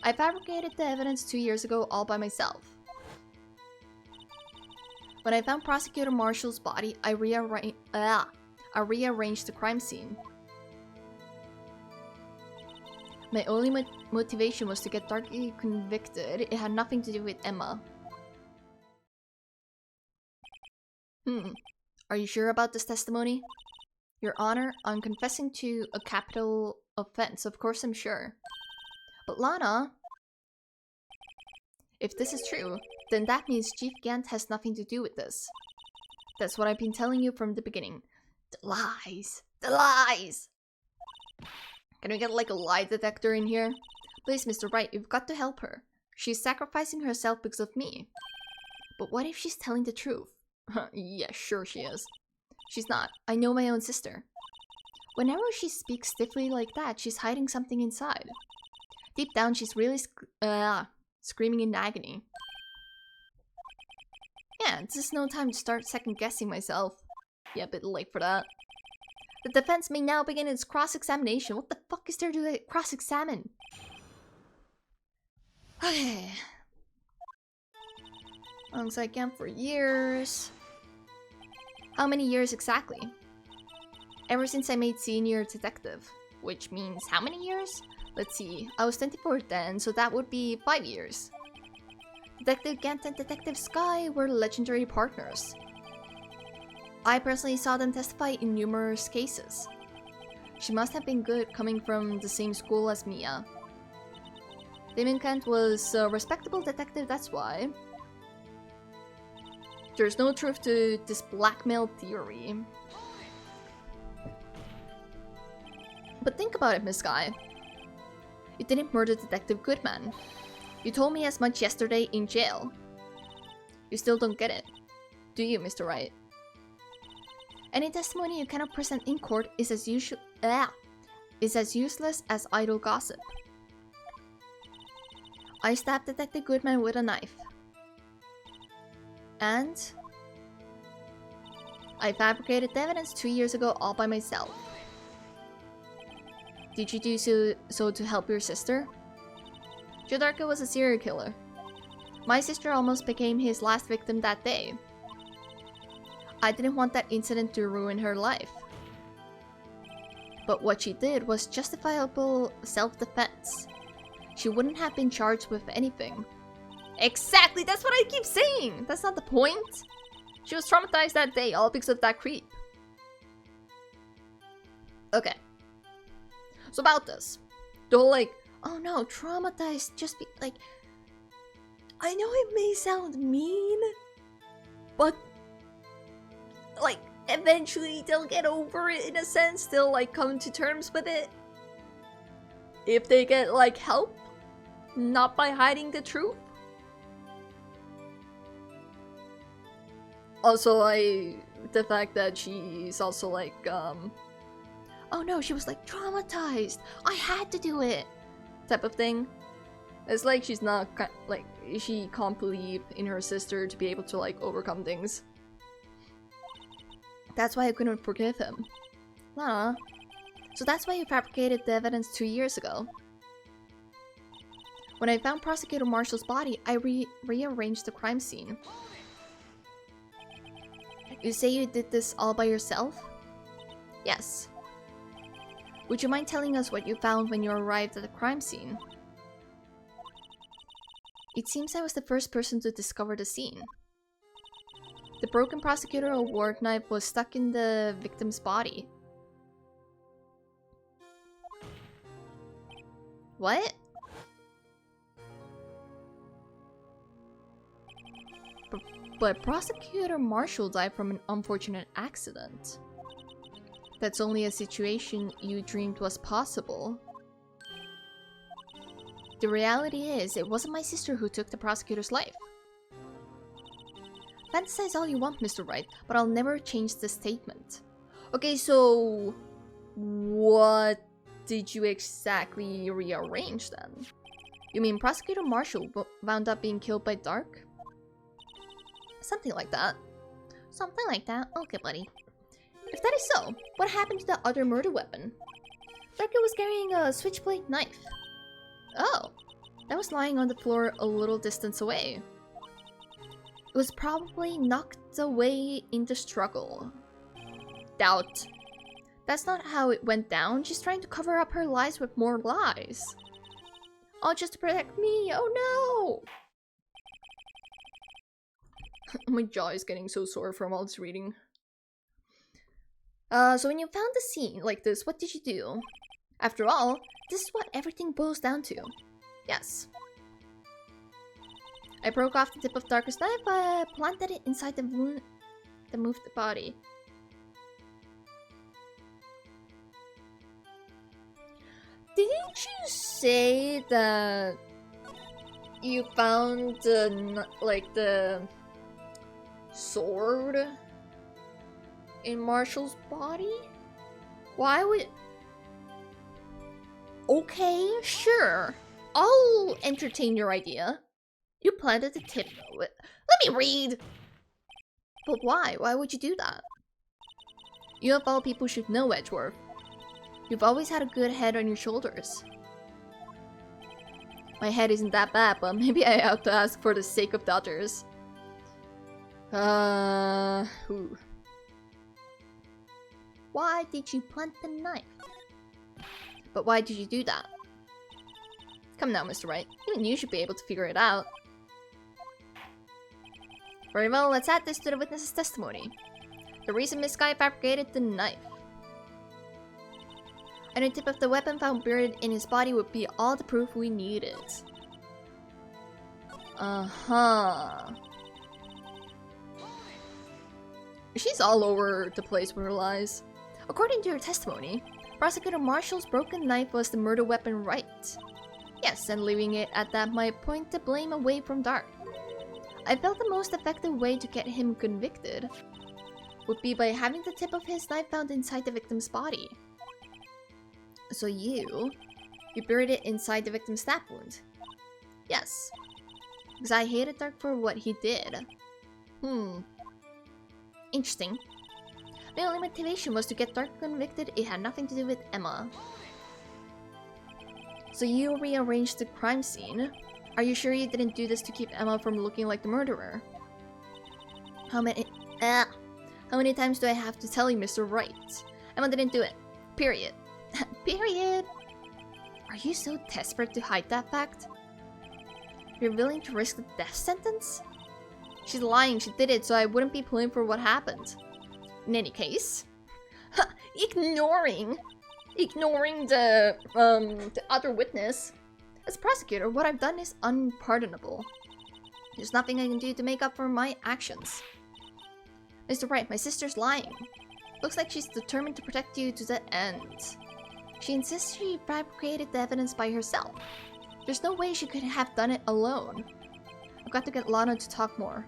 I fabricated the evidence 2 years ago all by myself. When I found Prosecutor Marshall's body, I rearranged the crime scene. My only motivation was to get Darky convicted. It had nothing to do with Emma. Are you sure about this testimony? Your Honor, I'm confessing to a capital offense. Of course I'm sure. But Lana... If this is true, then that means Chief Gant has nothing to do with this. That's what I've been telling you from the beginning. The lies. The lies! Can we get like a lie detector in here? Please, Mr. Wright, you've got to help her. She's sacrificing herself because of me. But what if she's telling the truth? Yeah, sure she is. She's not. I know my own sister. Whenever she speaks stiffly like that, she's hiding something inside. Deep down, she's really screaming in agony. Yeah, this is no time to start second-guessing myself. Yeah, a bit late for that. The defense may now begin its cross-examination. What the fuck is there to cross-examine? Okay. Alongside camp for years. How many years exactly? Ever since I made senior detective. Which means how many years? Let's see. I was 24 then, so that would be 5 years. Detective Gant and Detective Sky were legendary partners. I personally saw them testify in numerous cases. She must have been good coming from the same school as Mia. Damon Kent was a respectable detective, that's why. There's no truth to this blackmail theory. But think about it, Miss Sky. You didn't murder Detective Goodman. You told me as much yesterday in jail. You still don't get it, do you, Mr. Wright? Any testimony you cannot present in court is as useless as idle gossip. I stabbed Detective Goodman with a knife. And I fabricated the evidence 2 years ago all by myself. Did you do so to help your sister? Jodarka was a serial killer. My sister almost became his last victim that day. I didn't want that incident to ruin her life. But what she did was justifiable self-defense. She wouldn't have been charged with anything. Exactly, that's what I keep saying! That's not the point! She was traumatized that day, all because of that creep. Okay. So about this. The whole like, oh no, traumatized, just be like... I know it may sound mean, but... like, eventually they'll get over it in a sense, they'll like come to terms with it. If they get like help, not by hiding the truth. Also, the fact that she's also like, oh no, she was like traumatized, I had to do it, type of thing. It's like she's not, like, she can't believe in her sister to be able to like overcome things. That's why I couldn't forgive him. Nah. So that's why you fabricated the evidence 2 years ago. When I found Prosecutor Marshall's body, I rearranged the crime scene. You say you did this all by yourself? Yes. Would you mind telling us what you found when you arrived at the crime scene? It seems I was the first person to discover the scene. The broken prosecutor award knife was stuck in the victim's body. What? But Prosecutor Marshall died from an unfortunate accident. That's only a situation you dreamed was possible. The reality is, it wasn't my sister who took the prosecutor's life. Fantasize all you want, Mr. Wright, but I'll never change this statement. Okay, so... what did you exactly rearrange then? You mean Prosecutor Marshall wound up being killed by Dark? Something like that. Something like that. Okay, buddy. If that is so, what happened to the other murder weapon? Darko was carrying a switchblade knife. Oh, that was lying on the floor a little distance away. It was probably knocked away in the struggle. Doubt. That's not how it went down. She's trying to cover up her lies with more lies. All just to protect me. Oh no! My jaw is getting so sore from all this reading. So when you found the scene like this, what did you do? After all, this is what everything boils down to. Yes. I broke off the tip of Darker's knife, planted it inside the wound Then move the body. Didn't you say that you found the sword in Marshall's body? Why would... Okay, sure. I'll entertain your idea. You planted the tip. Let me read! But why? Why would you do that? You of all people should know, Edgeworth. You've always had a good head on your shoulders. My head isn't that bad, but maybe I ought to ask for the sake of the others. Who? Why did you plant the knife? But why did you do that? Come now, Mr. Wright. Even you should be able to figure it out. Very well, let's add this to the witness's testimony. The reason Miss Guy fabricated the knife. And the tip of the weapon found buried in his body would be all the proof we needed. Uh-huh. She's all over the place with her lies. According to your testimony, Prosecutor Marshall's broken knife was the murder weapon, right? Yes, and leaving it at that might point the blame away from Dark. I felt the most effective way to get him convicted would be by having the tip of his knife found inside the victim's body. So you buried it inside the victim's stab wound? Yes. Because I hated Dark for what he did. Interesting. My only motivation was to get Dark convicted. It had nothing to do with Emma. So you rearranged the crime scene. Are you sure you didn't do this to keep Emma from looking like the murderer? How many times do I have to tell you, Mr. Wright? Emma didn't do it. Period. Period. Are you so desperate to hide that fact? You're willing to risk the death sentence? She's lying. She did it so I wouldn't be blamed for what happened. In any case, ignoring the other witness. As a prosecutor, what I've done is unpardonable. There's nothing I can do to make up for my actions. Mr. Wright, my sister's lying. Looks like she's determined to protect you to the end. She insists she fabricated the evidence by herself. There's no way she could have done it alone. I've got to get Lana to talk more.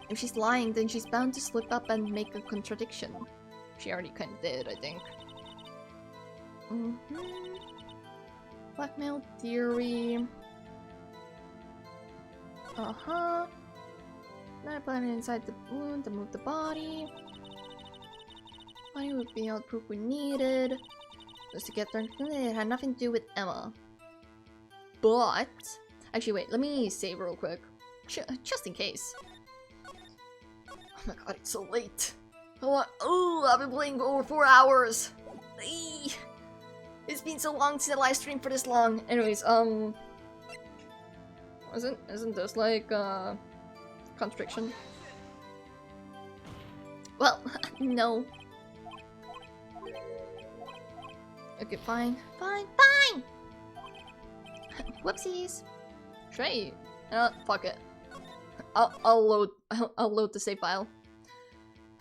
If she's lying, then she's bound to slip up and make a contradiction. She already kinda did, I think. Blackmail theory. Now I plan inside the wound to move the body. Body would be all the proof we needed. Just to get there. It had nothing to do with Emma. But actually, wait. Let me save real quick, just in case. Oh my god, it's so late. Oh, I've been playing for over 4 hours. Eee. It's been so long since I live streamed for this long. Anyways, isn't this like contradiction? Well, no. Okay, fine. Whoopsies. Shay. Fuck it. I'll load the save file.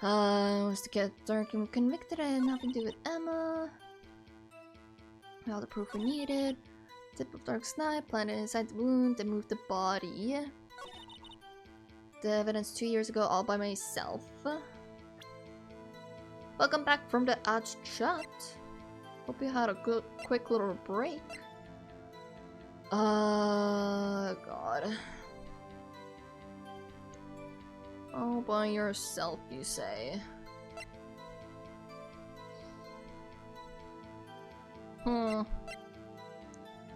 Was to get Dark and convicted and nothing to do with Emma. All the proof we needed. Tip of Dark's knife planted inside the wound, then moved the body. The evidence 2 years ago all by myself. Welcome back from the ads chat. Hope you had a good, quick little break. God. All by yourself, you say?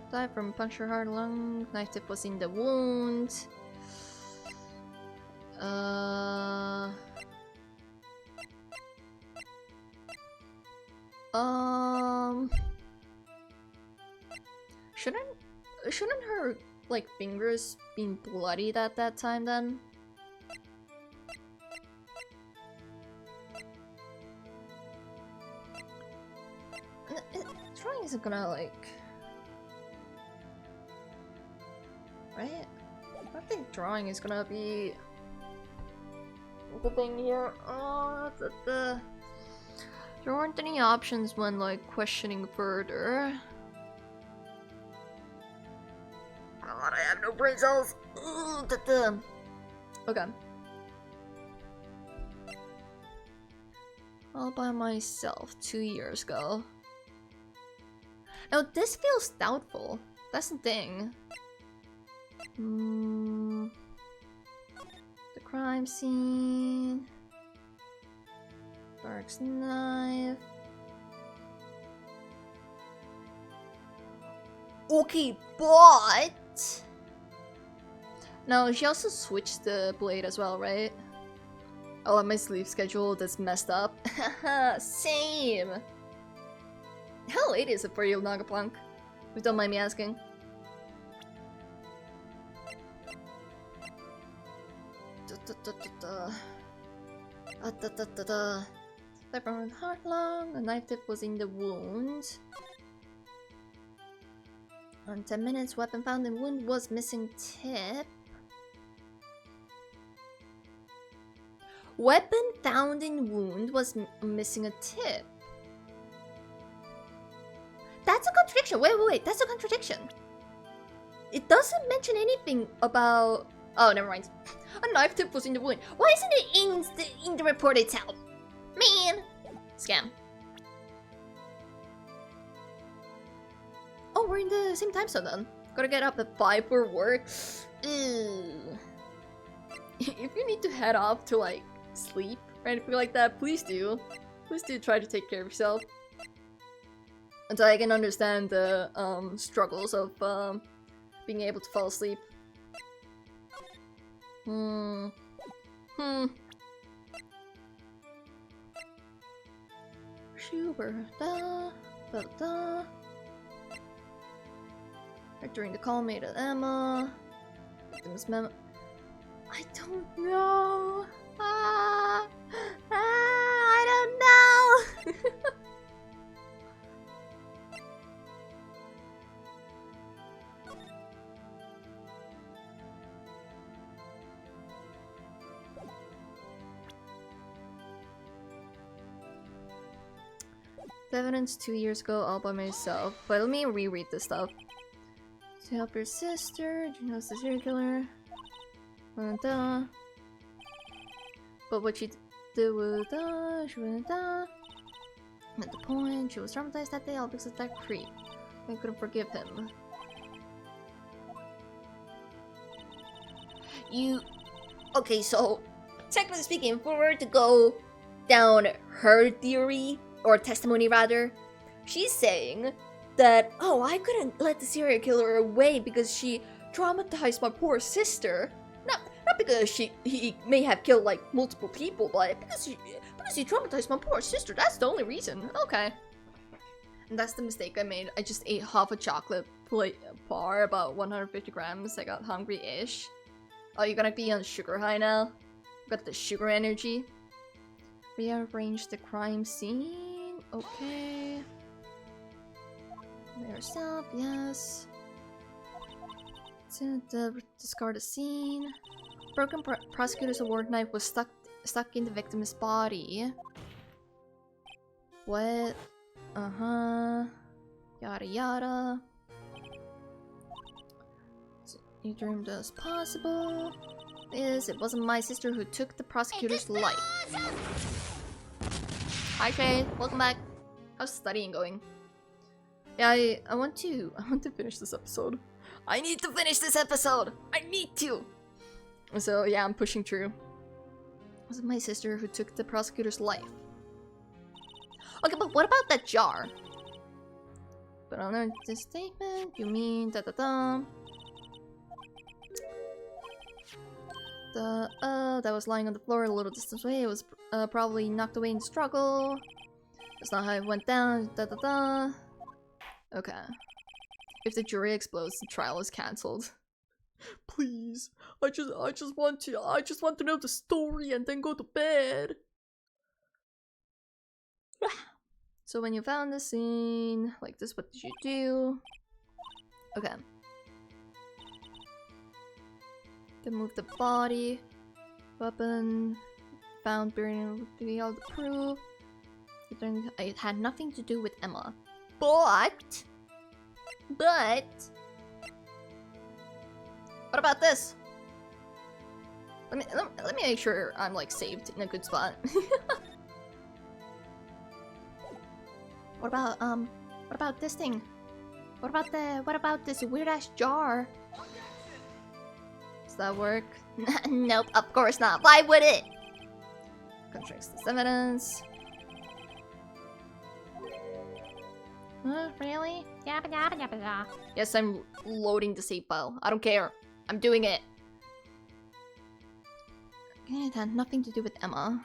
Died from puncture heart lung. Knife tip was in the wound. Shouldn't her like fingers been bloodied at that time then? Drawing isn't gonna like, right? I don't think drawing is gonna be the thing here. There weren't any options when like questioning further. God, I have no brain cells. Okay. All by myself 2 years ago. Now this feels doubtful. That's the thing. The crime scene. Dark's knife. Okay, but no, she also switched the blade as well, right? Oh, my sleep schedule that's messed up. Same. How late is it for you, Nagapunk? If you don't mind me asking. That from heart long. A knife tip was in the wound. On 10 minutes, weapon found in wound was missing tip. Weapon found in wound was missing a tip. That's a contradiction. Wait. That's a contradiction. It doesn't mention anything about... Oh, never mind. A knife tip was in the wound. Why isn't it in the report itself? Man! Scam. Oh, we're in the same time zone then. Gotta get up at 5 for work. Ew. If you need to head off to like sleep or anything like that, please do. Please do try to take care of yourself. Until I can understand the struggles of being able to fall asleep. During the call made at Emma. Victim's memo. I don't know. I don't know. Evidence 2 years ago, all by myself. But let me reread this stuff. To help your sister, you know, the serial killer. But what she did with she went at the point, she was traumatized that day all because of that creep. I couldn't forgive him. Okay, so technically speaking, if we were to go down her theory, or testimony rather, she's saying that, oh, I couldn't let the serial killer away because she traumatized my poor sister. Not because he may have killed like multiple people, but because he traumatized my poor sister. That's the only reason. Okay. And that's the mistake I made. I just ate half a chocolate bar, about 150 grams. I got hungry-ish. Oh, you're gonna be on sugar high now? Got the sugar energy. Rearrange the crime scene. Okay. Yourself, yes. Discard the scene. Broken prosecutor's award knife was stuck in the victim's body. What? Yada yada. You dreamed as possible. Yes, it wasn't my sister who took the prosecutor's life. Hi Shay, welcome back. How's studying going? Yeah, I want to finish this episode. I need to finish this episode! I need to! So yeah, I'm pushing through. It was my sister who took the prosecutor's life. Okay, but what about that jar? But on this statement, you mean da-da-da. That was lying on the floor a little distance away. It was probably knocked away in the struggle. That's not how it went down. Da-da-da. Okay. If the jury explodes, the trial is cancelled. Please, I just want to know the story and then go to bed. So when you found the scene like this, what did you do? Okay. Then move the body, weapon, found buried would be all the proof. It had nothing to do with Emma. But... What about this? Let me make sure I'm like saved in a good spot. What about this thing? What about this weird ass jar? Does that work? Nope, of course not. Why would it? Contradicts this evidence. Huh, really? Yabba yabba yabba yabba. Yes, I'm loading the save file. I don't care. I'm doing it. It had nothing to do with Emma.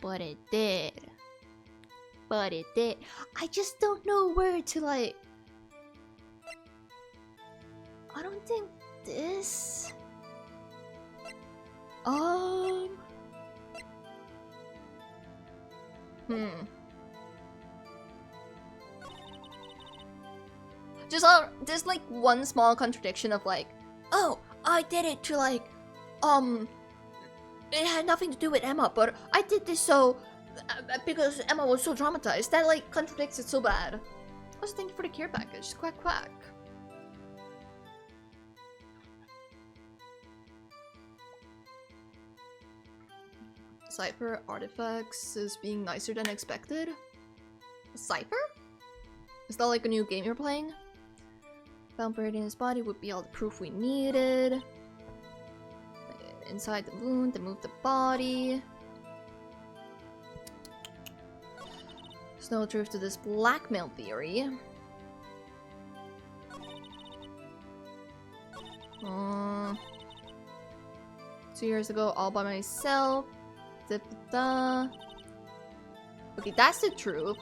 But it did. I just don't know where to like... I don't think this... Just like one small contradiction of like, oh, I did it to like, it had nothing to do with Emma, but I did this so, because Emma was so traumatized. That like contradicts it so bad. Also, thank you for the care package. Quack quack. Cypher artifacts is being nicer than expected. Cypher? Is that like a new game you're playing? Found buried in his body would be all the proof we needed. Inside the wound, then move the body. There's no truth to this blackmail theory. 2 years ago, all by myself. Da-da-da. Okay, that's the truth.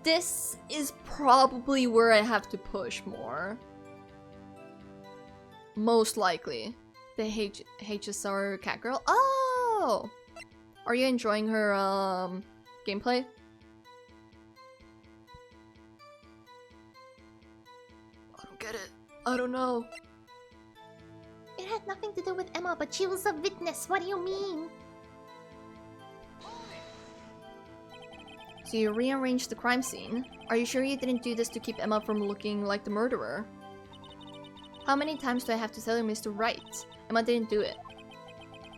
This is probably where I have to push more. Most likely. The HSR cat girl. Oh! Are you enjoying her gameplay? I don't get it. I don't know. It had nothing to do with Emma, but she was a witness. What do you mean? So you rearranged the crime scene. Are you sure you didn't do this to keep Emma from looking like the murderer? How many times do I have to tell you, Mr. Wright? Emma didn't do it.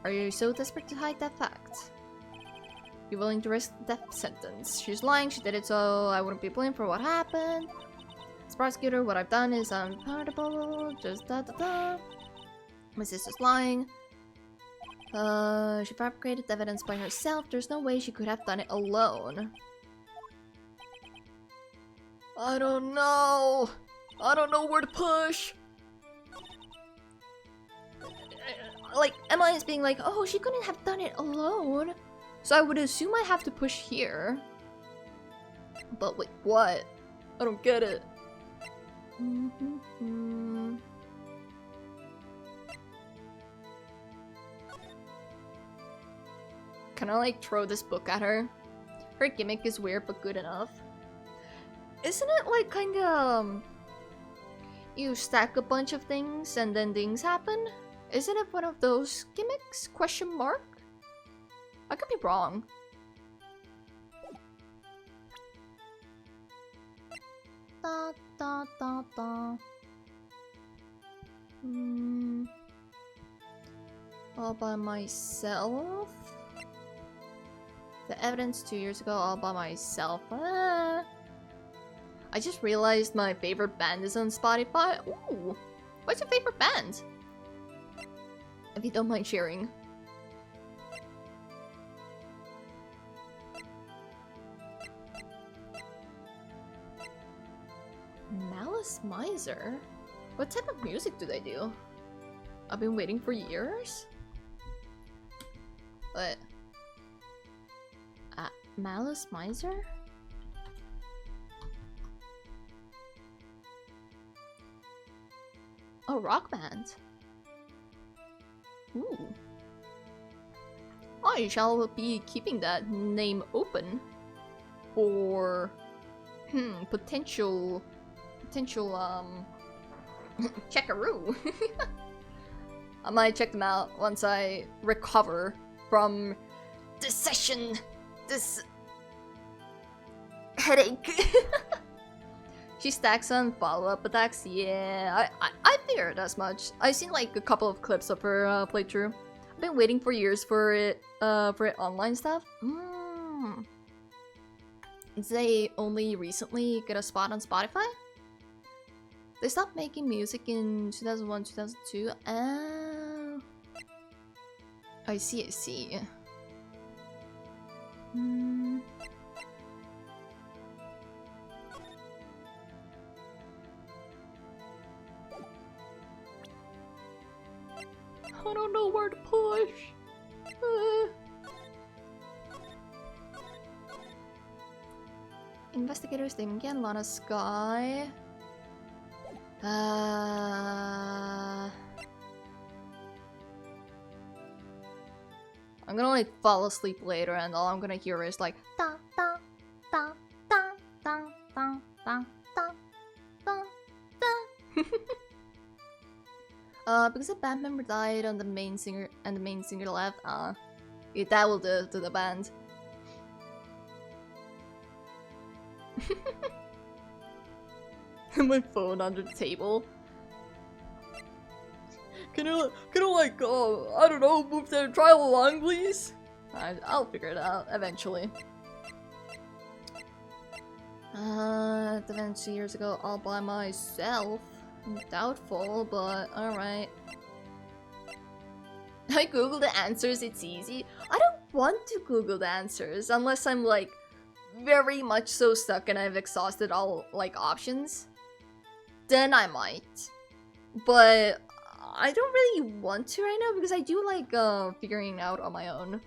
Are you so desperate to hide that fact? You're willing to risk the death sentence. She's lying, she did it so I wouldn't be blamed for what happened. As prosecutor, what I've done is unpardonable. Just da-da-da. My sister's lying. She fabricated evidence by herself. There's no way she could have done it alone. I don't know. I don't know where to push. Like, Emma is being like, oh, she couldn't have done it alone. So I would assume I have to push here. But wait, what? I don't get it. Can I like throw this book at her? Her gimmick is weird but good enough. Isn't it like kinda you stack a bunch of things and then things happen? Isn't it one of those gimmicks? Question mark? I could be wrong. Da da da da. All by myself? The evidence 2 years ago, all by myself. I just realized my favorite band is on Spotify. Ooh, what's your favorite band? If you don't mind sharing. Malice Miser? What type of music do they do? I've been waiting for years? What? Malice Miser? Oh, rock band. Ooh. I shall be keeping that name open for potential checkaroo. I might check them out once I recover from this session. This headache. She stacks on follow-up attacks. Yeah, I figured as much. I've seen like a couple of clips of her playthrough. I've been waiting for years for it online stuff. They only recently get a spot on Spotify? They stopped making music in 2001, 2002. Oh. I see, I see. I don't know where to push. Investigators, Damon again, Lana Sky. I'm gonna like fall asleep later, and all I'm gonna hear is like Da da da da da da da da da da. Because a band member died on the main singer and the main singer left. Yeah, that will do to the band. My phone under the table. Can I like, I don't know, move the trial along, please? I'll figure it out eventually. The event 2 years ago all by myself. Doubtful, but alright. I Google the answers, it's easy. I don't want to Google the answers unless I'm like very much so stuck and I've exhausted all like options. Then I might. But I don't really want to right now because I do like figuring it out on my own.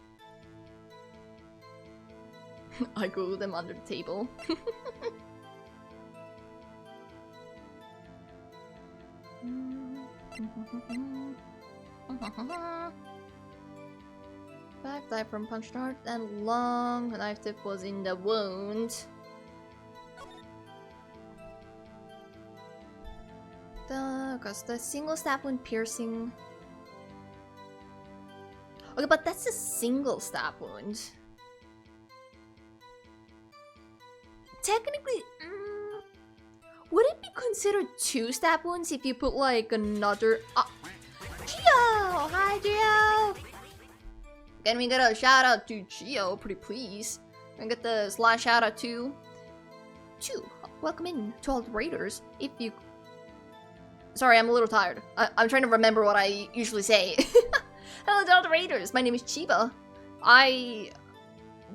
I Googled them under the table. Back dive from punch dart and long knife tip was in the wound. Cause the single stab wound piercing. Okay, but that's a single stab wound. Technically, would it be considered 2 stab wounds if you put like another? Gio! Hi, Gio! Can we get a shout out to Gio, pretty please? Can we get the slash shout out to welcome in to all the raiders. If you, sorry, I'm a little tired. I'm trying to remember what I usually say. Hello to all the raiders. My name is Chiba.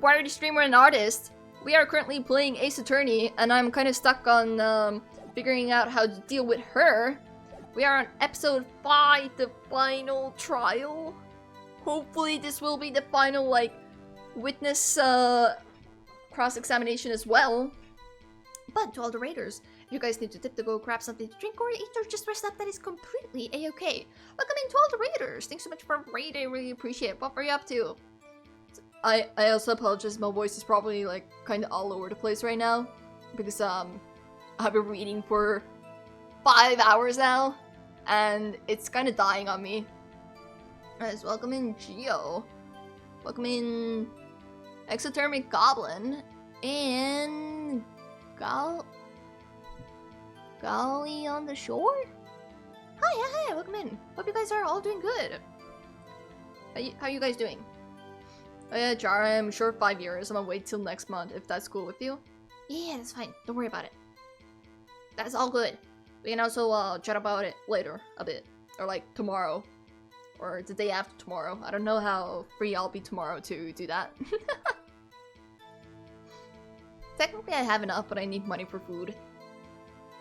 Variety streamer and artist. We are currently playing Ace Attorney, and I'm kind of stuck on figuring out how to deal with her. We are on episode 5, the final trial. Hopefully this will be the final, like, witness cross-examination as well. But to all the raiders, if you guys need to dip to go grab something to drink or eat or just rest up, that is completely a-okay. Welcome in to all the raiders. Thanks so much for raiding. I really appreciate it. What are you up to? I also apologize. My voice is probably like kind of all over the place right now because I've been reading for 5 hours now, and it's kind of dying on me. Guys, welcome in Geo. Welcome in Exothermic Goblin and Golly on the shore? Hi, welcome in. Hope you guys are all doing good. How you guys doing? Oh yeah, Jara, I'm sure 5 years. I'm gonna wait till next month if that's cool with you. Yeah, that's fine. Don't worry about it. That's all good. We can also chat about it later a bit. Or like tomorrow. Or the day after tomorrow. I don't know how free I'll be tomorrow to do that. Technically I have enough, but I need money for food.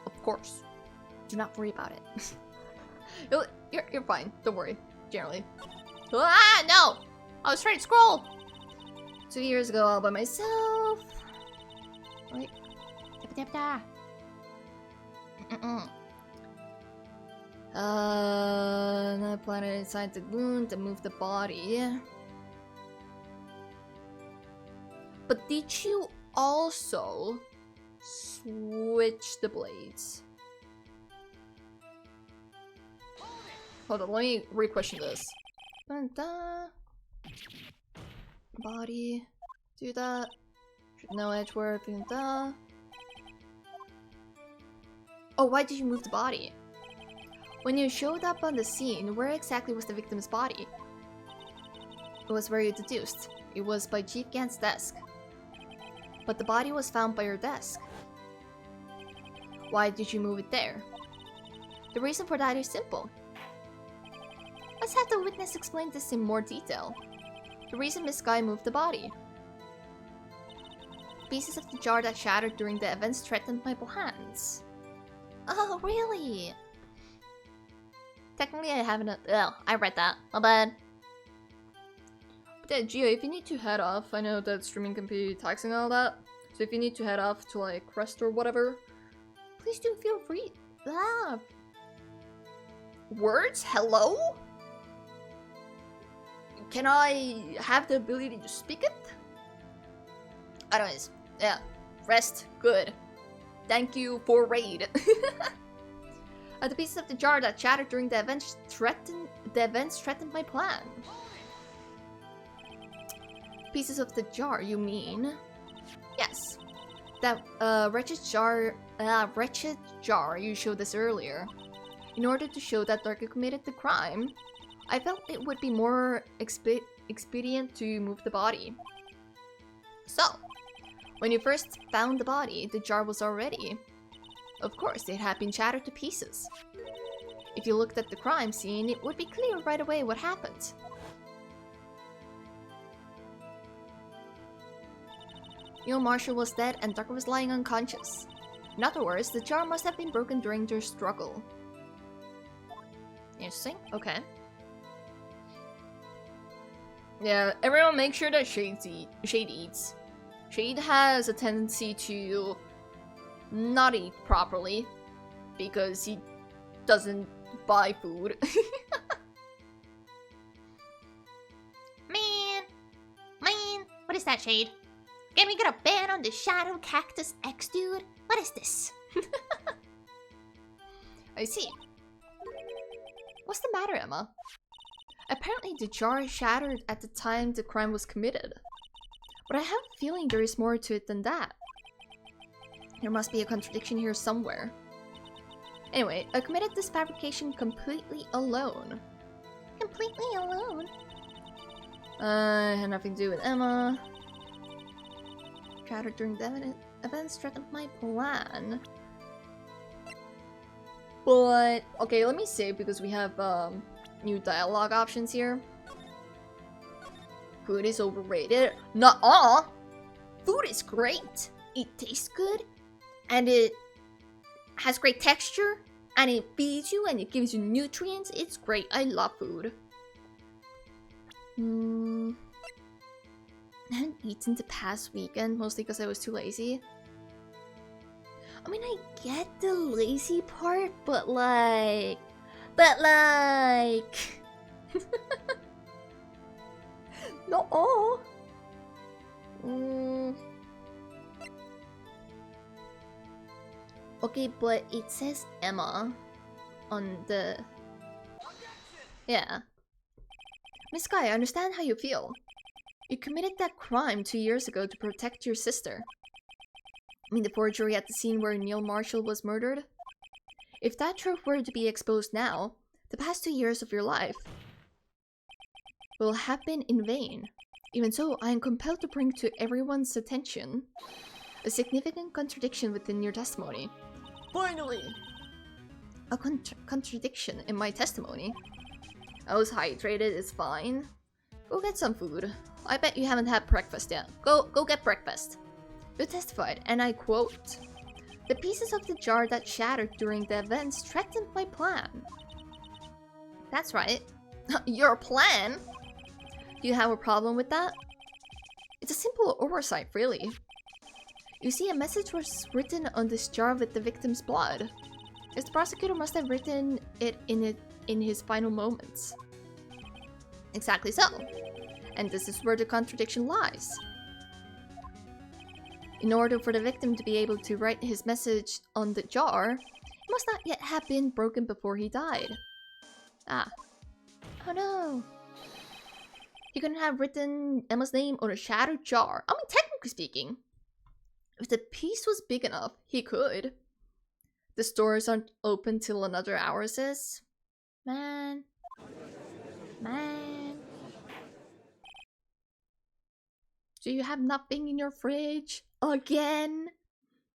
Of course. Do not worry about it. You're fine. Don't worry. Generally. Ah, no! I was trying to scroll! 2 years ago all by myself. Wait. Another planet inside the wound to move the body. But did you also switch the blades? Hold on, let me re-question this. Body. Do that. No edge work. Oh, why did you move the body? When you showed up on the scene, where exactly was the victim's body? It was where you deduced. It was by Chief Gant's desk. But the body was found by your desk. Why did you move it there? The reason for that is simple. Let's have the witness explain this in more detail. The reason Miss Guy moved the body. Pieces of the jar that shattered during the events threatened my plans. Oh, really? Technically, I haven't. Oh, I read that. My bad. But yeah, Gio, if you need to head off, I know that streaming can be taxing and all that. So if you need to head off to like rest or whatever, please do feel free. Ah. Words? Hello? Can I have the ability to speak it? Anyways, yeah. Rest. Good. Thank you for raid. The pieces of the jar that shattered during the events threatened my plan. Pieces of the jar, you mean? Yes. That wretched jar you showed us earlier. In order to show that Darko committed the crime, I felt it would be more expedient to move the body. So, when you first found the body, the jar was already. Of course, it had been shattered to pieces. If you looked at the crime scene, it would be clear right away what happened. Neil Marshall was dead and Darko was lying unconscious. In other words, the jar must have been broken during their struggle. Interesting. Okay. Yeah, everyone make sure that Shade eats. Shade has a tendency to not eat properly because he doesn't buy food. Man, what is that, Shade? Can we get a ban on the Shadow Cactus X, dude? What is this? I see. What's the matter, Emma? Apparently the jar shattered at the time the crime was committed. But I have a feeling there is more to it than that. There must be a contradiction here somewhere. Anyway, I committed this fabrication completely alone. Completely alone? Had nothing to do with Emma. Shattered during the events threatened my plan. But, okay, let me save because we have new dialogue options here. Food is overrated. Nuh-uh! Food is great! It tastes good, and it has great texture, and it feeds you, and it gives you nutrients. It's great. I love food. I haven't eaten the past weekend, mostly because I was too lazy. I mean, I get the lazy part, but like... No. Okay, but it says Emma on the... Yeah. Miss Guy, I understand how you feel. You committed that crime 2 years ago to protect your sister. I mean the forgery at the scene where Neil Marshall was murdered? If that truth were to be exposed now, the past 2 years of your life will have been in vain. Even so, I am compelled to bring to everyone's attention a significant contradiction within your testimony. Finally! A contradiction in my testimony? I was hydrated, it's fine. Go get some food. I bet you haven't had breakfast yet. Go get breakfast. You testified, and I quote, "The pieces of the jar that shattered during the events threatened my plan." That's right. Your plan? Do you have a problem with that? It's a simple oversight, really. You see, a message was written on this jar with the victim's blood. As the prosecutor must have written it in his final moments. Exactly so. And this is where the contradiction lies. In order for the victim to be able to write his message on the jar, it must not yet have been broken before he died. Ah. Oh no. He couldn't have written Emma's name on a shadow jar. I mean, technically speaking, if the piece was big enough, he could. The stores aren't open till another hour, sis. Man. Do you have nothing in your fridge? Again?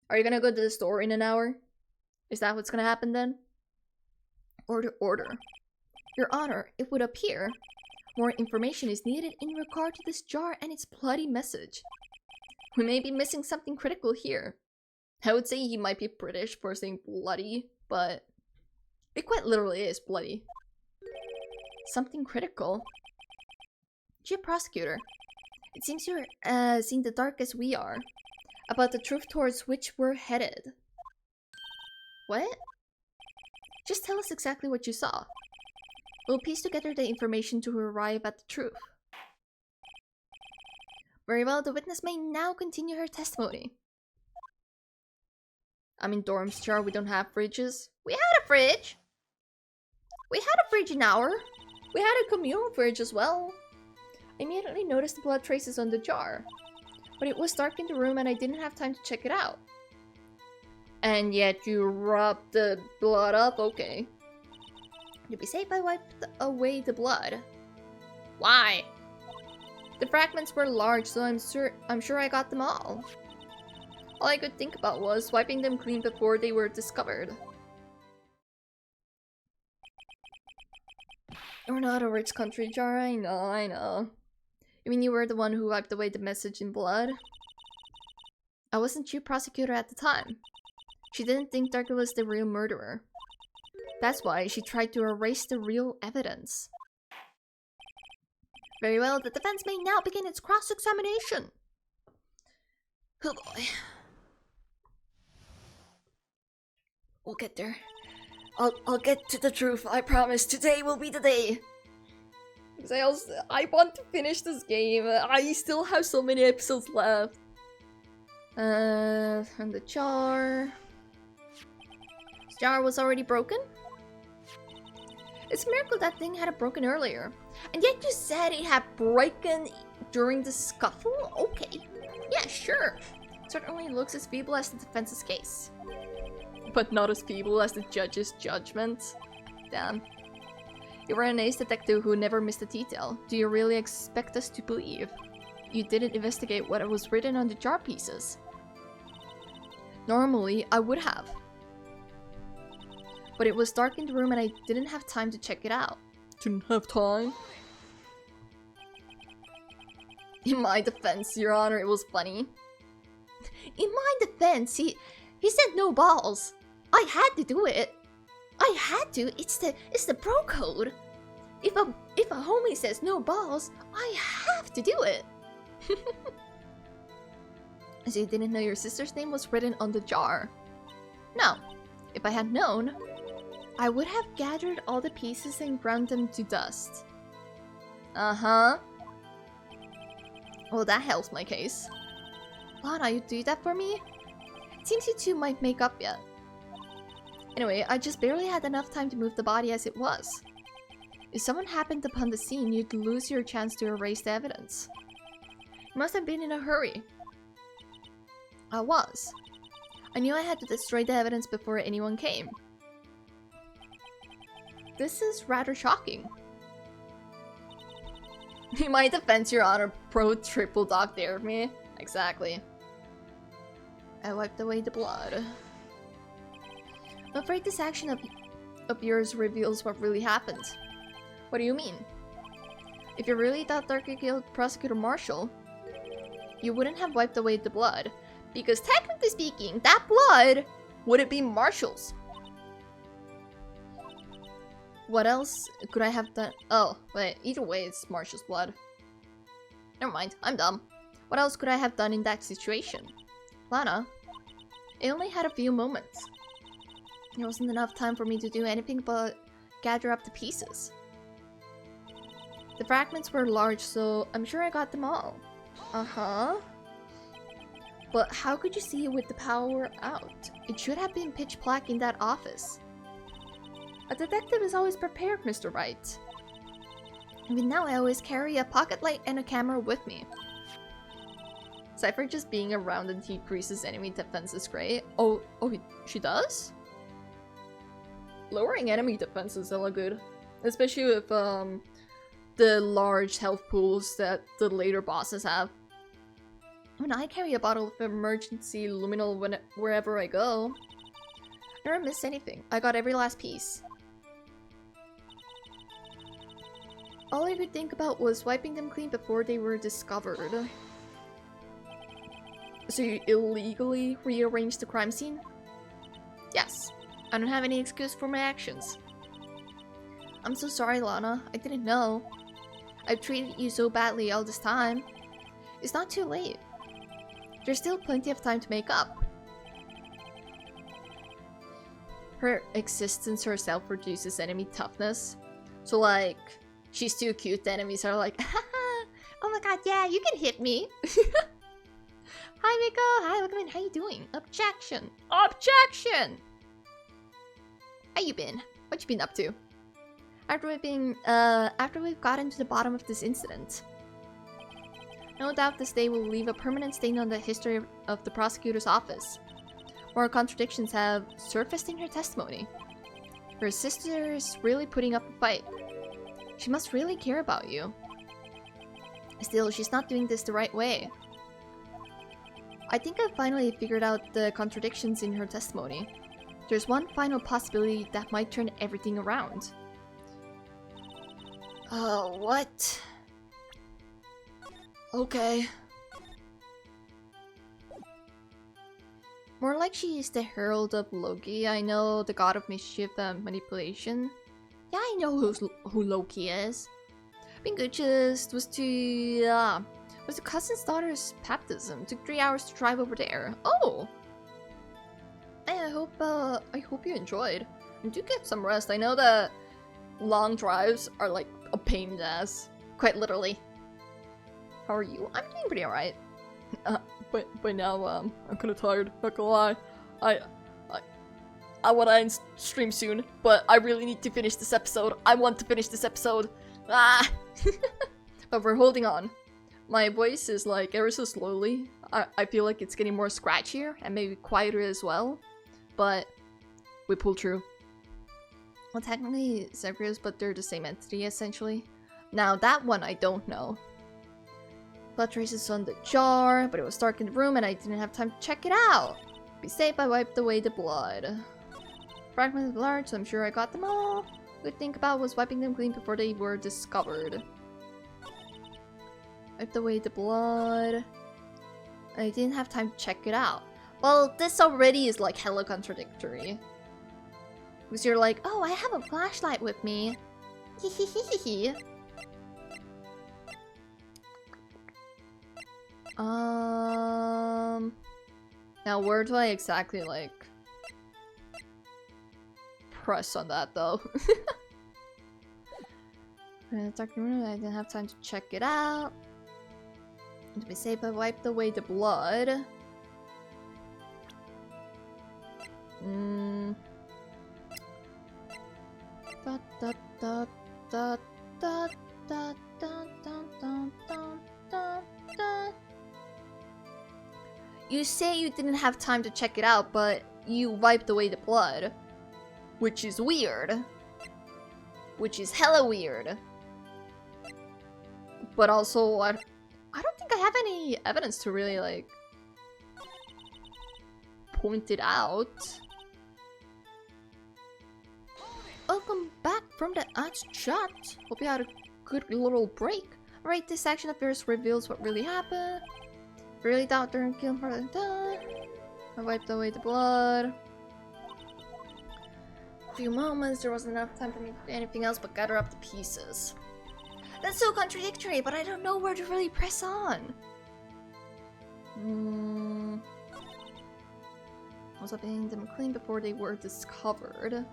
Are you gonna go to the store in an hour? Is that what's gonna happen then? Order. Your Honor, it would appear more information is needed in regard to this jar and its bloody message. We may be missing something critical here. I would say he might be British for saying bloody, but it quite literally is bloody. Something critical? Chief Prosecutor, it seems you're seeing the dark as we are, about the truth towards which we're headed. What? Just tell us exactly what you saw. We'll piece together the information to arrive at the truth. Very well, the witness may now continue her testimony. I'm in dorms, Char, we don't have fridges. We had a fridge! We had a fridge in our. We had a communal fridge as well. I immediately noticed the blood traces on the jar. But it was dark in the room and I didn't have time to check it out. And yet you rubbed the blood up? Okay. To be safe, I wiped away the blood. Why? The fragments were large, so I'm sure I got them all. All I could think about was wiping them clean before they were discovered. We're not a rich country, Jar. I know. You mean you were the one who wiped away the message in blood? I wasn't chief prosecutor at the time. She didn't think Darko was the real murderer. That's why she tried to erase the real evidence. Very well, the defense may now begin its cross-examination. Oh boy. We'll get there. I'll get to the truth, I promise. Today will be the day. Because I want to finish this game. I still have so many episodes left. And the jar. This jar was already broken? It's a miracle that thing had it broken earlier. And yet you said it had broken during the scuffle? Okay. Yeah, sure. Certainly looks as feeble as the defense's case. But not as feeble as the judge's judgment. Damn. You were an ace detective who never missed a detail. Do you really expect us to believe you didn't investigate what was written on the jar pieces? Normally, I would have. But it was dark in the room and I didn't have time to check it out. Didn't have time? In my defense, Your Honor, it was funny. In my defense, he said no balls. I had to do it. I had to. It's the pro code. If a homie says no balls, I have to do it. So you didn't know your sister's name was written on the jar? No. If I had known, I would have gathered all the pieces and ground them to dust. Uh-huh. Well, that helps my case. Lana, you do that for me? It seems you two might make up yet. Anyway, I just barely had enough time to move the body as it was. If someone happened upon the scene, you'd lose your chance to erase the evidence. You must have been in a hurry. I was. I knew I had to destroy the evidence before anyone came. This is rather shocking. In my defense, Your Honor, pro triple dog dared me. Exactly. I wiped away the blood. I'm afraid this action of yours reveals what really happened. What do you mean? If you really thought Darko killed Prosecutor Marshall, you wouldn't have wiped away the blood. Because technically speaking, that blood wouldn't be Marshall's. What else could I have done? Oh, wait, either way it's Marshall's blood. Never mind, I'm dumb. What else could I have done in that situation? Lana, I only had a few moments. There wasn't enough time for me to do anything but gather up the pieces. The fragments were large, so I'm sure I got them all. Uh-huh. But how could you see it with the power out? It should have been pitch black in that office. A detective is always prepared, Mr. Wright. Even now, I always carry a pocket light and a camera with me. Aside from just being around and decreases enemy defense is great. Oh, she does? Lowering enemy defense is hella good. Especially with the large health pools that the later bosses have. When I carry a bottle of emergency luminol wherever I go, I never miss anything. I got every last piece. All I could think about was wiping them clean before they were discovered. So you illegally rearranged the crime scene? Yes. I don't have any excuse for my actions. I'm so sorry, Lana. I didn't know. I've treated you so badly all this time. It's not too late. There's still plenty of time to make up. Her existence herself reduces enemy toughness. So like, she's too cute, the enemies are like, haha, oh my god, yeah, you can hit me. Hi, Miko. Hi, welcome in. How you doing? Objection. Objection! How you been? What you been up to? After we've gotten to the bottom of this incident. No doubt this day will leave a permanent stain on the history of the prosecutor's office. More contradictions have surfaced in her testimony. Her sister is really putting up a fight. She must really care about you. Still, she's not doing this the right way. I think I've finally figured out the contradictions in her testimony. There's one final possibility that might turn everything around. What? Okay. More like she is the herald of Loki. I know, the god of mischief and manipulation. Yeah, I know who Loki is. Pinguchist was the cousin's daughter's baptism. Took 3 hours to drive over there. Oh! I hope you enjoyed. And do get some rest. I know that long drives are like a pain in the ass. Quite literally. How are you? I'm doing pretty alright. But now, I'm kinda tired, not gonna lie. I wanna end stream soon, but I really need to finish this episode. I want to finish this episode. Ah! But we're holding on. My voice is like ever so slowly. I feel like it's getting more scratchier and maybe quieter as well. But we pull through. Well, technically Zagreus, but they're the same entity essentially. Now that one I don't know. Blood traces on the jar, but it was dark in the room and I didn't have time to check it out. Be safe, I wiped away the blood. Fragments are large, so I'm sure I got them all. Good thing about was wiping them clean before they were discovered. Wiped away the blood. I didn't have time to check it out. Well, this already is like hella contradictory. Because you're like, oh, I have a flashlight with me. Hehehehe. Now where do I exactly like press on that though? Dark room, I didn't have time to check it out. To be safe, I wiped away the blood. Da da da da da da da da da da. You say you didn't have time to check it out, but you wiped away the blood. Which is weird. Which is hella weird. But also, I don't think I have any evidence to really, like, point it out. Welcome back from the ads chat. Hope you had a good little break. Alright, this section of yours reveals what really happened. Really doubt during kill for the done. I wiped away the blood. A few moments, there wasn't enough time for me to do anything else but gather up the pieces. That's so contradictory, but I don't know where to really press on. Was wiping them clean before they were discovered.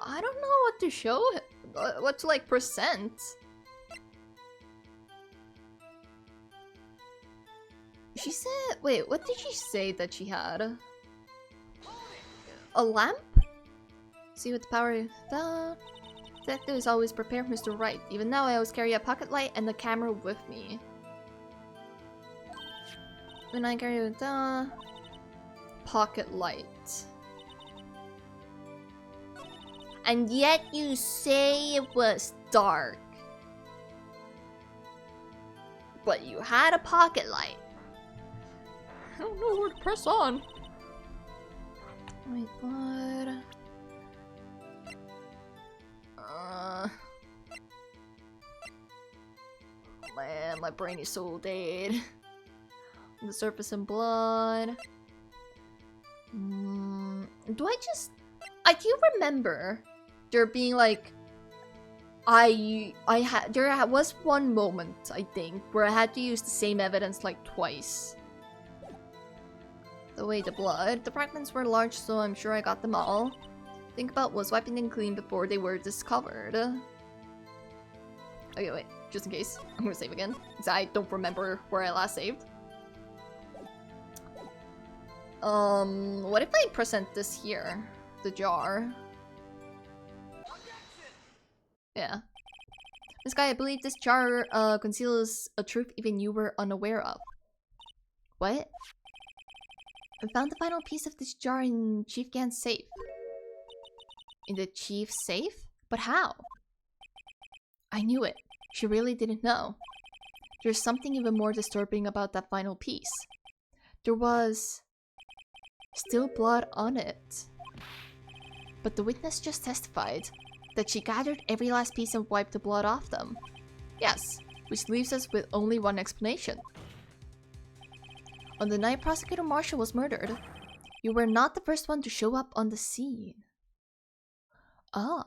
I don't know what to show, what to like present. She said... Wait, what did she say that she had? A lamp? See what the power is. Detective is always prepared, Mr. Wright. Even now, I always carry a pocket light and the camera with me. When I carry the pocket light. And yet you say it was dark. But you had a pocket light. I don't know where to press on. Wait, what? Man, my brain is so dead. On the surface and blood. Do I just... I do remember there being like... There was one moment, I think, where I had to use the same evidence like twice. The way the blood. The fragments were large, so I'm sure I got them all. Think about was wiping them clean before they were discovered. Okay, wait. Just in case. I'm gonna save again. Because I don't remember where I last saved. What if I present this here? The jar. Yeah. This guy, I believe this jar conceals a truth even you were unaware of. What? I found the final piece of this jar in Chief Gant's safe. In the chief's safe? But how? I knew it. She really didn't know. There's something even more disturbing about that final piece. There was... still blood on it. But the witness just testified that she gathered every last piece and wiped the blood off them. Yes, which leaves us with only one explanation. On the night Prosecutor Marshall was murdered, you were not the first one to show up on the scene. Oh.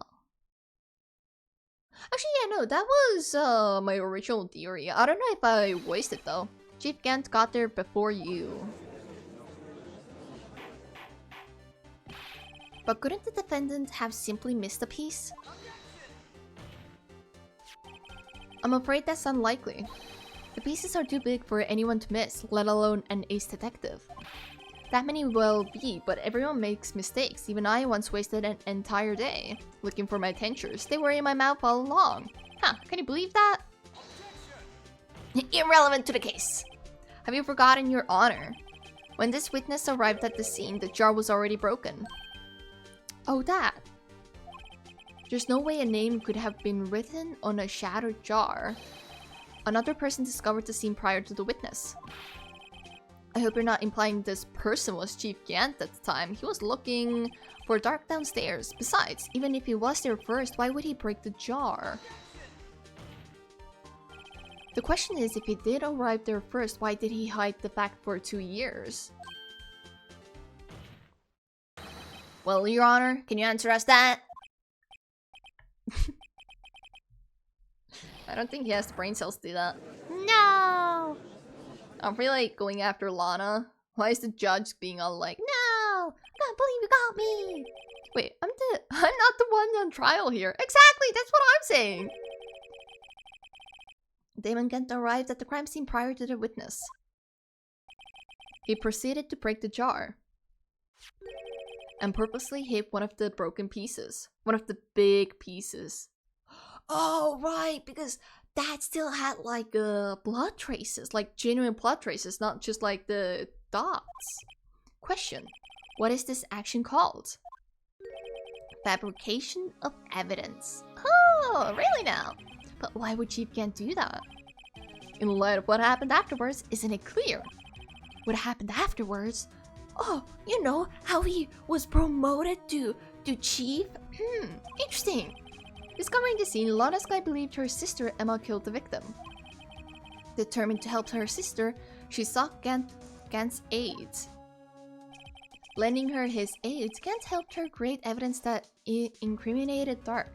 Actually, yeah, no, that was my original theory. I don't know if I wasted though. Chief Gant got there before you. But couldn't the defendant have simply missed a piece? I'm afraid that's unlikely. The pieces are too big for anyone to miss, let alone an ace detective. That many will be, but everyone makes mistakes. Even I once wasted an entire day looking for my dentures. They were in my mouth all along. Huh, can you believe that? Irrelevant to the case. Have you forgotten your honor? When this witness arrived at the scene, the jar was already broken. Oh, that. There's no way a name could have been written on a shattered jar. Another person discovered the scene prior to the witness. I hope you're not implying this person was Chief Gant at the time. He was looking for dark downstairs. Besides, even if he was there first, why would he break the jar? The question is, if he did arrive there first, why did he hide the fact for 2 years? Well, Your Honor, can you answer us that? I don't think he has the brain cells to do that. No! I'm really like going after Lana. Why is the judge being all like, No! I can't believe you got me! wait, I'm not the one on trial here. Exactly, that's what I'm saying. Damon Kent arrived at the crime scene prior to the witness. He proceeded to break the jar and purposely hit one of the broken pieces. One of the big pieces. Oh, right, because that still had like blood traces, like genuine blood traces, not just like the dots. Question: what is this action called? Fabrication of evidence. Oh, really now? But why would Chief Gant do that? In light of what happened afterwards, isn't it clear? What happened afterwards? Oh, you know, how he was promoted to chief? Interesting. Discovering the scene, Lana's guy believed her sister Emma killed the victim. Determined to help her sister, she sought Gant's aid. Lending her his aid, Gant helped her create evidence that incriminated Dark,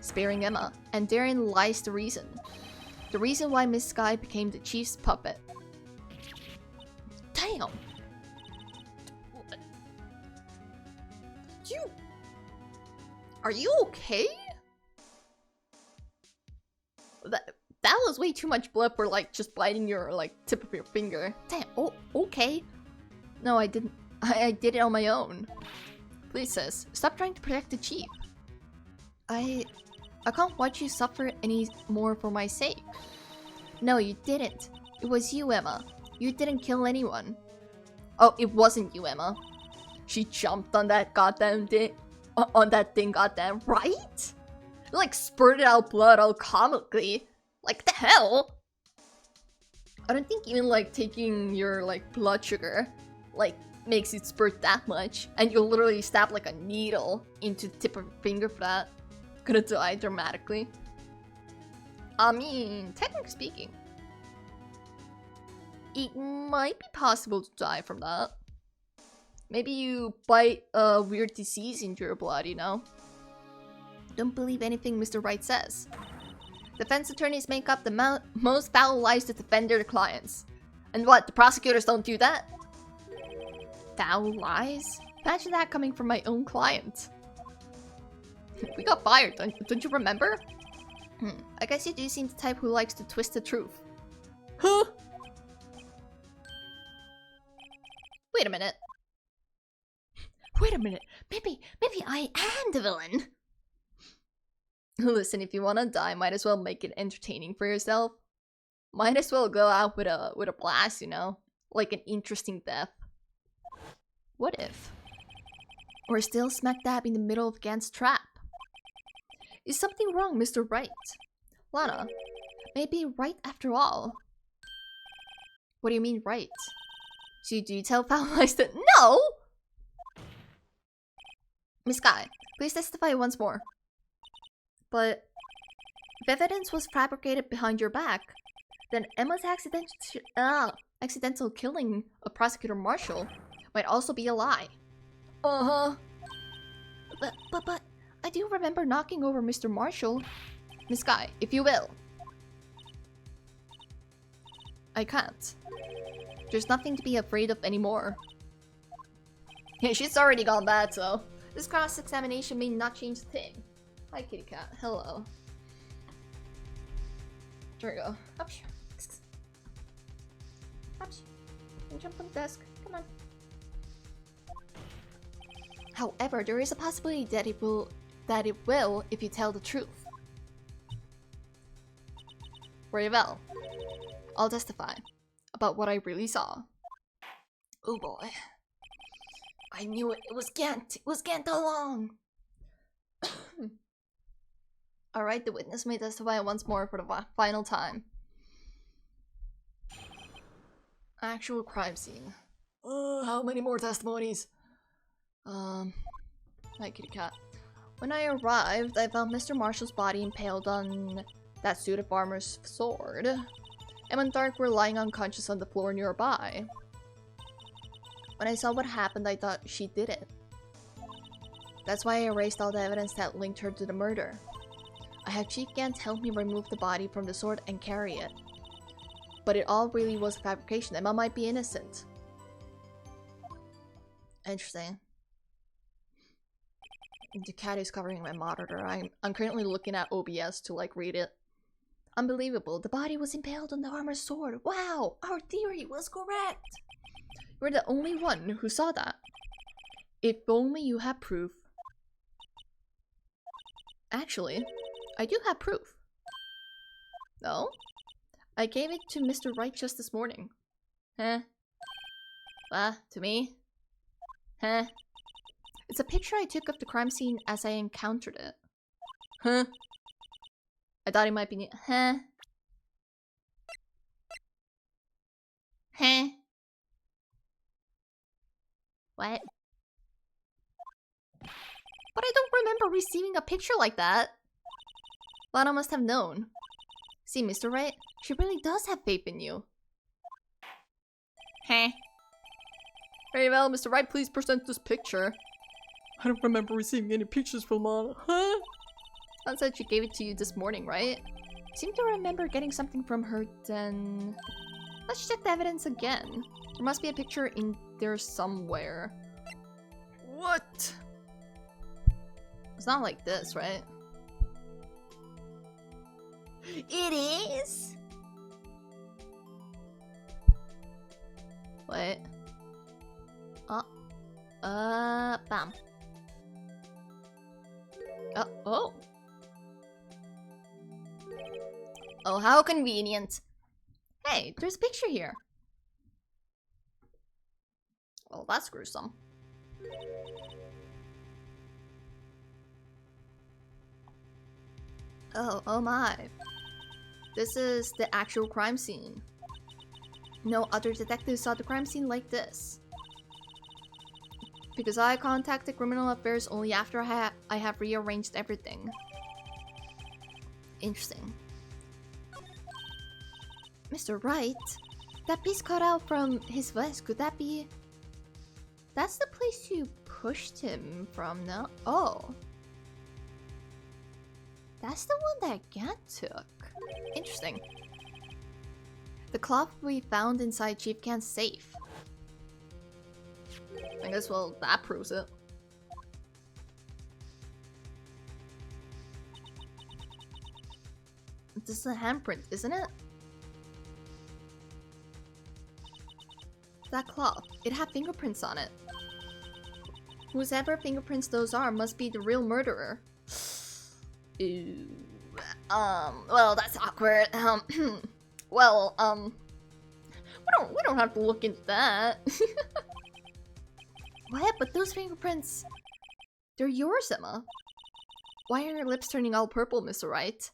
sparing Emma, and therein lies the reason. The reason why Miss Sky became the chief's puppet. Damn! Are you okay? That that was way too much blood for like just biting your like tip of your finger. Damn. Oh, okay. No, I didn't. I did it on my own. Please, sis, stop trying to protect the chief. I can't watch you suffer any more for my sake. No, you didn't. It was you, Emma. You didn't kill anyone. Oh, it wasn't you, Emma. She jumped on that goddamn thing. On that thing, goddamn right? Like spurted out blood all comically. Like the hell? I don't think even like taking your like blood sugar like makes it spurt that much, and you'll literally stab like a needle into the tip of your finger for that. Gonna die dramatically. I mean, technically speaking, it might be possible to die from that. Maybe you bite a weird disease into your blood, you know? Don't believe anything Mr. Wright says. Defense attorneys make up the most foul lies to defend their clients. And what, the prosecutors don't do that? Foul lies? Imagine that coming from my own client. We got fired, don't you remember? I guess you do seem the type who likes to twist the truth. Huh? Wait a minute. Wait a minute. Maybe I am the villain. Listen, if you wanna die, might as well make it entertaining for yourself. Might as well go out with a blast, you know? Like an interesting death. What if we're still smack dab in the middle of Gant's trap? Is something wrong, Mr. Wright? Lana, maybe right after all. What do you mean right? So do you tell foul lies that— No! Miss Guy, please testify once more. But if evidence was fabricated behind your back, then Emma's accidental killing of Prosecutor Marshall might also be a lie. Uh-huh. But I do remember knocking over Mr. Marshall. Miss Guy, if you will. I can't. There's nothing to be afraid of anymore. Yeah, she's already gone bad, so this cross-examination may not change the thing. Hi, kitty cat. Hello. There we go. Up here. Up here. Jump on the desk. Come on. However, there is a possibility that it will if you tell the truth. Very well. I'll testify about what I really saw. Oh boy. I knew it. It was Gant. It was Gant all along. Alright, the witness may testify once more for the final time. Actual crime scene. How many more testimonies? Hi, kitty cat. When I arrived, I found Mr. Marshall's body impaled on that suit of armor's sword. Emma and Dark were lying unconscious on the floor nearby. When I saw what happened, I thought she did it. That's why I erased all the evidence that linked her to the murder. I had Chief Gant help me remove the body from the sword and carry it. But it all really was a fabrication. Emma might be innocent. Interesting. The cat is covering my monitor. I'm currently looking at OBS to like read it. Unbelievable. The body was impaled on the armor's sword. Wow! Our theory was correct! You're the only one who saw that. If only you had proof. Actually, I do have proof. No? I gave it to Mr. Wright just this morning. Huh? To me? Huh? It's a picture I took of the crime scene as I encountered it. Huh? I thought it might be— Huh? Huh? What? But I don't remember receiving a picture like that. Lana must have known. See, Mr. Wright, she really does have faith in you. Huh? Very well, Mr. Wright, please present this picture. I don't remember receiving any pictures from Lana. Huh? Lana said she gave it to you this morning, right? I seem to remember getting something from her then. Let's check the evidence again. There must be a picture in there somewhere. What? It's not like this, right? It is? What? Bam. Oh. Oh, how convenient. Hey, there's a picture here. Oh, that's gruesome. Oh my. This is the actual crime scene. No other detectives saw the crime scene like this. Because I contacted criminal affairs only after I have rearranged everything. Interesting. Mr. Wright? That piece cut out from his vest, could that be... That's the place you pushed him from, no? Oh. That's the one that Gant took. Interesting. The cloth we found inside Chief Gant's safe. I guess, well, that proves it. This is a handprint, isn't it? That cloth, it had fingerprints on it. Whoever fingerprints those are must be the real murderer. Ew. Well, that's awkward. Well, we don't have to look into that. What? But those fingerprints, they're yours, Emma. Why are your lips turning all purple, Mr. Wright?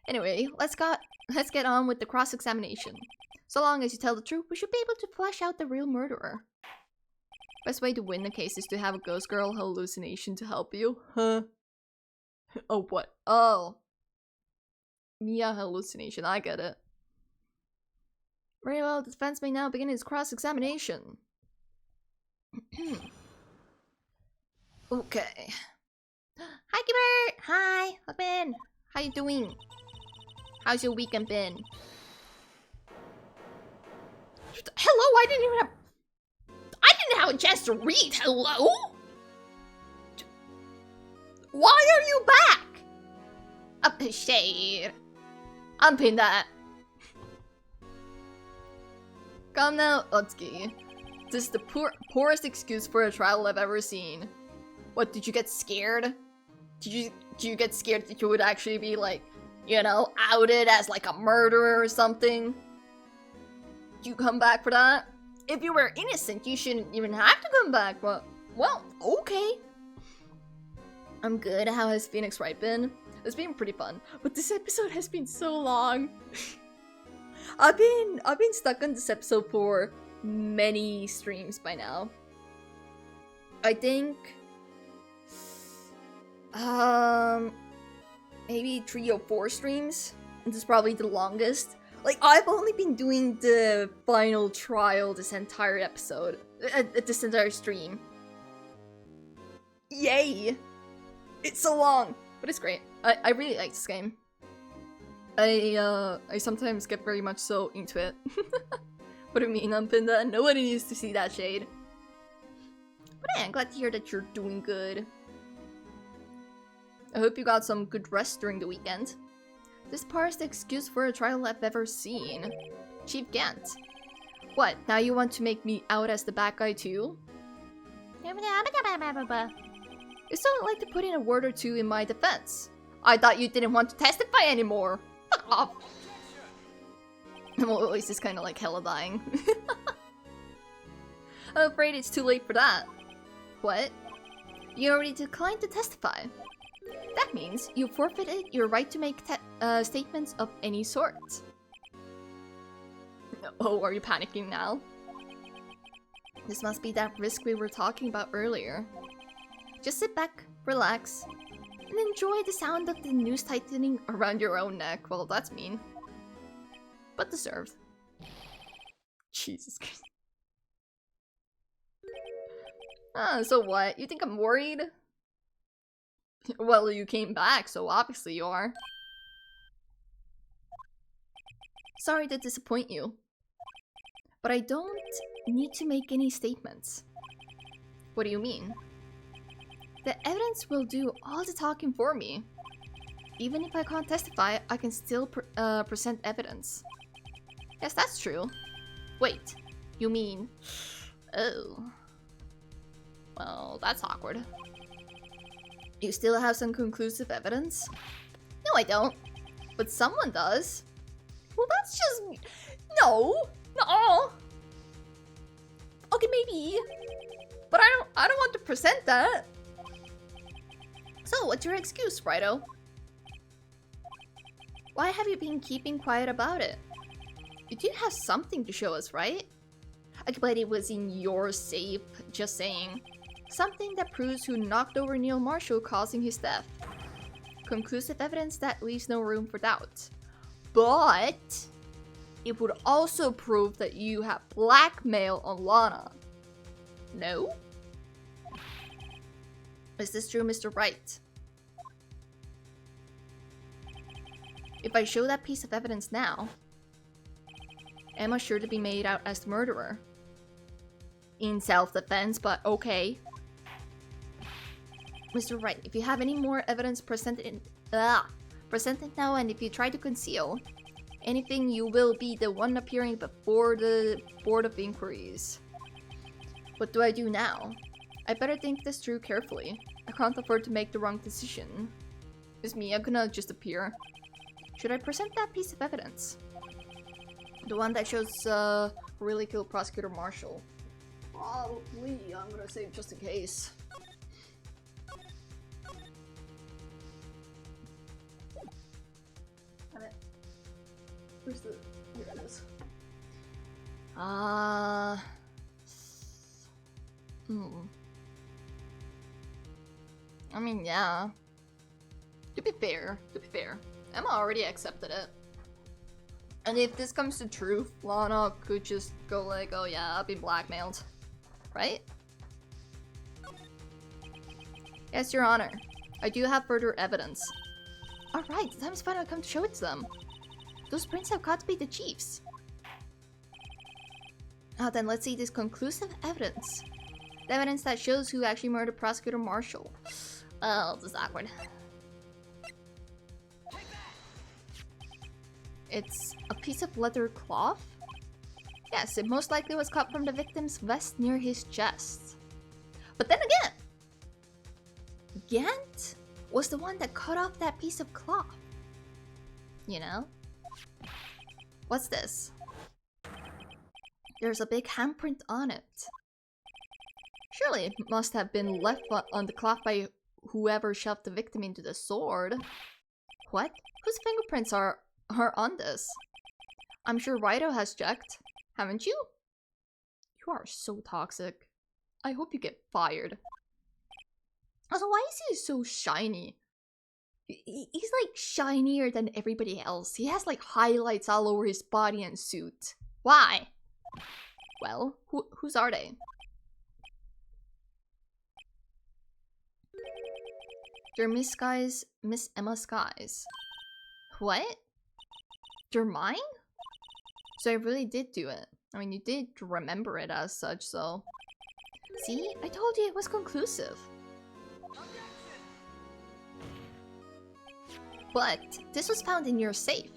Anyway, let's get on with the cross-examination. So long as you tell the truth, we should be able to flesh out the real murderer. Best way to win the case is to have a ghost girl hallucination to help you. Huh? Oh, what? Oh. Mia hallucination, I get it. Very well, the defense may now begin its cross-examination. Okay. Hi, Gibert! Hi, welcome in. How you doing? How's your weekend been? Hello, I didn't have a chance to read. Hello? Why are you back? Up a shade. Unpin that. Come now, Utski. This is the poorest excuse for a trial I've ever seen. What, did you get scared? Did you get scared that you would actually be like, you know, outed as like a murderer or something? Did you come back for that? If you were innocent, you shouldn't even have to come back, but, well, okay. I'm good. How has Phoenix Wright been? It's been pretty fun, but this episode has been so long. I've been stuck on this episode for many streams by now. I think maybe 3 or 4 streams. This is probably the longest. Like, I've only been doing the final trial this entire episode, this entire stream. Yay! It's so long, but it's great. I really like this game. I sometimes get very much so into it. What do you mean, Unpinda? Nobody needs to see that shade. But yeah, I'm glad to hear that you're doing good. I hope you got some good rest during the weekend. This part is the excuse for a trial I've ever seen. Chief Gant. What, now you want to make me out as the bad guy too? You still like to put in a word or two in my defense. I thought you didn't want to testify anymore. Fuck off. Well, at least it's kind of like hella dying. I'm afraid it's too late for that. What? You already declined to testify. That means you forfeited your right to make statements of any sort. Oh, are you panicking now? This must be that risk we were talking about earlier. Just sit back, relax, and enjoy the sound of the noose tightening around your own neck. Well, that's mean. But deserved. Jesus Christ. So what? You think I'm worried? Well, you came back, so obviously you are. Sorry to disappoint you. But I don't need to make any statements. What do you mean? The evidence will do all the talking for me. Even if I can't testify, I can still present evidence. Yes, that's true. Wait, you mean... Oh. Well, that's awkward. You still have some conclusive evidence? No, I don't. But someone does. Well, that's just... No! No! Okay, maybe. But I don't want to present that. So, what's your excuse, Righto? Why have you been keeping quiet about it? You do have something to show us, right? I bet it was in your safe, just saying. Something that proves who knocked over Neil Marshall, causing his death. Conclusive evidence that leaves no room for doubt. But it would also prove that you have blackmail on Lana. No? Is this true, Mr. Wright? If I show that piece of evidence now, Emma's sure to be made out as the murderer. In self-defense, but okay. Mr. Wright, if you have any more evidence, present it now, and if you try to conceal anything, you will be the one appearing before the Board of Inquiries. What do I do now? I better think this through carefully. I can't afford to make the wrong decision. It's me, I'm gonna just appear. Should I present that piece of evidence? The one that shows really killed Prosecutor Marshall. Probably, I'm gonna save just in case. Damn it. Where's the... Here it is. I mean, yeah. To be fair, Emma already accepted it. And if this comes to truth, Lana could just go like, oh yeah, I've been blackmailed. Right? Yes, Your Honor. I do have further evidence. Alright, the time's finally come to show it to them. Those prints have got to be the chief's. Then let's see this conclusive evidence. The evidence that shows who actually murdered Prosecutor Marshall. Oh, this is awkward. It's a piece of leather cloth? Yes, it most likely was cut from the victim's vest near his chest. But then again, Gant was the one that cut off that piece of cloth. You know? What's this? There's a big handprint on it. Surely it must have been left on the cloth by whoever shoved the victim into the sword. What? Whose fingerprints are on this? I'm sure Righto has checked. Haven't you? You are so toxic. I hope you get fired. Also, why is he so shiny? He's like shinier than everybody else. He has like highlights all over his body and suit. Why? Well, whose are they? They're Miss Emma Skies. What? They're mine? So I really did do it. I mean, you did remember it as such, so... See? I told you it was conclusive. But this was found in your safe.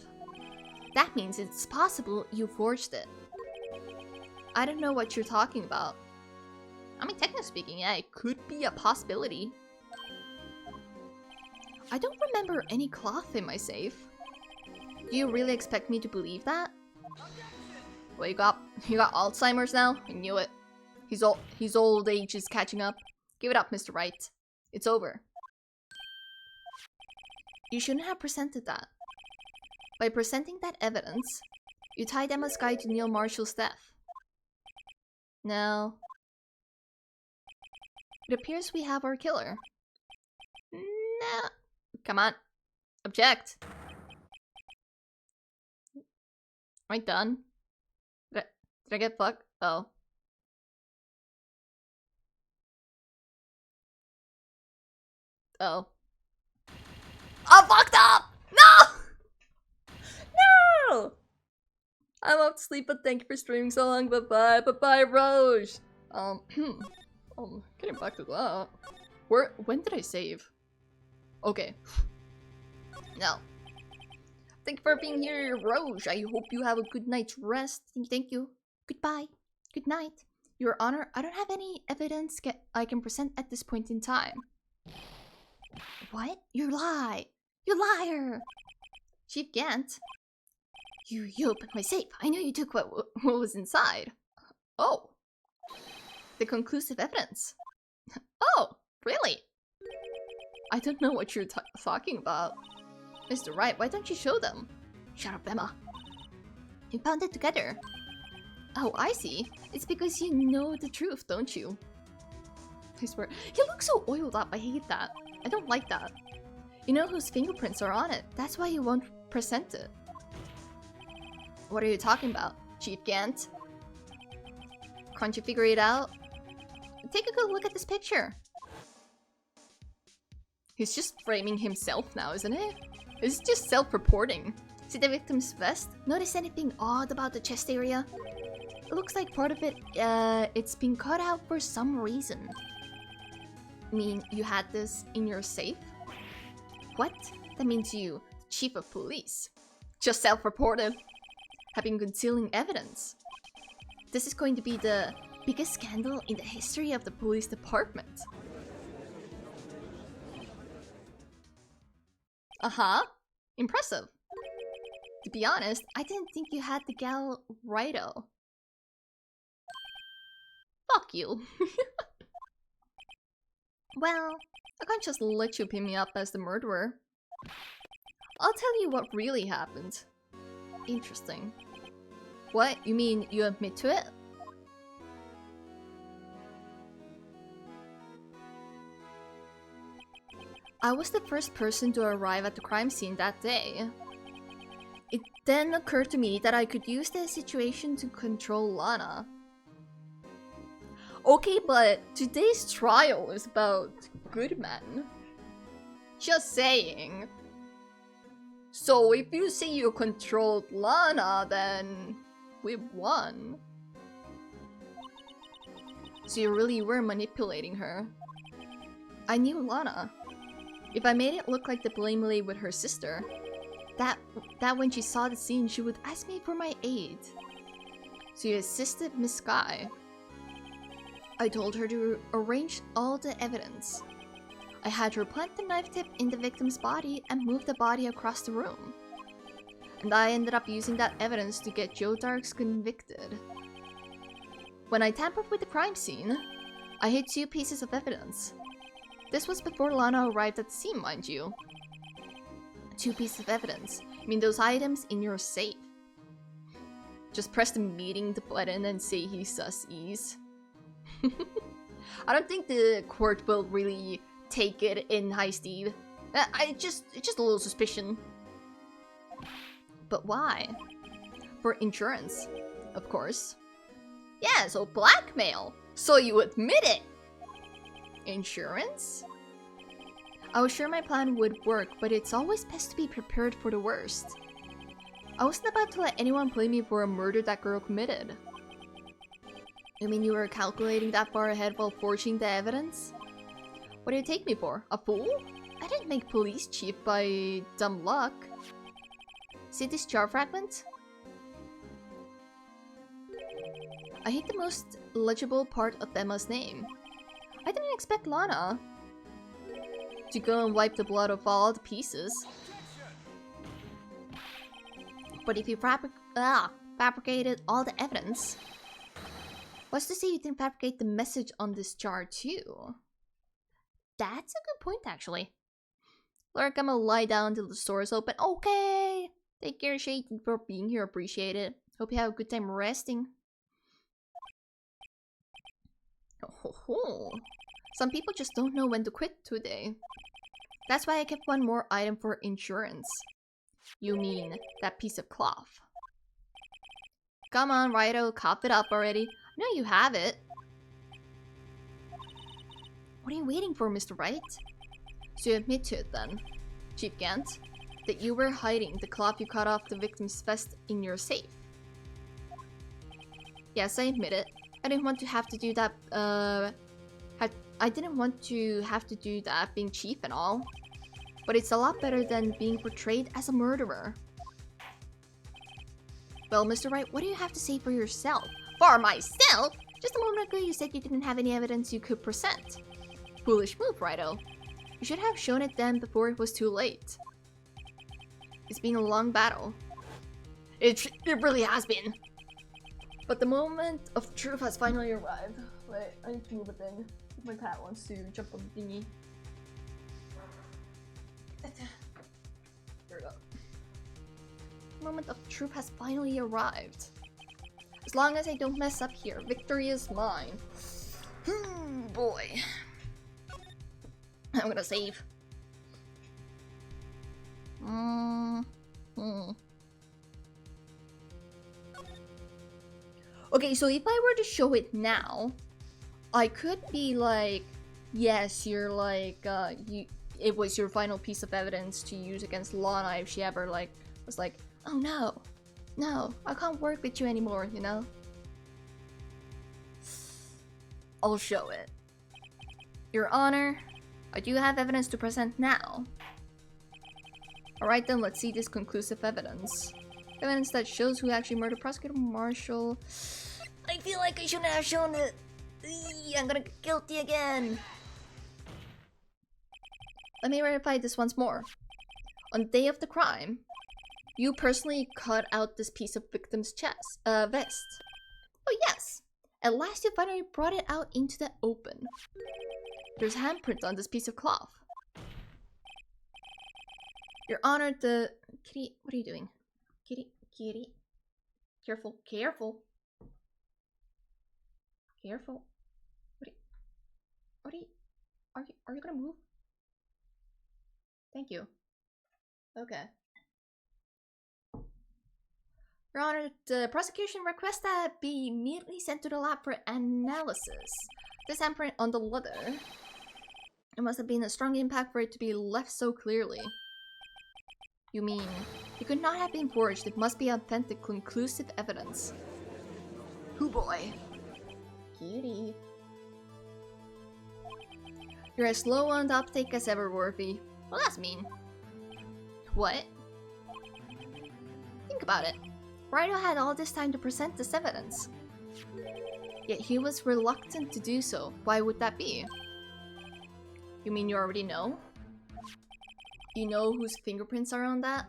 That means it's possible you forged it. I don't know what you're talking about. I mean, technically speaking, yeah, it could be a possibility. I don't remember any cloth in my safe. Do you really expect me to believe that? Well, you got Alzheimer's now? I knew it. His old age is catching up. Give it up, Mr. Wright. It's over. You shouldn't have presented that. By presenting that evidence, you tied Emma Sky to Neil Marshall's death. Now, it appears we have our killer. No. Come on. Object. Am I done? Did I get fucked? Oh. Oh. I'm fucked up! No! No! I'm off to sleep, but thank you for streaming so long. Bye-bye. Bye-bye, Rose. Getting back to that. When did I save? Okay. No. Thank you for being here, Roche. I hope you have a good night's rest. Thank you. Goodbye. Good night. Your Honor, I don't have any evidence I can present at this point in time. What? You lie! You liar! Chief Gant. You opened my safe. I knew you took what was inside. Oh. The conclusive evidence. Oh, really? I don't know what you're talking about. Mr. Wright, why don't you show them? Shut up, Emma. You found it together. Oh, I see. It's because you know the truth, don't you? I swear. He looks so oiled up. I hate that. I don't like that. You know whose fingerprints are on it. That's why you won't present it. What are you talking about, Chief Gant? Can't you figure it out? Take a good look at this picture. He's just framing himself now, isn't it? It's just self-reporting. See the victim's vest? Notice anything odd about the chest area? It looks like part of it, it's been cut out for some reason. I mean, you had this in your safe? What? That means you, the chief of police. Just self-reported. Have been concealing evidence. This is going to be the biggest scandal in the history of the police department. Impressive. To be honest, I didn't think you had the gal righto. Fuck you. Well, I can't just let you pin me up as the murderer. I'll tell you what really happened. Interesting. What? You mean you admit to it? I was the first person to arrive at the crime scene that day. It then occurred to me that I could use the situation to control Lana. Okay, but today's trial is about good men. Just saying. So if you say you controlled Lana, then we won. So you really were manipulating her. I knew Lana. If I made it look like the blame lay with her sister, that when she saw the scene, she would ask me for my aid. So you assisted Miss Sky. I told her to arrange all the evidence. I had her plant the knife tip in the victim's body and move the body across the room. And I ended up using that evidence to get Joe Darks convicted. When I tampered with the crime scene, I hid 2 pieces of evidence. This was before Lana arrived at the scene, mind you. 2 pieces of evidence. I mean those items in your safe. Just press the meeting button and say he sus ease. I don't think the court will really take it in high stead. It's just a little suspicion. But why? For insurance, of course. Yeah, so blackmail. So you admit it. Insurance? I was sure my plan would work, but it's always best to be prepared for the worst. I wasn't about to let anyone blame me for a murder that girl committed. You mean you were calculating that far ahead while forging the evidence? What do you take me for? A fool? I didn't make police chief by dumb luck. See this jar fragment? I hate the most legible part of Emma's name. I didn't expect Lana to go and wipe the blood off all the pieces. But if you fabricated all the evidence, what's to say you didn't fabricate the message on this jar too? That's a good point, actually. Lurk, I'm gonna lie down till the store is open. Okay! Take care, Shade, for being here. Appreciate it. Hope you have a good time resting. Oh, some people just don't know when to quit today. That's why I kept one more item for insurance. You mean that piece of cloth. Come on, Righto, cop it up already. I know you have it. What are you waiting for, Mr. Wright? So you admit to it then, Chief Gant, that you were hiding the cloth you cut off the victim's vest in your safe. Yes, I admit it. I didn't want to have to do that, I didn't want to have to do that, being cheap and all. But it's a lot better than being portrayed as a murderer. Well, Mr. Wright, what do you have to say for yourself? For myself? Just a moment ago you said you didn't have any evidence you could present. Foolish move, Righto. You should have shown it then before it was too late. It's been a long battle. It really has been. But the moment of truth has finally arrived. Wait, I need to move a thing. My cat wants to jump on the thingy. There we go. The moment of truth has finally arrived. As long as I don't mess up here, victory is mine. Boy. I'm gonna save. Okay, so if I were to show it now, I could be like, yes, you're like, it was your final piece of evidence to use against Lana if she ever like was like, oh no, I can't work with you anymore, you know? I'll show it. Your Honor, I do have evidence to present now. Alright then, let's see this conclusive evidence. Evidence that shows who actually murdered Prosecutor Marshall. I feel like I shouldn't have shown it. I'm gonna get guilty again. Let me verify this once more. On the day of the crime, you personally cut out this piece of victim's vest. Oh yes! At last you finally brought it out into the open. There's a handprint on this piece of cloth. Your Honor, the... Kitty, what are you doing? Kitty. Careful. Are you gonna move? Thank you. Okay. Your Honor, the prosecution requests that it be immediately sent to the lab for analysis. This handprint on the leather. It must have been a strong impact for it to be left so clearly. You mean, it could not have been forged, it must be authentic, conclusive evidence. Hoo boy. Cutie. You're as slow on the uptake as ever, Worthy. Well, that's mean. What? Think about it. Righto had all this time to present this evidence. Yet he was reluctant to do so. Why would that be? You mean you already know? You know whose fingerprints are on that?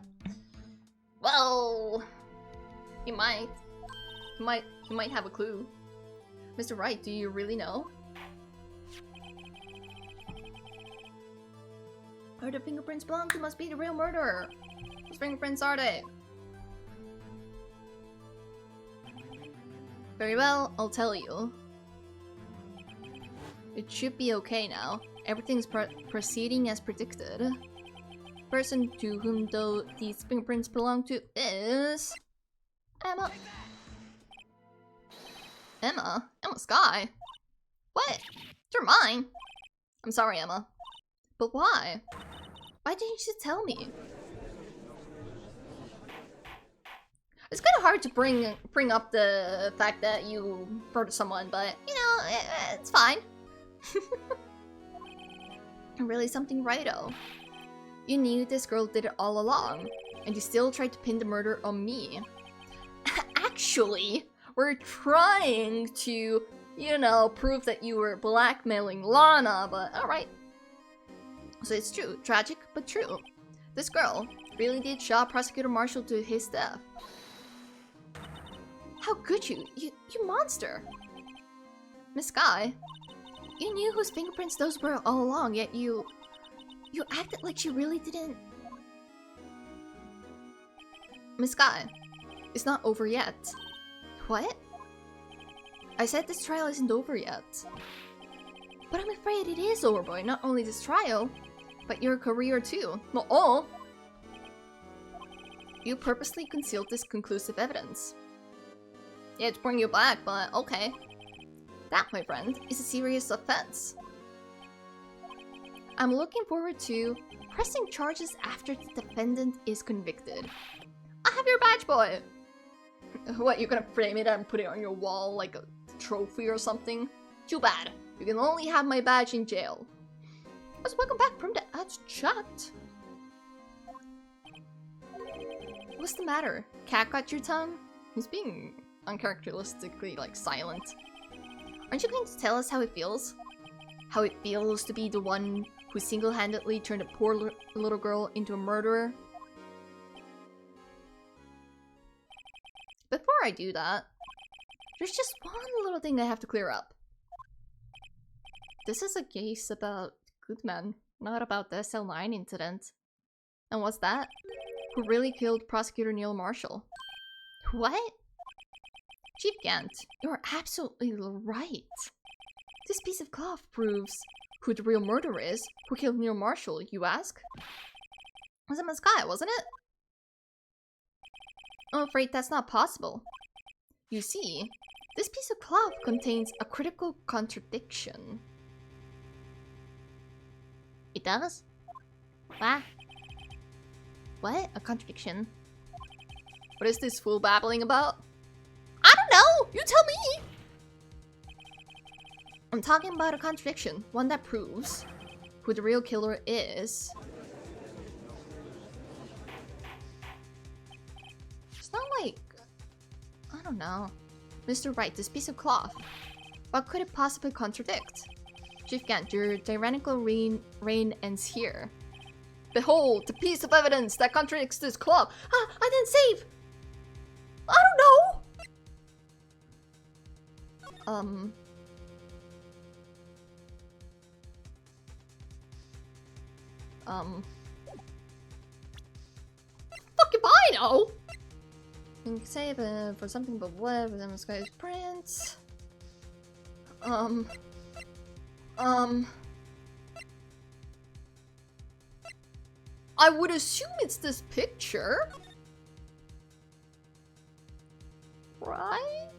Well, he might. He might have a clue. Mr. Wright, do you really know? Where the fingerprints belong to must be the real murderer. Whose fingerprints are they? Very well, I'll tell you. It should be okay now. Everything's proceeding as predicted. The person to whom these fingerprints belong to is... Emma. Emma? Emma Sky? What? They're mine! I'm sorry, Emma. But why? Why didn't you tell me? It's kind of hard to bring up the fact that you murdered someone, but, you know, it's fine. Really something righto. You knew this girl did it all along, and you still tried to pin the murder on me. Actually, we're trying to, you know, prove that you were blackmailing Lana, but alright. So it's true. Tragic, but true. This girl really did shot Prosecutor Marshall to his death. How could you? You monster! Miss Sky, you knew whose fingerprints those were all along, yet you acted like she really didn't. Miss Sky, it's not over yet. What? I said this trial isn't over yet. But I'm afraid it is over, boy. Not only this trial, but your career too. Well, all. You purposely concealed this conclusive evidence. Yeah, to bring you back, but okay. That, my friend, is a serious offense. I'm looking forward to pressing charges after the defendant is convicted. I have your badge, boy! What, you're gonna frame it and put it on your wall like a trophy or something? Too bad. You can only have my badge in jail. Welcome back from the chat. What's the matter? Cat got your tongue? He's being uncharacteristically, like, silent. Aren't you going to tell us how it feels? How it feels to be the one who single-handedly turned a poor little girl into a murderer? Before I do that, there's just one little thing I have to clear up. This is a case about Goodman, not about the SL9 incident. And what's that? Who really killed Prosecutor Neil Marshall? What? Chief Gant, you're absolutely right. This piece of cloth proves who the real murderer is. Who killed Neil Marshall, you ask? It was a Mascai, wasn't it? I'm afraid that's not possible. You see, this piece of cloth contains a critical contradiction. It does? What? What? A contradiction? What is this fool babbling about? I don't know! You tell me! I'm talking about a contradiction. One that proves who the real killer is. It's not like... I don't know. Mr. Wright, this piece of cloth. What could it possibly contradict? Chief Gant, your tyrannical reign ends here. Behold, the piece of evidence that contradicts this cloth. Ah, I didn't save! I don't know! Fuck if I know! You can save it for something but what with them Sky's prints. I would assume it's this picture. Right?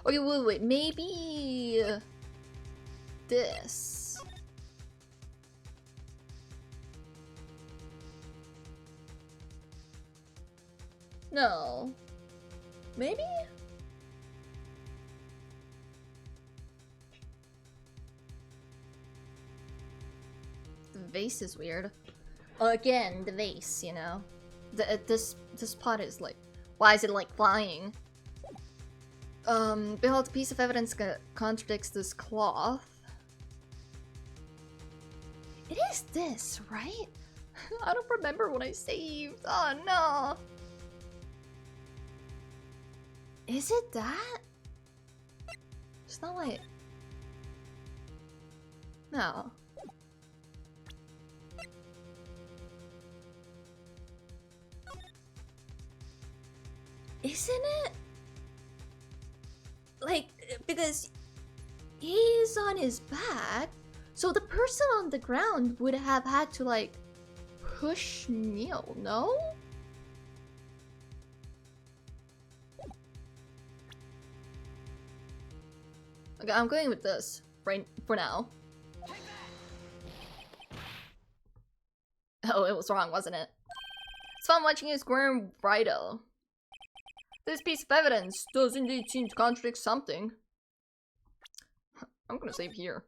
Okay, wait, maybe this. No. Maybe? The vase is weird. Again, the vase, you know. This pot is like, why is it like flying? Behold, a piece of evidence contradicts this cloth. It is this, right? I don't remember what I saved. Oh no. Is it that? It's not like... No. Isn't it? Like, because he's on his back, so the person on the ground would have had to, like, push Neil, no? Okay, I'm going with this right for now. Oh, it was wrong, wasn't it? It's fun watching you squirm, righto. This piece of evidence does indeed seem to contradict something. I'm gonna save here.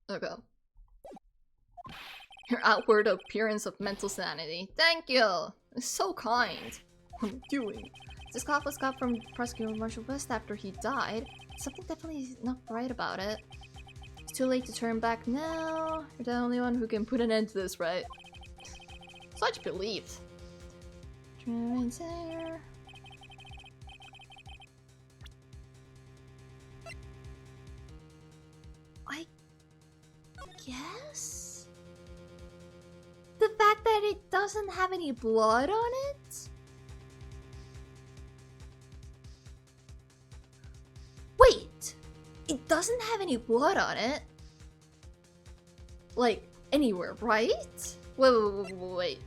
Okay. Your outward appearance of mental sanity. Thank you! It's so kind. What am I doing? This cloth was got from Prosecutor Marshall West after he died. Something definitely not right about it. It's too late to turn back now. You're the only one who can put an end to this, right? Such belief. There. I guess? The fact that it doesn't have any blood on it? Wait! It doesn't have any blood on it? Like, anywhere, right? Wait.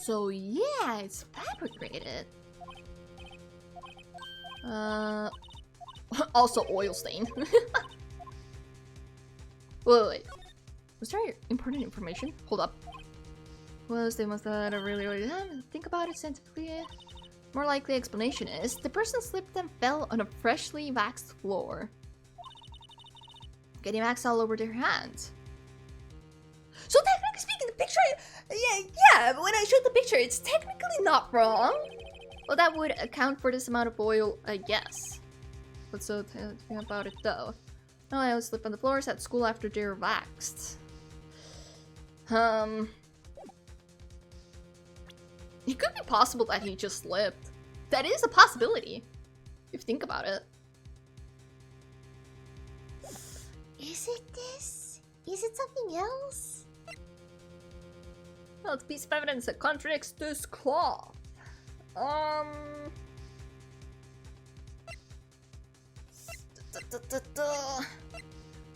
So yeah, it's fabricated. Also oil stain. wait. Was there important information? Hold up. Was they must have really think about it scientifically. More likely explanation is the person slipped and fell on a freshly waxed floor, getting wax all over their hands. So technically speaking, the picture, yeah, but when I showed the picture, it's technically not wrong. Well, that would account for this amount of oil, I guess. What's so thing about it though? No, I always slip on the floors at school after they're waxed. It could be possible that he just slipped. That is a possibility, if you think about it. Is it this? Is it something else? Well, it's a piece of evidence that contradicts this cloth.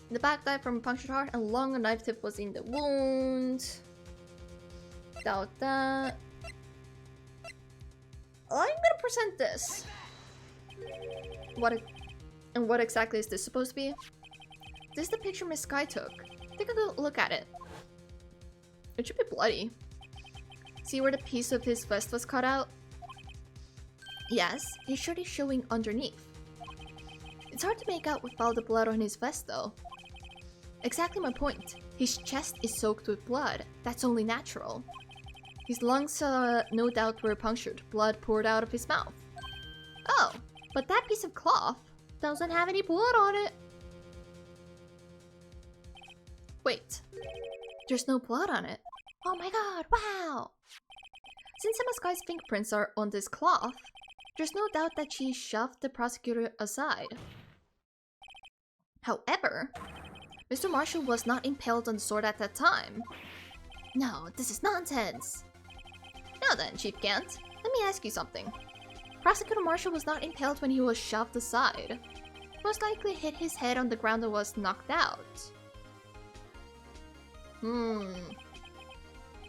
The back died from a punctured heart and long a knife tip was in the wound. Doubt that. I'm gonna present this. What exactly is this supposed to be? This is the picture Miss Sky took. Take a good look at it. It should be bloody. See where the piece of his vest was cut out? Yes, his shirt is showing underneath. It's hard to make out with all the blood on his vest though. Exactly my point. His chest is soaked with blood. That's only natural. His lungs, no doubt were punctured. Blood poured out of his mouth. Oh, but that piece of cloth doesn't have any blood on it. Wait, there's no blood on it. Oh my god, wow! Since Emma Sky's fingerprints are on this cloth, there's no doubt that she shoved the prosecutor aside. However, Mr. Marshall was not impaled on the sword at that time. No, this is nonsense. Now then, Chief Gant, let me ask you something. Prosecutor Marshall was not impaled when he was shoved aside. Most likely hit his head on the ground and was knocked out.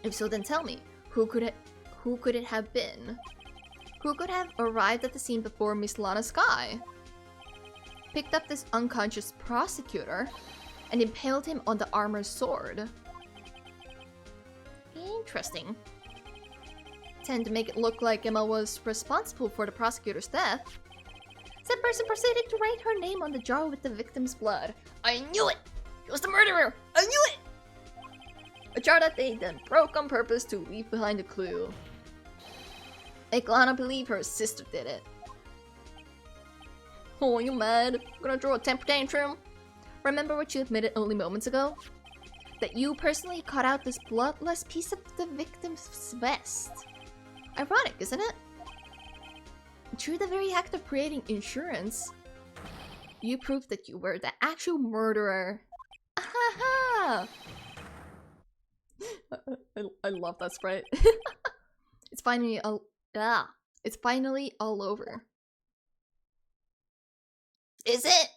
If so, then tell me, who could it have been? Who could have arrived at the scene before Miss Lana Sky? Picked up this unconscious prosecutor and impaled him on the armor's sword. Interesting. Tend to make it look like Emma was responsible for the prosecutor's death. Said person proceeded to write her name on the jar with the victim's blood. I knew it! It was the murderer! I knew it! A jar that they then broke on purpose to leave behind a clue. Make Lana believe her sister did it. Oh, you mad? Gonna throw a temper tantrum? Remember what you admitted only moments ago? That you personally cut out this bloodless piece of the victim's vest. Ironic, isn't it? Through the very act of creating insurance, you proved that you were the actual murderer. Ahaha! I love that sprite. It's finally it's finally all over. Is it?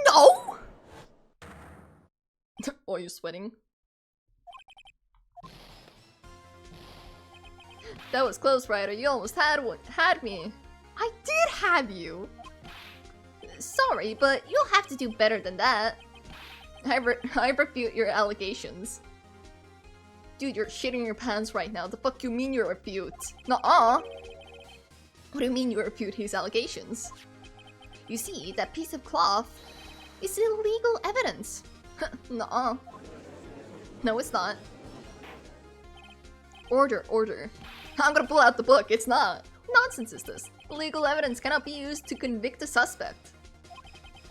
No! Oh, you're sweating. That was close, Ryder. You almost had me. I did have you. Sorry, but you'll have to do better than that. I refute your allegations. Dude, you're shitting your pants right now. The fuck you mean you refute? Nuh-uh. What do you mean you refute his allegations? You see, that piece of cloth is illegal evidence. Nuh-uh. No, it's not. Order, order. I'm gonna pull out the book. It's not. What nonsense is this? Illegal evidence cannot be used to convict a suspect.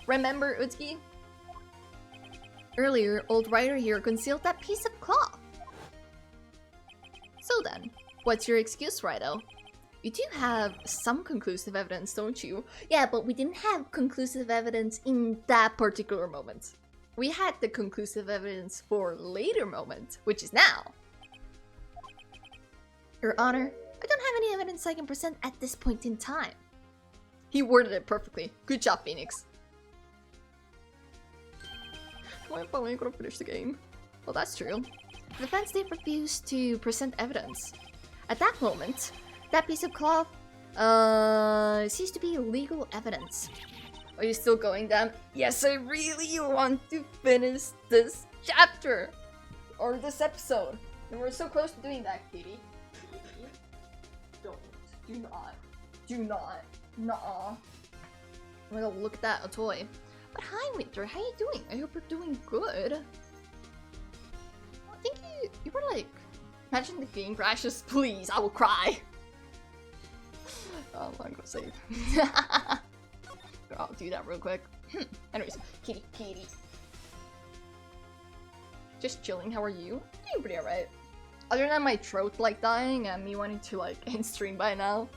Remember, Utsuki? Earlier, old Ryder here concealed that piece of cloth. So then, what's your excuse, Rydo? You do have some conclusive evidence, don't you? Yeah, but we didn't have conclusive evidence in that particular moment. We had the conclusive evidence for later moment, which is now. Your Honor, I don't have any evidence I can present at this point in time. He worded it perfectly. Good job, Phoenix. Why am I gonna finish the game? Well, that's true. The defense did refuse to present evidence. At that moment, that piece of cloth, ceased to be legal evidence. Are you still going down? Yes, I really want to finish this chapter! Or this episode. And we're so close to doing that, Katie. don't. Do not. Do not. Nuh-uh. Oh my god, look at that, a toy. But hi, Winter, how you doing? I hope you're doing good. I think you were like... Imagine the game crashes, please, I will cry. Oh, I'm gonna save. I'll do that real quick. Anyways, kitty. Just chilling, how are you? Doing pretty alright. Other than my throat like dying and me wanting to like end stream by now,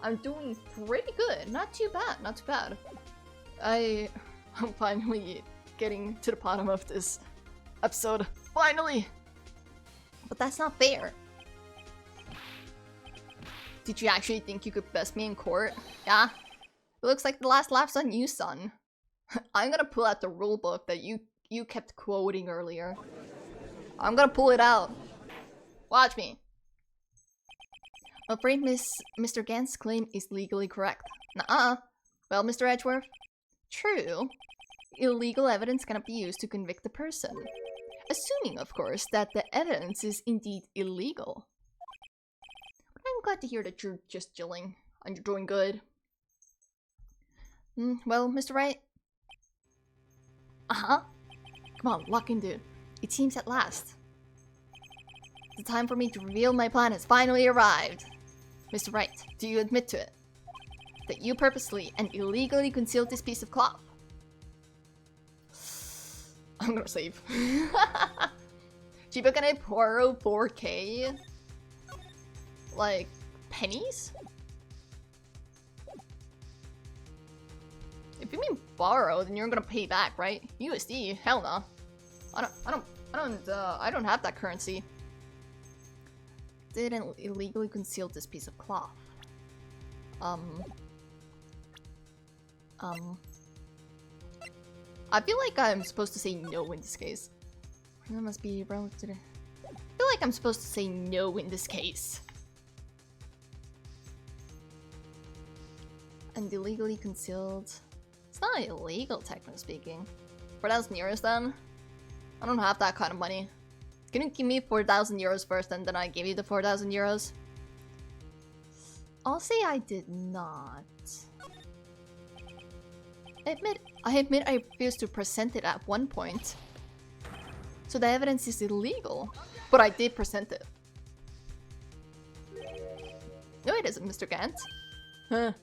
I'm doing pretty good. Not too bad, not too bad. I'm finally getting to the bottom of this episode. Finally! But that's not fair. Did you actually think you could best me in court? Yeah? It looks like the last laugh's on you, son. I'm gonna pull out the rulebook that you kept quoting earlier. I'm gonna pull it out. Watch me. I'm afraid Mr. Gant's claim is legally correct. Nuh-uh. Well, Mr. Edgeworth? True. Illegal evidence cannot be used to convict the person. Assuming, of course, that the evidence is indeed illegal. I'm glad to hear that you're just chilling and you're doing good. Well, Mr. Wright? Uh-huh. Come on, lock in, dude. It seems at last. The time for me to reveal my plan has finally arrived. Mr. Wright, do you admit to it? That you purposely and illegally concealed this piece of cloth? I'm gonna save. Chiba, can I borrow 4K? Like, pennies? If you mean borrow, then you're gonna pay back, right? USD? Hell no. I don't have that currency. Didn't illegally conceal this piece of cloth. I feel like I'm supposed to say no in this case. That must be relative to the... I feel like I'm supposed to say no in this case. And illegally concealed... It's not illegal, technically speaking. 4,000 euros then? I don't have that kind of money. Can you give me 4,000 euros first and then I give you the 4,000 euros? I'll say I did not. I admit I refused to present it at one point. So the evidence is illegal. But I did present it. No, it isn't, Mr. Gant. Huh.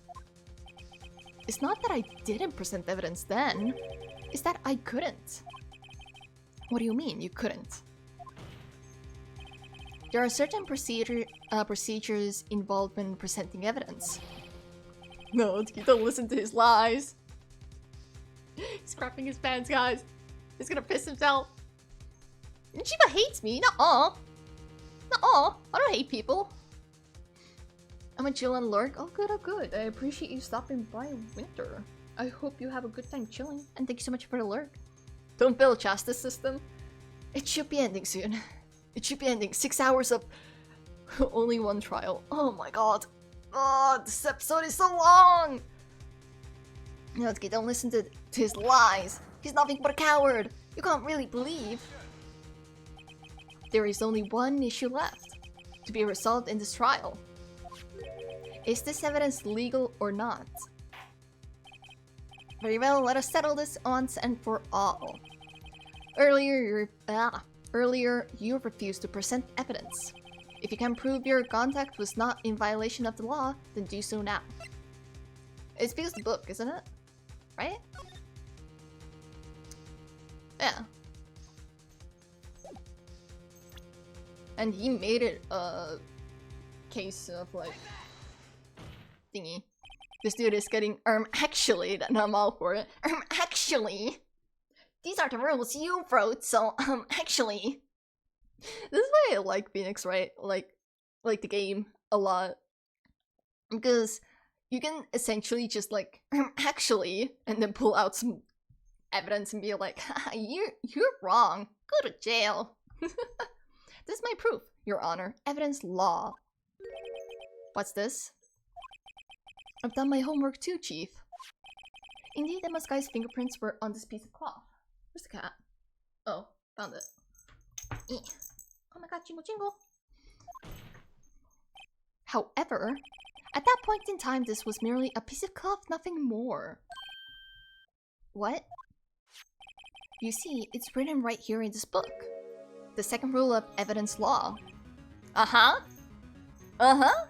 It's not that I didn't present evidence then. It's that I couldn't. What do you mean, you couldn't? There are certain procedures involved when presenting evidence. No, don't listen to his lies. He's crapping his pants, guys. He's gonna piss himself. Chiba hates me. Nuh-uh. Nuh-uh. I don't hate people. I'm a chill and lurk. Oh good, oh good. I appreciate you stopping by, Winter. I hope you have a good time chilling. And thank you so much for the lurk. Don't fail justice system. It should be ending soon. It should be ending. 6 hours of only one trial. Oh my god. Oh, this episode is so long. Natsuki, don't listen to his lies. He's nothing but a coward. You can't really believe. There is only one issue left to be resolved in this trial. Is this evidence legal or not? Very well, let us settle this once and for all. Earlier, you refused to present evidence. If you can prove your contact was not in violation of the law, then do so now. It's because of the book, isn't it? Right? Yeah. And he made it a case of like thingy. This dude is getting actually, and I'm all for it. Actually, these are the rules you wrote, so actually. This is why I like Phoenix Wright, like the game a lot, because you can essentially just like actually, and then pull out some evidence and be like, you're wrong. Go to jail. This is my proof, Your Honor. Evidence law. What's this? I've done my homework too, Chief. Indeed, Emma's guy's fingerprints were on this piece of cloth. Where's the cat? Oh, found it. Oh my god, jingle jingle. However, at that point in time, this was merely a piece of cloth, nothing more. What? You see, it's written right here in this book. The second rule of evidence law. Uh-huh. Uh-huh.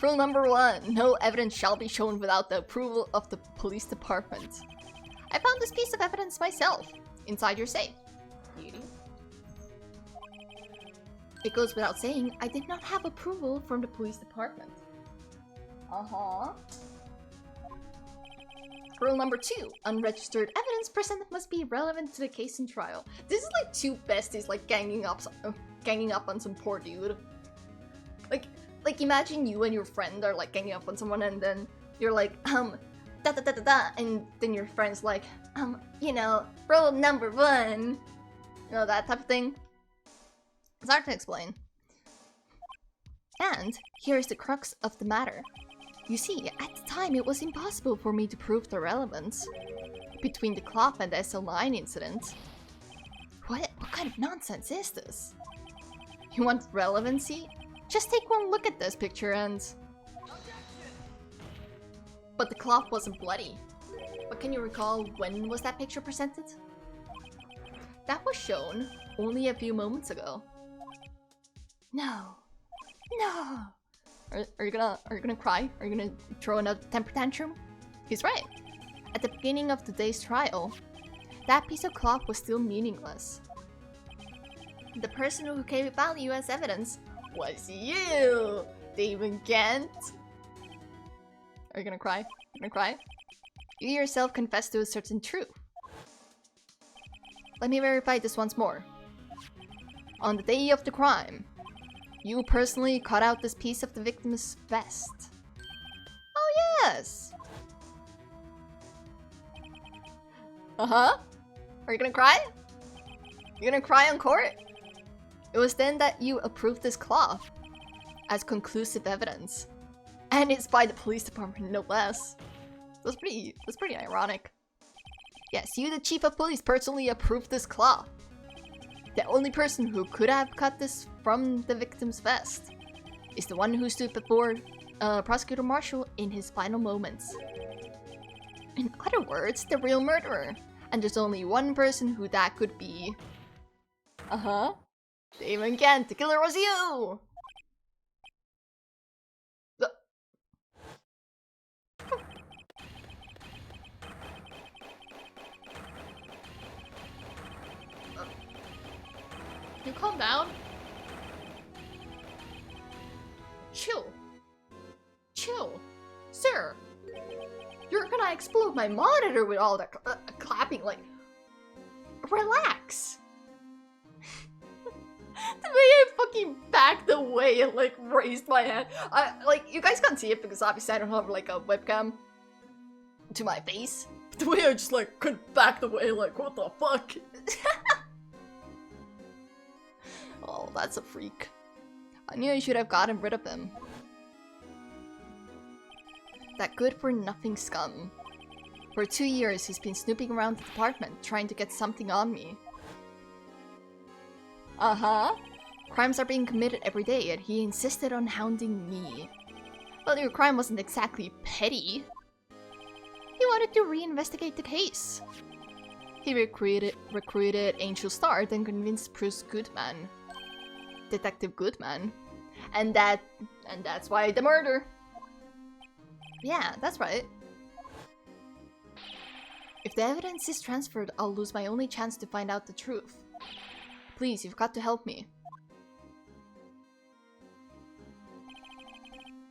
Rule number 1. No evidence shall be shown without the approval of the police department. I found this piece of evidence myself, inside your safe. It goes without saying, I did not have approval from the police department. Uh-huh. Rule number 2. Unregistered evidence presented must be relevant to the case in trial. This is like two besties like ganging up on some poor dude. Like imagine you and your friend are like ganging up on someone and then you're like, da da da da da, and then your friend's like, you know, rule number 1. You know, that type of thing. It's hard to explain. And here's the crux of the matter. You see, at the time it was impossible for me to prove the relevance between the cloth and the SL9 incident. What kind of nonsense is this? You want relevancy? Just take one look at this picture and... But the cloth wasn't bloody. But can you recall when was that picture presented? That was shown only a few moments ago. No. No! Are you gonna cry? Are you gonna throw another temper tantrum? He's right. At the beginning of today's trial, that piece of cloth was still meaningless. The person who gave it value as evidence was you, David Gant. Are you gonna cry? You gonna cry? You yourself confessed to a certain truth. Let me verify this once more. On the day of the crime, you personally cut out this piece of the victim's vest. Oh yes! Uh-huh. Are you gonna cry? You gonna cry on court? It was then that you approved this cloth as conclusive evidence. And it's by the police department, no less. That's pretty ironic. Yes, you, the chief of police, personally approved this cloth. The only person who could have cut this from the victim's vest is the one who stood before Prosecutor Marshall in his final moments. In other words, the real murderer. And there's only one person who that could be. Uh-huh. Damon Kent, the killer was you! You calm down? Chill. Chill. Sir! You're gonna explode my monitor with all that clapping, like... Relax! The way I fucking backed away and like raised my hand. Like, you guys can't see it because obviously I don't have like a webcam to my face. But the way I just like backed away, like, what the fuck? Oh, that's a freak. I knew I should have gotten rid of him. That good-for-nothing scum. For 2 years, he's been snooping around the department, trying to get something on me. Uh-huh. Crimes are being committed every day, and he insisted on hounding me. Well, your crime wasn't exactly petty. He wanted to reinvestigate the case. He recruited Angel Star, then convinced Bruce Goodman. Detective Goodman. And that's why the murder. Yeah, that's right. If the evidence is transferred, I'll lose my only chance to find out the truth. Please, you've got to help me.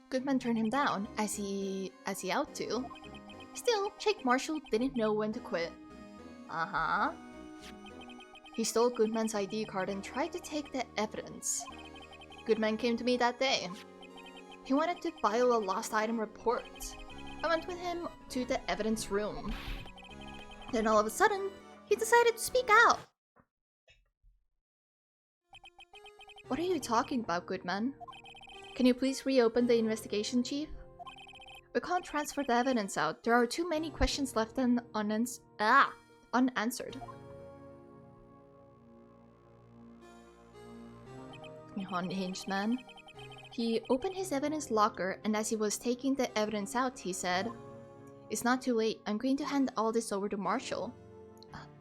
Goodman turned him down, as he ought to. Still, Jake Marshall didn't know when to quit. Uh-huh. He stole Goodman's ID card and tried to take the evidence. Goodman came to me that day. He wanted to file a lost item report. I went with him to the evidence room. Then all of a sudden, he decided to speak out. What are you talking about, Goodman? Can you please reopen the investigation, Chief? We can't transfer the evidence out. There are too many questions left unanswered. You unhinged man. He opened his evidence locker, and as he was taking the evidence out, he said, "It's not too late. I'm going to hand all this over to Marshall."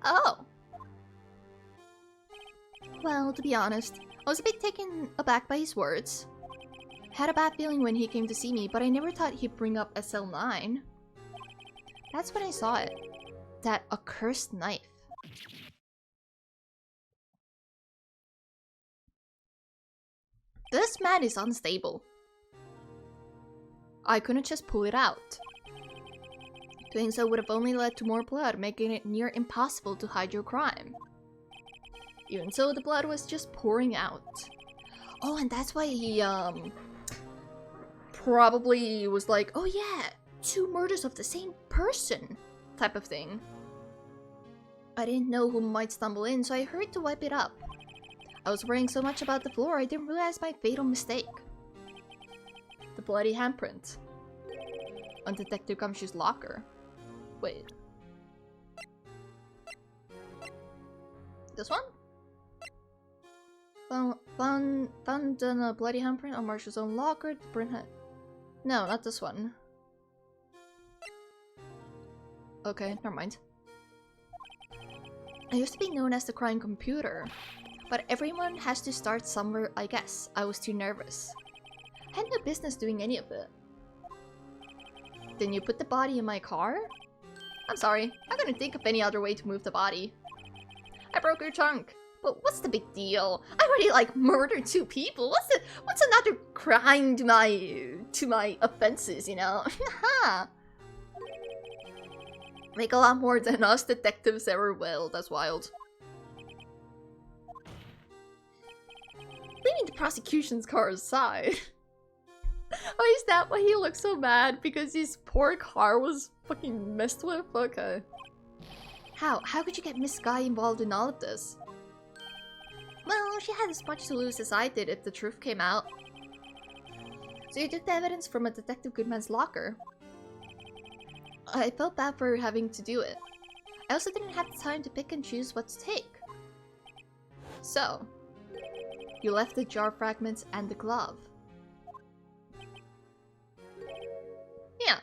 Oh! Well, to be honest, I was a bit taken aback by his words. Had a bad feeling when he came to see me, but I never thought he'd bring up SL9. That's when I saw it. That accursed knife. This man is unstable. I couldn't just pull it out. Doing so would have only led to more blood, making it near impossible to hide your crime. Even so, the blood was just pouring out. Oh, and that's why he, probably was like, oh yeah, 2 murders of the same person, type of thing. I didn't know who might stumble in, so I hurried to wipe it up. I was worrying so much about the floor, I didn't realize my fatal mistake. The bloody handprint on Detective Gumshoe's locker. Wait. This one? Found a bloody handprint on Marshall's own locker. No, not this one. Okay, never mind. I used to be known as the crime computer, but everyone has to start somewhere, I guess. I was too nervous. I had no business doing any of it. Then you put the body in my car? I'm sorry, I couldn't think of any other way to move the body. I broke your trunk. But what's the big deal? I already like murdered 2 people. What's another crime to my offenses, you know? Make a lot more than us detectives ever will. That's wild. Leaving the prosecution's car aside. Oh, is that why he looks so mad? Because his poor car was fucking messed with? Okay. How could you get Miss Guy involved in all of this? Well, she had as much to lose as I did if the truth came out. So you took the evidence from a Detective Goodman's locker. I felt bad for having to do it. I also didn't have the time to pick and choose what to take. So, you left the jar fragments and the glove. Yeah.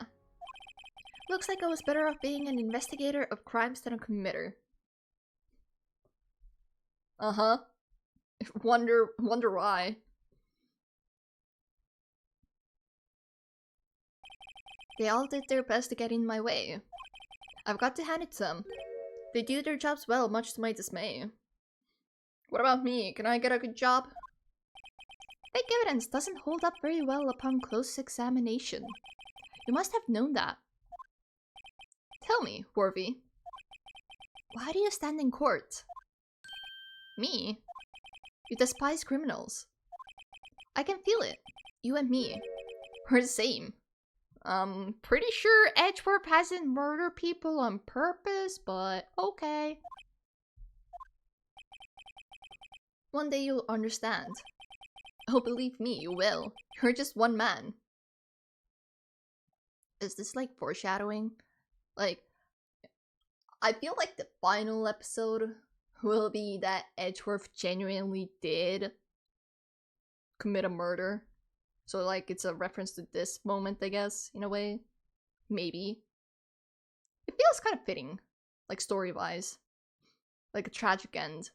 Looks like I was better off being an investigator of crimes than a committer. Uh-huh. Wonder why. They all did their best to get in my way. I've got to hand it to them. They do their jobs well, much to my dismay. What about me? Can I get a good job? Fake evidence doesn't hold up very well upon close examination. You must have known that. Tell me, Worthy. Why do you stand in court? Me? You despise criminals. I can feel it. You and me. We're the same. Pretty sure Edgeworth hasn't murdered people on purpose, but okay. One day you'll understand. Oh, believe me, you will. You're just one man. Is this like foreshadowing? Like, I feel like the final episode will be that Edgeworth genuinely did commit a murder. So like it's a reference to this moment, I guess, in a way. Maybe. It feels kind of fitting, like story-wise. Like a tragic end.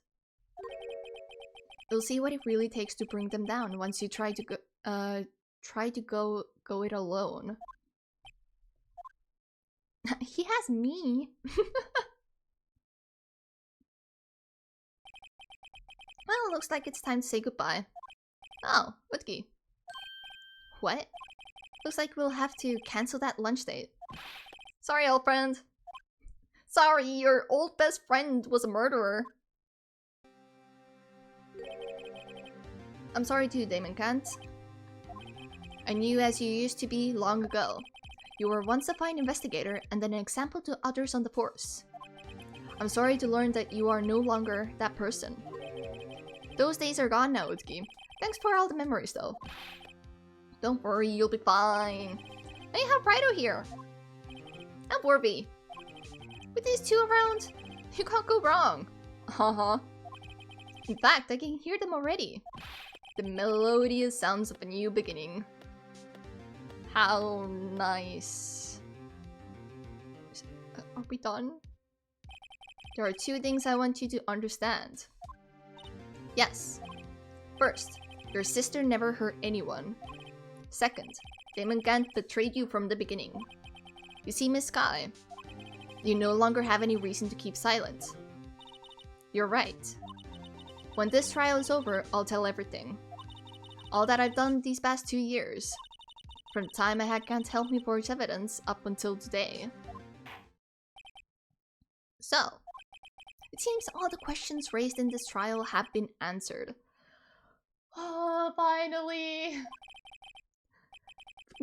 You'll see what it really takes to bring them down once you try to go it alone. He has me. Well, looks like it's time to say goodbye. Oh, Utki. What? Looks like we'll have to cancel that lunch date. Sorry, old friend. Sorry, your old best friend was a murderer. I'm sorry too, Damon Kant. I knew as you used to be long ago. You were once a fine investigator and then an example to others on the force. I'm sorry to learn that you are no longer that person. Those days are gone now, Utki. Thanks for all the memories, though. Don't worry, you'll be fine. I have Raito here. And Warby. With these two around, you can't go wrong. In fact, I can hear them already. The melodious sounds of a new beginning. How nice. Are we done? There are two things I want you to understand. Yes. First, your sister never hurt anyone. Second, Damon Gant betrayed you from the beginning. You see, Miss Sky, you no longer have any reason to keep silent. You're right. When this trial is over, I'll tell everything. All that I've done these past 2 years. From the time I had Gant help me forge evidence up until today. So, it seems all the questions raised in this trial have been answered. Oh, finally!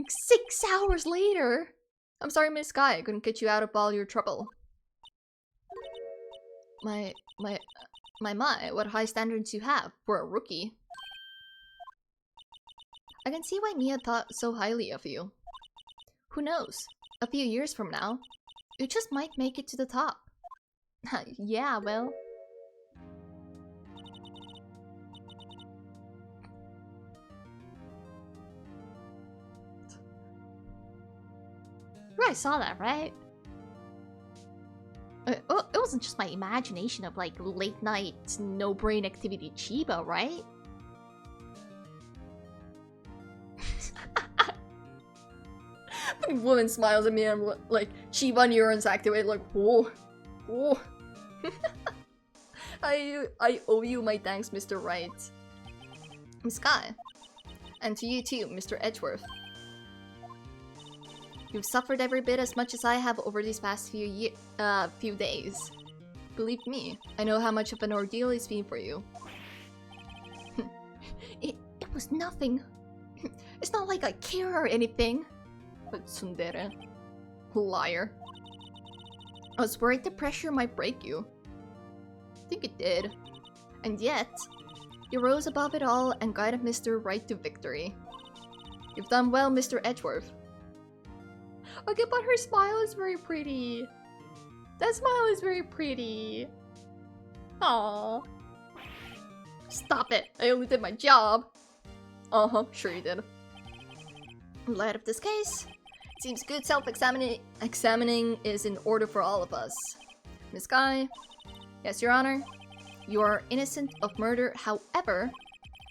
6 hours later! I'm sorry, Miss Sky, I couldn't get you out of all your trouble. My, what high standards you have for a rookie. I can see why Mia thought so highly of you. Who knows? A few years from now, you just might make it to the top. Yeah, well... You guys saw that, right? It wasn't just my imagination of, like, late-night, no-brain activity Chiba, right? Woman smiles at me and I'm like, Chiba neurons activate, like, whoa. Whoa. I owe you my thanks, Mr. Wright. Miss Sky. And to you too, Mr. Edgeworth. You've suffered every bit as much as I have over these past few days. Believe me, I know how much of an ordeal it's been for you. It was nothing. It's not like I care or anything. But tsundere. Liar. I was worried the pressure might break you. I think it did. And yet, you rose above it all and guided Mr. Wright to victory. You've done well, Mr. Edgeworth. Okay, but her smile is very pretty. That smile is very pretty. Aww. Stop it. I only did my job. Sure you did. In light of this case, it seems good self-examining is in order for all of us. Miss Sky. Yes, Your Honor. You are innocent of murder, however,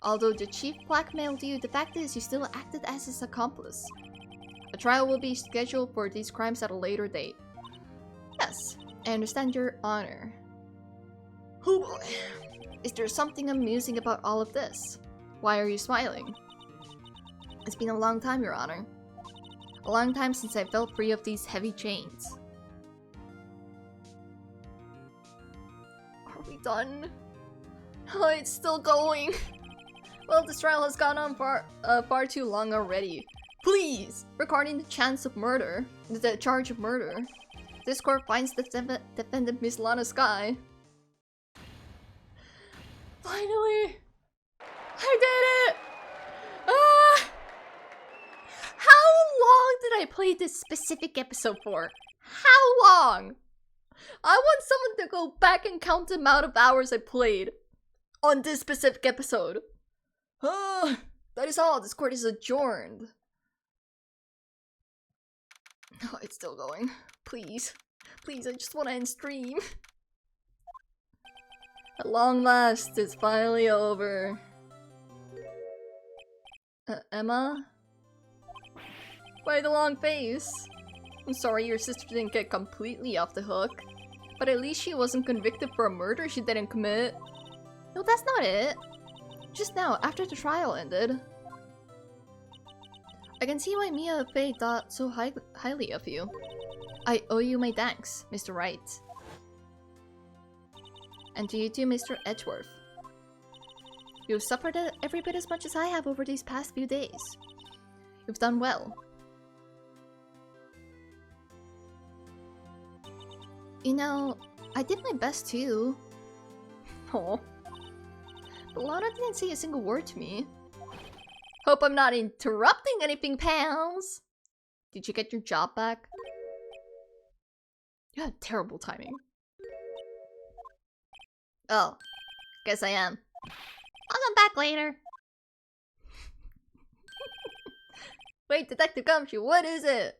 although the chief blackmailed you, the fact is you still acted as his accomplice. A trial will be scheduled for these crimes at a later date. Yes, I understand, Your Honor. Oh boy. Is there something amusing about all of this? Why are you smiling? It's been a long time, Your Honor. A long time since I felt free of these heavy chains. Are we done? Oh, it's still going. Well, this trial has gone on far too long already. Please, regarding the charge of murder, this court finds the defendant Miss Lana Sky. Finally, I did it! How long did I play this specific episode for? How long? I want someone to go back and count the amount of hours I played on this specific episode. That is all. This court is adjourned. Oh, it's still going. Please. Please, I just want to end stream. At long last, it's finally over. Emma? Why the long face? I'm sorry your sister didn't get completely off the hook. But at least she wasn't convicted for a murder she didn't commit. No, that's not it. Just now, after the trial ended. I can see why Mia and Faye thought so highly of you. I owe you my thanks, Mr. Wright. And to you too, Mr. Edgeworth. You've suffered every bit as much as I have over these past few days. You've done well. You know, I did my best too. Oh. But Lana didn't say a single word to me. Hope I'm not interrupting anything, pals! Did you get your job back? You had terrible timing. Oh, guess I am. I'll come back later. Wait, Detective Gumshoe, what is it?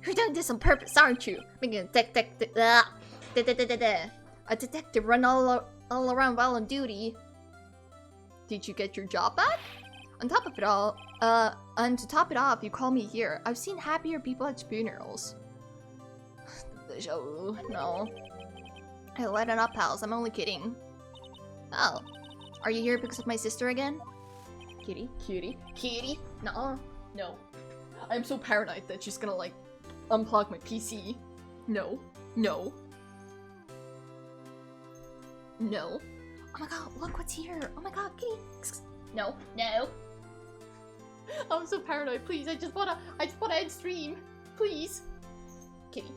You're doing this on purpose, aren't you? Making a detective run all around while on duty. Did you get your job back? On top of it all, and to top it off, you call me here. I've seen happier people at funerals. Deja vu, no. Hey, lighten up, pals. I'm only kidding. Oh, are you here because of my sister again? Kitty, kitty, kitty. Nuh-uh. No. I'm so paranoid that she's gonna, like, unplug my PC. No. No. No. Oh my god, look what's here. Oh my god, kitty. No. No. I'm so paranoid, please. I just wanna end stream. Please. Kitty.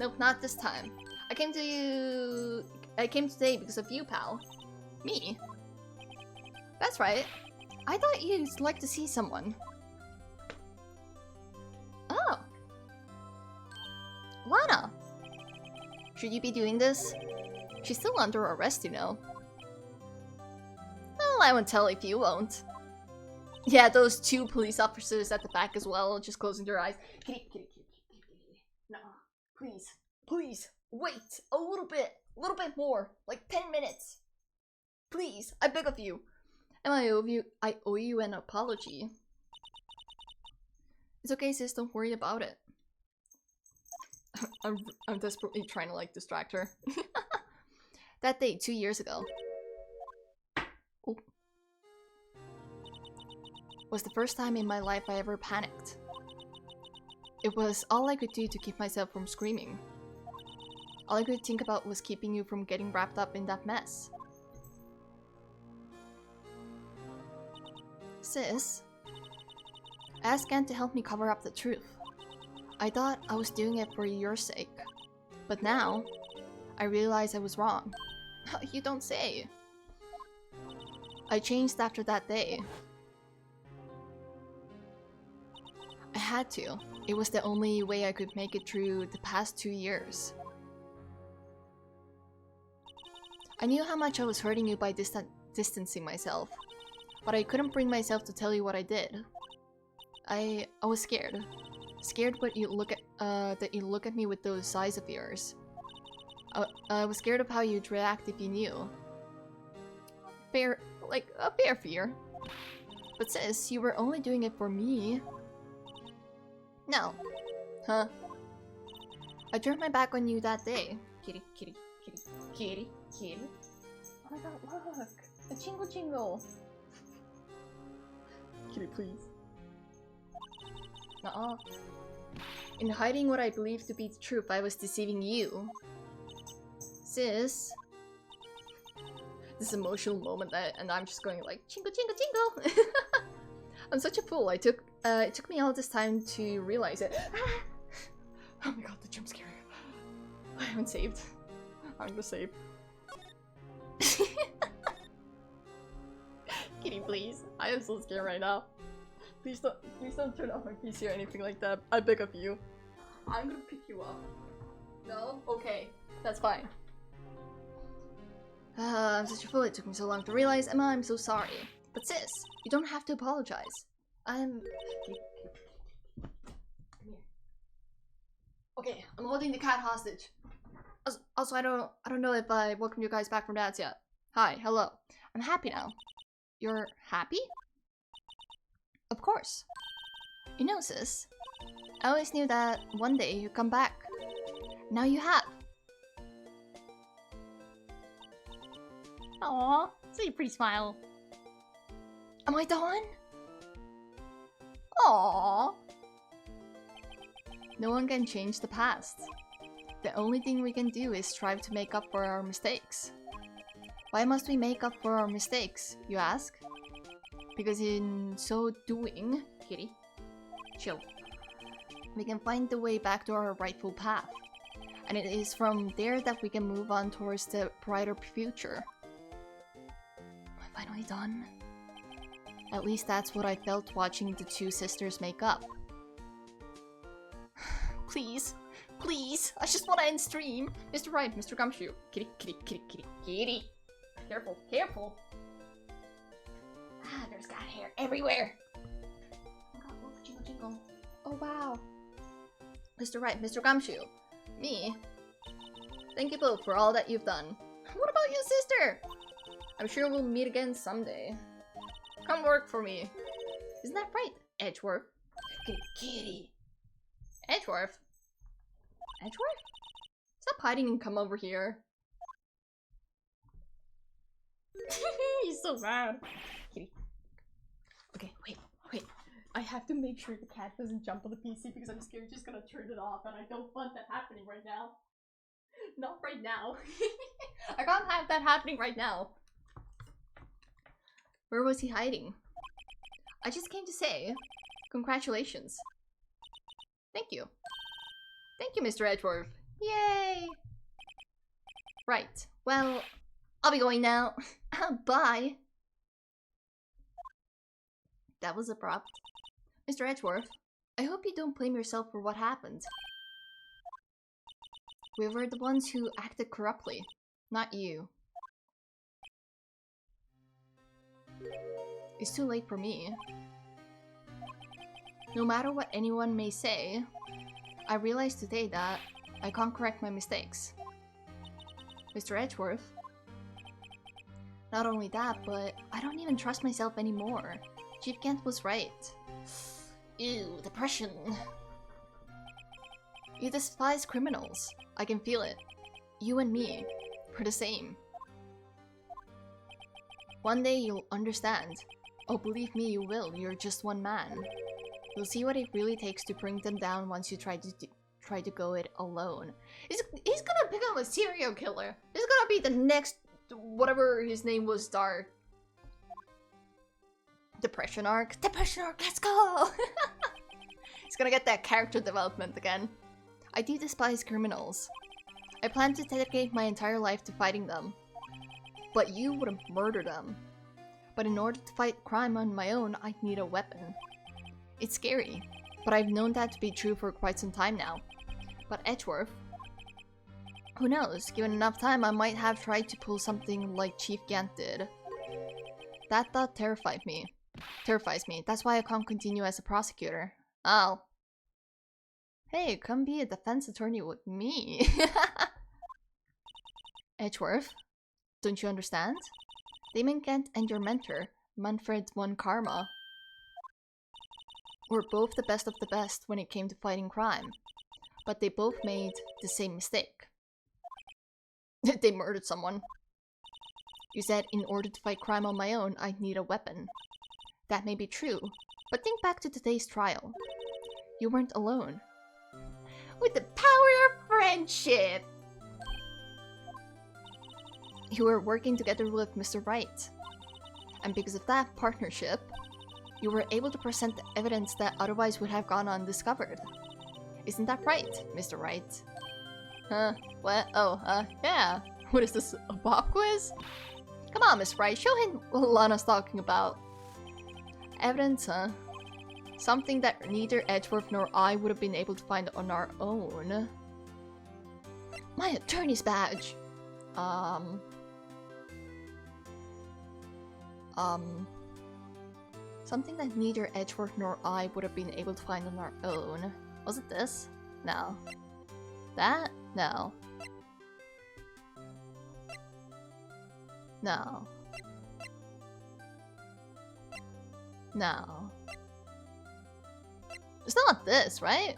Nope, not this time. I came today because of you, pal. Me? That's right. I thought you'd like to see someone. Oh. Lana. Should you be doing this? She's still under arrest, you know. Well, I won't tell if you won't. Yeah, those 2 police officers at the back as well, just closing their eyes. Kitty, kitty, kitty, kitty, kitty. No, please, please, wait a little bit more, like 10 minutes. Please, I beg of you. And I owe you an apology. It's okay, sis, don't worry about it. I'm desperately trying to, like, distract her. That day, 2 years ago. Oh. Was the first time in my life I ever panicked. It was all I could do to keep myself from screaming. All I could think about was keeping you from getting wrapped up in that mess. Sis, I asked Ant to help me cover up the truth. I thought I was doing it for your sake. But now, I realize I was wrong. You don't say. I changed after that day. I had to. It was the only way I could make it through the past 2 years. I knew how much I was hurting you by distancing myself, but I couldn't bring myself to tell you what I did. I was scared. Scared that you look at me with those eyes of yours. I was scared of how you'd react if you knew. A fair fear. But sis, you were only doing it for me. No. Huh? I turned my back on you that day. Kitty, kitty, kitty, kitty, kitty. Oh my god, look! A jingle jingle! Kitty, please. Nuh-uh. In hiding what I believed to be the truth, I was deceiving you. Sis. This emotional moment and I'm just going like, jingle, jingle, jingle! I'm such a fool. It took me all this time to realize it. Oh my god, the jump scare. I haven't saved. I'm gonna save. Kitty, please. I am so scared right now. Please don't turn off my PC or anything like that. I beg of you. I'm gonna pick you up. No? Okay. That's fine. I'm such a fool. It took me so long to realize. Emma, I'm so sorry. But sis, you don't have to apologize. Come here. Okay, I'm holding the cat hostage. Also, I don't know if I welcomed you guys back from Dad's yet. Hi, hello. I'm happy now. You're happy? Of course. You know, sis, I always knew that one day you'd come back. Now you have. Aww, such a pretty smile. Am I done? Aww. No one can change the past. The only thing we can do is strive to make up for our mistakes. Why must we make up for our mistakes, you ask? Because in so doing, kitty, chill, we can find the way back to our rightful path. And it is from there that we can move on towards the brighter future. Am I finally done? At least that's what I felt watching the 2 sisters make up. Please, please, I just want to end stream. Mr. Wright, Mr. Gumshoe. Kitty, kitty, kitty, kitty, kitty. Careful, careful. Ah, there's cat hair everywhere. Oh, jingle, jingle. Oh wow. Mr. Wright, Mr. Gumshoe. Me. Thank you both for all that you've done. What about you, sister? I'm sure we'll meet again someday. Come work for me. Isn't that right, Edgeworth? Kitty. Edgeworth? Edgeworth? Stop hiding and come over here. He's so bad. Kitty. Okay, wait. I have to make sure the cat doesn't jump on the PC because I'm scared she's gonna turn it off and I don't want that happening right now. Not right now. I can't have that happening right now. Where was he hiding? I just came to say, congratulations. Thank you. Thank you, Mr. Edgeworth. Yay! Right. Well, I'll be going now. Bye. That was abrupt. Mr. Edgeworth, I hope you don't blame yourself for what happened. We were the ones who acted corruptly, not you. It's too late for me. No matter what anyone may say, I realized today that I can't correct my mistakes. Mr. Edgeworth. Not only that, but I don't even trust myself anymore. Chief Kent was right. Ew, depression. You despise criminals. I can feel it. You and me, we're the same. One day you'll understand. Oh, believe me, you will. You're just one man. You'll see what it really takes to bring them down once you try to go it alone. He's gonna become a serial killer. He's gonna be the next, whatever his name was, dark. Depression arc. Depression arc, let's go! He's gonna get that character development again. I do despise criminals. I plan to dedicate my entire life to fighting them. But you wouldn't murder them. But in order to fight crime on my own, I'd need a weapon. It's scary, but I've known that to be true for quite some time now. But Edgeworth? Who knows, given enough time I might have tried to pull something like Chief Gant did. That thought terrifies me. That's why I can't continue as a prosecutor. Oh. Hey, come be a defense attorney with me. Edgeworth, don't you understand? Damon Kent and your mentor, Manfred von Karma, were both the best of the best when it came to fighting crime. But they both made the same mistake. They murdered someone. You said in order to fight crime on my own, I'd need a weapon. That may be true, but think back to today's trial. You weren't alone. With the power of friendship! You were working together with Mr. Wright. And because of that partnership, you were able to present the evidence that otherwise would have gone undiscovered. Isn't that right, Mr. Wright? Huh? What? Oh, yeah. What is this, a pop quiz? Come on, Miss Wright, show him what Lana's talking about. Evidence, huh? Something that neither Edgeworth nor I would have been able to find on our own. My attorney's badge! Something that neither Edgeworth nor I would have been able to find on our own. Was it this? No. That? No. No. No. It's not this, right?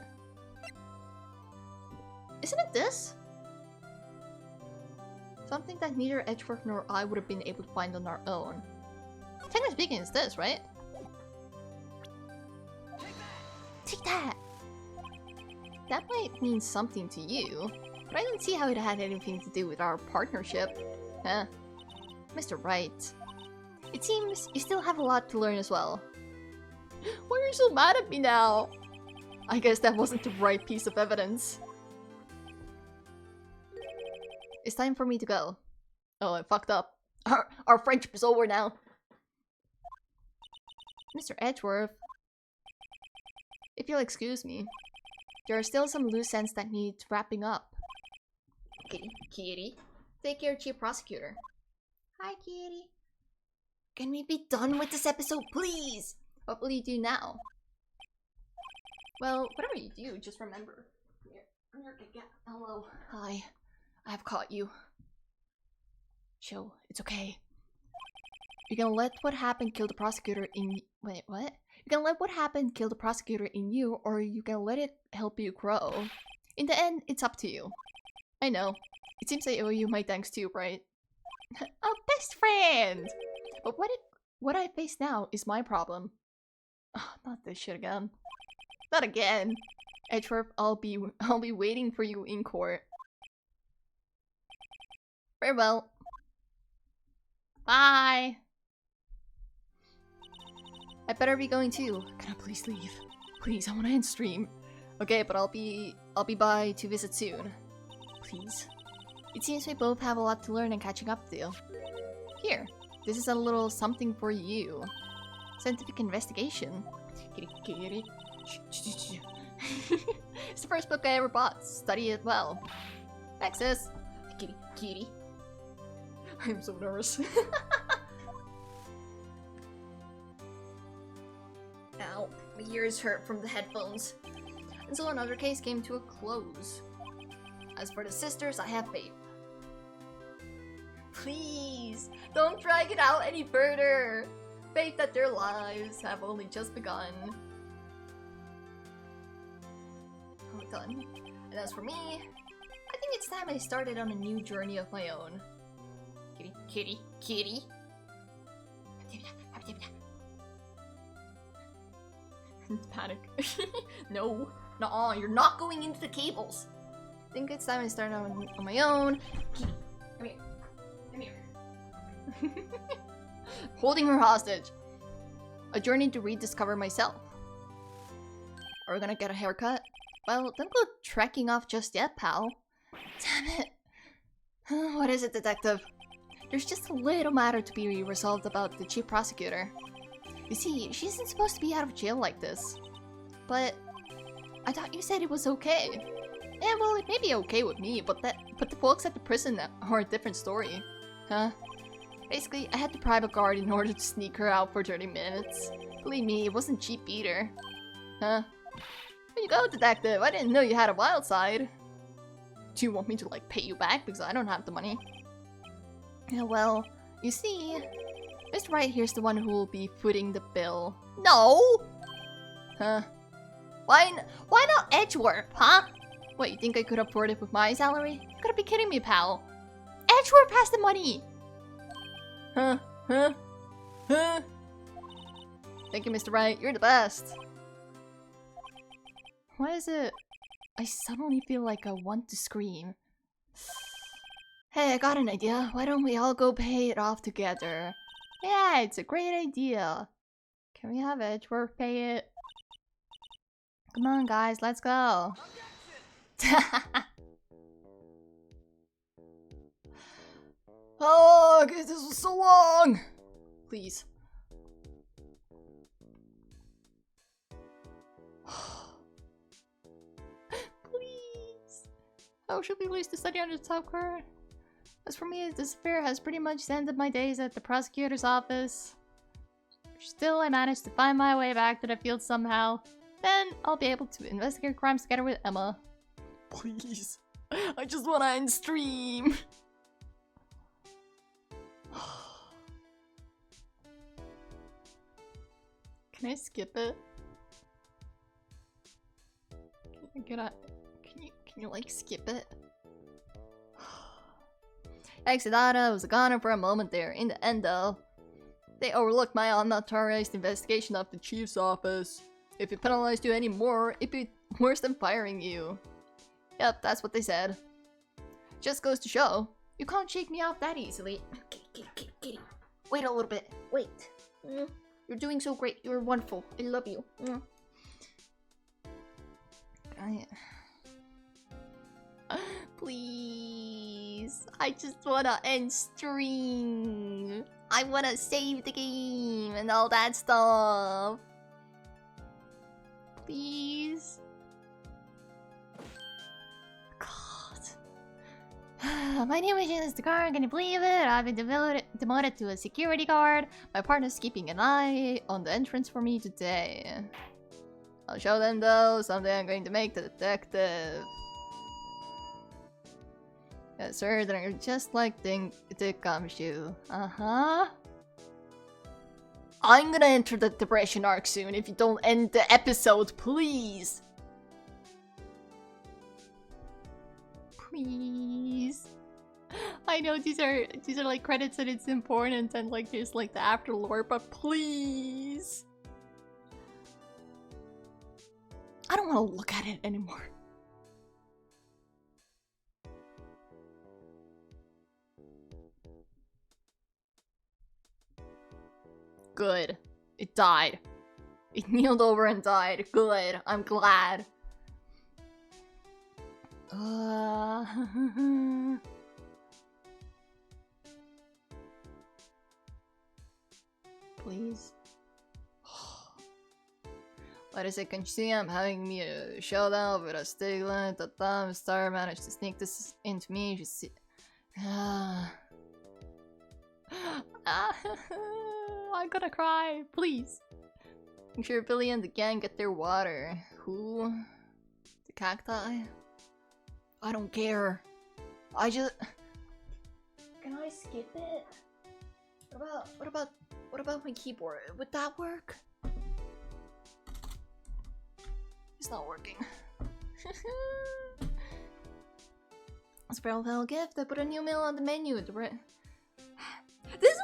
Isn't it this? Something that neither Edgeworth nor I would have been able to find on our own. Technically speaking, it's this, right? Take that! That might mean something to you, but I don't see how it had anything to do with our partnership. Huh? Mr. Wright. It seems you still have a lot to learn as well. Why are you so mad at me now? I guess that wasn't the right piece of evidence. It's time for me to go. Oh, I fucked up. Our friendship is over now. Mr. Edgeworth. If you'll excuse me, there are still some loose ends that need wrapping up. Kitty. Take care, Chief Prosecutor. Hi, kitty. Can we be done with this episode, please? What will you do now? Well, whatever you do, just remember. Hello. Hi. I've caught you. Chill. It's okay. You're gonna let what happened kill the prosecutor in... Wait, what? You're gonna let what happened kill the prosecutor in you, or you're gonna let it help you grow. In the end, it's up to you. I know. It seems I owe you my thanks too, right? Oh, best friend! But what I face now is my problem. Oh, not this shit again. Not again. Edgeworth, I'll be waiting for you in court. Farewell. Bye. I better be going too. Can I please leave? Please, I want to end stream. Okay, but I'll be by to visit soon. Please. It seems we both have a lot to learn and catching up to. Here, this is a little something for you. Scientific investigation. Kitty, kitty. It's the first book I ever bought. Study it well. Nexus. Kitty, kitty. I'm so nervous. Ow, my ears hurt from the headphones. And so another case came to a close. As for the sisters, I have faith. Please, don't drag it out any further. Faith that their lives have only just begun. Oh, done. And as for me, I think it's time I started on a new journey of my own. Kitty, kitty, kitty. Panic. No, nuh-uh, you're not going into the cables. I think it's time I start on my own. Kitty, come here. Come here. Holding her hostage. A journey to rediscover myself. Are we gonna get a haircut? Well, don't go trekking off just yet, pal. Damn it. What is it, detective? There's just a little matter to be resolved about the chief prosecutor. You see, she isn't supposed to be out of jail like this. But I thought you said it was okay. Yeah, well, it may be okay with me, but the folks at the prison are a different story. Huh? Basically, I had to bribe a guard in order to sneak her out for 30 minutes. Believe me, it wasn't cheap either. Huh? There you go, detective. I didn't know you had a wild side. Do you want me to, like, pay you back? Because I don't have the money. Yeah, well, you see, Mr. Wright here's the one who will be footing the bill. No! Huh? Why not Edgeworth, huh? What, you think I could afford it with my salary? You gotta be kidding me, pal. Edgeworth has the money! Huh? Huh? Huh? Thank you, Mr. Wright. You're the best. Why is it I suddenly feel like I want to scream? Hey, I got an idea. Why don't we all go pay it off together? Yeah, it's a great idea. Can we have Edgeworth pay it? Come on, guys, let's go. Oh, this was so long. Please. Please. How should we lose to study under the top court? As for me, this affair has pretty much ended my days at the prosecutor's office. Still, I managed to find my way back to the field somehow. Then, I'll be able to investigate crimes together with Emma. Please. I just wanna end stream. Can I skip it? Can you like skip it? Exodata was a goner for a moment there. In the end though, they overlooked my unauthorized investigation of the chief's office. If it penalized you anymore, it'd be worse than firing you. Yep, that's what they said. Just goes to show, you can't shake me off that easily. Kitty. Wait a little bit. Wait. You're doing so great. You're wonderful. I love you. Please. I just wanna end stream. I wanna save the game and all that stuff. Please. God. My name is Janice the guard, can you believe it? I've been demoted to a security guard. My partner's keeping an eye on the entrance for me today. I'll show them though, someday I'm going to make the detective. Yes sir, they're just like Dick Gumshoe. Uh-huh. I'm gonna enter the depression arc soon if you don't end the episode, please. Please. I know these are like credits and it's important and like there's like the after lore, but please. I don't want to look at it anymore. Good. It died. It kneeled over and died. Good. I'm glad. Please. What is it? Can you see I'm having me a showdown with a Stigland? The dumb star managed to sneak this into me. You see. I'm gonna cry. Please. Make sure Billy and the gang get their water. Who? The cacti? I don't care. I just... Can I skip it? What about my keyboard? Would that work? It's not working. Spellfell gift. I put a new meal on the menu. This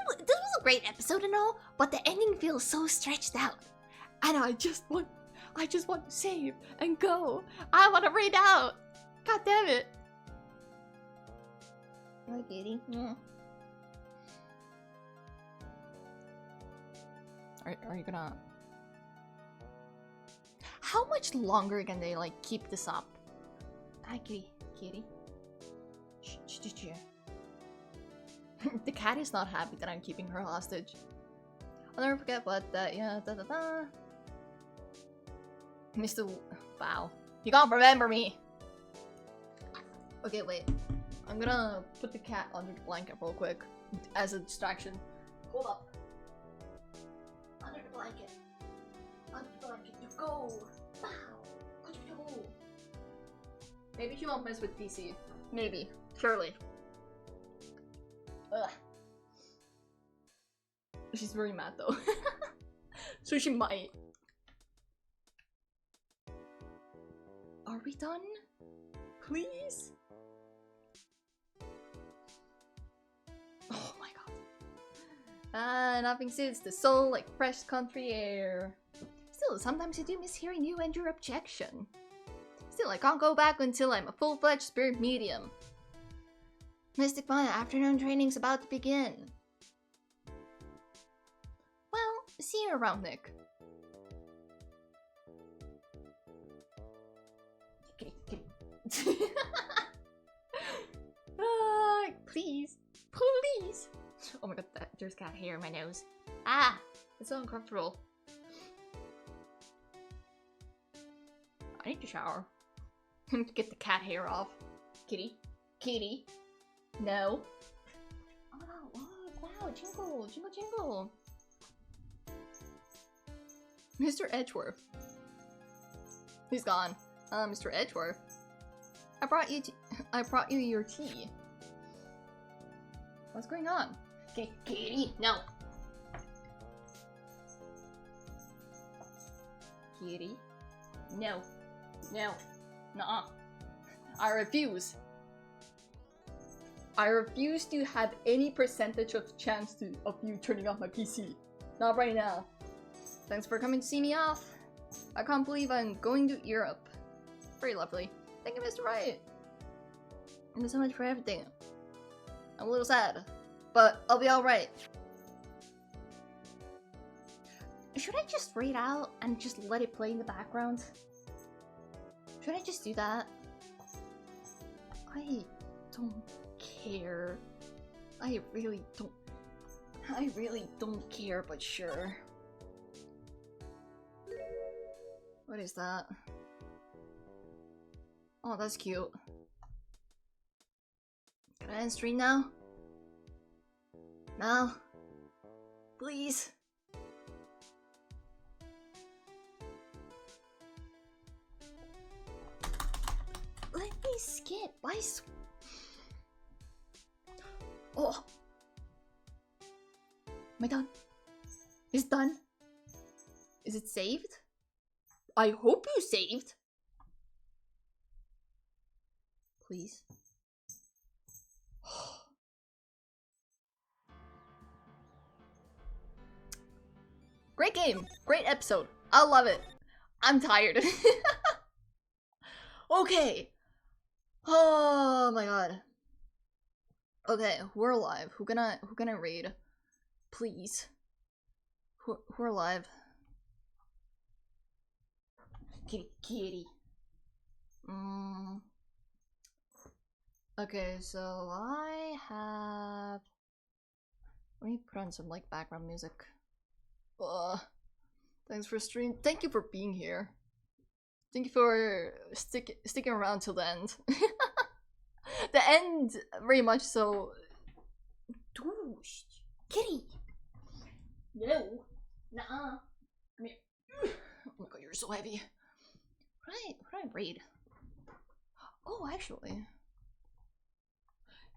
was a great episode and all, but the ending feels so stretched out. And I just want to save and go. I want to read out. God damn it. Hi, Katie. Yeah. Are you gonna... How much longer can they like keep this up? Hi, Kitty. Kitty. Shh. The cat is not happy that I'm keeping her hostage. I'll never forget what that. Yeah. Mr. Wow. You can't remember me. Okay, wait. I'm gonna put the cat under the blanket real quick as a distraction. Hold up. Under the blanket. Under the blanket. You go. Wow. Go. Maybe she won't mess with DC. Maybe. Surely. Ugh. She's very mad though. So she might. Are we done? Please? Oh my god. Nothing suits the soul like fresh country air. Still, sometimes I do miss hearing you and your objection. Still, I can't go back until I'm a full-fledged spirit medium. Mystic Maya afternoon training's about to begin. Well, see you around, Nick. Please. Please. Oh my god, there's cat hair in my nose. Ah, it's so uncomfortable. I need to shower. To get the cat hair off. Kitty. Kitty. No. Oh no, look, wow, jingle, jingle, jingle. Mr. Edgeworth. He's gone. Mr. Edgeworth. I brought you your tea. What's going on? Okay, Kitty, no. Kitty, no, no, nuh-uh. I refuse. I refuse to have any percentage of chance of you turning off my PC. Not right now. Thanks for coming to see me off. I can't believe I'm going to Europe. Very lovely. Thank you, Mr. Wright. Thank you so much for everything. I'm a little sad, but I'll be alright. Should I just read out and just let it play in the background? Should I just do that? I don't care. I really don't care, but sure. What is that? Oh, that's cute. Can I end stream now? Now? Please? Let me skip. Oh! Am I done? Is it done? Is it saved? I hope you saved! Please. Great game! Great episode! I love it! I'm tired. Okay! Oh my god. Okay, we're alive. Who gonna raid? Please. Who are alive? Kitty. Okay, so I have... Let me put on some like background music. Thanks for stream. Thank you for being here. Thank you for sticking around till the end. The end, very much so. Douche. Kitty. No. Nuh-uh. Come here. Oh my god, you're so heavy. What do I raid? Oh, actually. You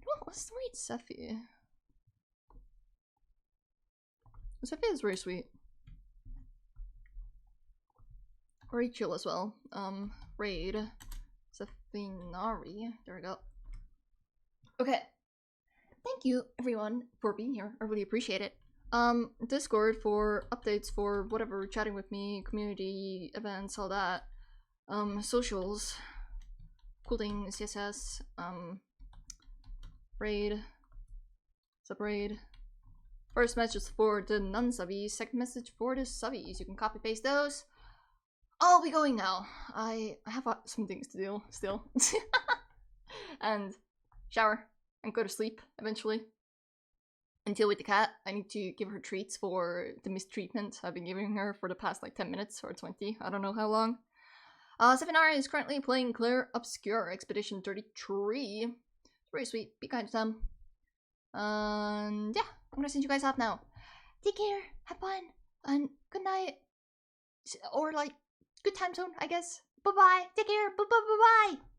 know what? Let's raid Sephi. Sephi is very sweet. Very chill as well. Raid Sephinari. There we go. Okay. Thank you everyone for being here. I really appreciate it. Discord for updates for whatever, chatting with me, community events, all that. Socials. Cooling, CSS, raid. Subraid. First message for the non-subbies, second message for the subbies. You can copy paste those. I'll be going now. I have some things to do still. And shower and go to sleep eventually. And deal with the cat. I need to give her treats for the mistreatment I've been giving her for the past like 10 minutes or 20. I don't know how long. Sephinari is currently playing Clear Obscure Expedition 33. It's very sweet. Be kind to them. And yeah, I'm gonna send you guys off now. Take care, have fun, and good night. Or like, good time zone, I guess. Bye-bye. Take care. Bye-bye.